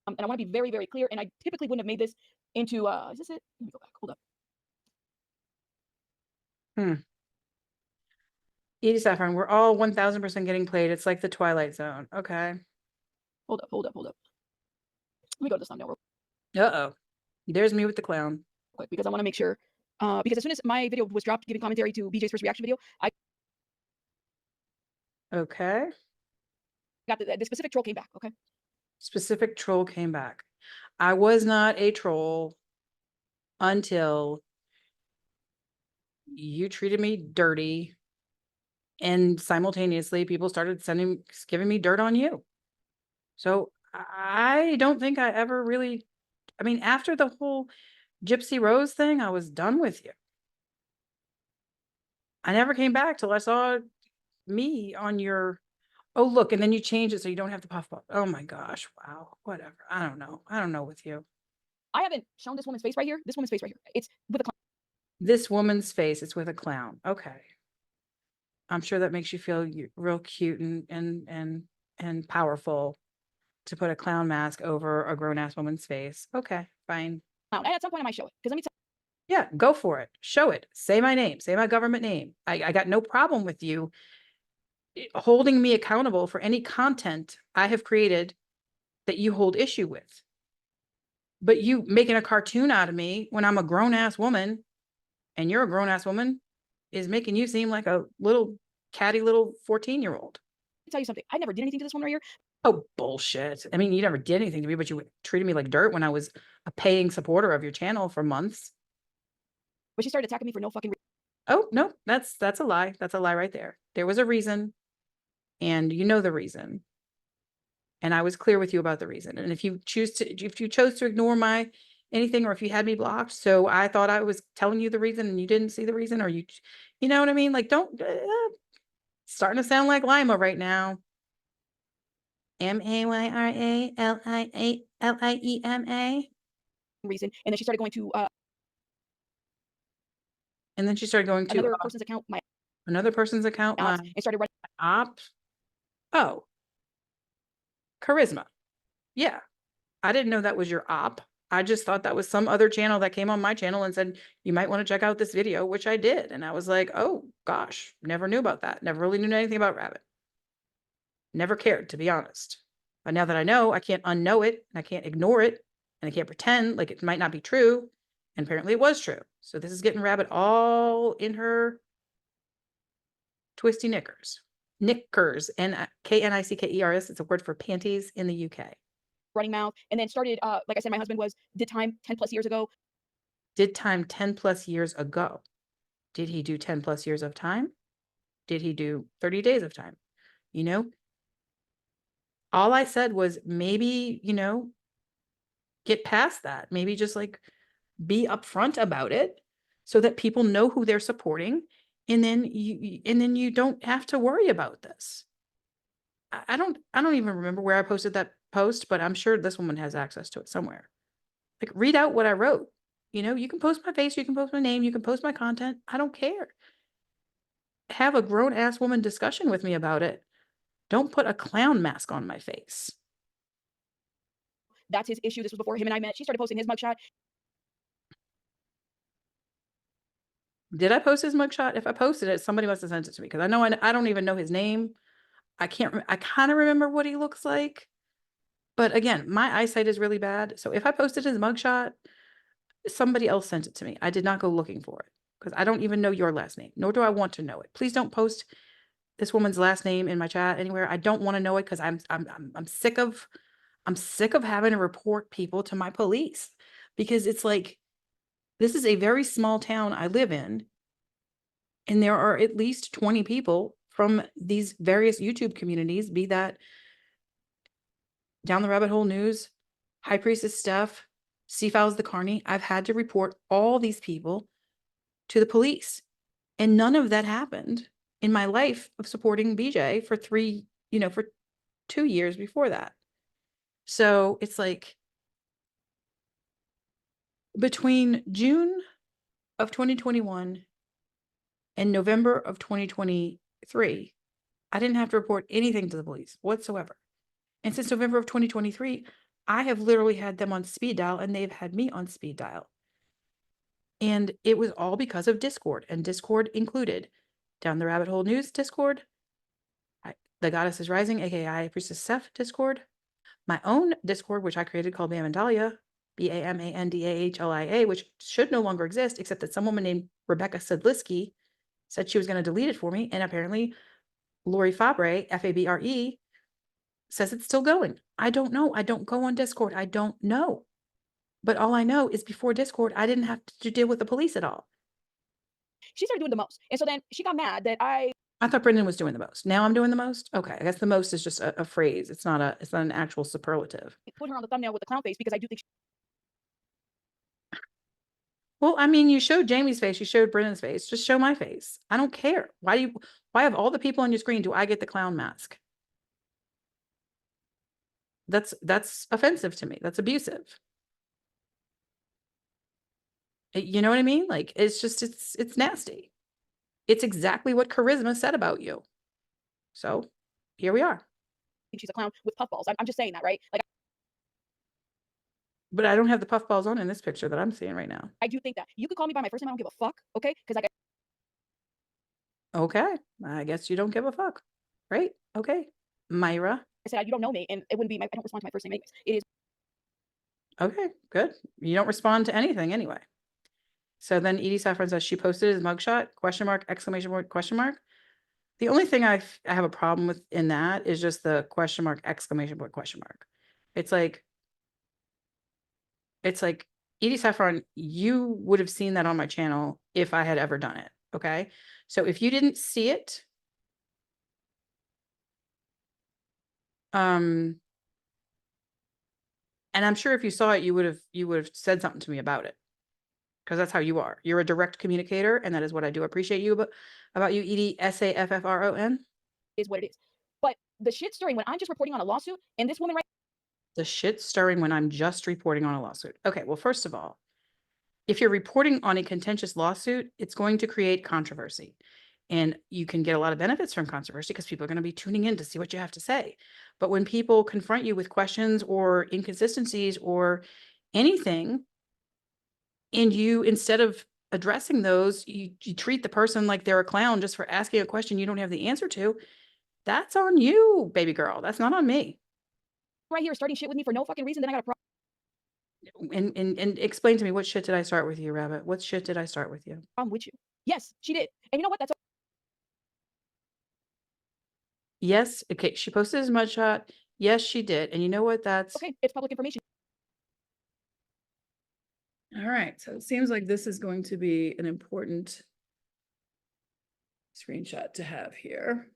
and I want to be very, very clear. And I typically wouldn't have made this into, is this it? Let me go back. Hold up. Edie Saffron, we're all 1000% getting played. It's like the Twilight Zone. Okay. Hold up. Let me go to this thumbnail real Uh-oh. There's me with the clown. quick because I want to make sure. Because as soon as my video was dropped giving commentary to BJ's first reaction video, I Okay. got the specific troll came back. Okay. Specific troll came back. I was not a troll until you treated me dirty, and simultaneously people started giving me dirt on you. So I don't think I ever really, I mean, after the whole Gypsy Rose thing, I was done with you. I never came back till I saw me on your, oh, look, and then you changed it so you don't have to puff puff. Oh my gosh. Wow. Whatever. I don't know. I don't know with you. I haven't shown this woman's face right here. This woman's face right here. It's with a This woman's face, it's with a clown. Okay. I'm sure that makes you feel real cute and powerful to put a clown mask over a grown-ass woman's face. Okay, fine. clown. And at some point I might show it. Because let me tell Yeah, go for it. Show it. Say my name. Say my government name. I got no problem with you holding me accountable for any content I have created that you hold issue with. But you making a cartoon out of me when I'm a grown-ass woman and you're a grown-ass woman is making you seem like a little catty little 14-year-old. tell you something. I never did anything to this woman right here. Oh, bullshit. I mean, you never did anything to me, but you treated me like dirt when I was a paying supporter of your channel for months. But she started attacking me for no fucking reason. Oh, no, that's a lie. That's a lie right there. There was a reason, and you know the reason. And I was clear with you about the reason. And if you chose to ignore my anything, or if you had me blocked, so I thought I was telling you the reason and you didn't see the reason, or you know what I mean? Like, don't, starting to sound like Lima right now. MAYRALIEMA. Reason. And then she started going to And then she started going to another person's account, my another person's account, my ops, and started writing. op. Oh, Charisma. Yeah. I didn't know that was your op. I just thought that was some other channel that came on my channel and said, you might want to check out this video, which I did. And I was like, oh gosh, never knew about that. Never really knew anything about Rabbit. Never cared, to be honest. But now that I know, I can't unknow it, and I can't ignore it, and I can't pretend like it might not be true. And apparently it was true. So this is getting Rabbit all in her twisty knickers. Knickers, Knickers. It's a word for panties in the UK. Running mouth, and then started like I said, my husband did time 10 plus years ago. Did time 10 plus years ago. Did he do 10 plus years of time? Did he do 30 days of time? You know, all I said was maybe, get past that. Maybe just like be upfront about it so that people know who they're supporting. And then you don't have to worry about this. I don't even remember where I posted that post, but I'm sure this woman has access to it somewhere. Like, read out what I wrote. You can post my face, you can post my name, you can post my content. I don't care. Have a grown ass woman discussion with me about it. Don't put a clown mask on my face. That's his issue. This was before him and I met. She started posting his mugshot. Did I post his mugshot? If I posted it, somebody must have sent it to me, because I know I don't even know his name. I kind of remember what he looks like. But again, my eyesight is really bad. So if I posted his mugshot, somebody else sent it to me. I did not go looking for it, because I don't even know your last name, nor do I want to know it. Please don't post this woman's last name in my chat anywhere. I don't want to know it, because I'm sick of having to report people to my police, because it's like, this is a very small town I live in, and there are at least 20 people from these various YouTube communities, be that Down the Rabbit Hole News, High Priestess Steph, Seafowls the Carney. I've had to report all these people to the police, and none of that happened in my life of supporting BJ for 2 years before that. So it's like, between June of 2021 and November of 2023, I didn't have to report anything to the police whatsoever. And since November of 2023, I have literally had them on speed dial, and they've had me on speed dial. And it was all because of Discord, and Discord included down the rabbit hole news Discord, the Goddess is Rising, aka Priestess Seth Discord, my own Discord, which I created called Bamandalia, Bamandahlia, which should no longer exist, except that some woman named Rebecca Sedlisky said she was going to delete it for me. And apparently Lori Fabre, Fabre, says it's still going. I don't know. I don't go on Discord. I don't know. But all I know is before Discord, I didn't have to deal with the police at all. She started doing the most. And so then she got mad that I thought Brendan was doing the most. Now I'm doing the most. Okay. I guess the most is just a phrase. It's not an actual superlative. put her on the thumbnail with the clown face because I do think Well, I mean, you showed Jamie's face, you showed Brendan's face. Just show my face. I don't care. Why of all the people on your screen do I get the clown mask? That's offensive to me. That's abusive. You know what I mean? Like, it's just, it's nasty. It's exactly what Charisma said about you. So here we are. she's a clown with puffballs. I'm just saying that, right? Like, But I don't have the puffballs on in this picture that I'm seeing right now. I do think that. You could call me by my first name. I don't give a fuck, okay? Because like, Okay. I guess you don't give a fuck. Right? Okay. Myra. I said, you don't know me, and it wouldn't be I don't respond to my first name anyways. It is Okay, good. You don't respond to anything anyway. So then Edie Saffron says she posted his mugshot, question mark, exclamation point, question mark. The only thing I have a problem with in that is just the question mark, exclamation point, question mark. It's like Edie Saffron, you would have seen that on my channel if I had ever done it. Okay. So if you didn't see it, and I'm sure if you saw it, you would have said something to me about it. Because that's how you are. You're a direct communicator, and that is what I do appreciate you about you, Edie, Saffron. is what it is. But the shit stirring when I'm just reporting on a lawsuit, and this woman right The shit stirring when I'm just reporting on a lawsuit. Okay, well, first of all, if you're reporting on a contentious lawsuit, it's going to create controversy. And you can get a lot of benefits from controversy because people are going to be tuning in to see what you have to say. But when people confront you with questions or inconsistencies or anything, and you, instead of addressing those, you treat the person like they're a clown just for asking a question you don't have the answer to, that's on you, baby girl. That's not on me. here starting shit with me for no fucking reason, then I got a problem And explain to me, what shit did I start with you, Rabbit? What shit did I start with you? with you. Yes, she did. And you know what? That's Yes. Okay. She posted his mugshot. Yes, she did. And you know what? That's okay. It's public information. all right. So it seems like this is going to be an important screenshot to have here.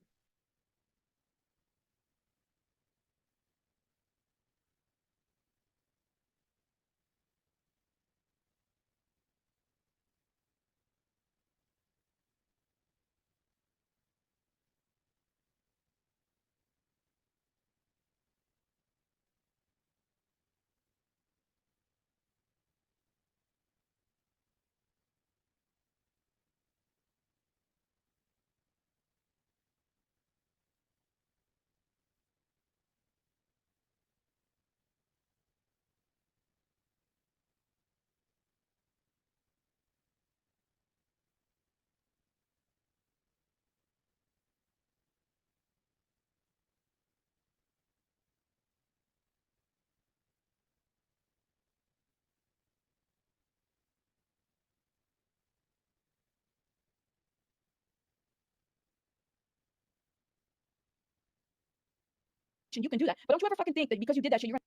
You can do that. But don't you ever fucking think that because you did that shit, you're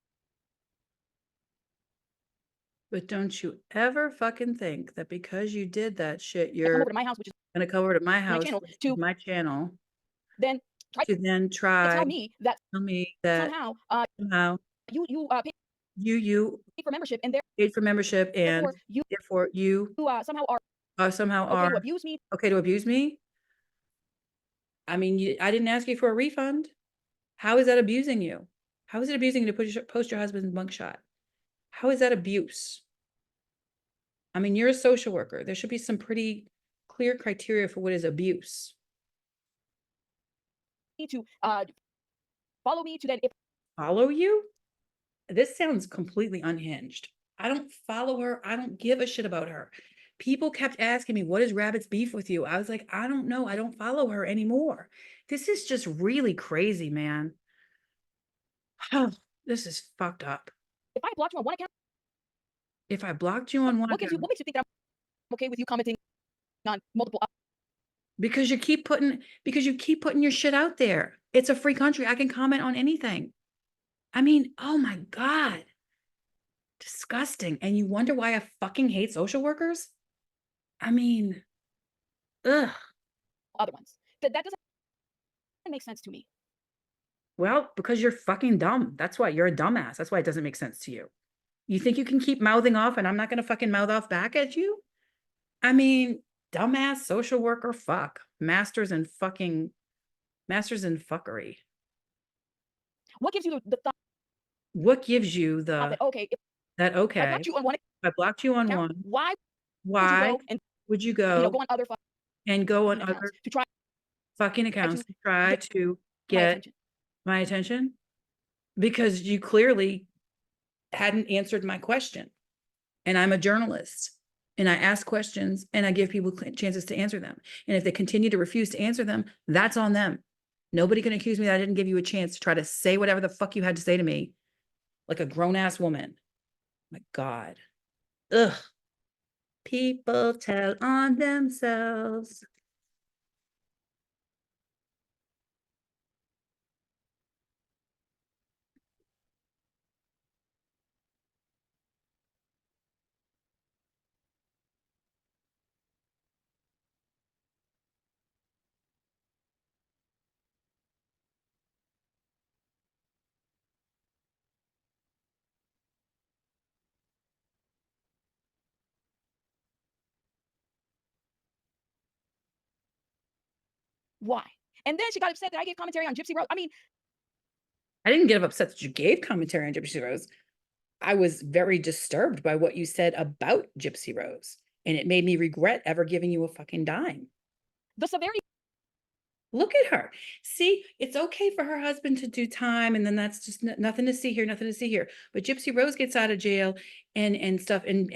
But don't you ever fucking think that because you did that shit, gonna come you're over to my house, which is gonna come over to my my house, channel, which is to my channel, then try to then to try tell me that that somehow you paid for membership and paid for membership and therefore you therefore you somehow somehow are okay to are abuse me. okay to abuse me. I mean, I didn't ask you for a refund. How is that abusing you? How is it abusing you to post your husband's mugshot? How is that abuse? I mean, you're a social worker. There should be some pretty clear criteria for what is abuse. To follow me to then if Follow you? This sounds completely unhinged. I don't follow her. I don't give a shit about her. People kept asking me, what is Rabbit's beef with you? I was like, I don't know. I don't follow her anymore. This is just really crazy, man. Oh, this is fucked up. If I blocked you on one account, If I blocked you on one what makes you account, think that I'm okay with you commenting on multiple? because you keep putting your shit out there. It's a free country. I can comment on anything. I mean, oh my God. Disgusting. And you wonder why I fucking hate social workers? I mean, ugh. Other ones. That doesn't make sense to me. Well, because you're fucking dumb. That's why you're a dumbass. That's why it doesn't make sense to you. You think you can keep mouthing off and I'm not going to fucking mouth off back at you? I mean, dumbass social worker, fuck. Masters in fuckery. What gives you the thought What gives you the, that, okay, if that I okay, blocked you on one if I blocked you on account, one, why why would you would you go go on other and go on accounts other to try fucking accounts to try get to my get attention? my attention? Because you clearly hadn't answered my question. And I'm a journalist and I ask questions and I give people chances to answer them. And if they continue to refuse to answer them, that's on them. Nobody can accuse me that I didn't give you a chance to try to say whatever the fuck you had to say to me like a grown ass woman. My God. Ugh. People tell on themselves. Why? And then she got upset that I gave commentary on Gypsy Rose. I mean, I didn't get upset that you gave commentary on Gypsy Rose. I was very disturbed by what you said about Gypsy Rose. And it made me regret ever giving you a fucking dime. the severity. Look at her. See, it's okay for her husband to do time, and then that's just nothing to see here, nothing to see here. But Gypsy Rose gets out of jail and stuff, and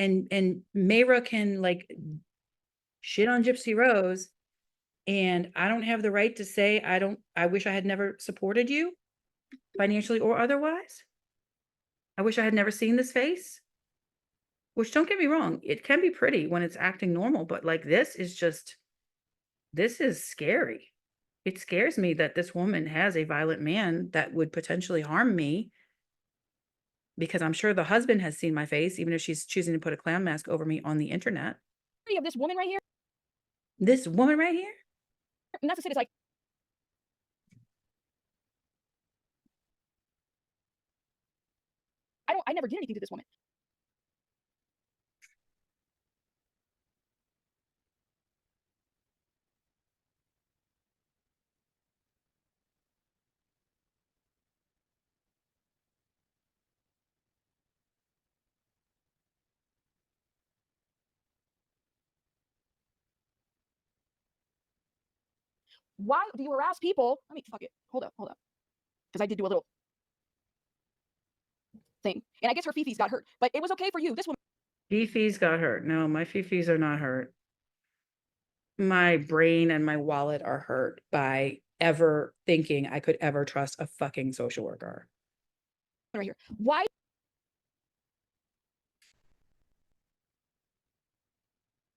Mayra can like shit on Gypsy Rose, and I don't have the right to say I wish I had never supported you financially or otherwise. I wish I had never seen this face. Which, don't get me wrong, it can be pretty when it's acting normal, but like this is scary. It scares me that this woman has a violent man that would potentially harm me, because I'm sure the husband has seen my face, even if she's choosing to put a clown mask over me on the internet. Of this woman right here, This woman right here? not to say it's like, I never did anything to this woman. Why do you harass people? I mean, fuck it. Hold up. Because I did do a little thing. And I guess her fifis got hurt. But it was okay for you. This woman. Fifis got hurt. No, my fifis are not hurt. My brain and my wallet are hurt by ever thinking I could ever trust a fucking social worker. Right here. Why?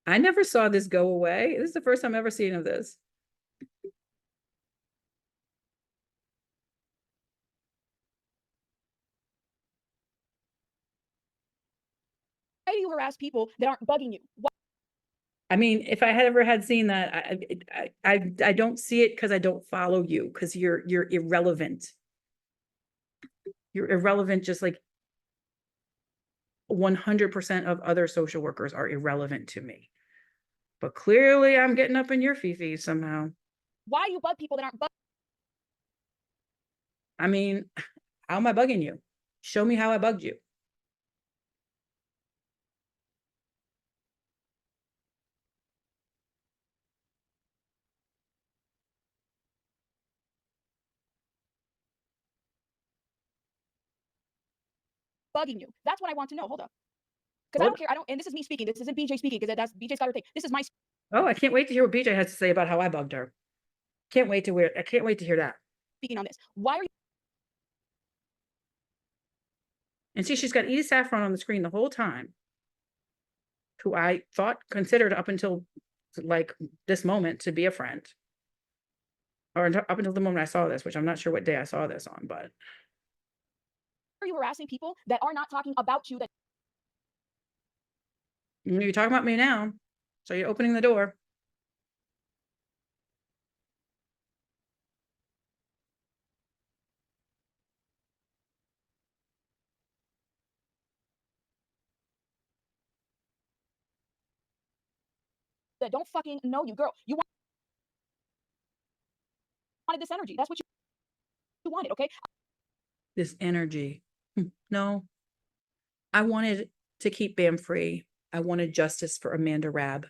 I never saw this go away. This is the first time I've ever seen of this. Why do you harass people that aren't bugging you? Why? I mean, if I had ever had seen that, I don't see it because I don't follow you, because you're irrelevant. You're irrelevant, just like 100% of other social workers are irrelevant to me. But clearly I'm getting up in your fifis somehow. Why do you bug people that aren't bugging? I mean, how am I bugging you? Show me how I bugged you. Bugging you. That's what I want to know. Hold up. Because I Well- don't care. I don't, and this is me speaking. This isn't BJ speaking because that's BJ's got her thing. This is my Oh, I can't wait to hear what BJ has to say about how I bugged her. I can't wait to hear that. speaking on this. Why are you And see, she's got Edie Saffron on the screen the whole time, who I considered up until like this moment to be a friend. Or up until the moment I saw this, which I'm not sure what day I saw this on, but harassing people that are not talking about you? That you're talking about me now. So you're opening the door. don't fucking know you, girl. You wanted this energy. That's what you wanted, okay? This energy. No, I wanted to keep Bam free. I wanted justice for Amanda Rabb.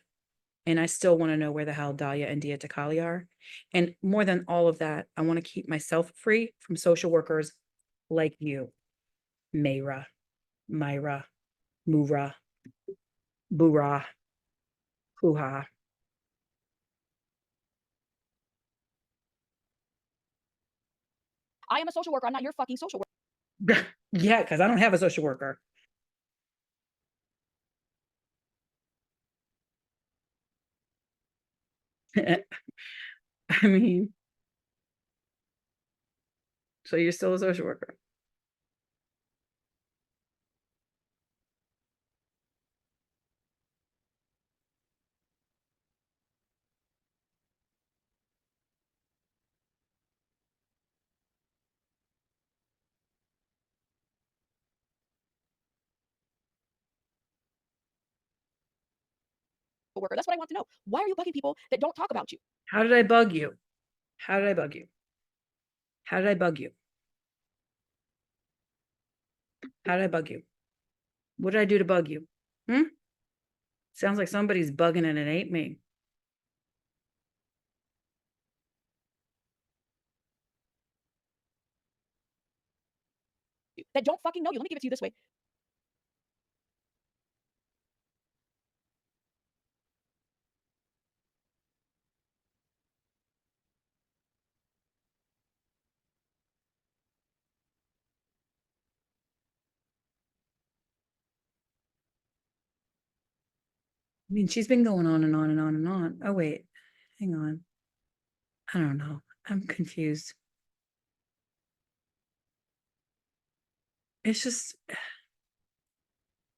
And I still want to know where the hell Dahlia and Dia Takali are. And more than all of that, I want to keep myself free from social workers like you, Myra, Mura, Bura, Hoo-ha. I am a social worker. I'm not your fucking social worker. Yeah, because I don't have a social worker. I mean, so you're still a social worker. Worker. That's what I want to know. Why are you bugging people that don't talk about you? How did I bug you? How did I bug you? How did I bug you? How did I bug you? What did I do to bug you? Sounds like somebody's bugging and it ain't me. That don't fucking know you. Let me give it to you this way. I mean, she's been going on and on and on and on. Oh, wait, hang on. I don't know. I'm confused. It's just,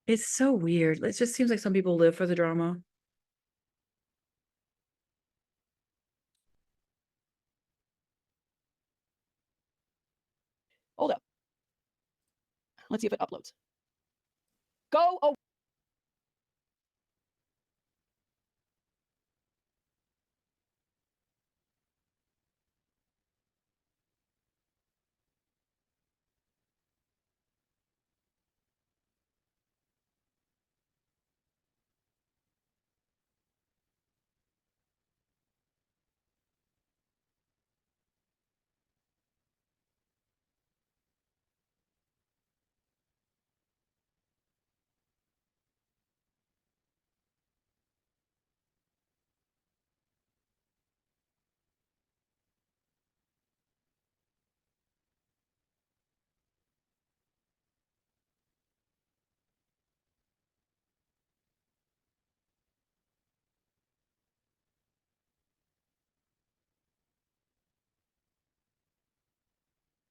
it's so weird. It just seems like some people live for the drama. Hold up. Let's see if it uploads. Go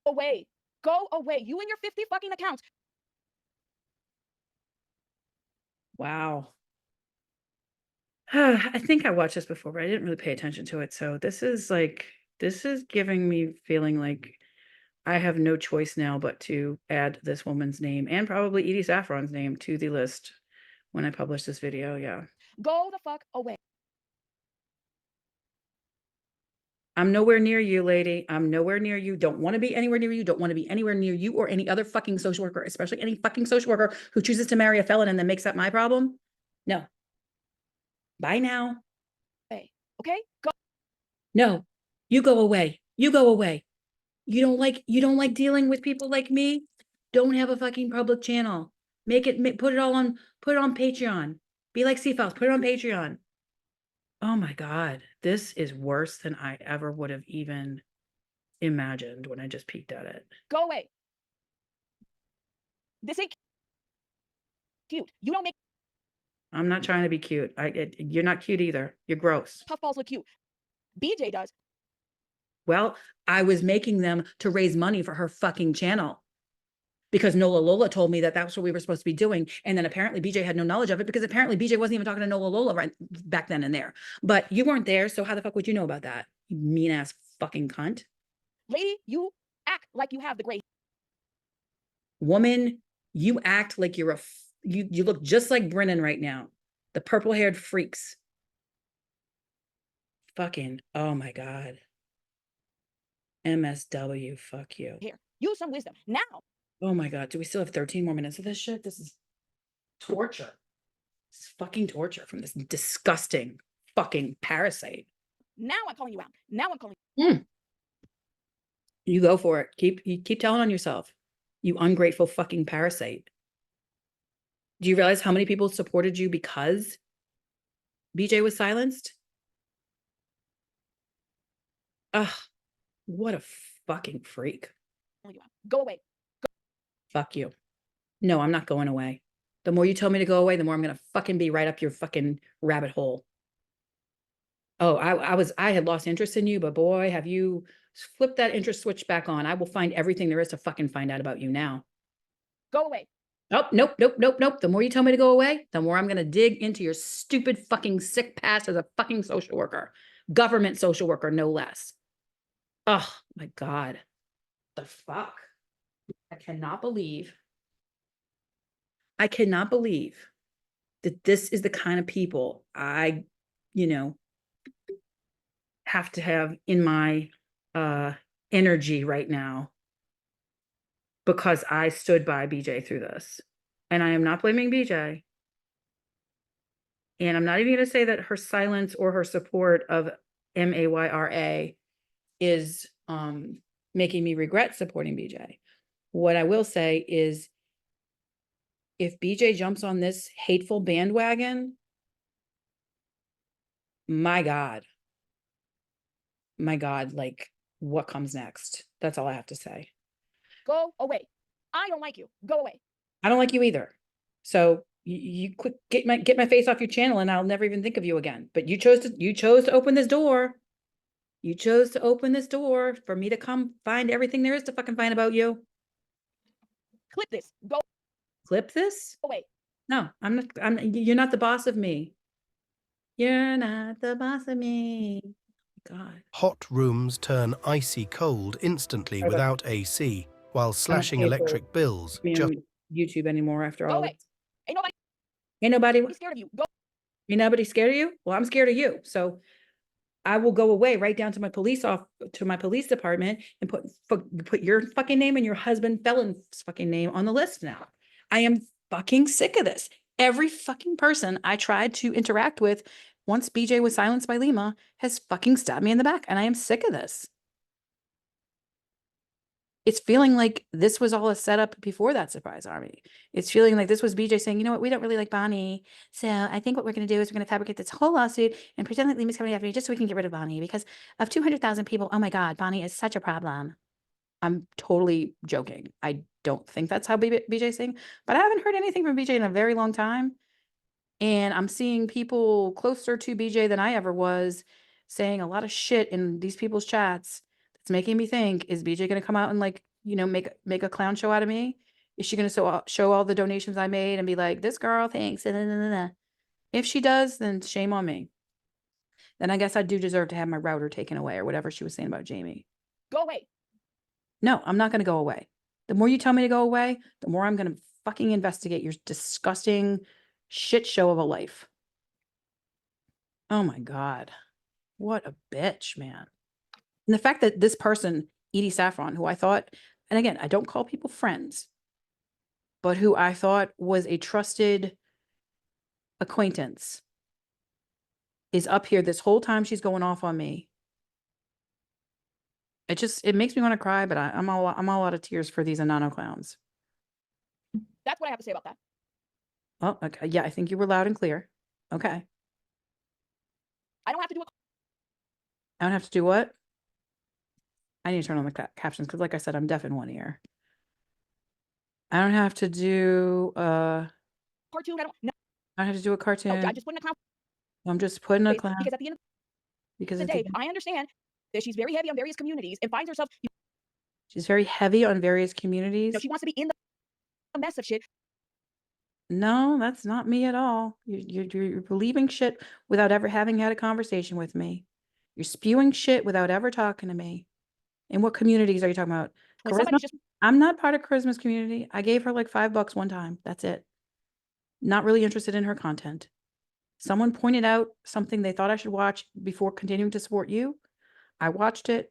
away. Go away. You and your 50 fucking accounts. Wow. I think I watched this before, but I didn't really pay attention to it. So this is giving me feeling like I have no choice now but to add this woman's name and probably Edie Saffron's name to the list when I publish this video. Yeah. Go the fuck away. I'm nowhere near you, lady. I'm nowhere near you. Don't want to be anywhere near you. Don't want to be anywhere near you or any other fucking social worker, especially any fucking social worker who chooses to marry a felon and then makes that my problem. No. Bye now. Hey, okay? Go. No, you go away. You go away. You don't like dealing with people like me? Don't have a fucking public channel. Put it on Patreon. Be like C-Files, put it on Patreon. Oh my God, this is worse than I ever would have even imagined when I just peeked at it. Go away. This ain't cute. You don't make I'm not trying to be cute. You're not cute either. You're gross. puffballs look cute. BJ does. Well, I was making them to raise money for her fucking channel because Nola Lola told me that that's what we were supposed to be doing. And then apparently BJ had no knowledge of it because apparently BJ wasn't even talking to Nola Lola right back then and there. But you weren't there, so how the fuck would you know about that? You mean ass fucking cunt. Lady, you act like you have the gray. Woman, you act like you're you look just like Brennan right now. The purple-haired freaks. Fucking, oh my God. MSW, fuck you. Here, use some wisdom. Now, Oh my God, do we still have 13 more minutes of this shit? This is torture. This is fucking torture from this disgusting fucking parasite. now I'm calling you out. Now I'm calling You go for it. You keep telling on yourself. You ungrateful fucking parasite. Do you realize how many people supported you because BJ was silenced? Ugh, what a fucking freak. you out. Go away. Fuck you. No, I'm not going away. The more you tell me to go away, the more I'm gonna fucking be right up your fucking rabbit hole. Oh, I had lost interest in you, but boy, have you flipped that interest switch back on. I will find everything there is to fucking find out about you now. Go away. Oh, nope, nope, nope, nope. The more you tell me to go away, the more I'm going to dig into your stupid fucking sick past as a fucking social worker. Government social worker, no less. Oh, my God. The fuck? I cannot believe that this is the kind of people I, have to have in my energy right now because I stood by BJ through this. And I am not blaming BJ. And I'm not even going to say that her silence or her support of MAYRA is making me regret supporting BJ. What I will say is if BJ jumps on this hateful bandwagon, my God, like what comes next? That's all I have to say. Go away. I don't like you. Go away. I don't like you either. So you quick get my face off your channel and I'll never even think of you again. But you chose to open this door. You chose to open this door for me to come find everything there is to fucking find about you. Clip this. Go Clip this? away. No, you're not the boss of me. You're not the boss of me. God. Hot rooms turn icy cold instantly Sorry about without AC, while I slashing don't pay for electric bills. being Just on YouTube anymore after Go all. away. Ain't Ain't nobody scared of you. Go. Ain't nobody scared of you? Well, I'm scared of you. So I will go away right down to my police department and put your fucking name and your husband felon's fucking name on the list now. I am fucking sick of this. Every fucking person I tried to interact with once BJ was silenced by Lima has fucking stabbed me in the back, and I am sick of this. It's feeling like this was all a setup before that surprise army. It's feeling like this was BJ saying, you know what, we don't really like Bonnie. So I think what we're going to do is we're going to fabricate this whole lawsuit and pretend that Lima's coming after me just so we can get rid of Bonnie because of 200,000 people. Oh my God, Bonnie is such a problem. I'm totally joking. I don't think that's how BJ's saying, but I haven't heard anything from BJ in a very long time. And I'm seeing people closer to BJ than I ever was saying a lot of shit in these people's chats. It's making me think, is BJ going to come out and make a clown show out of me? Is she going to show all the donations I made and be like, this girl thinks, nah, nah, nah, nah. If she does, then shame on me. Then I guess I do deserve to have my router taken away or whatever she was saying about Jamie. Go away. No, I'm not going to go away. The more you tell me to go away, the more I'm going to fucking investigate your disgusting shit show of a life. Oh my God. What a bitch, man. And the fact that this person, Edie Saffron, who I thought, and again, I don't call people friends, but who I thought was a trusted acquaintance, is up here this whole time she's going off on me. It makes me want to cry, but I'm all out of tears for these Anano clowns. That's what I have to say about that. Oh, okay. Yeah, I think you were loud and clear. Okay. I don't have to do a I don't have to do what? I need to turn on the captions because, like I said, I'm deaf in one ear. I don't have to do cartoon. I don't have to do a No, cartoon. I'm just putting a clown I'm just putting a face clown because at the end of because the it's day, I understand that she's very heavy on various communities and finds herself, she's very heavy on various communities. she wants to be in the mess of shit. No, that's not me at all. You're believing shit without ever having had a conversation with me. You're spewing shit without ever talking to me. And what communities are you talking about? When Charisma? somebody's just I'm not part of Charisma's community. I gave her like $5 one time. That's it. Not really interested in her content. Someone pointed out something they thought I should watch before continuing to support you. I watched it.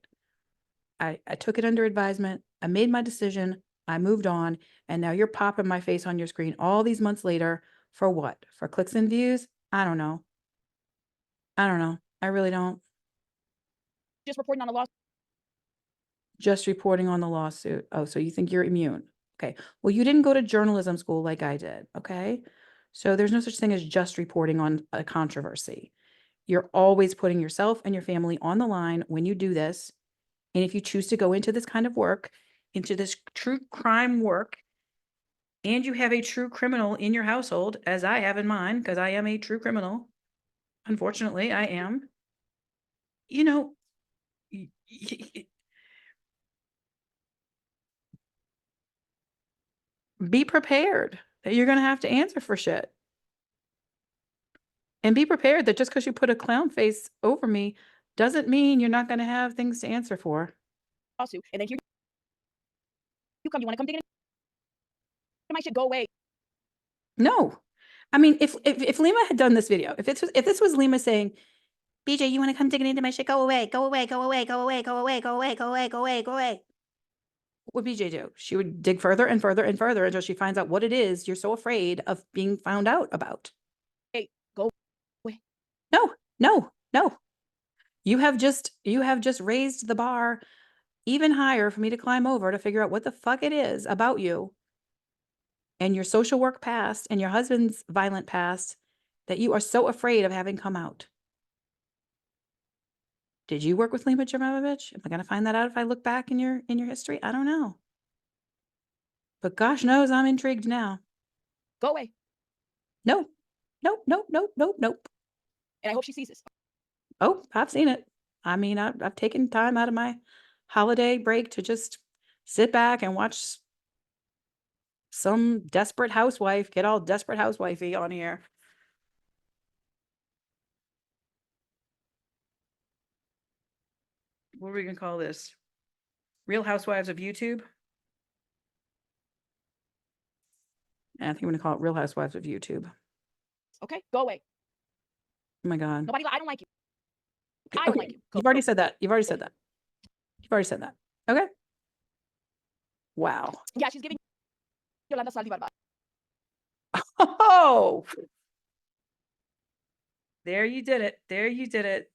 I took it under advisement. I made my decision. I moved on. And now you're popping my face on your screen all these months later for what? For clicks and views? I don't know. I don't know. I really don't. just reporting on the loss. Just reporting on the lawsuit. Oh, so you think you're immune? Okay. Well, you didn't go to journalism school like I did. Okay. So there's no such thing as just reporting on a controversy. You're always putting yourself and your family on the line when you do this. And if you choose to go into this kind of work, into this true crime work, and you have a true criminal in your household, as I have in mine, because I am a true criminal. Unfortunately, I am. You know, be prepared that you're going to have to answer for shit. And be prepared that just because you put a clown face over me doesn't mean you're not going to have things to answer for. Lawsuit, and then here you come. You want to come digging into my shit? Go away. No. I mean, if Lima had done this video, if this was Lima saying, BJ, you want to come digging into my shit? Go away, go away, go away, go away, go away, go away, go away, go away, go away. What would BJ do? She would dig further and further and further until she finds out what it is you're so afraid of being found out about. Hey, go away. No, no, no. You have just raised the bar even higher for me to climb over to figure out what the fuck it is about you and your social work past and your husband's violent past that you are so afraid of having come out. Did you work with Lima Jovovich? Am I going to find that out if I look back in your history? I don't know. But gosh knows I'm intrigued now. Go away. No, nope, nope, nope, nope, nope. And I hope she sees this. Oh, I've seen it. I mean, I've taken time out of my holiday break to just sit back and watch some desperate housewife get all desperate housewifey on here. What are we gonna call this? Real Housewives of YouTube? I think I'm gonna call it Real Housewives of YouTube. Okay, go away. Oh my God. Nobody. I don't like you. I don't Okay, like you. you've already said that. You've already said that. You've already said that. Okay. Wow. Yeah, she's giving Yolanda Saldivar vibes. Oh, there you did it. There you did it.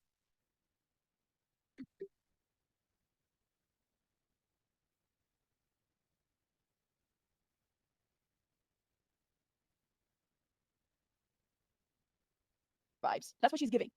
That's what she's giving.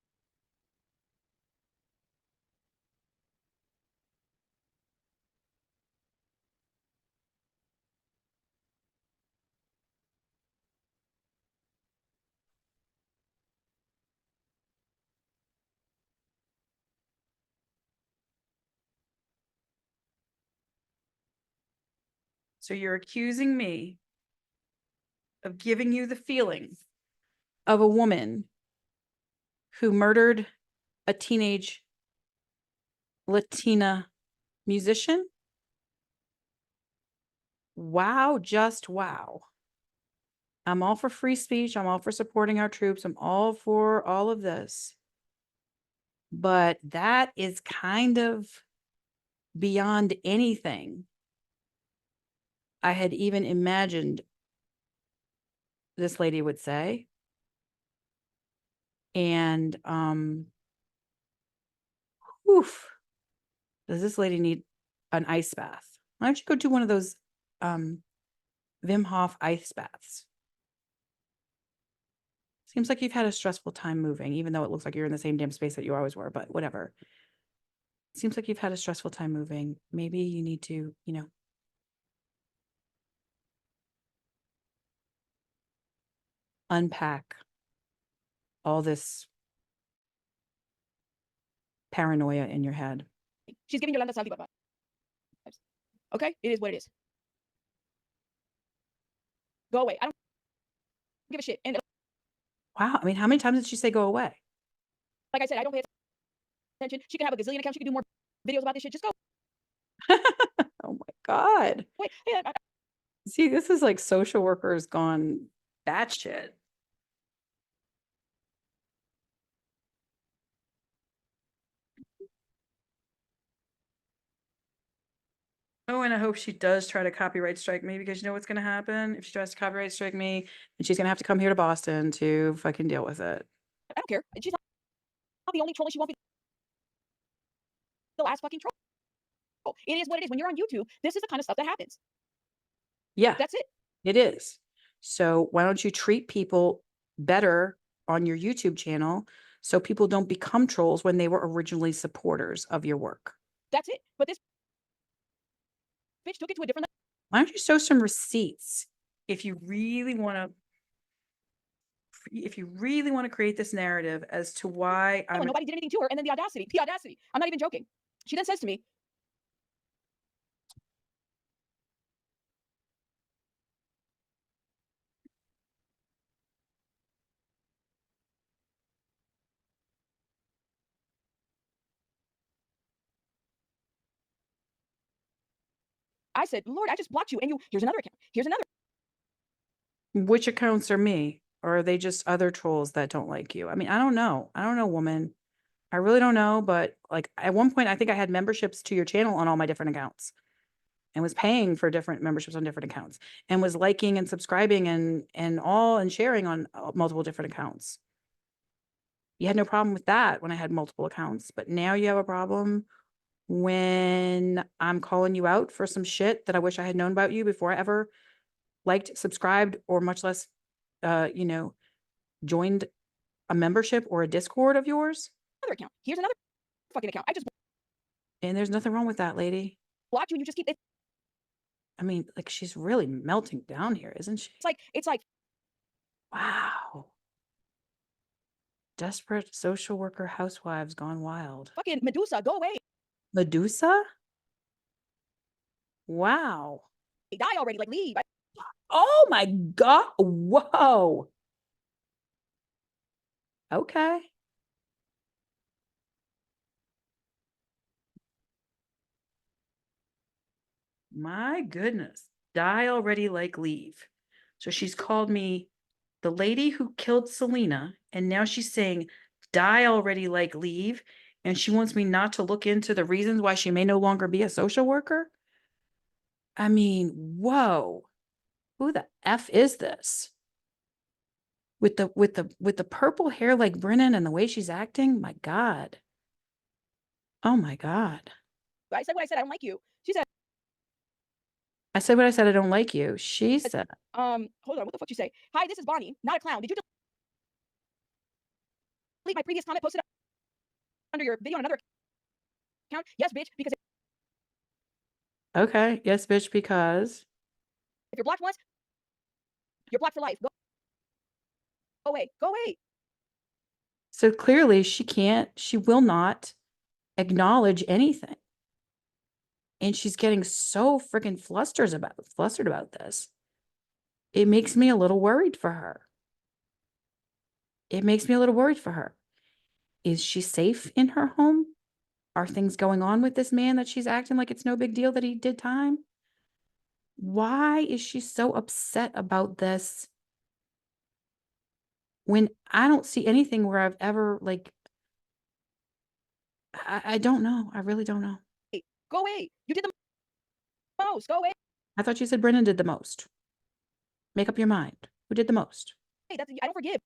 So you're accusing me of giving you the feeling of a woman who murdered a teenage Latina musician? Wow, just wow. I'm all for free speech. I'm all for supporting our troops. I'm all for all of this. But that is kind of beyond anything I had even imagined this lady would say. And oof, does this lady need an ice bath? Why don't you go do one of those Wim Hof ice baths? Seems like you've had a stressful time moving, even though it looks like you're in the same damn space that you always were, but whatever. Seems like you've had a stressful time moving. Maybe you need to, you know, unpack all this paranoia in your head. She's giving Yolanda Saldivar vibes. Okay? It is what it is. Go away. I don't give a shit. And Wow. I mean, how many times did she say go away? like I said, I don't pay attention. She can have a gazillion accounts. She can do more videos about this shit. Just go Oh my God. away. Yeah, See, this is like social workers gone batshit. Oh, and I hope she does try to copyright strike me, because you know what's going to happen? If she tries to copyright strike me, then she's going to have to come here to Boston to fucking deal with it. I don't care. She's not the only troll, and she won't be the last fucking troll. It is what it is. When you're on YouTube, this is the kind of stuff that happens. Yeah, That's it. it is. So why don't you treat people better on your YouTube channel so people don't become trolls when they were originally supporters of your work? That's it. But this bitch took it to a different Why don't you show some receipts if you really want to create this narrative as to why level. And nobody did anything to her. And then the audacity. I'm not even joking. She then says to me, I said, Lord, I just blocked you. And here's another account. Here's another. which accounts are me, or are they just other trolls that don't like you? I mean, I don't know. I don't know, woman. I really don't know, but like at one point, I think I had memberships to your channel on all my different accounts and was paying for different memberships on different accounts and was liking and subscribing and sharing on multiple different accounts. You had no problem with that when I had multiple accounts, but now you have a problem when I'm calling you out for some shit that I wish I had known about you before I ever liked, subscribed, or much less, joined a membership or a Discord of yours. Another account. Here's another fucking account. I just And there's nothing wrong with that, lady. blocked you and you just keep it. I mean, like, she's really melting down here, isn't she? It's like Wow. Desperate social worker housewives gone wild. fucking Medusa, go away. Medusa? Wow. Die already, like leave. Oh my God. Whoa. Okay. My goodness. Die already, like leave. So she's called me the lady who killed Selena, and now she's saying die already, like leave, and she wants me not to look into the reasons why she may no longer be a social worker. I mean, whoa. Who the F is this? With the purple hair like Brennan and the way she's acting, my God. Oh my God. I said what I said. I don't like you. She said, I said what I said, I don't like you. She said, hold on, what the fuck you say? Hi, this is Bonnie, not a clown. Did you delete my previous comment posted under your video on another account? Yes, bitch, because okay, yes, bitch, because. if you're blocked once, you're blocked for life. Go away. Go away. So clearly she will not acknowledge anything. And she's getting so freaking flustered about this. It makes me a little worried for her. Is she safe in her home? Are things going on with this man that she's acting like it's no big deal that he did time? Why is she so upset about this when I don't see anything where I've ever, like, I don't know. I really don't know. Go away. You did the most. Go away. I thought you said Brennan did the most. Make up your mind. Who did the most? Hey, I don't forgive.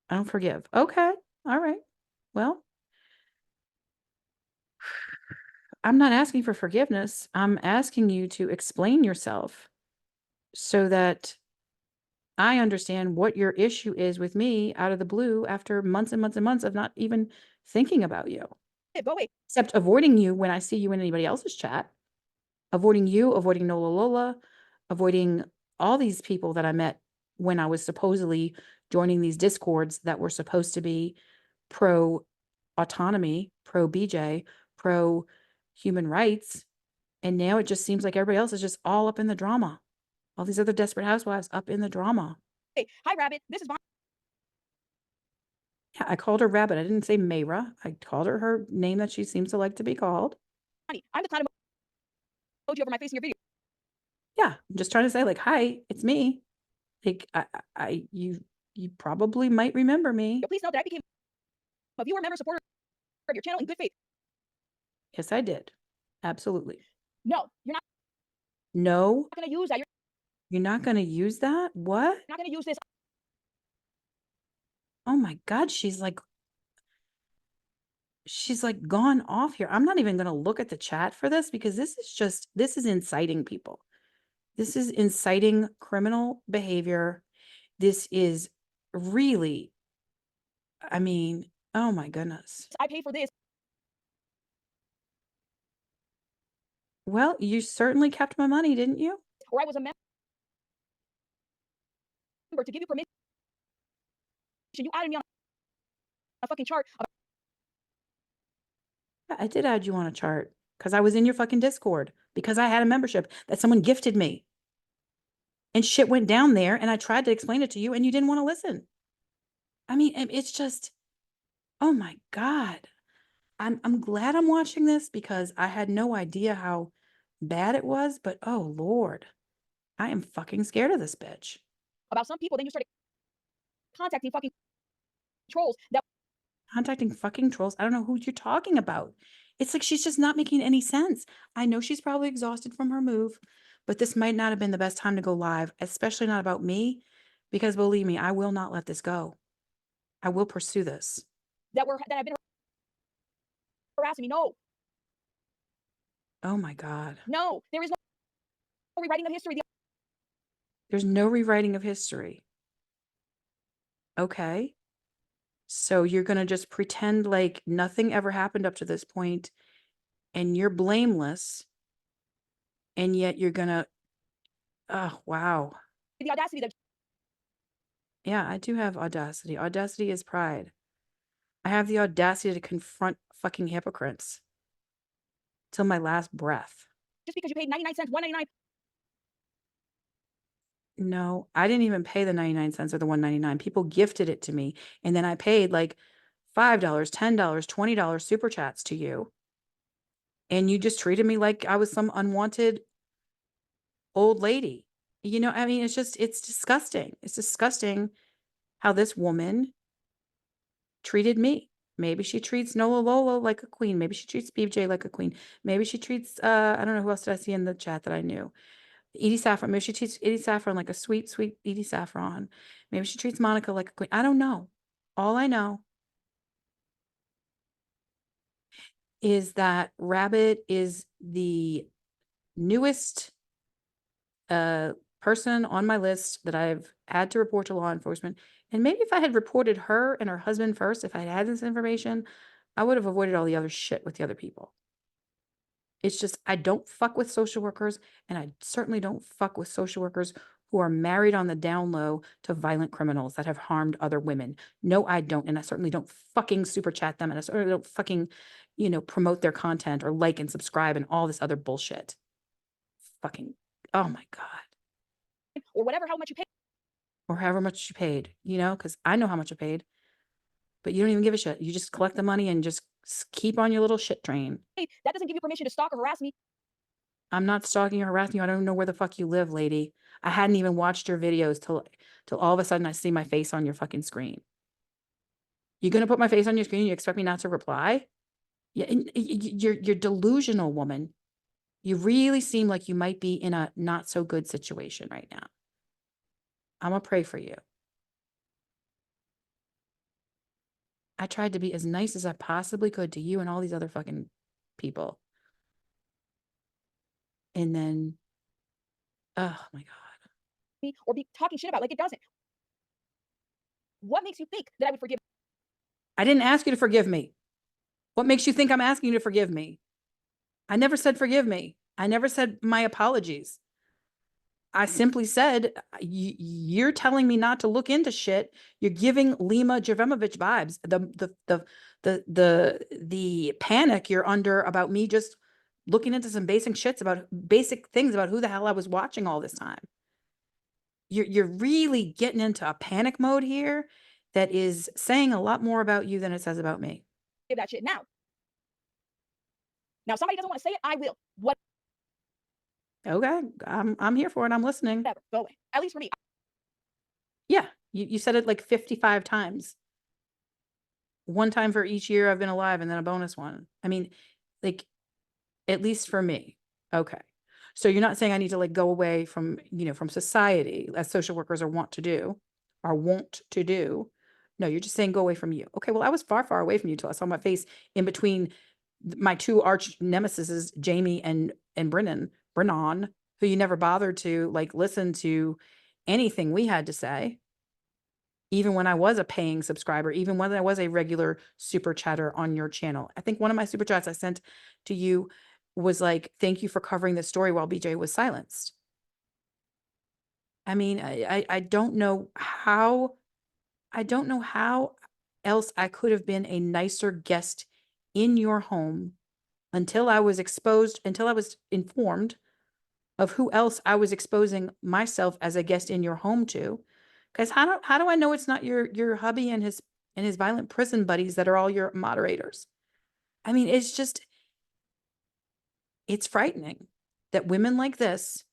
I don't forgive. Okay. All right. Well, I'm not asking for forgiveness. I'm asking you to explain yourself so that I understand what your issue is with me out of the blue after months and months and months of not even thinking about you, Go away. except avoiding you when I see you in anybody else's chat, avoiding you, avoiding Nola Lola, avoiding all these people that I met when I was supposedly joining these discords that were supposed to be pro autonomy, pro BJ, pro human rights. And now it just seems like everybody else is just all up in the drama. All these other desperate housewives up in the drama. Hey, hi, Rabbit. This is Bonnie. Yeah, I called her Rabbit. I didn't say Mayra. I called her name that she seems to like to be called. I'm the clown emoji over my face in your video. Yeah, I'm just trying to say, like, hi, it's me. Like, you probably might remember me. Please note that I became a viewer, member, supporter of your channel in good faith. Yes, I did. Absolutely. No, you're No, not going to use that. You're you're not going to use that? What? not going to use this. Oh my God, she's like gone off here. I'm not even going to look at the chat for this because this is inciting people. This is inciting criminal behavior. This is really, I mean, oh my goodness. I paid for this. Well, you certainly kept my money, didn't you? Or I was a member to give you permission. You added me on a fucking chart. Yeah, I did add you on a chart because I was in your fucking Discord because I had a membership that someone gifted me. And shit went down there and I tried to explain it to you and you didn't want to listen. I mean, it's just, oh my God. I'm glad I'm watching this because I had no idea how bad it was, but oh Lord, I am fucking scared of this bitch. About some people, then you started contacting fucking trolls that Contacting fucking trolls. I don't know who you're talking about. It's like she's just not making any sense. I know she's probably exhausted from her move, but this might not have been the best time to go live, especially not about me, because believe me, I will not let this go. I will pursue this. that have been harassing me. No, Oh my God. no, there is no rewriting of history. There's no rewriting of history. Okay. So you're going to just pretend like nothing ever happened up to this point and you're blameless. And yet you're going to, oh, wow. The audacity that Yeah, I do have audacity. Audacity is pride. I have the audacity to confront fucking hypocrites till my last breath. just because you paid 99 cents, 1.99. No, I didn't even pay the 99 cents or the 1.99. People gifted it to me. And then I paid like $5, $10, $20 super chats to you. And you just treated me like I was some unwanted old lady. You know, I mean, it's disgusting. It's disgusting how this woman treated me. Maybe she treats Nola Lola like a queen. Maybe she treats BJ like a queen. Maybe she treats, I don't know who else did I see in the chat that I knew. Edie Saffron. Maybe she treats Edie Saffron like a sweet, sweet Edie Saffron. Maybe she treats Monica like a queen. I don't know. All I know is that Rabbit is the newest person on my list that I've had to report to law enforcement. And maybe if I had reported her and her husband first, if I had this information, I would have avoided all the other shit with the other people. It's just, I don't fuck with social workers, and I certainly don't fuck with social workers who are married on the down low to violent criminals that have harmed other women. No, I don't. And I certainly don't fucking super chat them. And I certainly don't fucking, promote their content or like and subscribe and all this other bullshit. Fucking, oh my God. Or whatever, how much you pay. Or however much you paid, because I know how much I paid. But you don't even give a shit. You just collect the money and just keep on your little shit train. That doesn't give you permission to stalk or harass me. I'm not stalking or harassing you. I don't know where the fuck you live, lady. I hadn't even watched your videos till all of a sudden I see my face on your fucking screen. You gonna put my face on your screen and you expect me not to reply? Yeah, you're delusional, woman. You really seem like you might be in a not so good situation right now. I'm gonna pray for you. I tried to be as nice as I possibly could to you and all these other fucking people. And then, oh my God. me or be talking shit about, like it doesn't. What makes you think that I would forgive? I didn't ask you to forgive me. What makes you think I'm asking you to forgive me? I never said forgive me. I never said my apologies. I simply said, you're telling me not to look into shit. You're giving Lima Jovanovic vibes. The panic you're under about me just looking into some basic things about who the hell I was watching all this time. You're really getting into a panic mode here that is saying a lot more about you than it says about me. Give that shit now. Now, if somebody doesn't want to say it, I will. Okay, I'm here for it. I'm listening. Whatever. Go away. At least for me. Yeah, you said it like 55 times. One time for each year I've been alive and then a bonus one. I mean, like, at least for me. Okay. So you're not saying I need to like go away from, from society as social workers are wont to do. No, you're just saying go away from you. Okay, well, I was far, far away from you till I saw my face in between my two arch nemesis, Jamie and Brennan, who you never bothered to like listen to anything we had to say. Even when I was a paying subscriber, even when I was a regular super chatter on your channel. I think one of my super chats I sent to you was like, thank you for covering this story while BJ was silenced. I mean, I don't know how else I could have been a nicer guest in your home until I was informed of who else I was exposing myself as a guest in your home to. Because how do I know it's not your hubby and his violent prison buddies that are all your moderators? I mean, it's frightening that women like this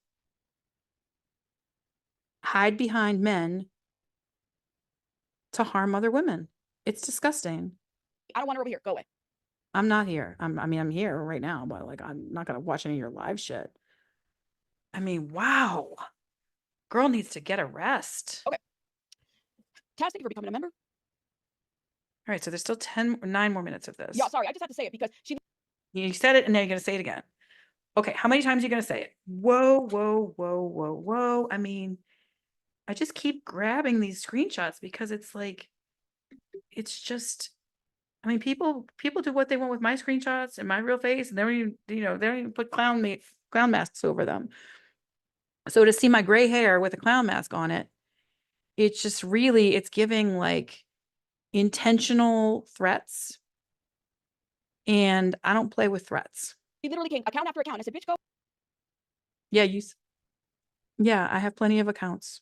hide behind men to harm other women. It's disgusting. I don't want her over here. Go away. I'm not here. I'm here right now, but like, I'm not going to watch any of your live shit. I mean, wow. Girl needs to get a rest. Okay. Taz, thank you for becoming a member. All right, so there's still 9 more minutes of this. Yeah, sorry, I just have to say it because You said it and now you're going to say it again. Okay, how many times are you going to say it? Whoa, whoa, whoa, whoa, whoa. I mean, I just keep grabbing these screenshots because it's like, it's just, I mean, people do what they want with my screenshots and my real face, and they don't even, they don't even put clown masks over them. So to see my gray hair with a clown mask on it, it's just really, it's giving like intentional threats. And I don't play with threats. she literally came account after account. I said, bitch, go. Yeah, yeah, I have plenty of accounts.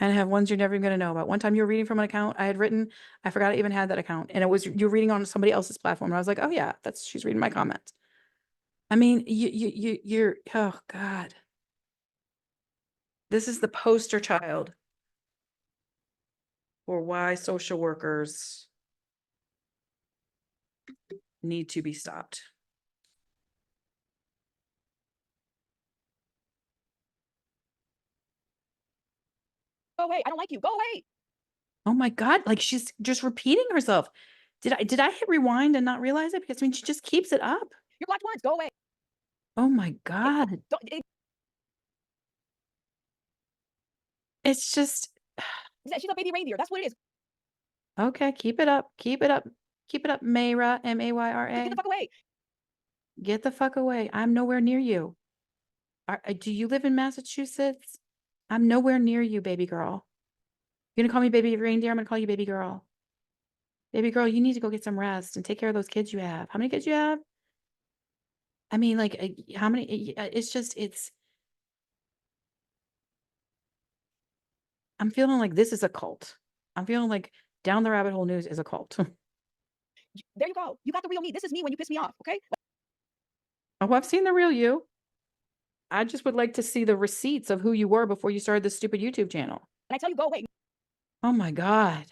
And I have ones you're never even going to know about. One time you were reading from an account I had written, I forgot I even had that account. And it was, you're reading on somebody else's platform. And I was like, oh yeah, she's reading my comments. I mean, you're, oh God. This is the poster child for why social workers need to be stopped. Go away. I don't like you. Go away. Oh my God, like she's just repeating herself. Did I hit rewind and not realize it? Because I mean, she just keeps it up. You're blocked once. Go away. Oh my God. It's just, She's a baby reindeer. That's what it is. okay, keep it up. Keep it up. Keep it up, Mayra, Mayra. Get the fuck away. Get the fuck away. I'm nowhere near you. Do you live in Massachusetts? I'm nowhere near you, baby girl. You're gonna call me baby reindeer? I'm gonna call you baby girl. Baby girl, you need to go get some rest and take care of those kids you have. How many kids you have? I mean, like, how many? It's just, I'm feeling like this is a cult. I'm feeling like Down the Rabbit Hole News is a cult. There you go. You got the real me. This is me when you piss me off, okay? Oh, I've seen the real you. I just would like to see the receipts of who you were before you started this stupid YouTube channel. And I tell you, go away. Oh my God.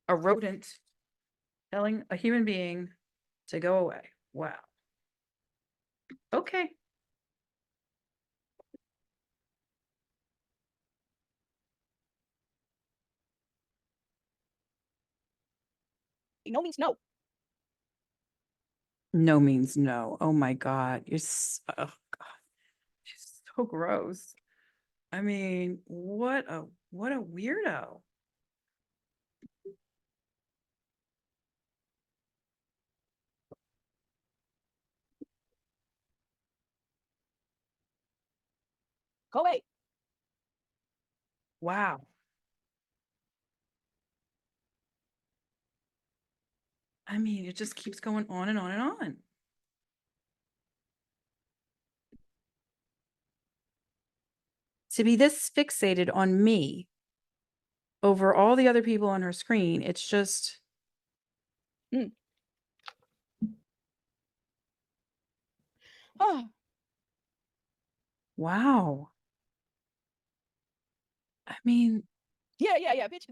A rodent telling a human being to go away. Wow. Okay. No means no. No means no. Oh my God. Oh God. She's so so gross. I mean, what a weirdo. Go away. Wow. I mean, it just keeps going on and on and on. To be this fixated on me over all the other people on her screen, it's just, Oh, wow. I mean, yeah, bitch.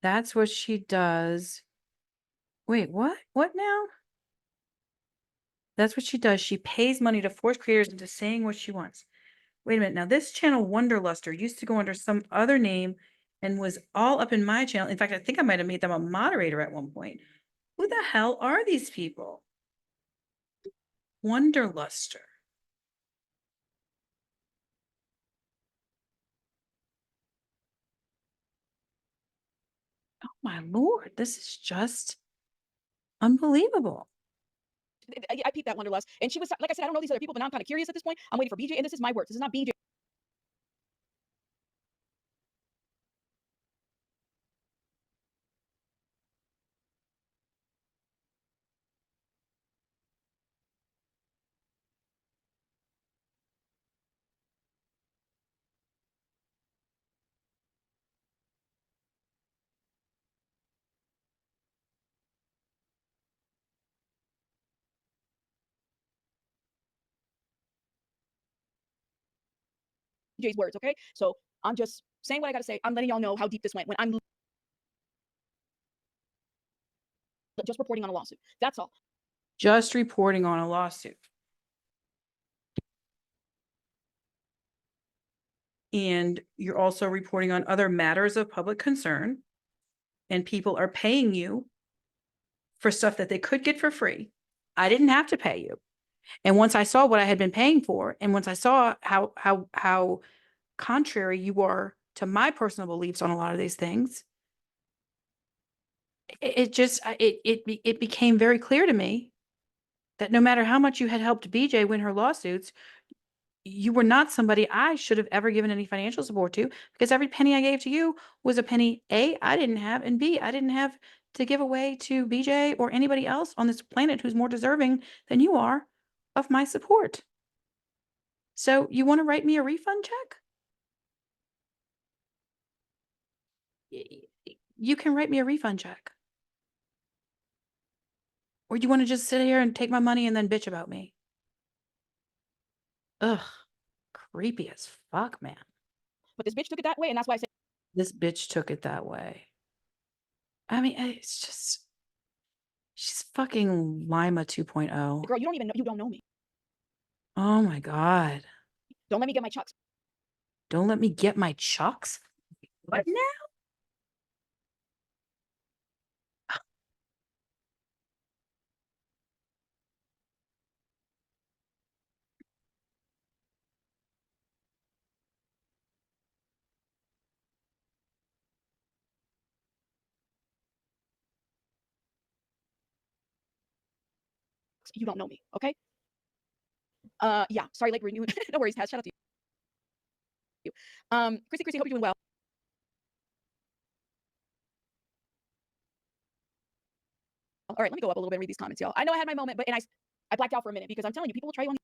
that's what she does. Wait, what? What now? That's what she does. She pays money to force creators into saying what she wants. Wait a minute. Now, this channel, Wonderluster, used to go under some other name and was all up in my channel. In fact, I think I might have made them a moderator at one point. Who the hell are these people? Wonderluster. Oh my Lord, this is just unbelievable. I peeped that Wonderlust, and she was like, I said, I don't know these other people, but now I'm kind of curious at this point. I'm waiting for BJ, and this is my work. This is not BJ. BJ's words, okay? So I'm just saying what I gotta say. I'm letting y'all know how deep this went when I'm just reporting on a lawsuit. That's all. Just reporting on a lawsuit. And you're also reporting on other matters of public concern. And people are paying you for stuff that they could get for free. I didn't have to pay you. And once I saw what I had been paying for, and once I saw how contrary you are to my personal beliefs on a lot of these things, it became very clear to me that no matter how much you had helped BJ win her lawsuits, you were not somebody I should have ever given any financial support to, because every penny I gave to you was a penny A, I didn't have, and B, I didn't have to give away to BJ or anybody else on this planet who's more deserving than you are of my support. So you want to write me a refund check? You can write me a refund check. Or you want to just sit here and take my money and then bitch about me? Ugh, creepy as fuck, man. But this bitch took it that way, and that's why I said This bitch took it that way. I mean, it's just, she's fucking Lima 2.0. girl, you don't know me. Oh my God. Don't let me get my chucks. Don't let me get my chucks? What now? You don't know me, okay? Yeah, sorry, late renew. No worries, Taz, shout out to you. Chrissy, hope you're doing well. All right, let me go up a little bit and read these comments, y'all. I know I had my moment, but I blacked out for a minute because I'm telling you, people will try you on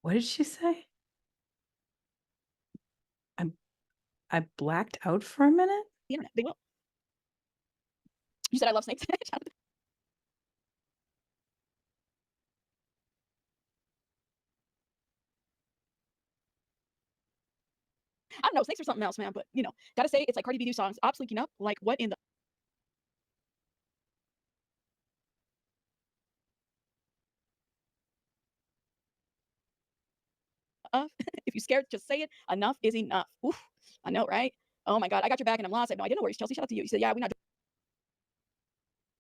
What did she say? I blacked out for a minute? the internet. They will. You said I love snakes. I don't know, snakes are something else, man. But you know, gotta say, it's like Cardi B do songs. Ops linking up. Like, what in the? If you're scared, just say it. Enough is enough. Oof, I know, right? Oh my God, I got your back and I'm lost. I have no idea. No worries, Chelsea. Shout out to you. You said, yeah, we're not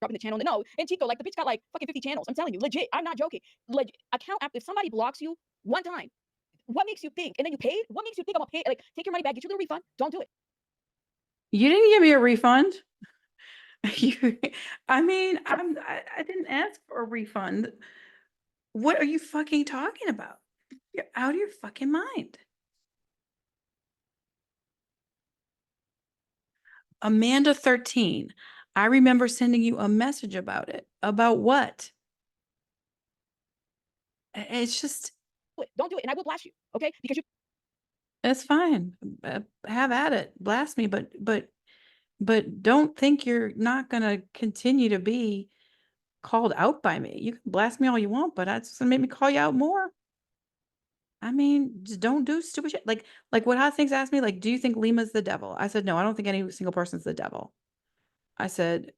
dropping the channel. No, and Chico, like the bitch got like fucking 50 channels. I'm telling you, legit. I'm not joking. Legit. If somebody blocks you one time, what makes you think? And then you paid? What makes you think I'm gonna pay? Like, take your money back, get your little refund. Don't do it. You didn't give me a refund. I mean, I didn't ask for a refund. What are you fucking talking about? You're out of your fucking mind. Amanda 13. I remember sending you a message about it. About what? It's just, Don't do it, and I will blast you, okay? Because you it's fine. Have at it. Blast me, but don't think you're not gonna continue to be called out by me. You can blast me all you want, but that's gonna make me call you out more. I mean, just don't do stupid shit. Like what Hot Things asked me, like, do you think Lima's the devil? I said, no, I don't think any single person's the devil. I said,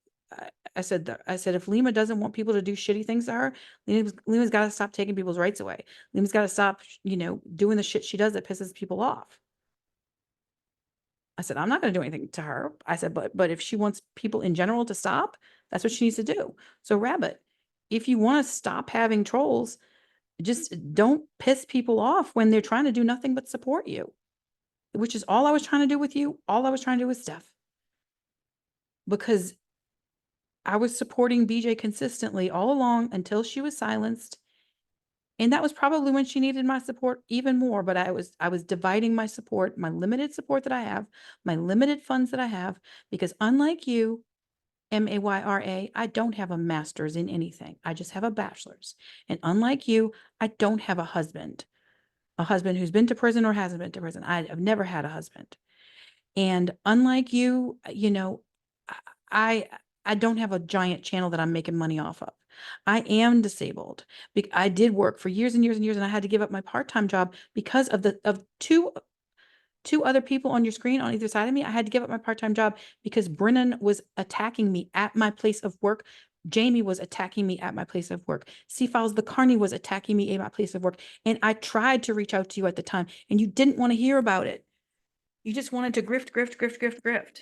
I said, if Lima doesn't want people to do shitty things to her, Lima's got to stop taking people's rights away. Lima's got to stop, doing the shit she does that pisses people off. I said, I'm not going to do anything to her. I said, but if she wants people in general to stop, that's what she needs to do. So Rabbit, if you want to stop having trolls, just don't piss people off when they're trying to do nothing but support you, which is all I was trying to do with you. All I was trying to do with Steph. Because I was supporting BJ consistently all along until she was silenced. And that was probably when she needed my support even more. But I was dividing my support, my limited support that I have, my limited funds that I have, because unlike you, Mayra, I don't have a master's in anything. I just have a bachelor's. And unlike you, I don't have a husband who's been to prison or hasn't been to prison. I've never had a husband. And unlike you, I don't have a giant channel that I'm making money off of. I am disabled. I did work for years and years and years, and I had to give up my part-time job because of two other people on your screen on either side of me. I had to give up my part-time job because Brennan was attacking me at my place of work. Jamie was attacking me at my place of work. C-Files the Carney was attacking me at my place of work. And I tried to reach out to you at the time, and you didn't want to hear about it. You just wanted to grift, grift, grift, grift, grift.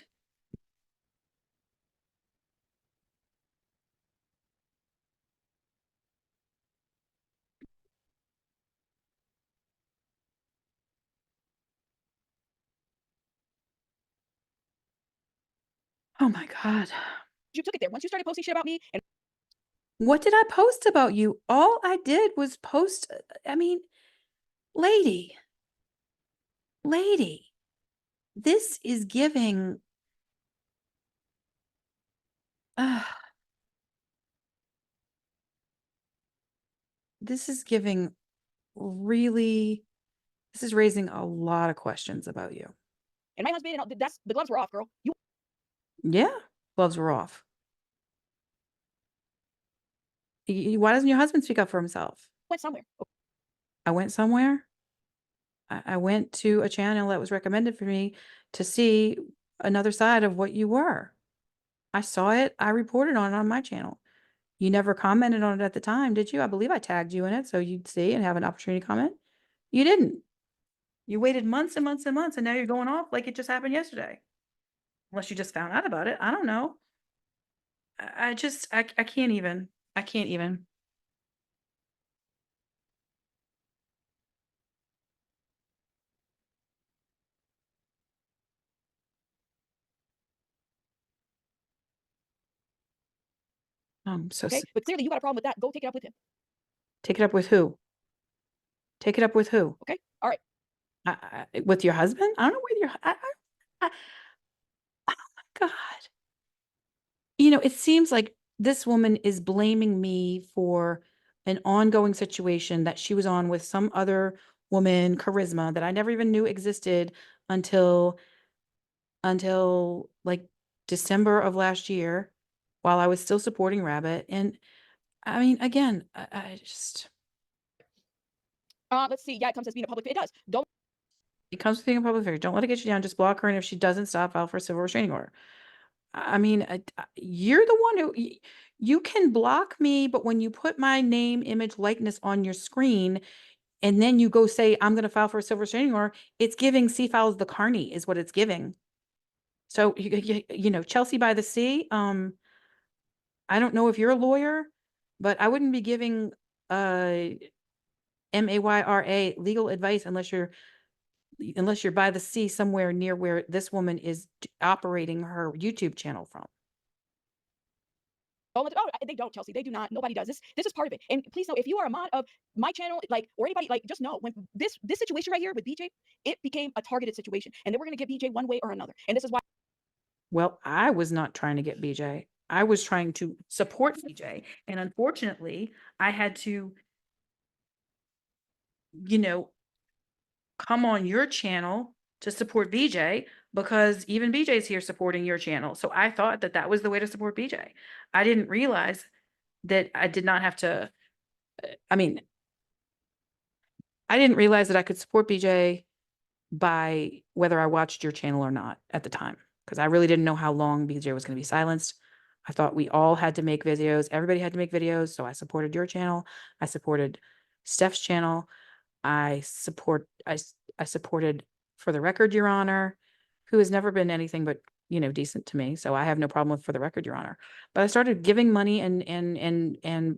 Oh my God. took it there. Once you started posting shit about me, and What did I post about you? All I did was post, I mean, lady, this is giving, this is giving really, this is raising a lot of questions about you. my husband, and that's the gloves were off, girl. You Yeah, gloves were off. Why doesn't your husband speak up for himself? went somewhere. I went somewhere. I went to a channel that was recommended for me to see another side of what you were. I saw it. I reported on it on my channel. You never commented on it at the time, did you? I believe I tagged you in it so you'd see and have an opportunity to comment. You didn't. You waited months and months and months, and now you're going off like it just happened yesterday. Unless you just found out about it. I don't know. I can't even. I can't even. I'm so Okay, sick. but clearly you got a problem with that. Go take it up with him. Take it up with who? Take it up with who? Okay, all right. With your husband? I don't know whether you're. Oh my God. It seems like this woman is blaming me for an ongoing situation that she was on with some other woman, Charisma, that I never even knew existed until like December of last year, while I was still supporting Rabbit. And I mean, again, I just, Let's see. Yeah, it comes as being a public. It does. Don't. it comes with being a public figure. Don't let it get you down. Just block her. And if she doesn't stop, file for a civil restraining order. I mean, you're the one who, you can block me, but when you put my name, image, likeness on your screen, and then you go say, I'm going to file for a civil restraining order, it's giving C-Files the Carney is what it's giving. So, Chelsea by the Sea, I don't know if you're a lawyer, but I wouldn't be giving MAYRA legal advice unless you're by the sea somewhere near where this woman is operating her YouTube channel from. Oh, they don't, Chelsea. They do not. Nobody does this. This is part of it. And please know, if you are a mod of my channel, like, or anybody, like, just know when this situation right here with BJ, it became a targeted situation, and they were going to get BJ one way or another. And this is why. Well, I was not trying to get BJ. I was trying to support BJ. And unfortunately, I had to, you know, come on your channel to support BJ because even BJ's here supporting your channel. So I thought that that was the way to support BJ. I didn't realize that I did not have to, I mean, I didn't realize that I could support BJ by whether I watched your channel or not at the time, because I really didn't know how long BJ was going to be silenced. I thought we all had to make videos. Everybody had to make videos. So I supported your channel. I supported Steph's channel. I supported For the Record, Your Honor, who has never been anything but, you know, decent to me. So I have no problem with For the Record, Your Honor. But I started giving money and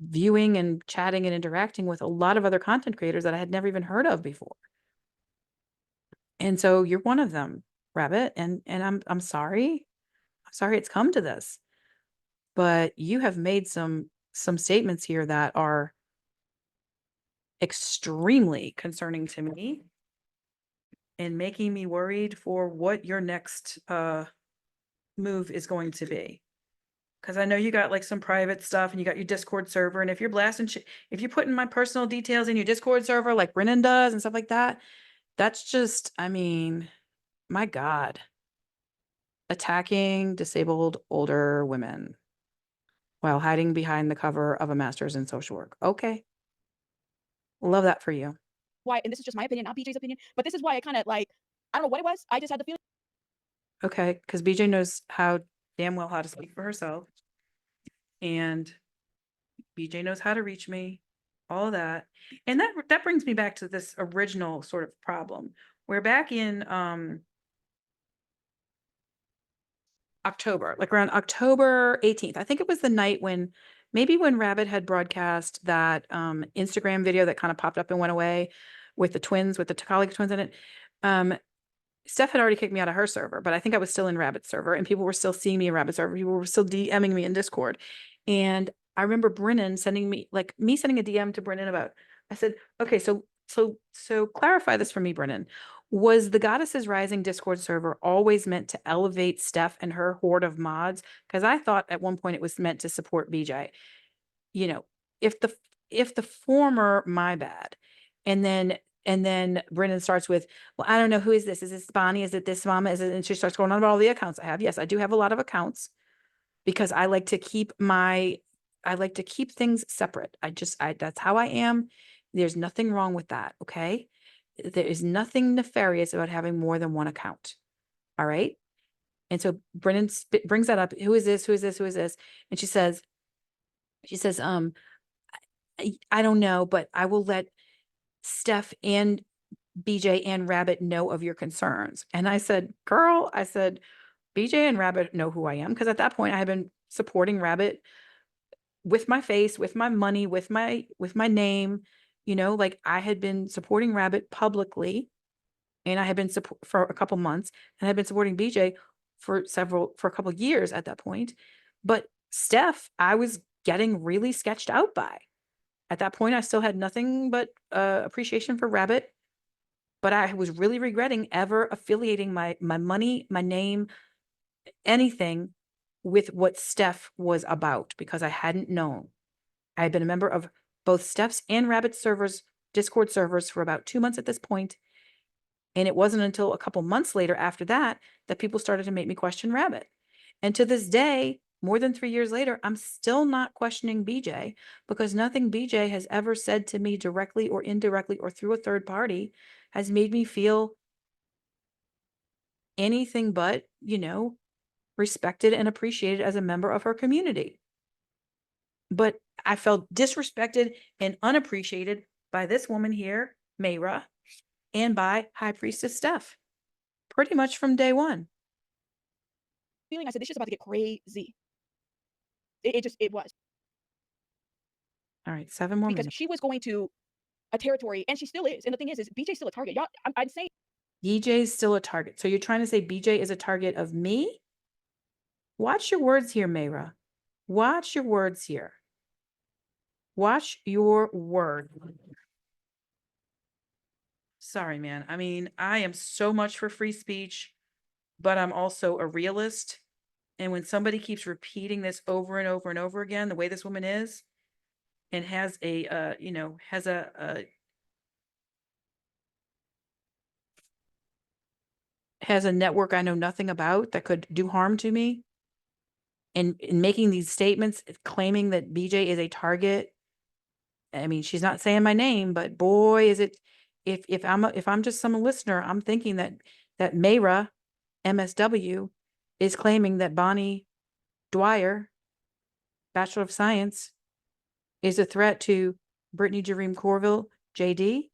viewing and chatting and interacting with a lot of other content creators that I had never even heard of before. And so you're one of them, Rabbit, and I'm sorry. I'm sorry it's come to this. But you have made some statements here that are extremely concerning to me and making me worried for what your next move is going to be. Because I know you got like some private stuff and you got your Discord server. And if you're blasting, if you're putting my personal details in your Discord server like Brennan does and stuff like that, that's just, I mean, my God. Attacking disabled older women while hiding behind the cover of a master's in social work. Okay. Love that for you. Why, and this is just my opinion, not BJ's opinion, but this is why I kind of like, I don't know what it was. I just had the feeling. Okay. Because BJ knows damn well how to speak for herself. And BJ knows how to reach me, all of that. And that brings me back to this original sort of problem where back in October, like around October 18th, I think it was the night when Rabbit had broadcast that Instagram video that kind of popped up and went away with the twins, with the Takalik twins in it. Steph had already kicked me out of her server, but I think I was still in Rabbit's server and people were still seeing me in Rabbit's server. People were still DMing me in Discord. And I remember Brennan sending a DM to Brennan about, I said, okay, so clarify this for me, Brennan. Was the Goddesses Rising Discord server always meant to elevate Steph and her horde of mods? Because I thought at one point it was meant to support BJ. You know, if the former, my bad. And then Brennan starts with, well, I don't know, who is this? Is this Bonnie? Is it this mama? Is it? And she starts going on about all the accounts I have. Yes, I do have a lot of accounts because I like to keep things separate. That's how I am. There's nothing wrong with that. Okay. There is nothing nefarious about having more than one account. All right. And so Brennan brings that up. Who is this? Who is this? Who is this? And she says, I don't know, but I will let Steph and BJ and Rabbit know of your concerns. And I said, girl, BJ and Rabbit know who I am. Because at that point I had been supporting Rabbit with my face, with my money, with my name, you know, like I had been supporting Rabbit publicly and I had been for a couple months and I had been supporting BJ for a couple years at that point. But Steph, I was getting really sketched out by. At that point, I still had nothing but appreciation for Rabbit, but I was really regretting ever affiliating my money, my name, anything with what Steph was about because I hadn't known. I had been a member of both Steph's and Rabbit's servers, Discord servers, for about 2 months at this point. And it wasn't until a couple months later after that people started to make me question Rabbit. And to this day, more than 3 years later, I'm still not questioning BJ because nothing BJ has ever said to me directly or indirectly or through a third party has made me feel anything but, you know, respected and appreciated as a member of her community. But I felt disrespected and unappreciated by this woman here, Mayra, and by High Priestess Steph, pretty much from day one. Feeling, I said, this is about to get crazy. It was All right, 7 more because minutes. she was going to a territory, and she still is. And the thing is BJ's still a target. Y'all, I'm saying BJ's still a target. So you're trying to say BJ is a target of me? Watch your words here, Mayra. Watch your words here. Watch your word. Sorry, man. I mean, I am so much for free speech, but I'm also a realist. And when somebody keeps repeating this over and over and over again, the way this woman is, and has a, has a network I know nothing about that could do harm to me, and in making these statements, claiming that BJ is a target. I mean, she's not saying my name, but boy, is it, if I'm just some listener, I'm thinking that Mayra MSW is claiming that Bonnie Dwyer, Bachelor of Science, is a threat to Brittany Jareem Corville, JD.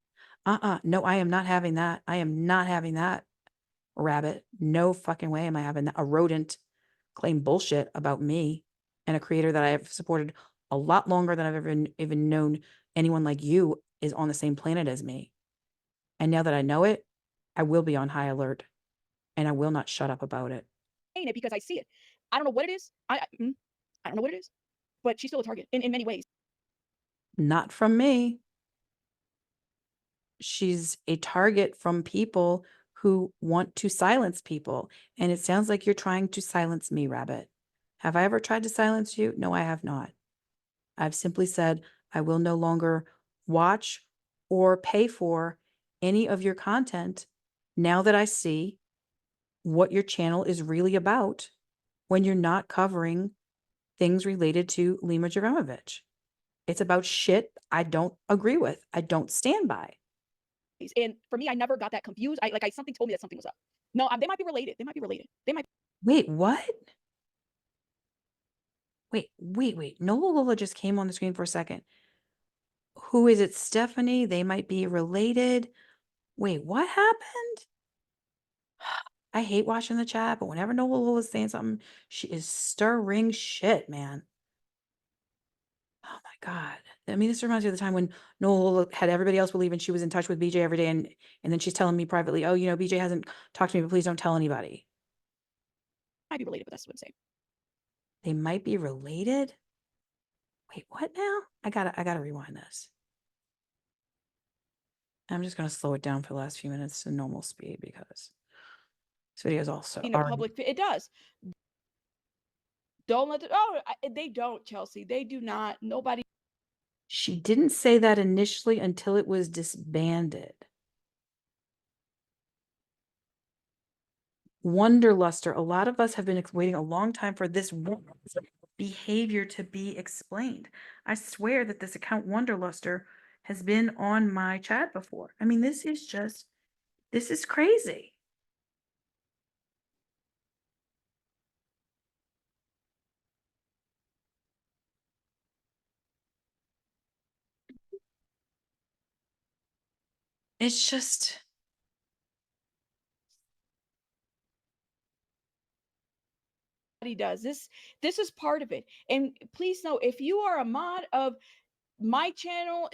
No, I am not having that. I am not having that, rabbit. No fucking way am I having that. A rodent claim bullshit about me and a creator that I have supported a lot longer than I've ever even known anyone like you is on the same planet as me. And now that I know it, I will be on high alert, and I will not shut up about it. it because I see it. I don't know what it is. I don't know what it is, but she's still a target in many ways. Not from me. She's a target from people who want to silence people. And it sounds like you're trying to silence me, Rabbit. Have I ever tried to silence you? No, I have not. I've simply said I will no longer watch or pay for any of your content now that I see what your channel is really about when you're not covering things related to Lima Jovanovic. It's about shit I don't agree with. I don't stand by. And for me, I never got that confused. Something told me that something was up. No, they might be related. They might be related. They might. Wait, what? Wait. Nola Lola just came on the screen for a second. Who is it? Stephanie? They might be related. Wait, what happened? I hate watching the chat, but whenever Nola Lola is saying something, she is stirring shit, man. Oh my God. I mean, this reminds me of the time when Nola Lola had everybody else believing she was in touch with BJ every day, and then she's telling me privately, oh, BJ hasn't talked to me, but please don't tell anybody. Might be related, but that's what I'm saying. They might be related? Wait, what now? I gotta rewind this. I'm just gonna slow it down for the last few minutes to normal speed because this video is also In a public, it does. Don't let they don't, Chelsea. They do not. Nobody. She didn't say that initially until it was disbanded. Wonderluster. A lot of us have been waiting a long time for this behavior to be explained. I swear that this account Wonderluster has been on my chat before. I mean, this is crazy. It's just, Does this is part of it. And please know, if you are a mod of my channel,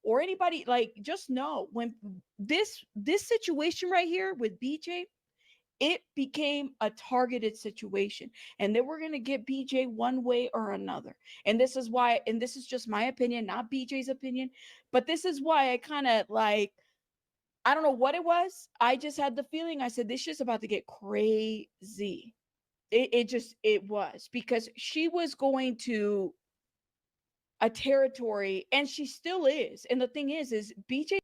or anybody, just know when this situation right here with BJ, it became a targeted situation, and they were going to get BJ one way or another. And this is why, and this is just my opinion, not BJ's opinion, but this is why I kind of I don't know what it was. I just had the feeling, I said, this shit's about to get crazy. It was, because she was going to a territory, and she still is. And the thing is BJ.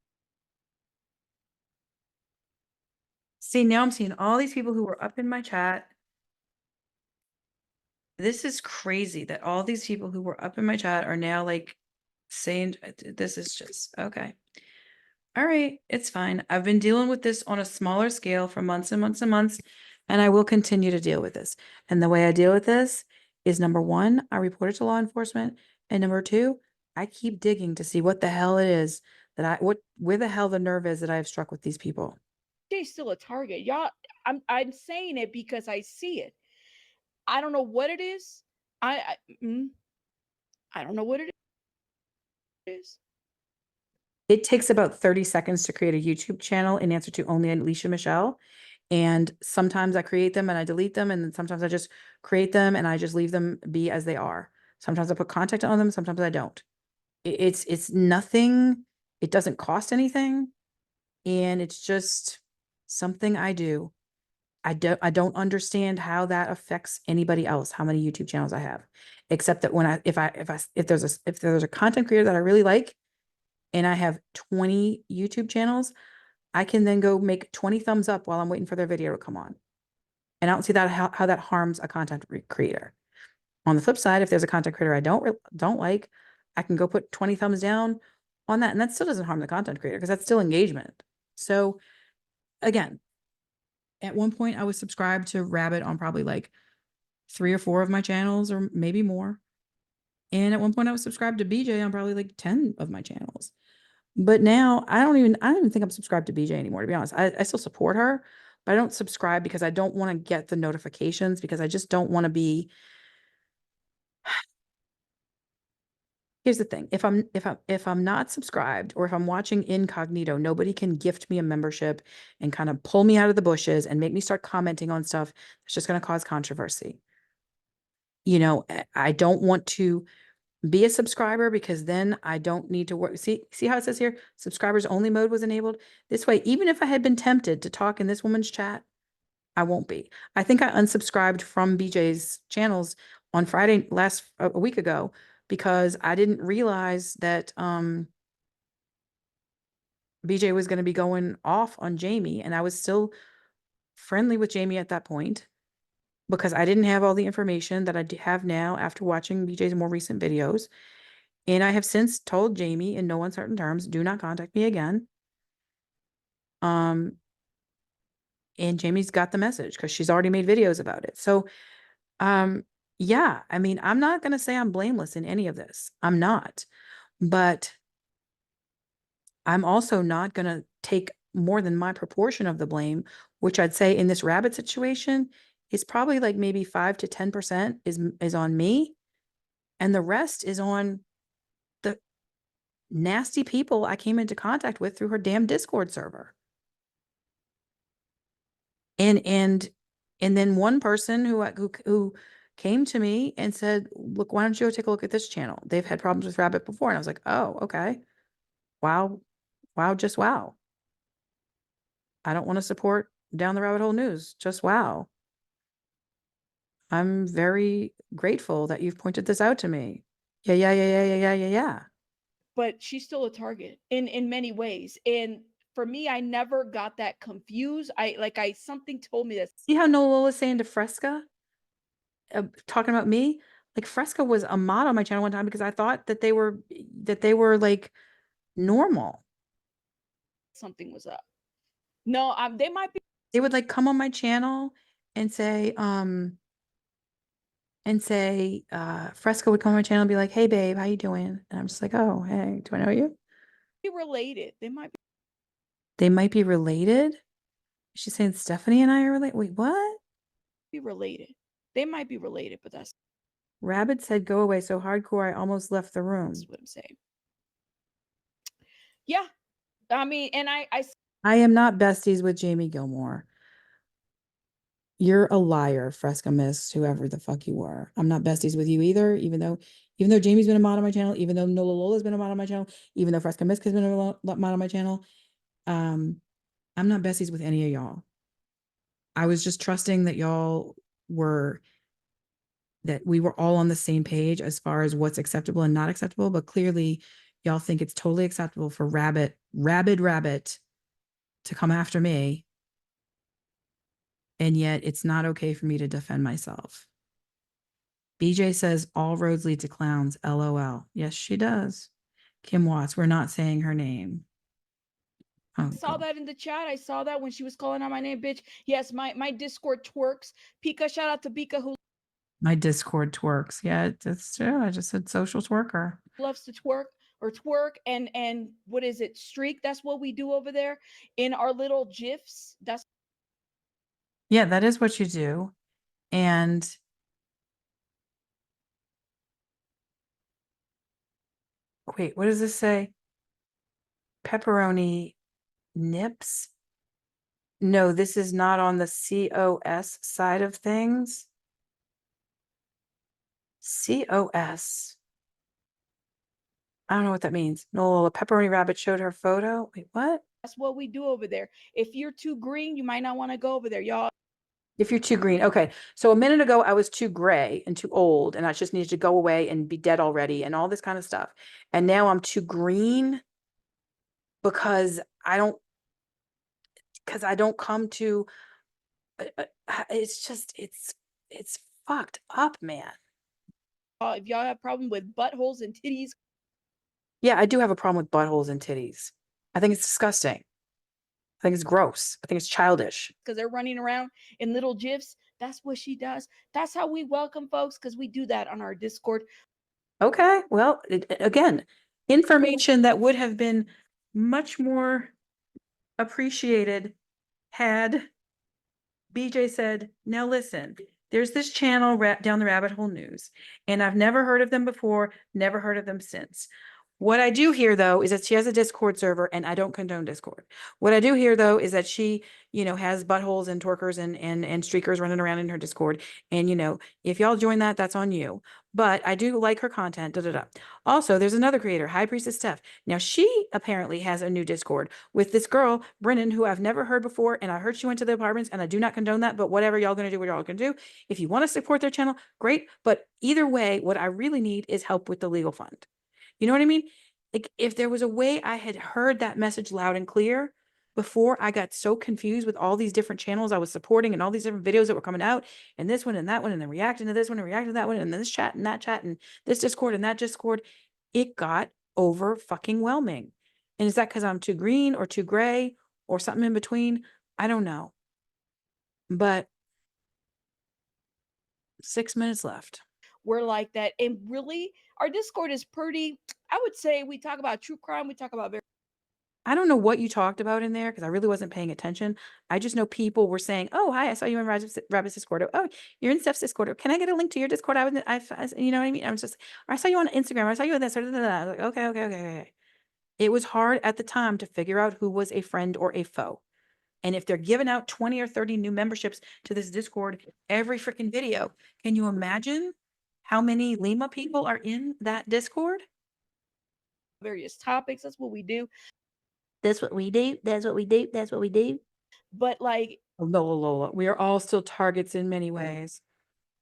see, now I'm seeing all these people who were up in my chat. This is crazy that all these people who were up in my chat are now saying this is just okay. All right, it's fine. I've been dealing with this on a smaller scale for months and months and months, and I will continue to deal with this. And the way I deal with this is, number one, I report it to law enforcement, and number two, I keep digging to see what the hell it is where the hell the nerve is that I have struck with these people. BJ's still a target, y'all. I'm saying it because I see it. I don't know what it is. I don't know what it is. It takes about 30 seconds to create a YouTube channel in answer to only Alicia Michelle. And sometimes I create them and I delete them. And then sometimes I just create them and I just leave them be as they are. Sometimes I put content on them. Sometimes I don't. It's nothing. It doesn't cost anything. And it's just something I do. I don't understand how that affects anybody else, how many YouTube channels I have, except that when if there's a content creator that I really like and I have 20 YouTube channels, I can then go make 20 thumbs up while I'm waiting for their video to come on. And I don't see that how that harms a content creator. On the flip side, if there's a content creator I don't like, I can go put 20 thumbs down on that. And that still doesn't harm the content creator because that's still engagement. So again, at one point I was subscribed to Rabbit on probably like 3 or 4 of my channels or maybe more. And at one point I was subscribed to BJ on probably like 10 of my channels. But now I don't even think I'm subscribed to BJ anymore, to be honest. I still support her, but I don't subscribe because I don't want to get the notifications because I just don't want to be. Here's the thing. If I'm not subscribed or if I'm watching incognito, nobody can gift me a membership and kind of pull me out of the bushes and make me start commenting on stuff that's just going to cause controversy. You know, I don't want to be a subscriber because then I don't need to work. See how it says here, subscribers only mode was enabled. This way, even if I had been tempted to talk in this woman's chat, I won't be. I think I unsubscribed from BJ's channels on Friday a week ago because I didn't realize that BJ was going to be going off on Jamie, and I was still friendly with Jamie at that point because I didn't have all the information that I have now after watching BJ's more recent videos. And I have since told Jamie in no uncertain terms, do not contact me again. And Jamie's got the message because she's already made videos about it. So, yeah, I mean, I'm not going to say I'm blameless in any of this. I'm not, but I'm also not going to take more than my proportion of the blame, which I'd say in this Rabbit situation is probably like maybe 5 to 10% is on me. And the rest is on the nasty people I came into contact with through her damn Discord server. And then one person who came to me and said, look, why don't you go take a look at this channel? They've had problems with Rabbit before. And I was like, oh, okay. Wow. Wow. Just wow. I don't want to support Down the Rabbit Hole News. Just wow. I'm very grateful that you've pointed this out to me. Yeah. But she's still a target in many ways. And for me, I never got that confused. Something told me this. See how Nola was saying to Fresca, talking about me? Like Fresca was a mod on my channel one time because I thought that they were like normal. Something was up. No, they might be. They would like come on my channel and say, Fresca would come on my channel and be like, hey babe, how you doing? And I'm just like, oh, hey, do I know you? Related. They might be related. She's saying Stephanie and I are related. Wait, what? be related. They might be related, but that's Rabbit said go away so hardcore I almost left the room. what I'm saying. Yeah. I mean, and I am not besties with Jamie Gilmore. You're a liar, Fresca Miss, whoever the fuck you were. I'm not besties with you either, even though Jamie's been a mod on my channel, even though Nola Lola's been a mod on my channel, even though Fresca Miss has been a mod on my channel. I'm not besties with any of y'all. I was just trusting that that we were all on the same page as far as what's acceptable and not acceptable, but clearly y'all think it's totally acceptable for Rabbit to come after me. And yet it's not okay for me to defend myself. BJ says all roads lead to clowns, LOL. Yes, she does. Kim Watts, we're not saying her name. I saw that in the chat. I saw that when she was calling out my name, bitch. Yes, my Discord twerks. Pika, shout out to Pika who my Discord twerks. Yeah, that's true. I just said social twerker. Loves to twerk and what is it? Streak. That's what we do over there in our little GIFs. Yeah, that is what you do. And wait, what does this say? Pepperoni nips? No, this is not on the COS side of things. COS. I don't know what that means. No, a pepperoni rabbit showed her photo. Wait, what? That's what we do over there. If you're too green, you might not want to go over there, y'all. If you're too green. Okay. So a minute ago, I was too gray and too old, and I just needed to go away and be dead already and all this kind of stuff. And now I'm too green because I don't come to, it's just, it's fucked up, man. If y'all have problem with buttholes and titties, Yeah, I do have a problem with buttholes and titties. I think it's disgusting. I think it's gross. I think it's childish. because they're running around in little gifs, that's what she does. That's how we welcome folks, because we do that on our Discord. Okay, well, again, information that would have been much more appreciated had BJ said, now listen, there's this channel down the rabbit hole news, and I've never heard of them before, never heard of them since. What I do hear though is that she has a Discord server, and I don't condone Discord. What I do hear though is that she, has buttholes and twerkers and streakers running around in her Discord. And if y'all join that, that's on you. But I do like her content. Da, da, da. Also, there's another creator, High Priestess Steph. Now she apparently has a new Discord with this girl, Brennan, who I've never heard before. And I heard she went to the apartments, and I do not condone that, but whatever, y'all gonna do what y'all gonna do. If you want to support their channel, great. But either way, what I really need is help with the legal fund. You know what I mean? Like, if there was a way I had heard that message loud and clear before I got so confused with all these different channels I was supporting and all these different videos that were coming out, and this one and that one, and then reacting to this one and reacting to that one, and then this chat and that chat and this Discord and that Discord, it got over fucking whelming. And is that because I'm too green or too gray or something in between? I don't know. But 6 minutes left. We're like that. And really, our Discord is pretty, I would say we talk about true crime. We talk about very. I don't know what you talked about in there because I really wasn't paying attention. I just know people were saying, "Oh, hi, I saw you in Rabbit's Discord. Oh, you're in Steph's Discord. Can I get a link to your Discord?" You know what I mean? I was just, or I saw you on Instagram. I saw you on this. Or that. I was like, okay, okay, okay, okay. It was hard at the time to figure out who was a friend or a foe. And if they're giving out 20 or 30 new memberships to this Discord every freaking video, can you imagine how many Lima people are in that Discord? Various topics. That's what we do. That's what we do. That's what we do. That's what we do. But like, Lola, we are all still targets in many ways.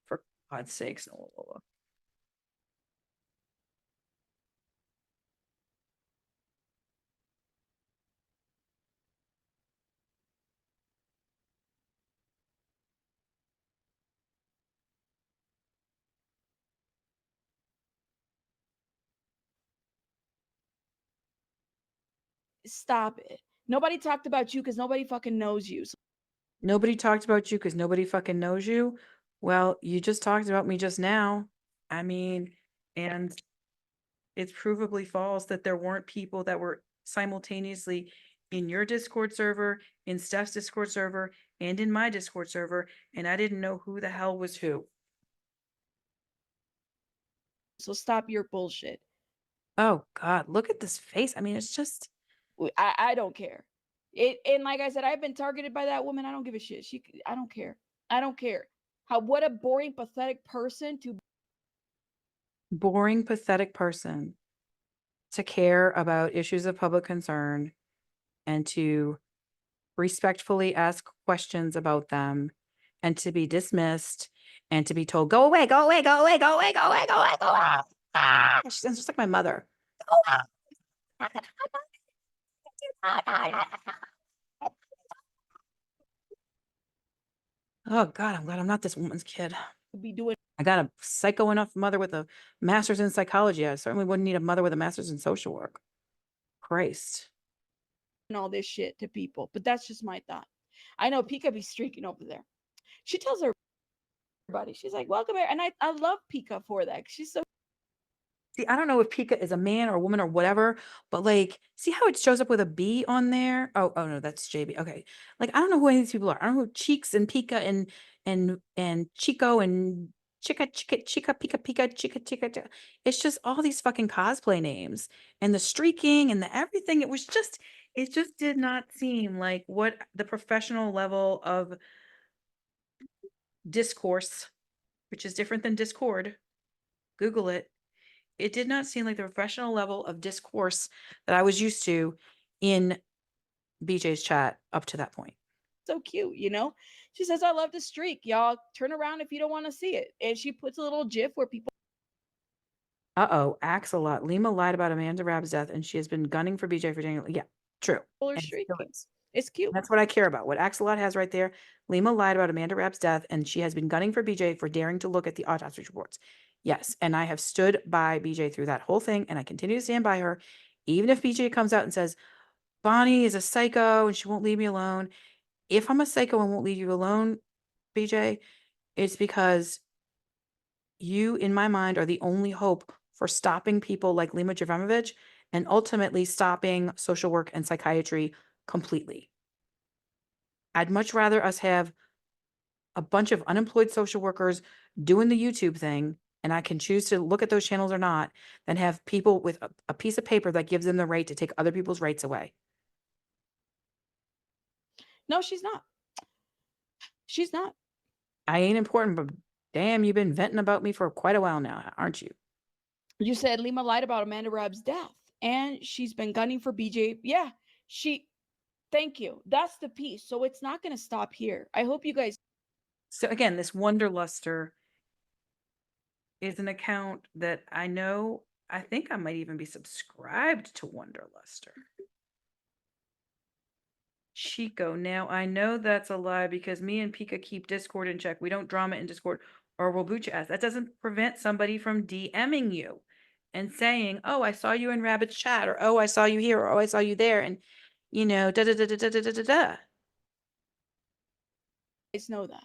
For God's sakes, Lola. stop it. Nobody talked about you because nobody fucking knows you. So Nobody talked about you because nobody fucking knows you. Well, you just talked about me just now. I mean, and it's provably false that there weren't people that were simultaneously in your Discord server, in Steph's Discord server, and in my Discord server, and I didn't know who the hell was who. stop your bullshit. Oh God, look at this face. I mean, it's just, I don't care. And like I said, I've been targeted by that woman. I don't give a shit. I don't care. I don't care. What a boring, pathetic person to. boring, pathetic person to care about issues of public concern and to respectfully ask questions about them and to be dismissed and to be told, go away, go away, go away, go away, go away, go away, go away. She's just like my mother. Go away. Oh God, I'm glad I'm not this woman's kid. Be doing I got a psycho enough mother with a master's in psychology. I certainly wouldn't need a mother with a master's in social work. Christ. all this shit to people, but that's just my thought. I know Pika be streaking over there. She tells everybody, she's like, welcome here. And I love Pika for that. She's so. See, I don't know if Pika is a man or a woman or whatever, but like, see how it shows up with a B on there? Oh no, that's JB. Okay. Like, I don't know who any of these people are. I don't know who Cheeks and Pika and Chico and Chica, chica, chica, pika, pika, chica, chica, chica. It's just all these fucking cosplay names and the streaking and the everything. It just did not seem like what the professional level of discourse, which is different than Discord. Google it. It did not seem like the professional level of discourse that I was used to in BJ's chat up to that point. So cute, you know? She says, I love to streak. Y'all turn around if you don't want to see it. And she puts a little gif where people Uh-oh, Axelot. Lima lied about Amanda Rabb's death, and she has been gunning for BJ for Daniel. Yeah, true. are And it still streaking. is. It's cute. That's what I care about. What Axelot has right there. Lima lied about Amanda Rabb's death, and she has been gunning for BJ for daring to look at the autopsy reports. Yes, and I have stood by BJ through that whole thing, and I continue to stand by her. Even if BJ comes out and says, Bonnie is a psycho and she won't leave me alone. If I'm a psycho and won't leave you alone, BJ, it's because you, in my mind, are the only hope for stopping people like Lima Jovanovic and ultimately stopping social work and psychiatry completely. I'd much rather us have a bunch of unemployed social workers doing the YouTube thing, and I can choose to look at those channels or not, than have people with a piece of paper that gives them the right to take other people's rights away. No, she's not. She's not. I ain't important, but damn, you've been venting about me for quite a while now, aren't you? You said Lima lied about Amanda Rabb's death, and she's been gunning for BJ. Yeah, thank you. That's the piece. So it's not going to stop here. I hope you guys. So again, this Wonderluster is an account that I know, I think I might even be subscribed to Wonderluster. Chico, now I know that's a lie because me and Pika keep Discord in check. We don't drama in Discord or we'll boot your ass. That doesn't prevent somebody from DMing you and saying, oh, I saw you in Rabbit's chat, or oh, I saw you here, or oh, I saw you there, and you know, da da da da da da da da. Know that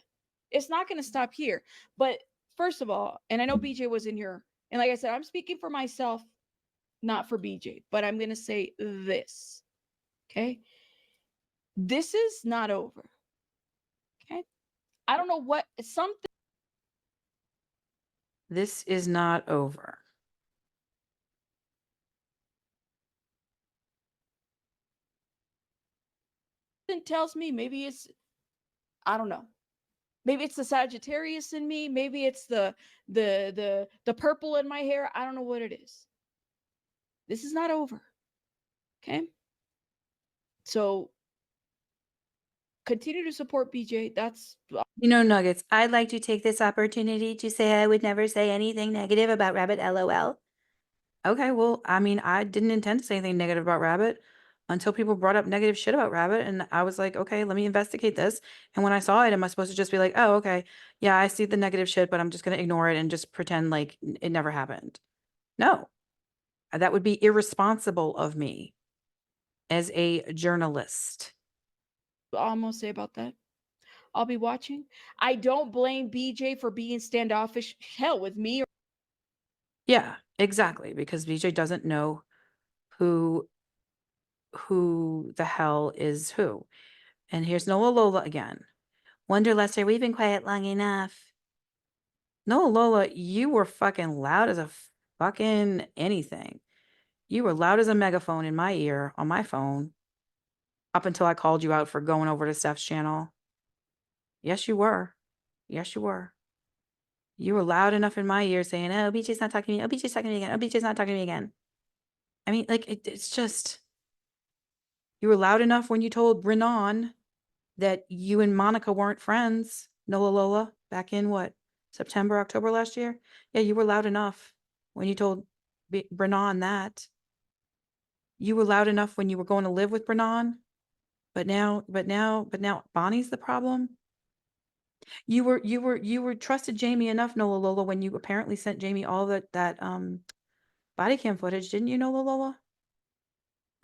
it's not going to stop here. But first of all, and I know BJ was in here, and like I said, I'm speaking for myself, not for BJ, but I'm going to say this. Okay. This is not over. Okay. I don't know what something. This is not over. Tells me maybe it's, I don't know. Maybe it's the Sagittarius in me. Maybe it's the purple in my hair. I don't know what it is. This is not over. Okay. So continue to support BJ. That's, you know, Nuggets, I'd like to take this opportunity to say I would never say anything negative about Rabbit, LOL. Okay, well, I mean, I didn't intend to say anything negative about Rabbit until people brought up negative shit about Rabbit. And I was like, okay, let me investigate this. And when I saw it, am I supposed to just be like, oh, okay, yeah, I see the negative shit, but I'm just going to ignore it and just pretend like it never happened? No, that would be irresponsible of me as a journalist. all I'm gonna say about that. I'll be watching. I don't blame BJ for being standoffish. Hell, with me. Yeah, exactly. Because BJ doesn't know who the hell is who. And here's Nola Lola again. Wonderluster, we've been quiet long enough. No, Lola, you were fucking loud as a fucking anything. You were loud as a megaphone in my ear on my phone up until I called you out for going over to Steph's channel. Yes, you were. Yes, you were. You were loud enough in my ear saying, oh, BJ's not talking to me. Oh, BJ's talking to me again. Oh, BJ's not talking to me again. I mean, like, it's just, you were loud enough when you told Renan that you and Monica weren't friends, Nola Lola, back in what, September, October last year? Yeah, you were loud enough when you told Renan that. You were loud enough when you were going to live with Renan, but now Bonnie's the problem. You were trusted Jamie enough, Nola Lola, when you apparently sent Jamie all that body cam footage, didn't you, Nola Lola?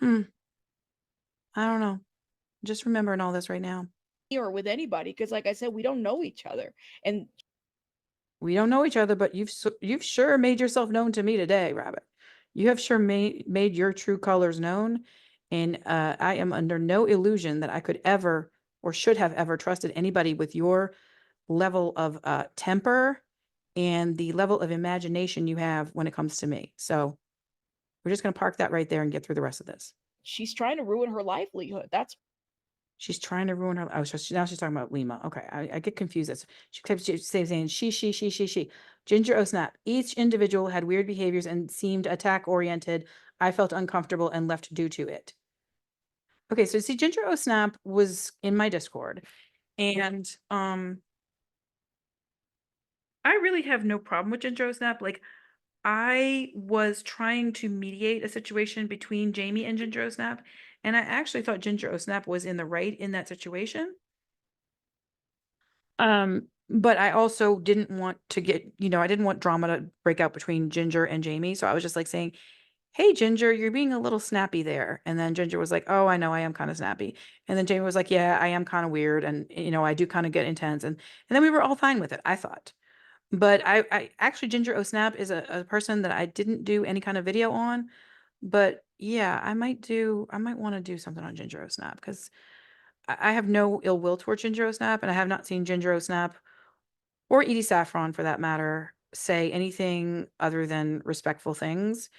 I don't know. Just remembering all this right now. Or with anybody, because like I said, we don't know each other, and we don't know each other, but you've sure made yourself known to me today, Rabbit. You have sure made your true colors known, and I am under no illusion that I could ever or should have ever trusted anybody with your level of temper and the level of imagination you have when it comes to me. So we're just going to park that right there and get through the rest of this. She's trying to ruin her livelihood. That's She's trying to ruin her. Oh, so now she's talking about Lima. Okay, I get confused. She kept saying she. Ginger, oh snap. Each individual had weird behaviors and seemed attack oriented. I felt uncomfortable and left due to it. Okay, so see, Ginger, oh snap was in my Discord, and I really have no problem with Ginger, oh snap. Like, I was trying to mediate a situation between Jamie and Ginger, oh snap, and I actually thought Ginger, oh snap was in the right in that situation. But I also didn't want to get, I didn't want drama to break out between Ginger and Jamie. So I was just like saying, hey, Ginger, you're being a little snappy there. And then Ginger was like, oh, I know I am kind of snappy. And then Jamie was like, yeah, I am kind of weird. And, I do kind of get intense. And then we were all fine with it, I thought. But I actually, Ginger O'Snap is a person that I didn't do any kind of video on. But yeah, I might want to do something on Ginger O'Snap because I have no ill will towards Ginger O'Snap. And I have not seen Ginger O'Snap or Edie Saffron for that matter, say anything other than respectful things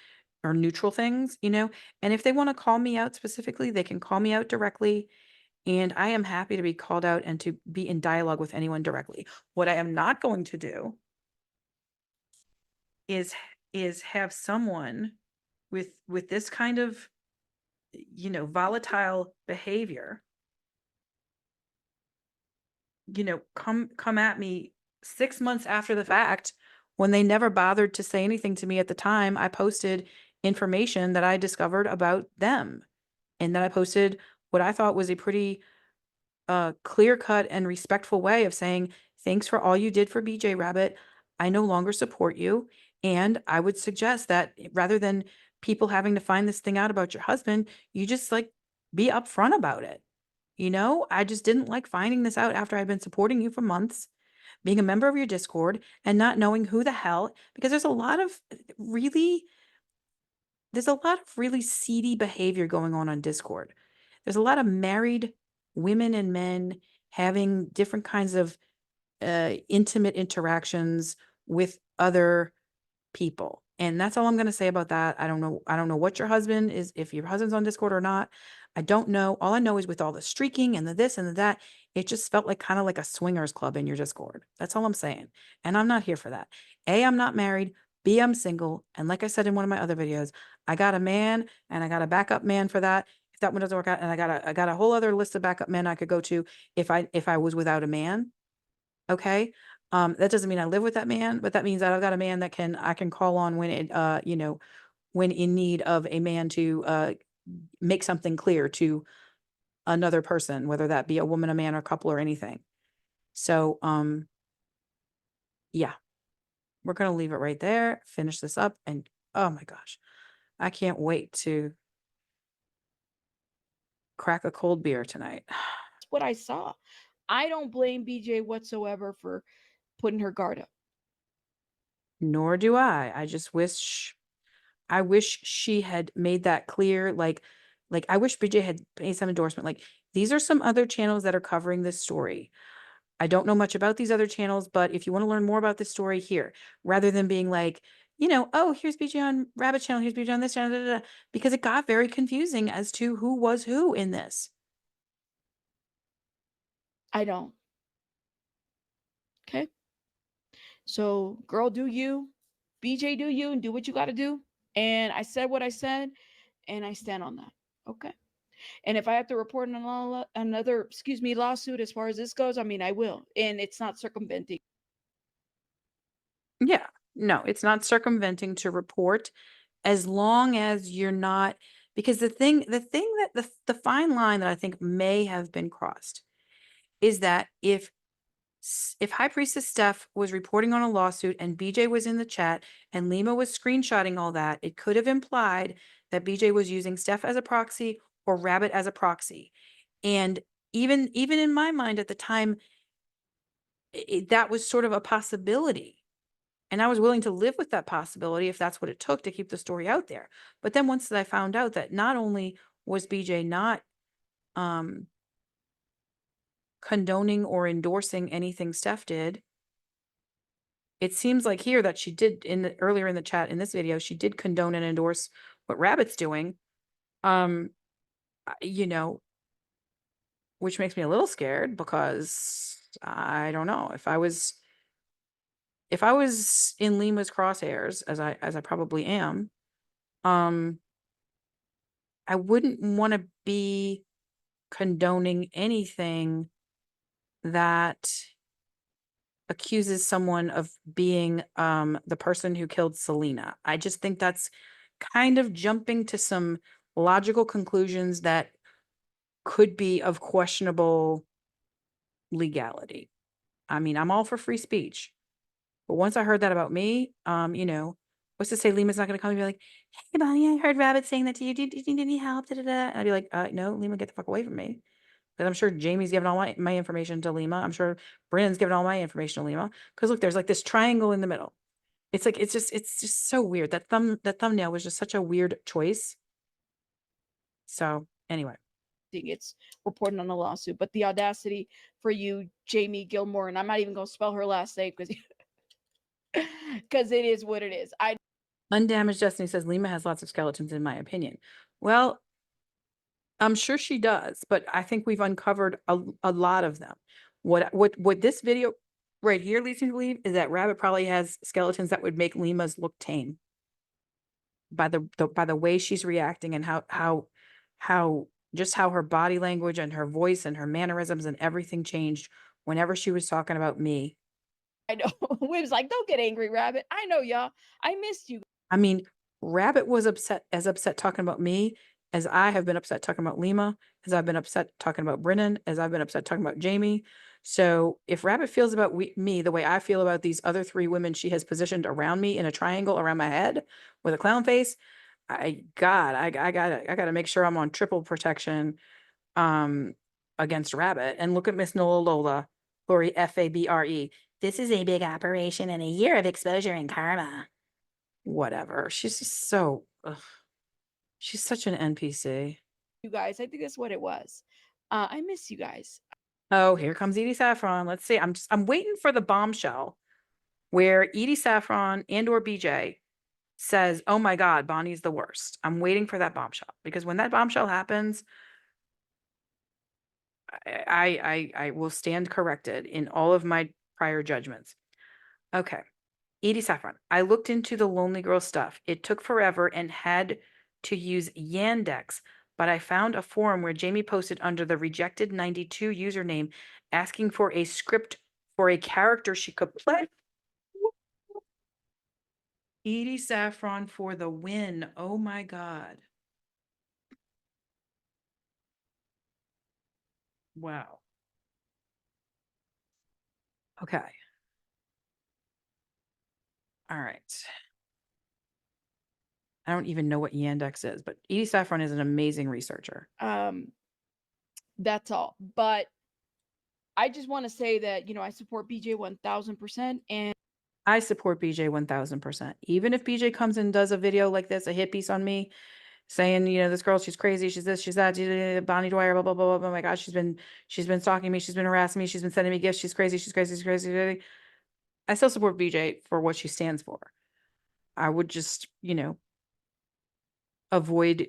or neutral things, And if they want to call me out specifically, they can call me out directly. And I am happy to be called out and to be in dialogue with anyone directly. What I am not going to do is have someone with this kind of, volatile behavior, come at me 6 months after the fact when they never bothered to say anything to me at the time. I posted information that I discovered about them, and that I posted what I thought was a pretty clear-cut and respectful way of saying, thanks for all you did for BJ Rabbit. I no longer support you. And I would suggest that rather than people having to find this thing out about your husband, you just like be upfront about it. I just didn't like finding this out after I'd been supporting you for months, being a member of your Discord and not knowing who the hell, because there's a lot of really seedy behavior going on Discord. There's a lot of married women and men having different kinds of intimate interactions with other people. And that's all I'm going to say about that. I don't know what your husband is, if your husband's on Discord or not. I don't know. All I know is with all the streaking and the this and the that, it just felt like kind of like a swingers club in your Discord. That's all I'm saying. And I'm not here for that. A, I'm not married. B, I'm single. And like I said in one of my other videos, I got a man and I got a backup man for that. If that one doesn't work out, and I got a whole other list of backup men I could go to if I was without a man. Okay. That doesn't mean I live with that man, but that means that I've got a man that I can call on when when in need of a man to make something clear to another person, whether that be a woman, a man, or a couple or anything. So, yeah, we're going to leave it right there, finish this up. And oh my gosh, I can't wait to crack a cold beer tonight. what I saw. I don't blame BJ whatsoever for putting her guard up. Nor do I. I wish she had made that clear. Like I wish BJ had made some endorsement. Like, these are some other channels that are covering this story. I don't know much about these other channels, but if you want to learn more about this story, here, rather than being like, oh, here's BJ on Rabbit channel, here's BJ on this channel, da, da, da, because it got very confusing as to who was who in this. I don't. Okay. So, girl, do you, BJ, do you, and do what you got to do. And I said what I said, and I stand on that. Okay. And if I have to report another, lawsuit as far as this goes, I mean, I will. And it's not circumventing. Yeah, no, it's not circumventing to report, as long as you're not, because the thing that the fine line that I think may have been crossed is that if High Priestess Steph was reporting on a lawsuit and BJ was in the chat and Lima was screenshotting all that, it could have implied that BJ was using Steph as a proxy or Rabbit as a proxy. And even in my mind at the time, that was sort of a possibility. And I was willing to live with that possibility if that's what it took to keep the story out there. But then once I found out that not only was BJ not condoning or endorsing anything Steph did, it seems like here that she did earlier in the chat in this video, she did condone and endorse what Rabbit's doing. You know, which makes me a little scared because I don't know if I was in Lima's crosshairs, as I probably am, I wouldn't want to be condoning anything that accuses someone of being the person who killed Selena. I just think that's kind of jumping to some logical conclusions that could be of questionable legality. I mean, I'm all for free speech. But once I heard that about me, you know, what's to say Lima's not going to come and be like, "Hey, Bonnie, I heard Rabbit saying that to you. Do you need any help?" Da, da, da. And I'd be like, no, Lima, get the fuck away from me. Because I'm sure Jamie's giving all my information to Lima. I'm sure Brennan's giving all my information to Lima. Because look, there's like this triangle in the middle. It's like, it's just so weird. That thumbnail was just such a weird choice. So anyway. It's reported on the lawsuit, but the audacity for you, Jamie Gilmore, and I'm not even going to spell her last name because it is what it is. Undamaged Destiny says Lima has lots of skeletons, in my opinion. Well, I'm sure she does, but I think we've uncovered a lot of them. What this video right here leads me to believe is that Rabbit probably has skeletons that would make Lima's look tame by the way she's reacting and how just how her body language and her voice and her mannerisms and everything changed whenever she was talking about me. I know. Wim's like, don't get angry, Rabbit. I know, y'all. I missed you. I mean, Rabbit was upset talking about me as I have been upset talking about Lima, as I've been upset talking about Brennan, as I've been upset talking about Jamie. So if Rabbit feels about me the way I feel about these other three women she has positioned around me in a triangle around my head with a clown face, I gotta make sure I'm on triple protection against Rabbit. And look at Miss Nola Lola, Lori Fabre. This is a big operation and a year of exposure and karma. Whatever. She's just so she's such an NPC. You guys, I think that's what it was. I miss you guys. Oh, here comes Edie Saffron. Let's see. I'm waiting for the bombshell where Edie Saffron and or BJ says, "Oh my God, Bonnie's the worst." I'm waiting for that bombshell because when that bombshell happens, I will stand corrected in all of my prior judgments. Okay. Edie Saffron. I looked into the Lonely Girl stuff. It took forever and had to use Yandex, but I found a forum where Jamie posted under the rejected 92 username asking for a script for a character she could play. Edie Saffron for the win. Oh my God. Wow. Okay. All right. I don't even know what Yandex is, but Edie Saffron is an amazing researcher. That's all. But I just want to say that, I support BJ 1000%. And I support BJ 1000%. Even if BJ comes and does a video like this, a hit piece on me, saying, this girl, she's crazy, she's this, she's that, Bonnie Dwyer, blah, blah, blah, blah. Oh my gosh, she's been stalking me, she's been harassing me, she's been sending me gifts, she's crazy, she's crazy, she's crazy. I still support BJ for what she stands for. I would just, avoid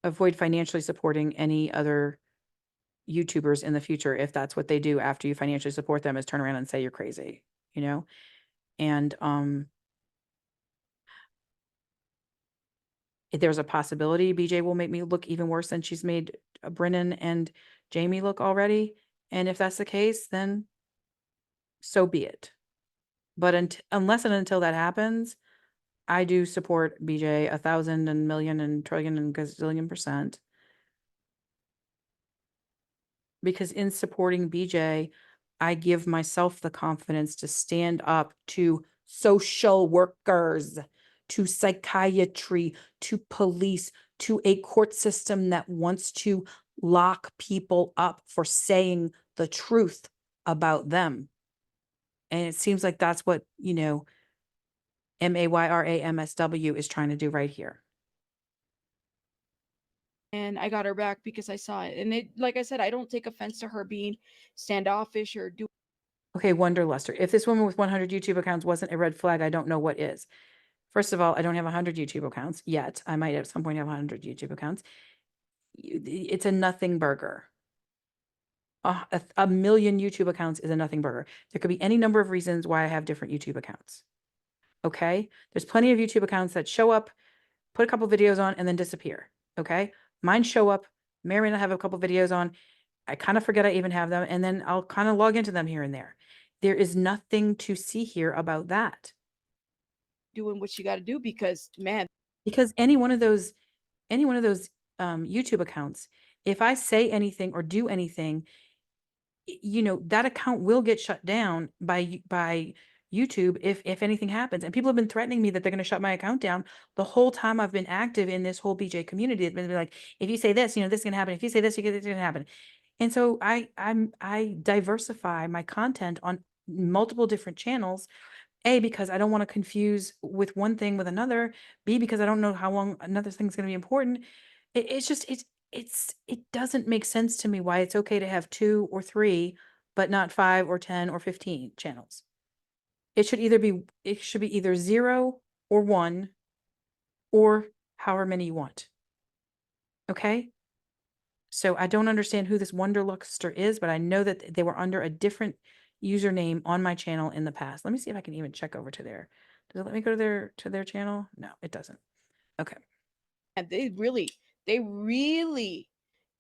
financially supporting any other YouTubers in the future if that's what they do after you financially support them, is turn around and say you're crazy, and if there's a possibility BJ will make me look even worse than she's made Brennan and Jamie look already. And if that's the case, then so be it. But unless and until that happens, I do support BJ 1,000 and million and trillion and gazillion %. Because in supporting BJ, I give myself the confidence to stand up to social workers, to psychiatry, to police, to a court system that wants to lock people up for saying the truth about them. And it seems like that's what, MAYRAMSW is trying to do right here. And I got her back because I saw it. And like I said, I don't take offense to her being standoffish or Okay, Wonderluster. If this woman with 100 YouTube accounts wasn't a red flag, I don't know what is. First of all, I don't have 100 YouTube accounts yet. I might at some point have 100 YouTube accounts. It's a nothing burger. A million YouTube accounts is a nothing burger. There could be any number of reasons why I have different YouTube accounts. Okay? There's plenty of YouTube accounts that show up, put a couple videos on, and then disappear. Okay? Mine show up, may or may not have a couple videos on. I kind of forget I even have them, and then I'll kind of log into them here and there. There is nothing to see here about that. Doing what you got to do because, man, Because any one of those YouTube accounts, if I say anything or do anything, that account will get shut down by YouTube if anything happens. And people have been threatening me that they're going to shut my account down the whole time I've been active in this whole BJ community. It's been like, if you say this, this is going to happen. If you say this, this is going to happen. And so I diversify my content on multiple different channels. A, because I don't want to confuse with one thing with another. B, because I don't know how long another thing's going to be important. It doesn't make sense to me why it's okay to have 2 or 3, but not 5 or 10 or 15 channels. It should be either 0 or 1 or however many you want. Okay? So I don't understand who this Wonderluster is, but I know that they were under a different username on my channel in the past. Let me see if I can even check over to there. Does it let me go to their channel? No, it doesn't. Okay. and they really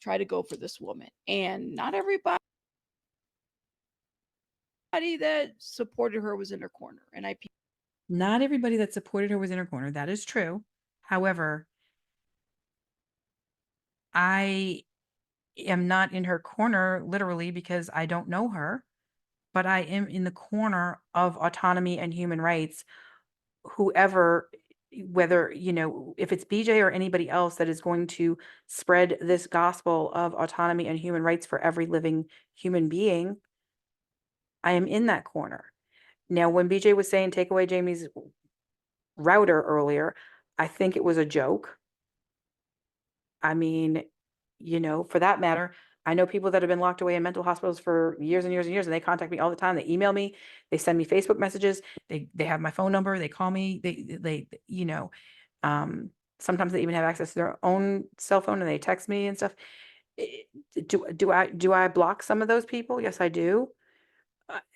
try to go for this woman, and not everybody that supported her was in her corner. And Not everybody that supported her was in her corner. That is true. However, I am not in her corner literally because I don't know her, but I am in the corner of autonomy and human rights. Whoever, whether, if it's BJ or anybody else that is going to spread this gospel of autonomy and human rights for every living human being, I am in that corner. Now, when BJ was saying take away Jamie's router earlier, I think it was a joke. I mean, for that matter, I know people that have been locked away in mental hospitals for years and years and years, and they contact me all the time. They email me, they send me Facebook messages, they have my phone number, they call me, they sometimes they even have access to their own cell phone and they text me and stuff. Do I block some of those people? Yes, I do.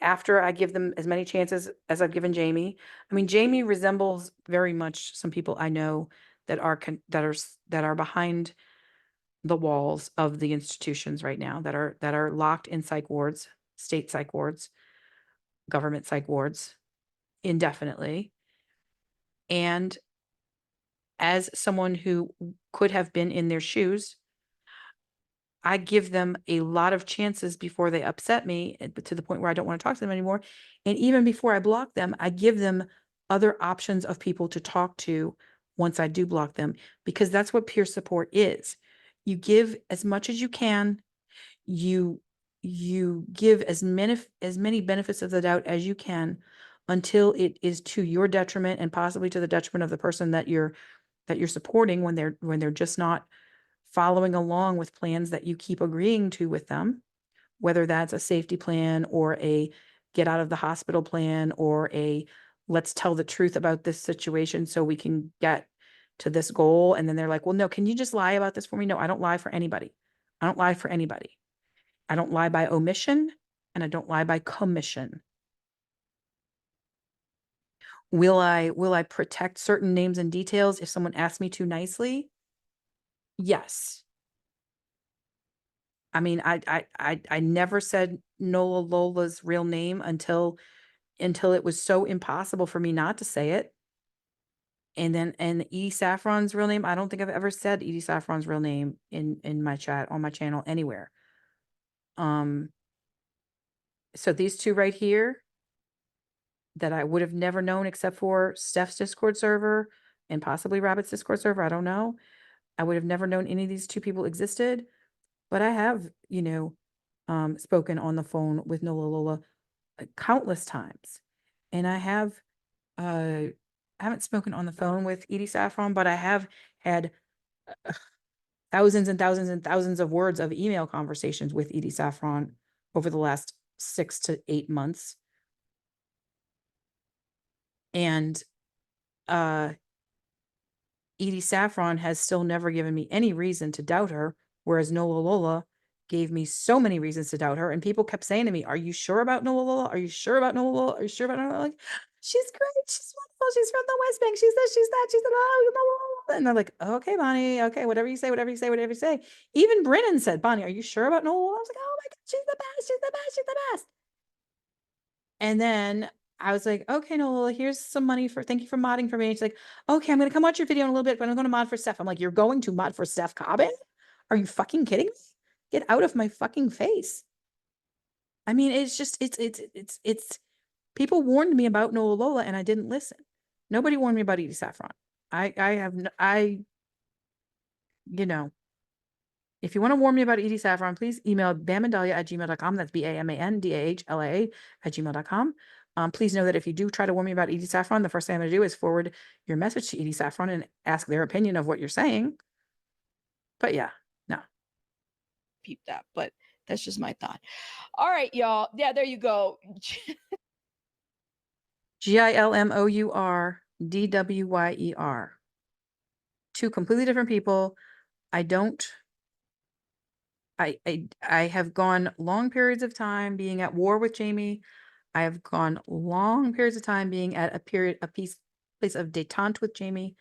After I give them as many chances as I've given Jamie. I mean, Jamie resembles very much some people I know that are behind the walls of the institutions right now, that are locked in psych wards, state psych wards, government psych wards indefinitely. And as someone who could have been in their shoes, I give them a lot of chances before they upset me to the point where I don't want to talk to them anymore. And even before I block them, I give them other options of people to talk to once I do block them, because that's what peer support is. You give as much as you can. You give as many benefits of the doubt as you can until it is to your detriment and possibly to the detriment of the person that you're supporting when they're just not following along with plans that you keep agreeing to with them, whether that's a safety plan or a get out of the hospital plan or a let's tell the truth about this situation so we can get to this goal. And then they're like, well, no, can you just lie about this for me? No, I don't lie for anybody. I don't lie for anybody. I don't lie by omission and I don't lie by commission. Will I protect certain names and details if someone asks me to nicely? Yes. I mean, I never said Nola Lola's real name until it was so impossible for me not to say it. And Edie Saffron's real name, I don't think I've ever said Edie Saffron's real name in my chat on my channel anywhere. So these two right here that I would have never known except for Steph's Discord server and possibly Rabbit's Discord server, I don't know. I would have never known any of these two people existed. But I have, spoken on the phone with Nola Lola countless times. And I haven't spoken on the phone with Edie Saffron, but I have had thousands and thousands and thousands of words of email conversations with Edie Saffron over the last 6 to 8 months. And Edie Saffron has still never given me any reason to doubt her, whereas Nola Lola gave me so many reasons to doubt her. And people kept saying to me, "Are you sure about Nola Lola? Are you sure about Nola Lola? Are you sure about Nola Lola?" Like, she's great. She's wonderful. She's from the West Bank. She's this, she's that. She's the Nola Lola. And they're like, "Okay, Bonnie. Okay, whatever you say, whatever you say, whatever you say." Even Brennan said, "Bonnie, are you sure about Nola Lola?" I was like, "Oh my God, she's the best. She's the best. She's the best." And then I was like, "Okay, Nola, here's some money thank you for modding for me." And she's like, "Okay, I'm going to come watch your video in a little bit, but I'm going to mod for Steph." I'm like, "You're going to mod for Steph Cobbin? Are you fucking kidding me? Get out of my fucking face." I mean, it's just, it's people warned me about Nola Lola and I didn't listen. Nobody warned me about Edie Saffron. You know, if you want to warn me about Edie Saffron, please email bamandalia@gmail.com. That's BAMANDAHLAA@gmail.com. Please know that if you do try to warn me about Edie Saffron, the first thing I'm going to do is forward your message to Edie Saffron and ask their opinion of what you're saying. But yeah, no. Peep that, but that's just my thought. All right, y'all. Yeah, there you go. GILMOURDWYER. Two completely different people. I have gone long periods of time being at war with Jamie. I have gone long periods of time being at a place of detente with Jamie.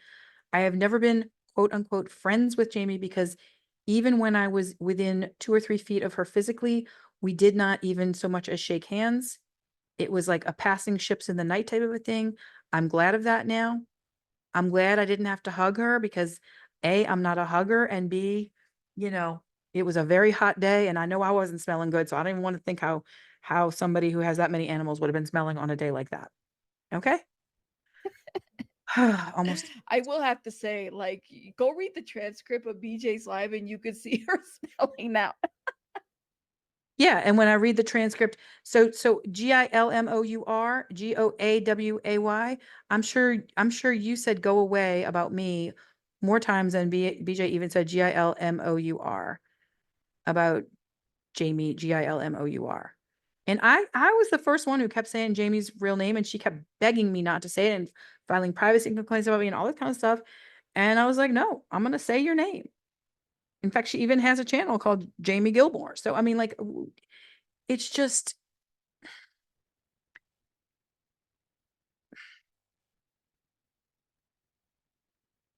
I have never been quote unquote friends with Jamie because even when I was within 2 or 3 feet of her physically, we did not even so much as shake hands. It was like a passing ships in the night type of a thing. I'm glad of that now. I'm glad I didn't have to hug her because A, I'm not a hugger, and B, it was a very hot day and I know I wasn't smelling good. So I don't even want to think how somebody who has that many animals would have been smelling on a day like that. Okay. Almost. I will have to say, like, go read the transcript of BJ's live and you could see her smelling that. Yeah, and when I read the transcript, so GILMOURGOAWAY, I'm sure you said "go away" about me more times than BJ even said GILMOUR about Jamie, GILMOUR. And I was the first one who kept saying Jamie's real name, and she kept begging me not to say it and filing privacy complaints about me and all that kind of stuff. And I was like, "No, I'm gonna say your name." In fact, she even has a channel called Jamie Gilmore. So I mean, like, it's just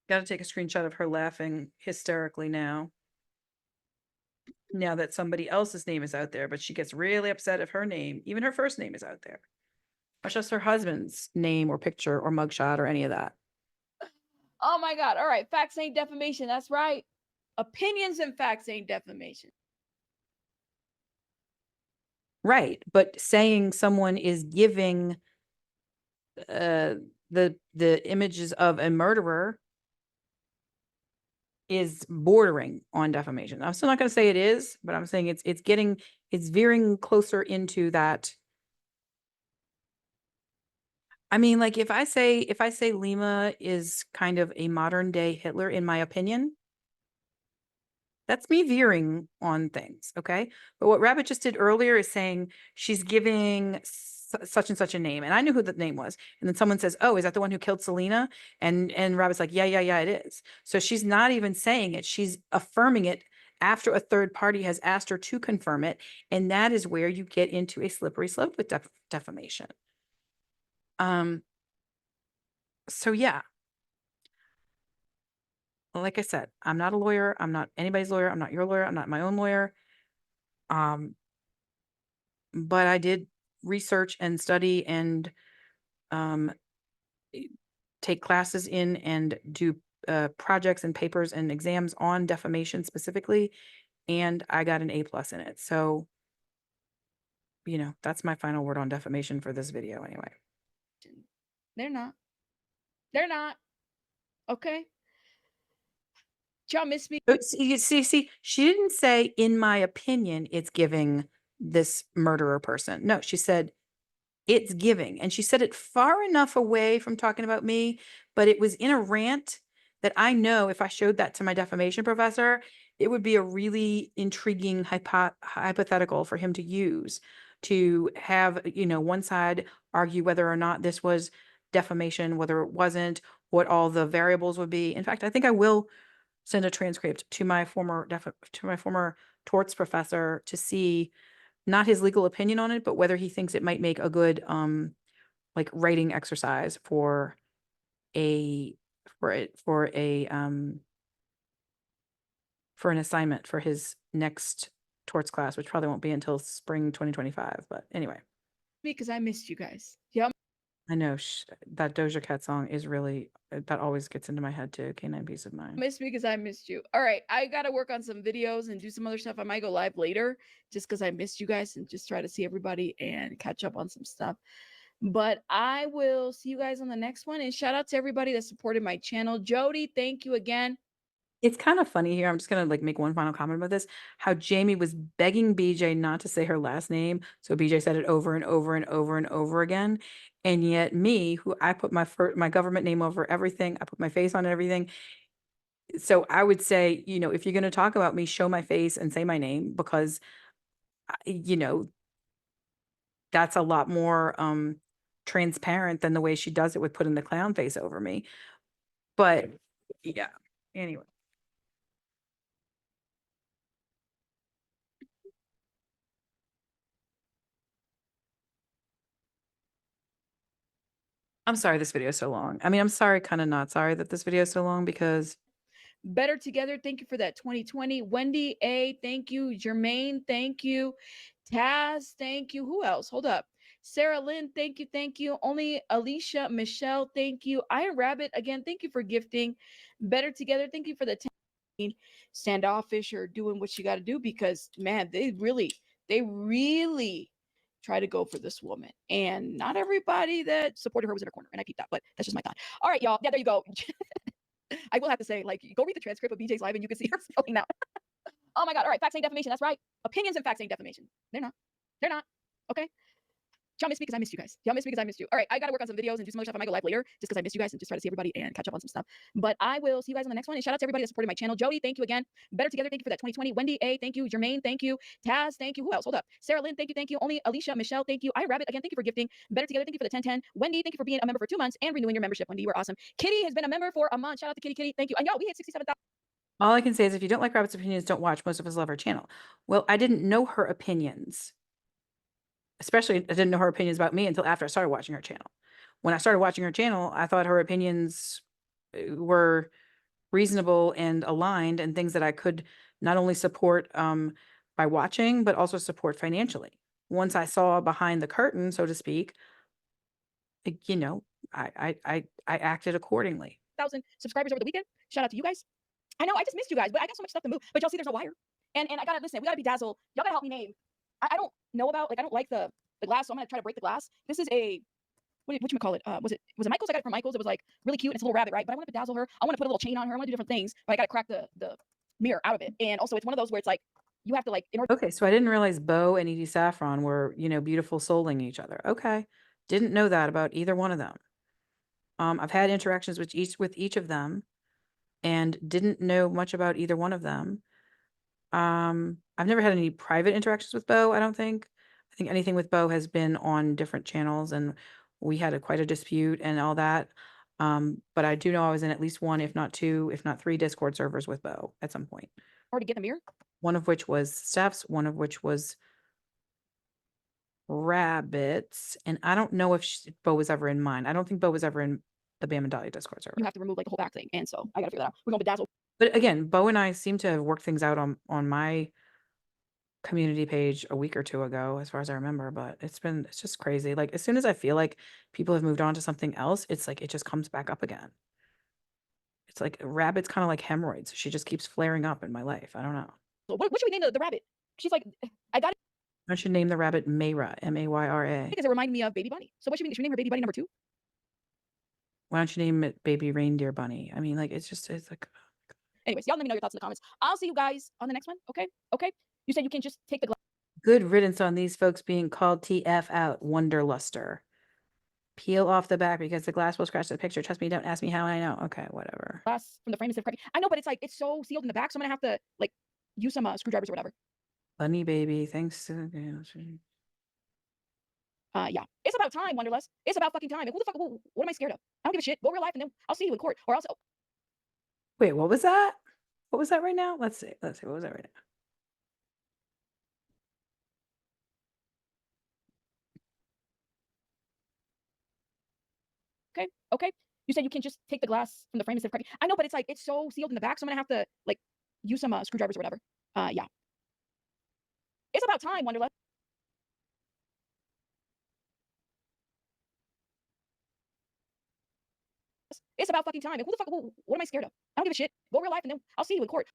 got to take a screenshot of her laughing hysterically now that somebody else's name is out there, but she gets really upset if her name, even her first name, is out there. Or just her husband's name or picture or mugshot or any of that. Oh my God. All right. Facts ain't defamation. That's right. Opinions and facts ain't defamation. Right. But saying someone is giving the images of a murderer is bordering on defamation. I'm still not going to say it is, but I'm saying it's veering closer into that. I mean, like if I say Lima is kind of a modern day Hitler, in my opinion, that's me veering on things. Okay. But what Rabbit just did earlier is saying she's giving such and such a name. And I knew who the name was. And then someone says, "Oh, is that the one who killed Selena?" And Rabbit's like, yeah, it is. So she's not even saying it. She's affirming it after a third party has asked her to confirm it. And that is where you get into a slippery slope with defamation. So yeah. Like I said, I'm not a lawyer. I'm not anybody's lawyer. I'm not your lawyer. I'm not my own lawyer. But I did research and study and take classes in and do projects and papers and exams on defamation specifically. And I got an A+ in it. So, that's my final word on defamation for this video anyway. They're not. They're not. Okay. Y'all miss me. But see, she didn't say, "In my opinion, it's giving this murderer person." No, she said, "It's giving." And she said it far enough away from talking about me, but it was in a rant that I know if I showed that to my defamation professor, it would be a really intriguing hypothetical for him to use. to have, one side argue whether or not this was defamation, whether it wasn't, what all the variables would be. In fact, I think I will send a transcript to my former torts professor to see not his legal opinion on it, but whether he thinks it might make a good like writing exercise for a for an assignment for his next torts class, which probably won't be until spring 2025. But anyway, Because I missed you guys. Yeah. I know that Doja Cat song is really, that always gets into my head too. Canine Peace of Mind. Missed me because I missed you. All right, I gotta work on some videos and do some other stuff. I might go live later just because I missed you guys and just try to see everybody and catch up on some stuff. But I will see you guys on the next one. And shout out to everybody that supported my channel. Jody, thank you again. It's kind of funny here. I'm just gonna like make one final comment about this. How Jamie was begging BJ not to say her last name, so BJ said it over and over and over and over again. And yet me, who I put my government name over everything, I put my face on everything. So I would say, if you're gonna talk about me, show my face and say my name, because that's a lot more transparent than the way she does it with putting the clown face over me. But yeah, anyway. I'm sorry this video is so long. I mean, I'm sorry, kind of not sorry that this video is so long, because Better Together, thank you for that 2020. Wendy A, thank you. Jermaine, thank you. Taz, thank you. Who else? Hold up. Sarah Lynn, thank you, thank you. Only Alicia Michelle, thank you. Iron Rabbit, again, thank you for gifting. Better Together, thank you for the 10. Standoffish or doing what you got to do, because man, they really try to go for this woman, and not everybody that supported her was in her corner, and I keep that, but that's just my thought. All right, y'all. Yeah, there you go. I will have to say, like, go read the transcript of BJ's live and you can see her spelling out. Oh my God. All right. Facts ain't defamation. That's right. Opinions and facts ain't defamation. They're not. They're not. Okay. Y'all missed me because I missed you guys. Y'all missed me because I missed you. All right. I got to work on some videos and do some other stuff. I might go live later just because I missed you guys and just try to see everybody and catch up on some stuff. But I will see you guys on the next one. And shout out to everybody that supported my channel. Jody, thank you again. Better Together, thank you for that 2020. Wendy A, thank you. Jermaine, thank you. Taz, thank you. Who else? Hold up. Sarah Lynn, thank you. Thank you. Only Alicia Michelle, thank you. Iron Rabbit, again, thank you for gifting. Better Together, thank you for the 1010. Wendy, thank you for being a member for 2 months and renewing your membership. Wendy, you were awesome. Kitty has been a member for a month. Shout out to Kitty. Thank you. And y'all, we hit 67,000. all I can say is, if you don't like Rabbit's opinions, don't watch. Most of us love her channel. Well, I didn't know her opinions. Especially, I didn't know her opinions about me until after I started watching her channel. When I started watching her channel, I thought her opinions were reasonable and aligned, and things that I could not only support by watching, but also support financially. Once I saw behind the curtain, so to speak, I acted accordingly. 1,000 subscribers over the weekend. Shout out to you guys. I know I just missed you guys, but I got so much stuff to move. But y'all see, there's a wire, and I gotta listen. We gotta be dazzled. Y'all gotta help me name. I don't know about, like, I don't like the glass, so I'm gonna try to break the glass. This is a what you call it? Was it Michael's? I got it from Michael's. It was like really cute. It's a little rabbit, right? But I want to bedazzle her. I want to put a little chain on her. I want to do different things, but I gotta crack the mirror out of it. And also, it's one of those where it's like you have to, like, in order. Okay, so I didn't realize Bo and Edie Saffron were, beautiful souling each other. Okay, didn't know that about either one of them. I've had interactions with each of them, and didn't know much about either one of them. I've never had any private interactions with Bo, I don't think. I think anything with Bo has been on different channels, and we had quite a dispute and all that. But I do know I was in at least one, if not two, if not three Discord servers with Bo at some point. Or to get the mirror. One of which was Steph's, one of which was Rabbit's, and I don't know if Bo was ever in mine. I don't think Bo was ever in the Bam and Dahlia Discord server. You have to remove, like, the whole back thing, and so I gotta figure that out. We're gonna bedazzle. But again, Bo and I seem to have worked things out on my community page a week or two ago, as far as I remember. But it's just crazy. Like, as soon as I feel like people have moved on to something else, it's like it just comes back up again. It's like Rabbit's kind of like hemorrhoids. She just keeps flaring up in my life. I don't know. What should we name the rabbit? She's like, I got it I should name the rabbit Mayra, Mayra. because it reminded me of Baby Bunny. So what should we name her? Baby Bunny number 2? Why don't you name it Baby Reindeer Bunny? I mean, like, it's like. Anyways, y'all let me know your thoughts in the comments. I'll see you guys on the next one. Okay. You said you can just take the glass. Good riddance on these folks being called TF out. Wonderluster. Peel off the back because the glass will scratch the picture. Trust me, don't ask me how I know. Okay, whatever. Glass from the frame instead of cracking. I know, but it's like it's so sealed in the back, so I'm gonna have to, like, use some screwdrivers or whatever. Bunny baby, thanks to Yeah, it's about time, Wonderlust. It's about fucking time. And who the fuck? What am I scared of? I don't give a shit. Go real life, and then I'll see you in court, or else. Wait, what was that? What was that right now? Let's see. Let's see. What was that right now? Okay. You said you can just take the glass from the frame instead of cracking. I know, but it's like it's so sealed in the back, so I'm gonna have to like use some screwdrivers or whatever. Yeah. It's about time, Wonderlust. It's about fucking time. And who the fuck? What am I scared of? I don't give a shit. Go real life, and then I'll see you in court.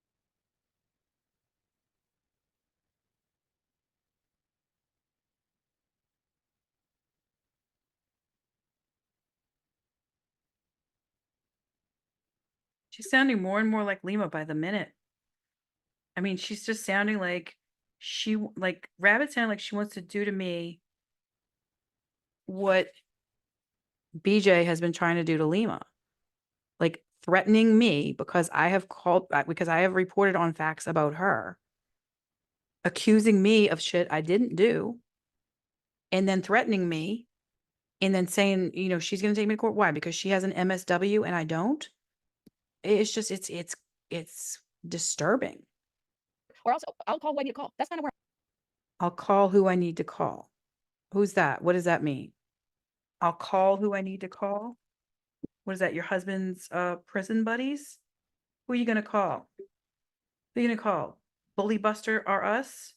She's sounding more and more like Lima by the minute. I mean, she's just sounding like like Rabbit sounding like she wants to do to me what BJ has been trying to do to Lima. Like threatening me because I have reported on facts about her, accusing me of shit I didn't do, and then threatening me, and then saying, she's going to take me to court. Why? Because she has an MSW and I don't. It's just, it's disturbing. Or else I'll call who I need to call. That's kind of where. I'll call who I need to call. Who's that? What does that mean? I'll call who I need to call. What is that? Your husband's prison buddies? Who are you going to call? Who are you going to call? Bully Buster or us?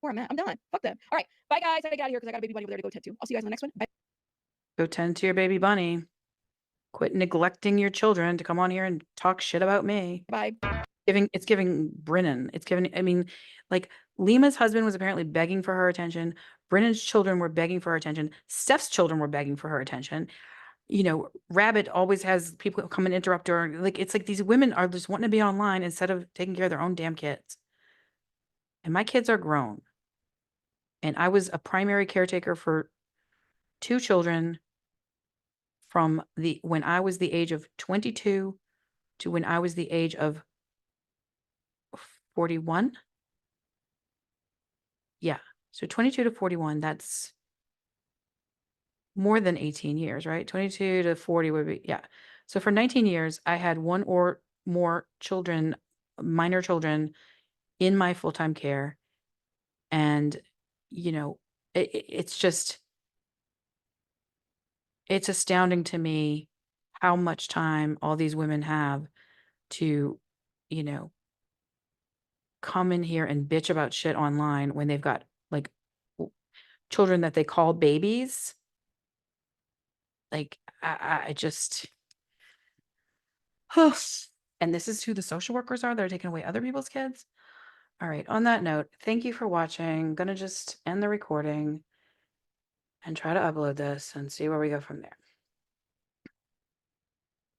Where I'm at. I'm done. Fuck them. All right. Bye, guys. I gotta get out of here because I got a baby bunny over there to go tend to. I'll see you guys in the next one. Bye. Go tend to your baby bunny. Quit neglecting your children to come on here and talk shit about me. Bye. It's giving Brennan. I mean, like Lima's husband was apparently begging for her attention. Brennan's children were begging for her attention. Steph's children were begging for her attention. Rabbit always has people come and interrupt her. Like, it's like these women are just wanting to be online instead of taking care of their own damn kids. And my kids are grown. And I was a primary caretaker for 2 children from when I was the age of 22 to when I was the age of 41. Yeah. So 22 to 41, that's more than 18 years, right? 22 to 40 would be, yeah. So for 19 years, I had 1 or more children, minor children, in my full-time care. And, it's astounding to me how much time all these women have to, come in here and bitch about shit online when they've got like children that they call babies. Like, I just, and this is who the social workers are that are taking away other people's kids. All right. On that note, thank you for watching. I'm going to just end the recording and try to upload this and see where we go from there.